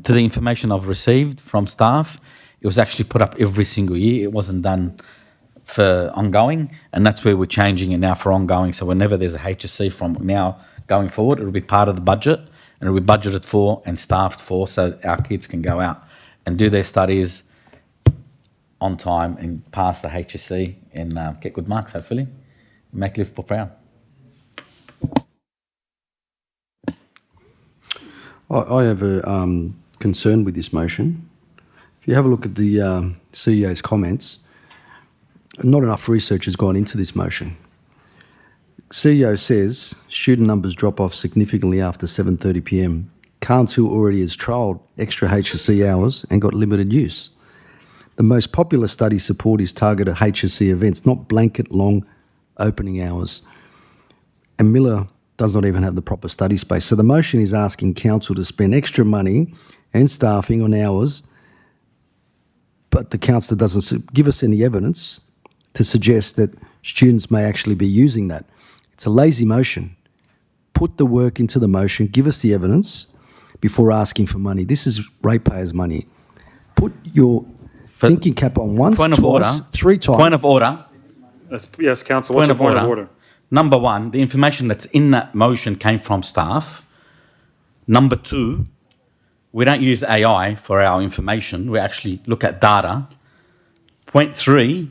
To the information I've received from staff, it was actually put up every single year. It wasn't done for ongoing, and that's where we're changing it now for ongoing. So whenever there's a HSC from now going forward, it'll be part of the budget, and it'll be budgeted for and staffed for, so our kids can go out and do their studies on time and pass the HSC and get good marks, hopefully, and make Liverpool proud. I have a concern with this motion. If you have a look at the CEO's comments, not enough research has gone into this motion. CEO says student numbers drop off significantly after 7:30 p.m. Carnes Hill already has trialled extra HSC hours and got limited use. The most popular study support is targeted HSC events, not blanket long opening hours. And Miller does not even have the proper study space. So the motion is asking council to spend extra money and staffing on hours, but the councillor doesn't give us any evidence to suggest that students may actually be using that. It's a lazy motion. Put the work into the motion, give us the evidence before asking for money. This is ratepayers' money. Put your thinking cap on once, Point of twice, order. 3 times. Point of order. Yes, council. What's your point of order? Number one, the information that's in that motion came from staff. Number two, we don't use AI for our information. We actually look at data. Point three,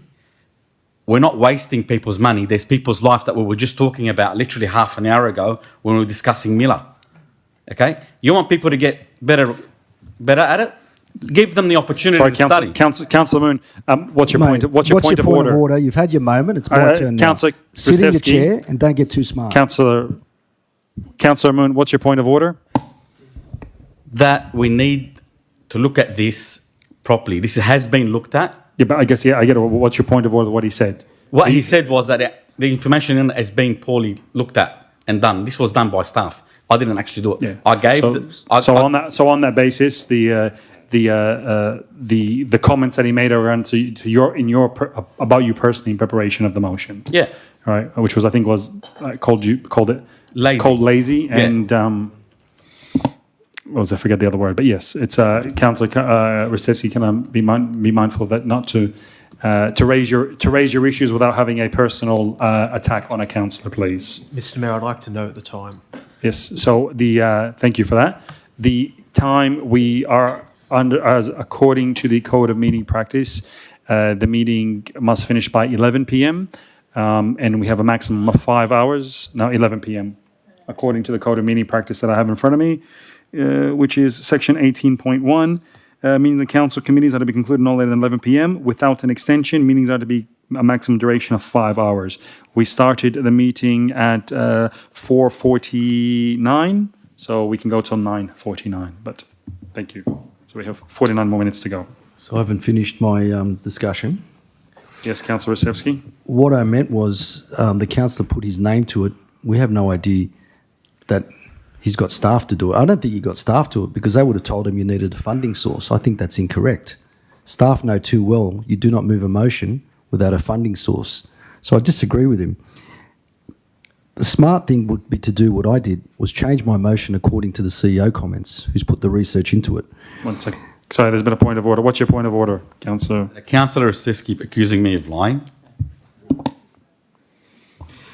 we're not wasting people's money. There's people's life that we were just talking about literally half an hour ago when we were discussing Miller. Okay? You want people to get better at it? Give them the opportunity to study. Councillor Moon, what's your point? What's your point of order? You've had your moment. It's my turn now. Councillor Sit in the Krzyzewski. chair and don't get too smart. Councillor Moon, what's your point of order? That we need to look at this properly. This has been looked at. Yeah, but I guess, I get it. What's your point of order, what he said? What he said was that the information in it has been poorly looked at and done. This was done by staff. I didn't actually do it. Yeah. I gave on that basis, the comments that he made around about you personally in preparation of the motion. Yeah. All right, which was, I think, called it lazy. Called lazy, Yeah. and what was I forget the other word? But yes, it's Councillor Ristevski. Can I be mindful of that, not to raise your issues without having a personal attack on a councillor, please. Mr. Mayor, I'd like to note the time. Yes. So thank you for that. The time we are under, as according to the Code of Meeting Practice, the meeting must finish by 11 p.m. And we have a maximum of 5 hours. Now 11 p.m. according to the Code of Meeting Practice that I have in front of me, which is section 18.1. Meetings and council committees are to be concluded no later than 11 p.m. Without an extension, meetings are to be a maximum duration of 5 hours. We started the meeting at 4:49, so we can go till 9:49. But thank you. So we have 49 more minutes to go. So I haven't finished my discussion. Yes, Councillor Ristevski. What I meant was the councillor put his name to it. We have no idea that he's got staff to do it. I don't think he got staff to it because they would have told him you needed a funding source. I think that's incorrect. Staff know too well you do not move a motion without a funding source. So I disagree with him. The smart thing would be to do what I did, was change my motion according to the CEO comments, who's put the research into it. 1 second. Sorry, there's been a point of order. What's your point of order, Councillor? Councillor is keep accusing me of lying.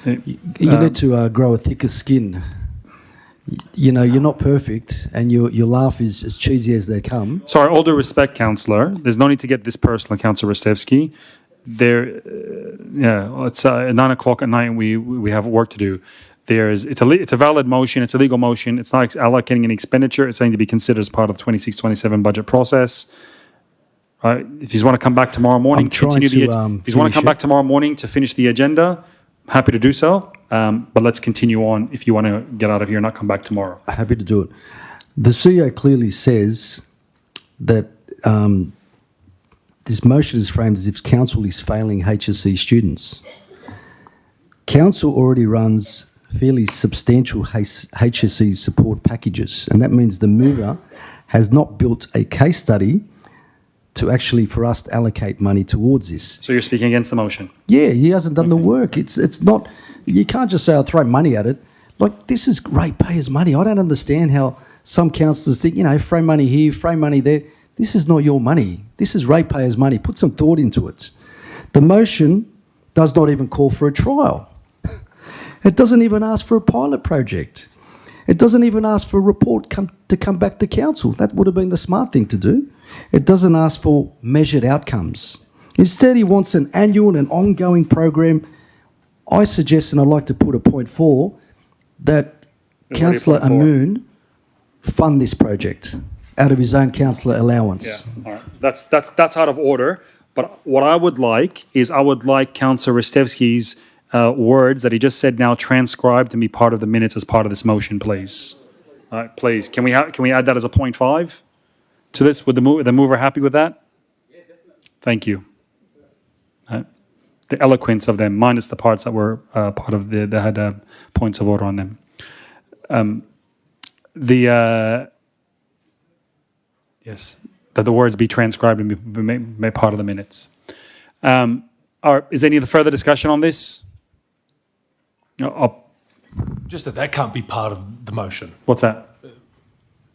You need to grow a thicker skin. You know, you're not perfect, and your laugh is as cheesy as they come. Sorry, all due respect, Councillor. There's no need to get this personal, Councillor Ristevski. It's 9 o'clock at night, and we have work to do. It's a valid motion, it's a legal motion, it's not allocating any expenditure, it's saying to be considered as part of the 26-27 budget process. Right, if you want to come back tomorrow morning, If you want to come back tomorrow morning to finish the agenda, happy to do so. But let's continue on if you want to get out of here and not come back tomorrow. Happy to do it. The CEO clearly says that this motion is framed as if council is failing HSC students. Council already runs fairly substantial HSC support packages, and that means the mover has not built a case study to actually for us to allocate money towards this. So you're speaking against the motion? Yeah, he hasn't done the work. It's not, you can't just say, I'll throw money at it. Like, this is ratepayers' money. I don't understand how some councillors think, throw money here, throw money there. This is not your money. This is ratepayers' money. Put some thought into it. The motion does not even call for a trial. It doesn't even ask for a pilot project. It doesn't even ask for a report to come back to council. That would have been the smart thing to do. It doesn't ask for measured outcomes. Instead, he wants an annual and ongoing program. I suggest, and I'd like to put a point 4, that Councillor Amoon fund this project out of his own councillor allowance. Yeah, all right. That's out of order. But what I would like is Councillor Ristevski's words that he just said now transcribed to be part of the minutes as part of this motion, please. Please, can we add that as a point 5 to this? Would the mover happy with that? Thank you. The eloquence of them, minus the parts that were part of that had points of order on them. Yes, that the words be transcribed and be made part of the minutes. Is any further discussion on this? Just that can't be part of the motion. What's that?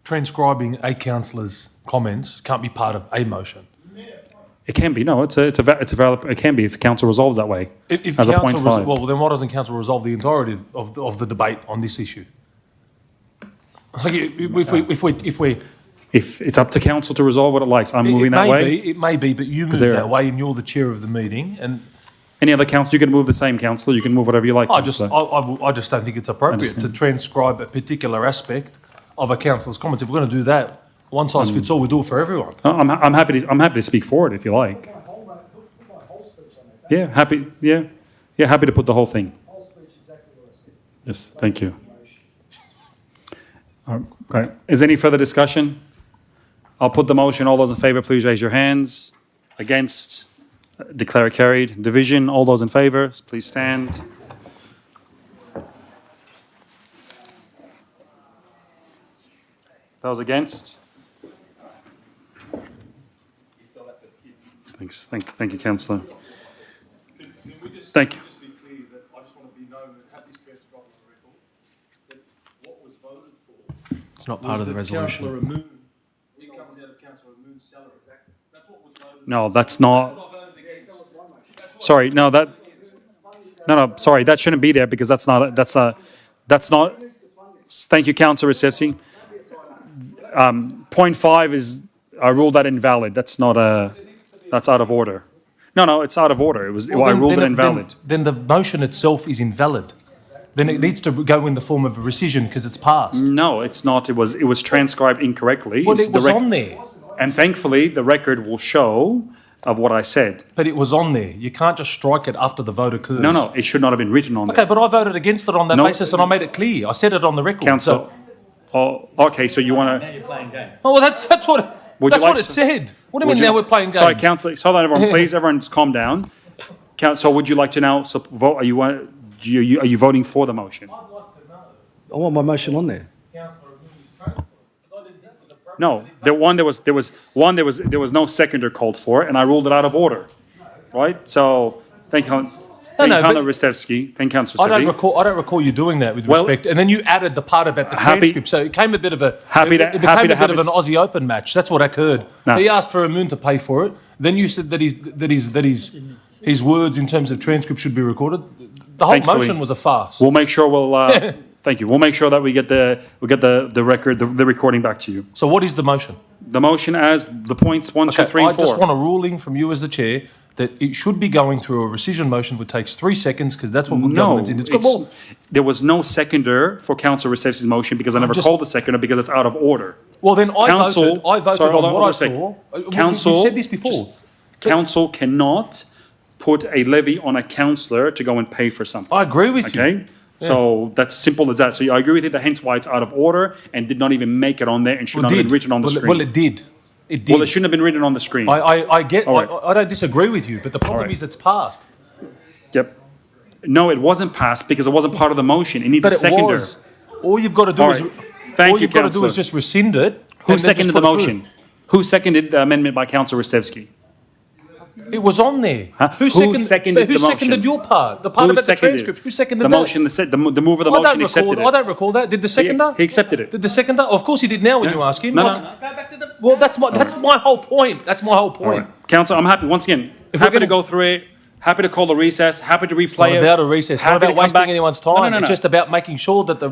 Transcribing a councillor's comments can't be part of a motion. It can be. No, it's a valid. It can be if council resolves that way. If as a council point 5. well, then why doesn't council resolve the entirety of the debate on this issue? Like if it's up to council to resolve what it likes, I'm moving that way. It may be, but you move that way, and you're the chair of the meeting. And any other council, you can move the same council. You can move whatever you like. I just don't think it's appropriate to transcribe a particular aspect of a councillor's comments. If we're going to do that, one size fits all. We do it for everyone. I'm happy to speak for it if you like. Yeah, happy. Yeah, happy to put the whole thing. Yes, thank you. Right. Is there any further discussion? I'll put the motion. All those in favour, please raise your hands. Against? Declare it carried. Division, all those in favour, please stand. Those against? Thanks. Thank you, Councillor. Thank you. It's not part of the resolution. No, that's not. Sorry, no, sorry, that shouldn't be there because that's not. Thank you, Councillor Rissevsi. Point 5 is, I ruled that invalid. That's not that's out of order. No, it's out of order. I ruled it invalid. Then the motion itself is invalid. Then it needs to go in the form of a rescission because it's passed. No, it's not. It was transcribed incorrectly. Well, it was on there. And thankfully, the record will show of what I said. But it was on there. You can't just strike it after the vote occurs. No, it should not have been written on there. Okay, but I voted against it on that basis and I made it clear. I said it on the record. Council. Okay, so you want to... Now you're playing games. Oh, well, that's what it said. What do you mean now we're playing games? Sorry, Councillor, hold on, everyone. Please, everyone, just calm down. So would you like to now vote? Are you voting for the motion? I want my motion on there. No, there was no seconder called for it, and I ruled it out of order, right? So thank you, Councillor Rissevski. Thank you, Councillor Rissevski. I don't recall you doing that with respect. And then you added the part about the transcript, so it became a bit of an Aussie Open match. That's what occurred. No. He asked for Amoon to pay for it. Then you said that his words in terms of transcript should be recorded. The whole motion was a farce. We'll make sure Thank you. We'll make sure that we get the record, the recording back to you. So what is the motion? The motion as the points 1, 2, 3, and 4. I just want a ruling from you as the chair that it should be going through a rescission motion, which takes 3 seconds, because that's what good government's in. There was no seconder for Councillor Recevski's motion because I never called the seconder because it's out of order. Well, then I voted sorry, hold on what I a saw. Council, You've said this before. Council cannot put a levy on a councillor to go and pay for something. I agree with you. Okay? So that's simple as that. So I agree with you that hence why it's out of order and did not even make it on there and should not have been written on the screen. Well, it did. It did. Well, it shouldn't have been written on the screen. I get. All right. I don't disagree with you, but the problem is it's passed. Yep. No, it wasn't passed because it wasn't part of the motion. It needs But a it seconder. was. All you've got to do All is. right. Thank all you, you've got to do Councillor. is just rescind it. Who and then just seconded put the it through. motion? Who seconded the amendment by Councillor Restevski? It was on there. Huh? Who seconded the Who motion? seconded your part? The part Who about the seconded transcript. Who seconded the that? motion? The mover of the motion accepted it. I don't recall that. Did the seconder? He accepted it. Did the seconder? Of course he did now when you ask him. No, Like, no. Well, that's my whole point. That's my whole point. Council, I'm happy. Once again, happy to go through it. Happy to call a recess. Happy to It's not replay it. about a recess. It's not Happy to about come wasting back. anyone's No, time. no, It's no. just about making sure that the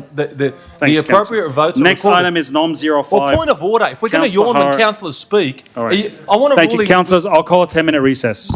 Thanks, appropriate Councillor. votes are Next recorded. item is NOM 05. Well, point of order. If we're going to Councillor yawn when Hart. councillors speak, All right. I want to Thank you, councillors. I'll call a 10-minute recess.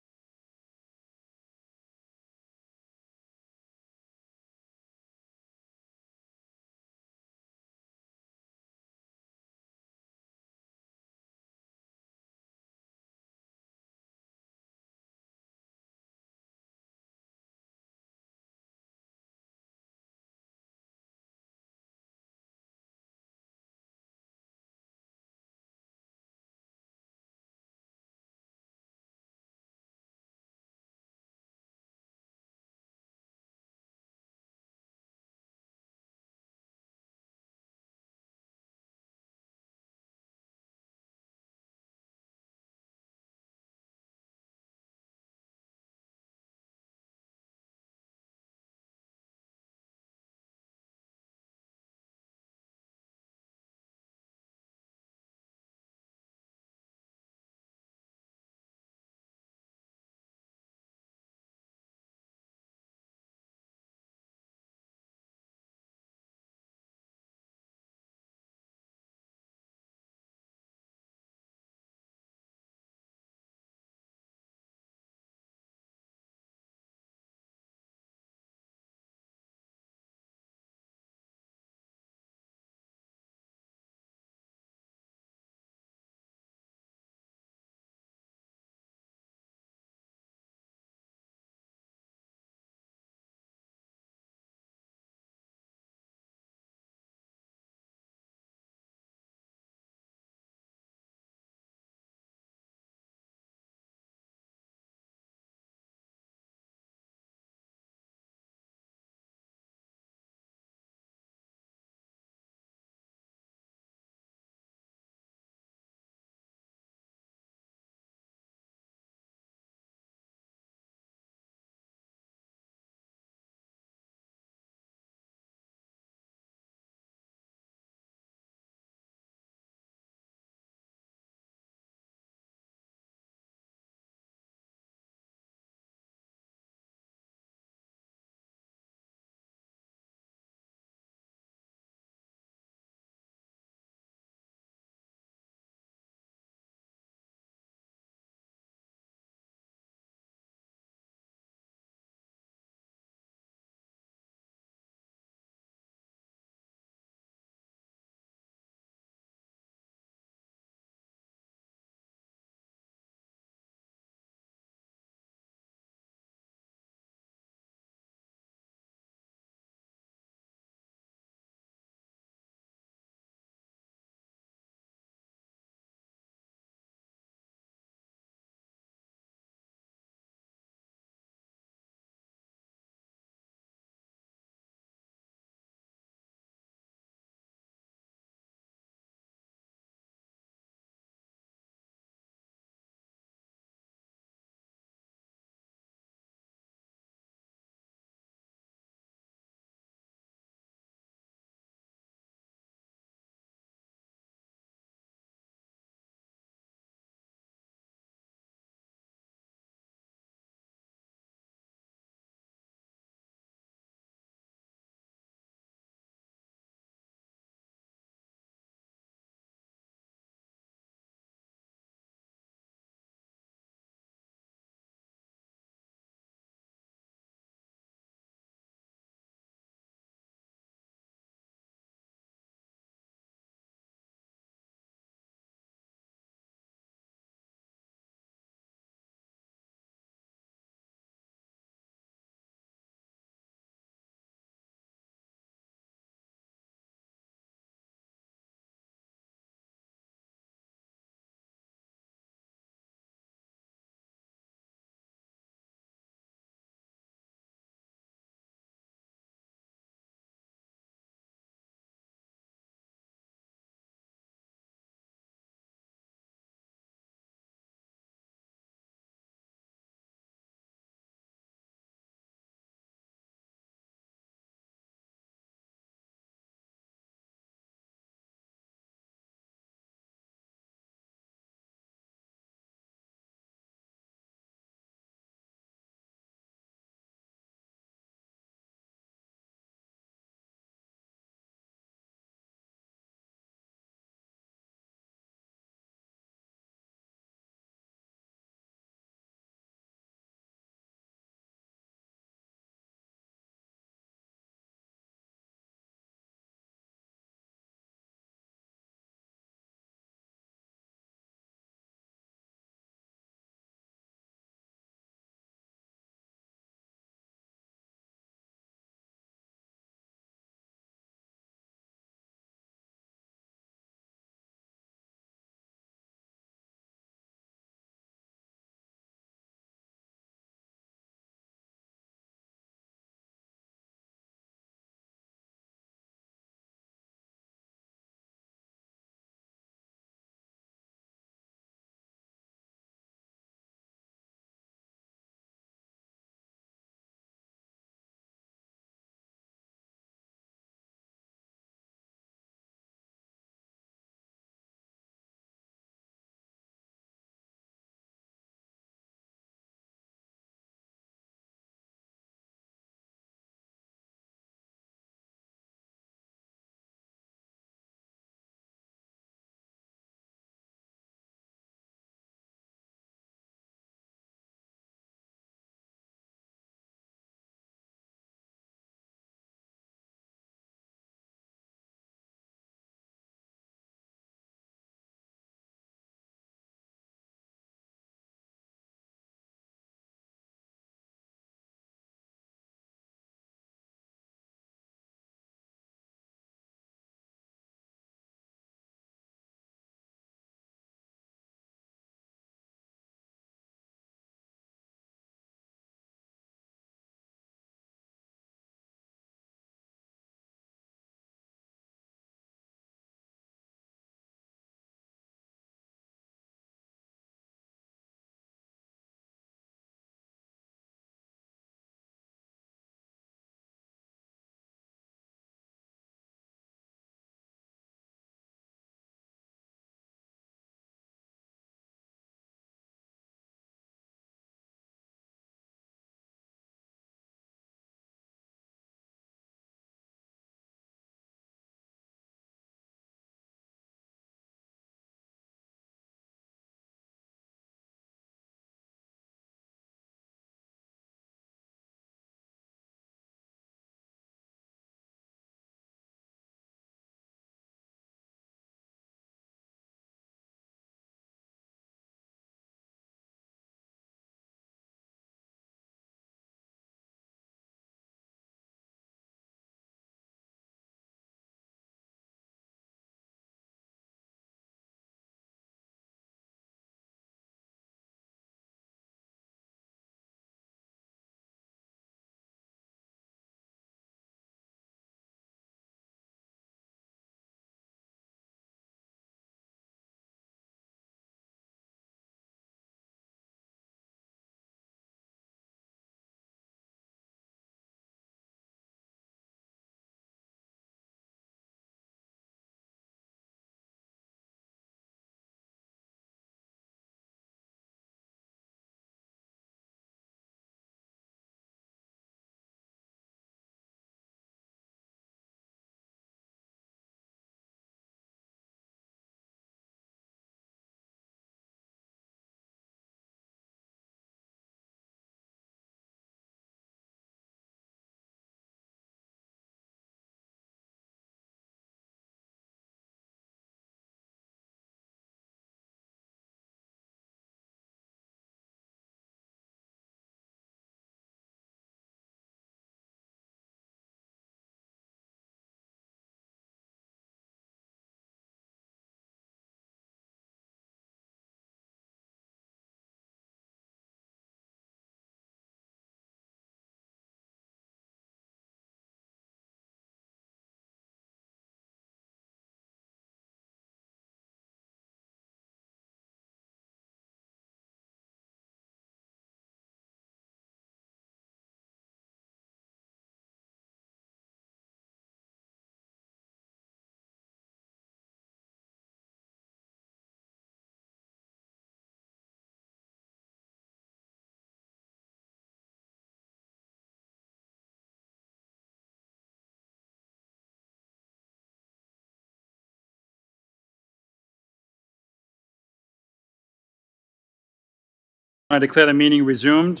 I declare the meeting resumed.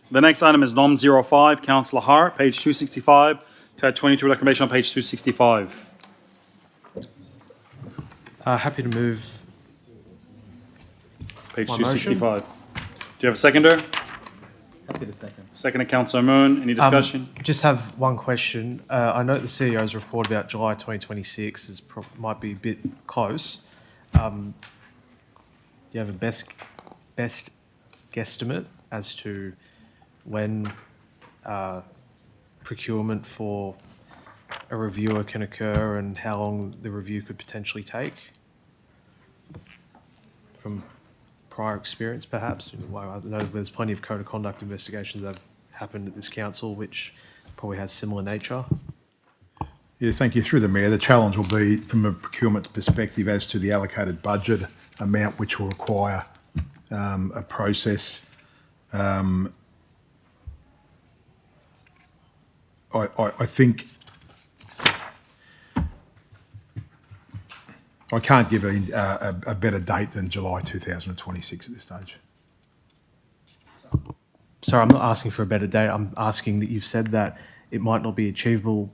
The next item is Nom 05, Councillor Hart, page 265, to add 22 recommendation on page 265. Happy to move. Page my 265. Do you have a seconder? Happy to second. Second to Councillor Moon. Any discussion? Just have one question. I note the CEO's report about July 2026 might be a bit close. Do you have a best guesstimate as to when procurement for a reviewer can occur and how long the review could potentially take? From prior experience, perhaps? I know there's plenty of code of conduct investigations that have happened at this council, which probably has similar nature. Yeah, thank you. Through the Mayor, the challenge will be from a procurement perspective as to the allocated budget amount, which will require a process. I think I can't give a better date than July 2026 at this stage. Sorry, I'm not asking for a better date. I'm asking that you've said that it might not be achievable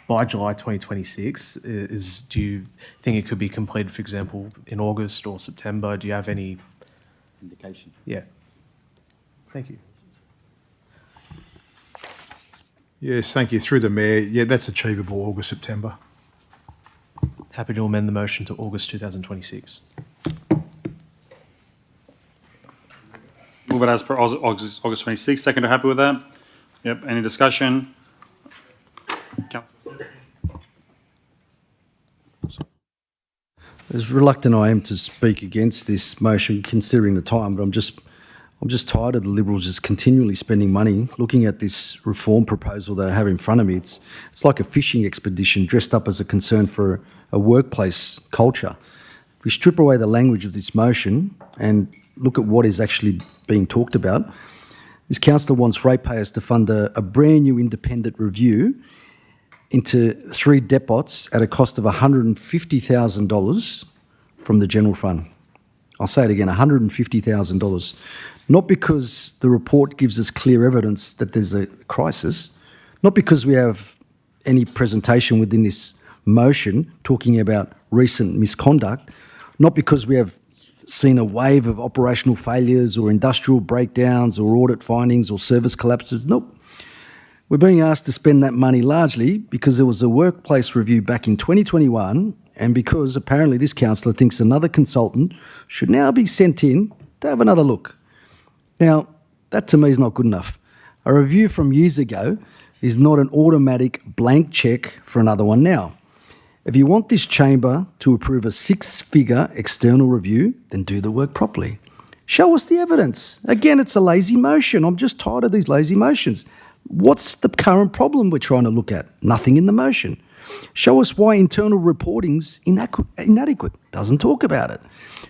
by July 2026. Do you think it could be completed, for example, in August or September? Do you have any indication? Yeah. Thank you. Yes, thank you. Through the Mayor, yeah, that's achievable, August, September. Happy to amend the motion to August 2026. Move it as per August 26th. Second, happy with that? Yep. Any discussion? As reluctant I am to speak against this motion, considering the time, but I'm just tired of the Liberals just continually spending money. Looking at this reform proposal that I have in front of me, it's like a fishing expedition dressed up as a concern for a workplace culture. If we strip away the language of this motion and look at what is actually being talked about, this councillor wants ratepayers to fund a brand new independent review into 3 depots at a cost of $150,000 from the general fund. I'll say it again, $150,000. Not because the report gives us clear evidence that there's a crisis, not because we have any presentation within this motion talking about recent misconduct, not because we have seen a wave of operational failures or industrial breakdowns or audit findings or service collapses. Nope. We're being asked to spend that money largely because there was a workplace review back in 2021 and because apparently this councillor thinks another consultant should now be sent in to have another look. Now, that to me is not good enough. A review from years ago is not an automatic blank cheque for another one now. If you want this chamber to approve a 6-figure external review, then do the work properly. Show us the evidence. Again, it's a lazy motion. I'm just tired of these lazy motions. What's the current problem we're trying to look at? Nothing in the motion. Show us why internal reporting's inadequate. Doesn't talk about it.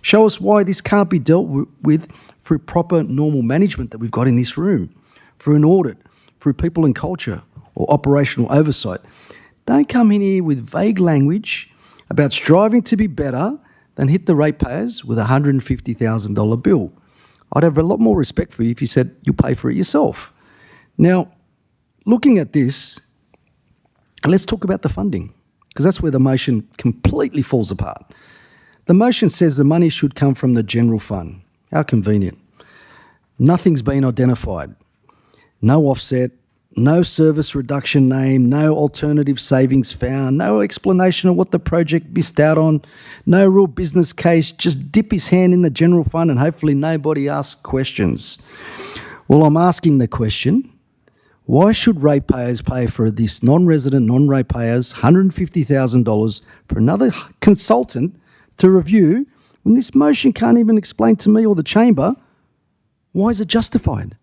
Show us why this can't be dealt with through proper normal management that we've got in this room, through an audit, through people and culture or operational oversight. Don't come in here with vague language about striving to be better than hit the ratepayers with a $150,000 bill. I'd have a lot more respect for you if you said you'll pay for it yourself. Now, looking at this, let's talk about the funding, because that's where the motion completely falls apart. The motion says the money should come from the general fund. How convenient. Nothing's been identified. No offset, no service reduction name, no alternative savings found, no explanation of what the project missed out on, no real business case, just dip his hand in the general fund and hopefully nobody asks questions. Well, I'm asking the question, why should ratepayers pay for this non-resident, non-ratepayers $150,000 for another consultant to review when this motion can't even explain to me or the chamber why is it justified?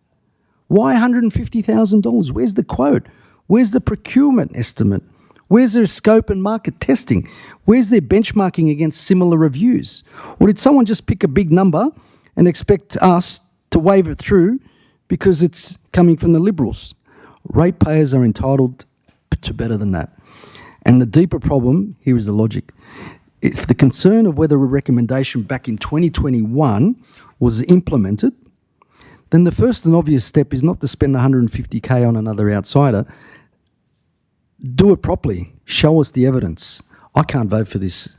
Why $150,000? Where's the quote? Where's the procurement estimate? Where's their scope and market testing? Where's their benchmarking against similar reviews? Or did someone just pick a big number and expect us to wave it through because it's coming from the Liberals? Ratepayers are entitled to better than that. And the deeper problem here is the logic. If the concern of whether a recommendation back in 2021 was implemented, then the first and obvious step is not to spend 150K on another outsider. Do it properly. Show us the evidence. I can't vote for this.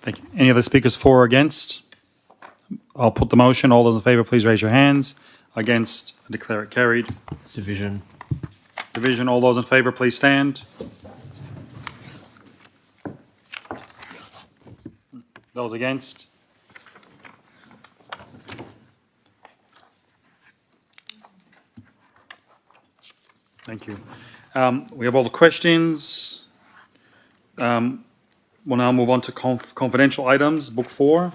Thank you. Any other speakers for or against? I'll put the motion. All those in favour, please raise your hands. Against, I declare it carried. Division. Division, all those in favour, please stand. Those against? Thank you. We have all the questions. We'll now move on to confidential items, Book 4.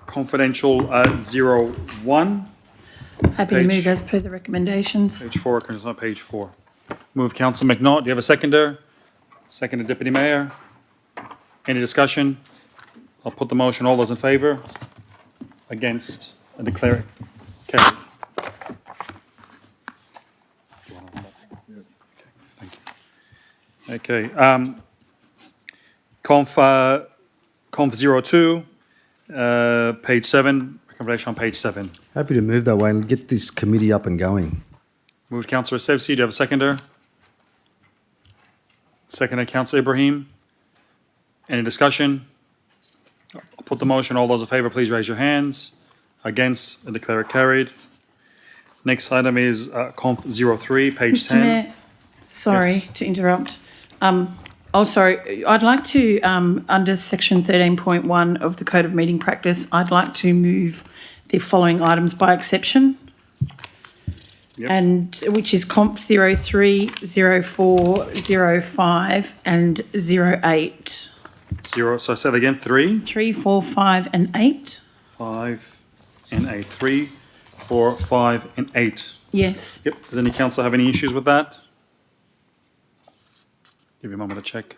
Confidential 01. Happy to move as per the recommendations. Page 4, it's not page 4. Move Councillor McNaught. Do you have a seconder? Seconder Deputy Mayor. Any discussion? I'll put the motion. All those in favour? Against? I declare it carried. Okay. Conf 02, page 7, recommendation on page 7. Happy to move that way and get this committee up and going. Moved Councillor Sevsi. Do you have a seconder? Seconder Councillor Ibrahim. Any discussion? I'll put the motion. All those in favour, please raise your hands. Against, I declare it carried. Next item is Conf 03, page Mr. 10. Mayor, sorry Yes. to interrupt. Sorry. I'd like to, under section 13.1 of the Code of Meeting Practice, I'd like to move the following items by exception. Yep. And which is Conf 03, 04, 05 and 08. So I said again, 3, 3, 4, 5 and 8. 5 and 8. 3, 4, 5 and 8. Yes. Yep. Does any councillor have any issues with that? Give you a moment to check.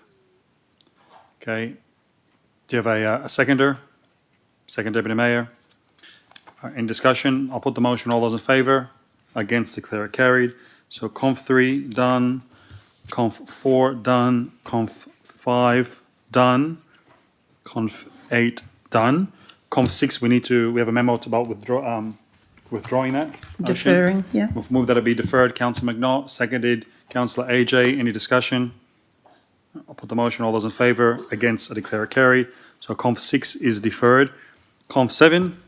Okay. Do you have a seconder? Second Deputy Mayor. Any discussion? I'll put the motion. All those in favour? Against, declare it carried. So Conf 3 done. Conf 4 done. Conf 5 done. Conf 8 done. Conf 6 we have a memo about withdrawing that. motion. Deferring, yeah. We've moved that it be deferred. Councillor McNaught, seconded. Councillor AJ, any discussion? I'll put the motion. All those in favour? Against, I declare it carried. So Conf 6 is deferred. Conf 7,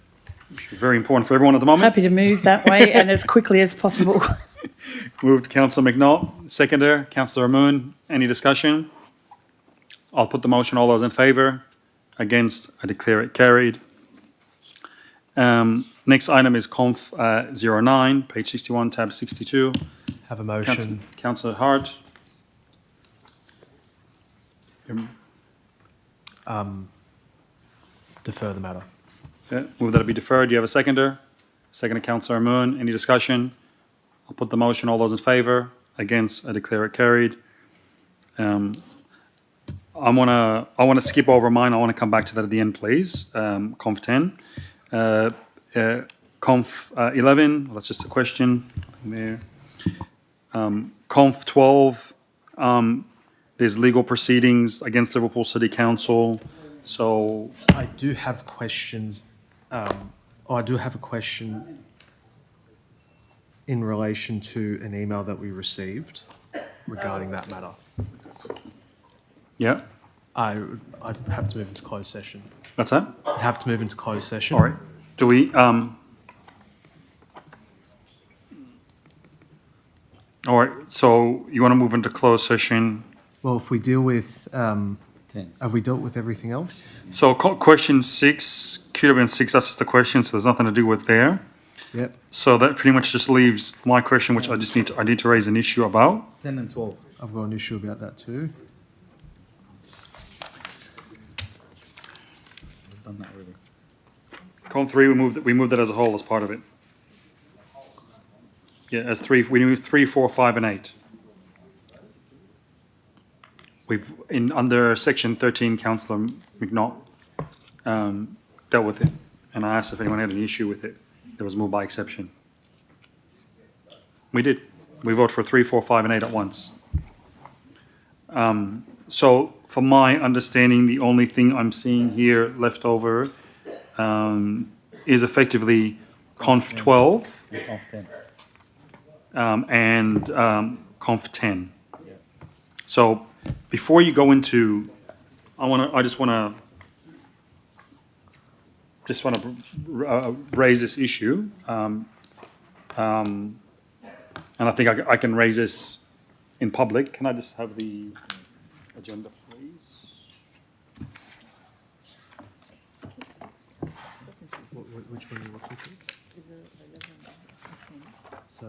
which is very important for everyone at the moment. Happy to move that way and as quickly as possible. Moved Councillor McNaught, seconder. Councillor Moon, any discussion? I'll put the motion. All those in favour? Against, I declare it carried. Next item is Conf 09, page 61, tab 62. Have a motion. Councillor Hart. Defer the matter. Move that it be deferred. Do you have a seconder? Seconder, Councillor Moon. Any discussion? I'll put the motion. All those in favour? Against, I declare it carried. I want to skip over mine. I want to come back to that at the end, please. Conf 10. Conf 11, well, that's just a question there. Conf 12, there's legal proceedings against Liverpool City Council. So I do have questions. I do have a question in relation to an email that we received regarding that matter. Yeah. I'd have to move into closed session. What's that? I'd have to move into closed session. All right. Do we, all right, so you want to move into closed session? Well, if we deal with, have we dealt with everything else? So question 6, QW 6, that's just the question, so there's nothing to do with there. Yep. So that pretty much just leaves my question, which I need to raise an issue about. 10 and 12. I've got an issue about that too. Done that already. Con 3, we moved it as a whole as part of it. Yeah, as 3, we moved 3, 4, 5 and 8. We've, under section 13, Councillor McNaught dealt with it, and I asked if anyone had an issue with it. It was moved by exception. We did. We voted for 3, 4, 5 and 8 at once. So from my understanding, the only thing I'm seeing here left over is effectively Conf 12 and Conf 10. So before you go into, I just want to raise this issue, and I think I can raise this in public. Can I just have the agenda, please? Which one are you looking for? So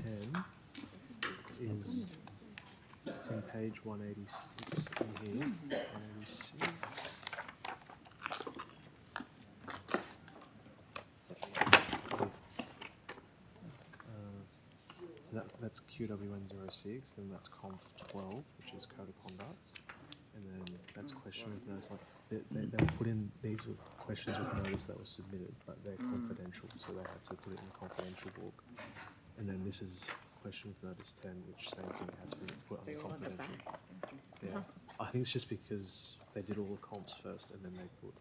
10 is, it's on page 186 in here. 186. So that's QW106, then that's Conf 12, which is Code of Conduct, and then that's question with notice. Like they put in, these were questions with notice that were submitted, but they're confidential, so they had to put it in the confidential book. And then this is question with notice 10, which same thing had to be put on the confidential. Yeah, I think it's just because they did all the comps first, and then they put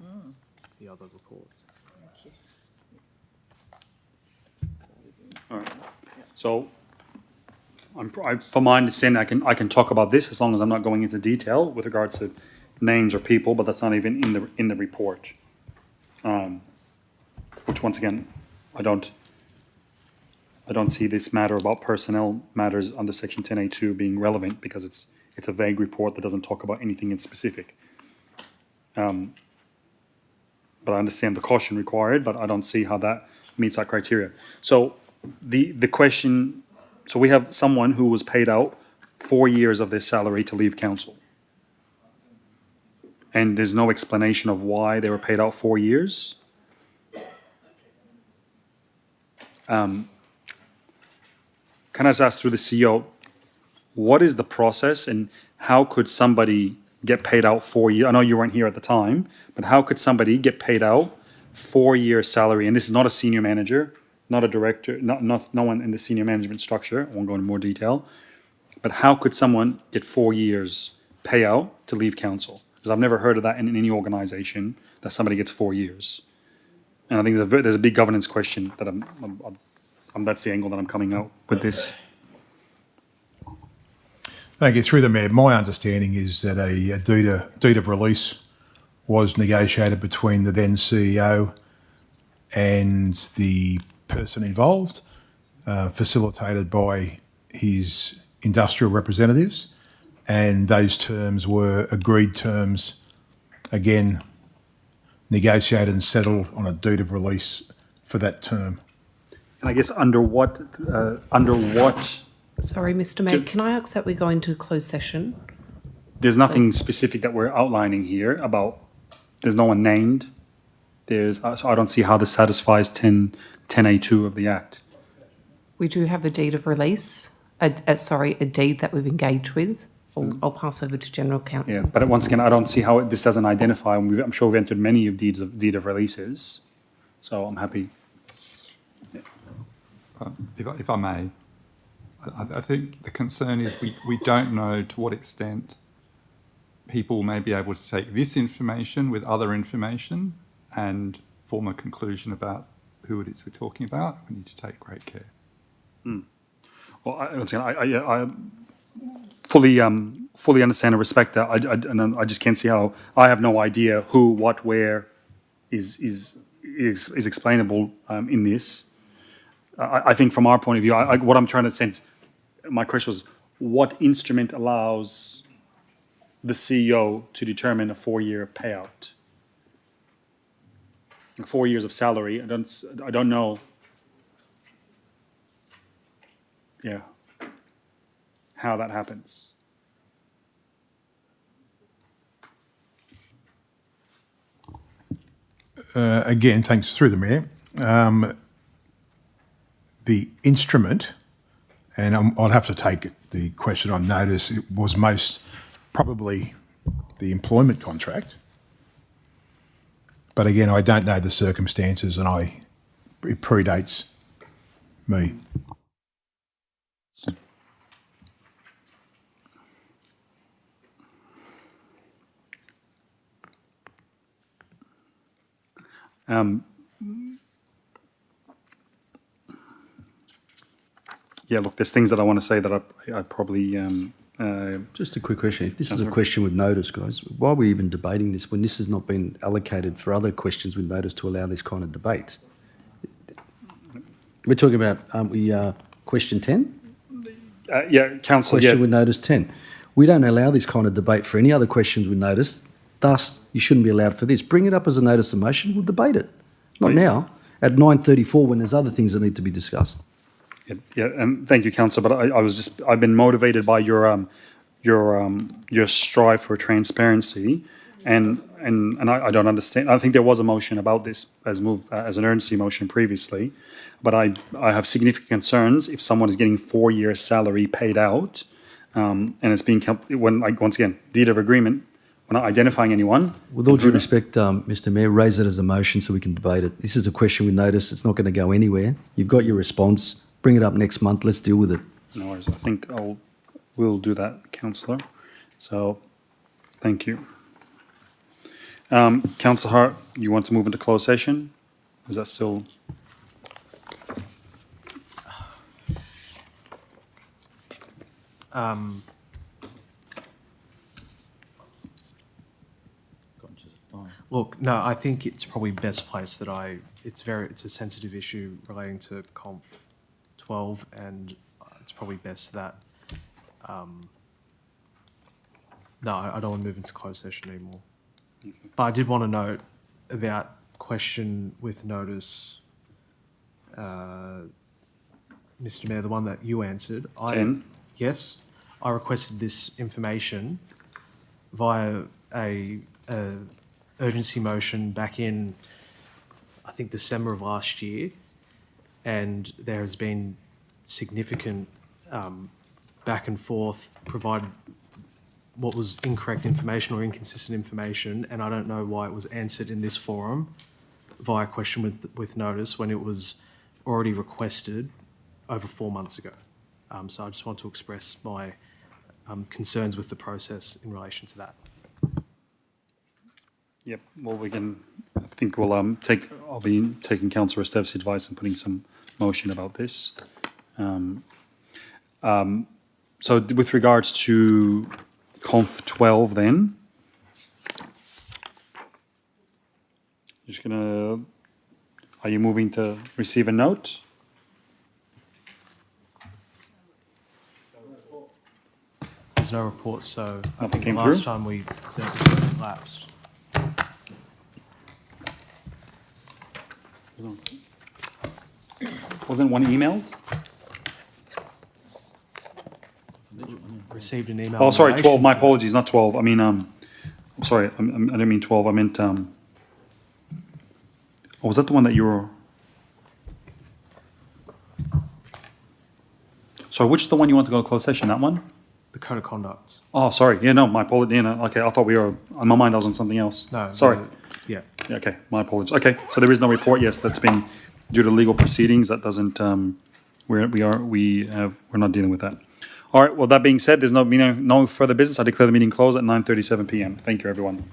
the other reports. All right. So, from my understanding, I can talk about this as long as I'm not going into detail with regards to names or people, but that's not even in the report. Which once again, I don't see this matter about personnel matters under section 10A2 being relevant because it's a vague report that doesn't talk about anything in specific. But I understand the caution required, but I don't see how that meets that criteria. So the question, so we have someone who was paid out 4 years of their salary to leave council. And there's no explanation of why they were paid out 4 years. Can I just ask through the CEO, what is the process and how could somebody get paid out 4 years? I know you weren't here at the time, but how could somebody get paid out 4 years salary? And this is not a senior manager, not a director, no one in the senior management structure. I won't go into more detail. But how could someone get 4 years payout to leave council? Because I've never heard of that in any organization, that somebody gets 4 years. And I think there's a big governance question that that's the angle that I'm coming out with this. Thank you. Through the Mayor, my understanding is that a deed of release was negotiated between the then CEO and the person involved, facilitated by his industrial representatives, and those terms were agreed terms, again, negotiated and settled on a deed of release for that term. And I guess under what? Sorry, Mr. Mayor, can I ask that we go into closed session? There's nothing specific that we're outlining here about, there's no one named. So I don't see how this satisfies 10A2 of the Act. We do have a deed of release, a deed that we've engaged with. I'll pass over to General Counsel. Yeah, but once again, I don't see how this doesn't identify, and I'm sure we've entered many of deed of releases, so I'm happy. Yeah. If I may, I think the concern is we don't know to what extent people may be able to take this information with other information and form a conclusion about who it is we're talking about. We need to take great care. Well, once again, I fully understand and respect that. I just can't see how. I have no idea who, what, where is explainable in this. I think from our point of view, what I'm trying to sense, my question was, what instrument allows the CEO to determine a 4-year payout? 4 years of salary. I don't know. Yeah. How that happens. Again, thanks through the Mayor. The instrument, and I'll have to take the question on notice, it was most probably the employment contract. But again, I don't know the circumstances and it predates me. Yeah, look, there's things that I want to say that I probably... Just a quick question. If this is a question with notice, guys, why are we even debating this when this has not been allocated for other questions with notice to allow this kind of debate? We're talking about, aren't we, question 10? Yeah, Councillor, Question with notice 10. We don't allow this kind of debate for any other questions with notice. Thus, you shouldn't be allowed for this. Bring it up as a notice of motion. We'll debate it. Not now, at 9:34 when there's other things that need to be discussed. Yeah, and thank you, Councillor. But I've been motivated by your strive for transparency, and I don't understand. I think there was a motion about this as moved as an urgency motion previously, but I have significant concerns if someone is getting 4 years' salary paid out, and it's being once again deed of agreement. We're not identifying anyone. With all due respect, Mr. Mayor, raise it as a motion so we can debate it. This is a question with notice. It's not going to go anywhere. You've got your response. Bring it up next month. Let's deal with it. No worries. I think we'll do that, Councillor. So, thank you. Councillor Hart, you want to move into closed session? Is that still? Look, no, I think it's probably best place that it's a sensitive issue relating to Conf 12, and it's probably best that, no, I don't want to move into closed session anymore. But I did want to note about question with notice, Mr. Mayor, the one that you answered. 10. Yes, I requested this information via a urgency motion back in, I think, December of last year, and there has been significant back and forth provided what was incorrect information or inconsistent information, and I don't know why it was answered in this forum via question with notice when it was already requested over 4 months ago. So I just want to express my concerns with the process in relation to that. Yep. Well, I think I'll be taking Councillor Estev's advice and putting some motion about this. So with regards to Conf 12 then, are you moving to receive a note? There's no report, so I think the came last through? time we dealt with this, it lapsed. Wasn't one emailed? Received an email. Oh, sorry, in 12. My relation to- apologies, not 12. I mean, I'm sorry, I didn't mean 12. I meant, was that the one that you were? So which is the one you want to go to closed session? That one? The code of conduct. Oh, sorry. Yeah, no, my apologies. Okay, I thought we were, on my mind, I was on something else. No. Sorry. Yeah. Yeah, okay, my apologies. Okay, so there is no report, yes, that's been due to legal proceedings. That doesn't, we're not dealing with that. All right, well, that being said, there's no further business. I declare the meeting closed at 9:37 p.m. Thank you, everyone.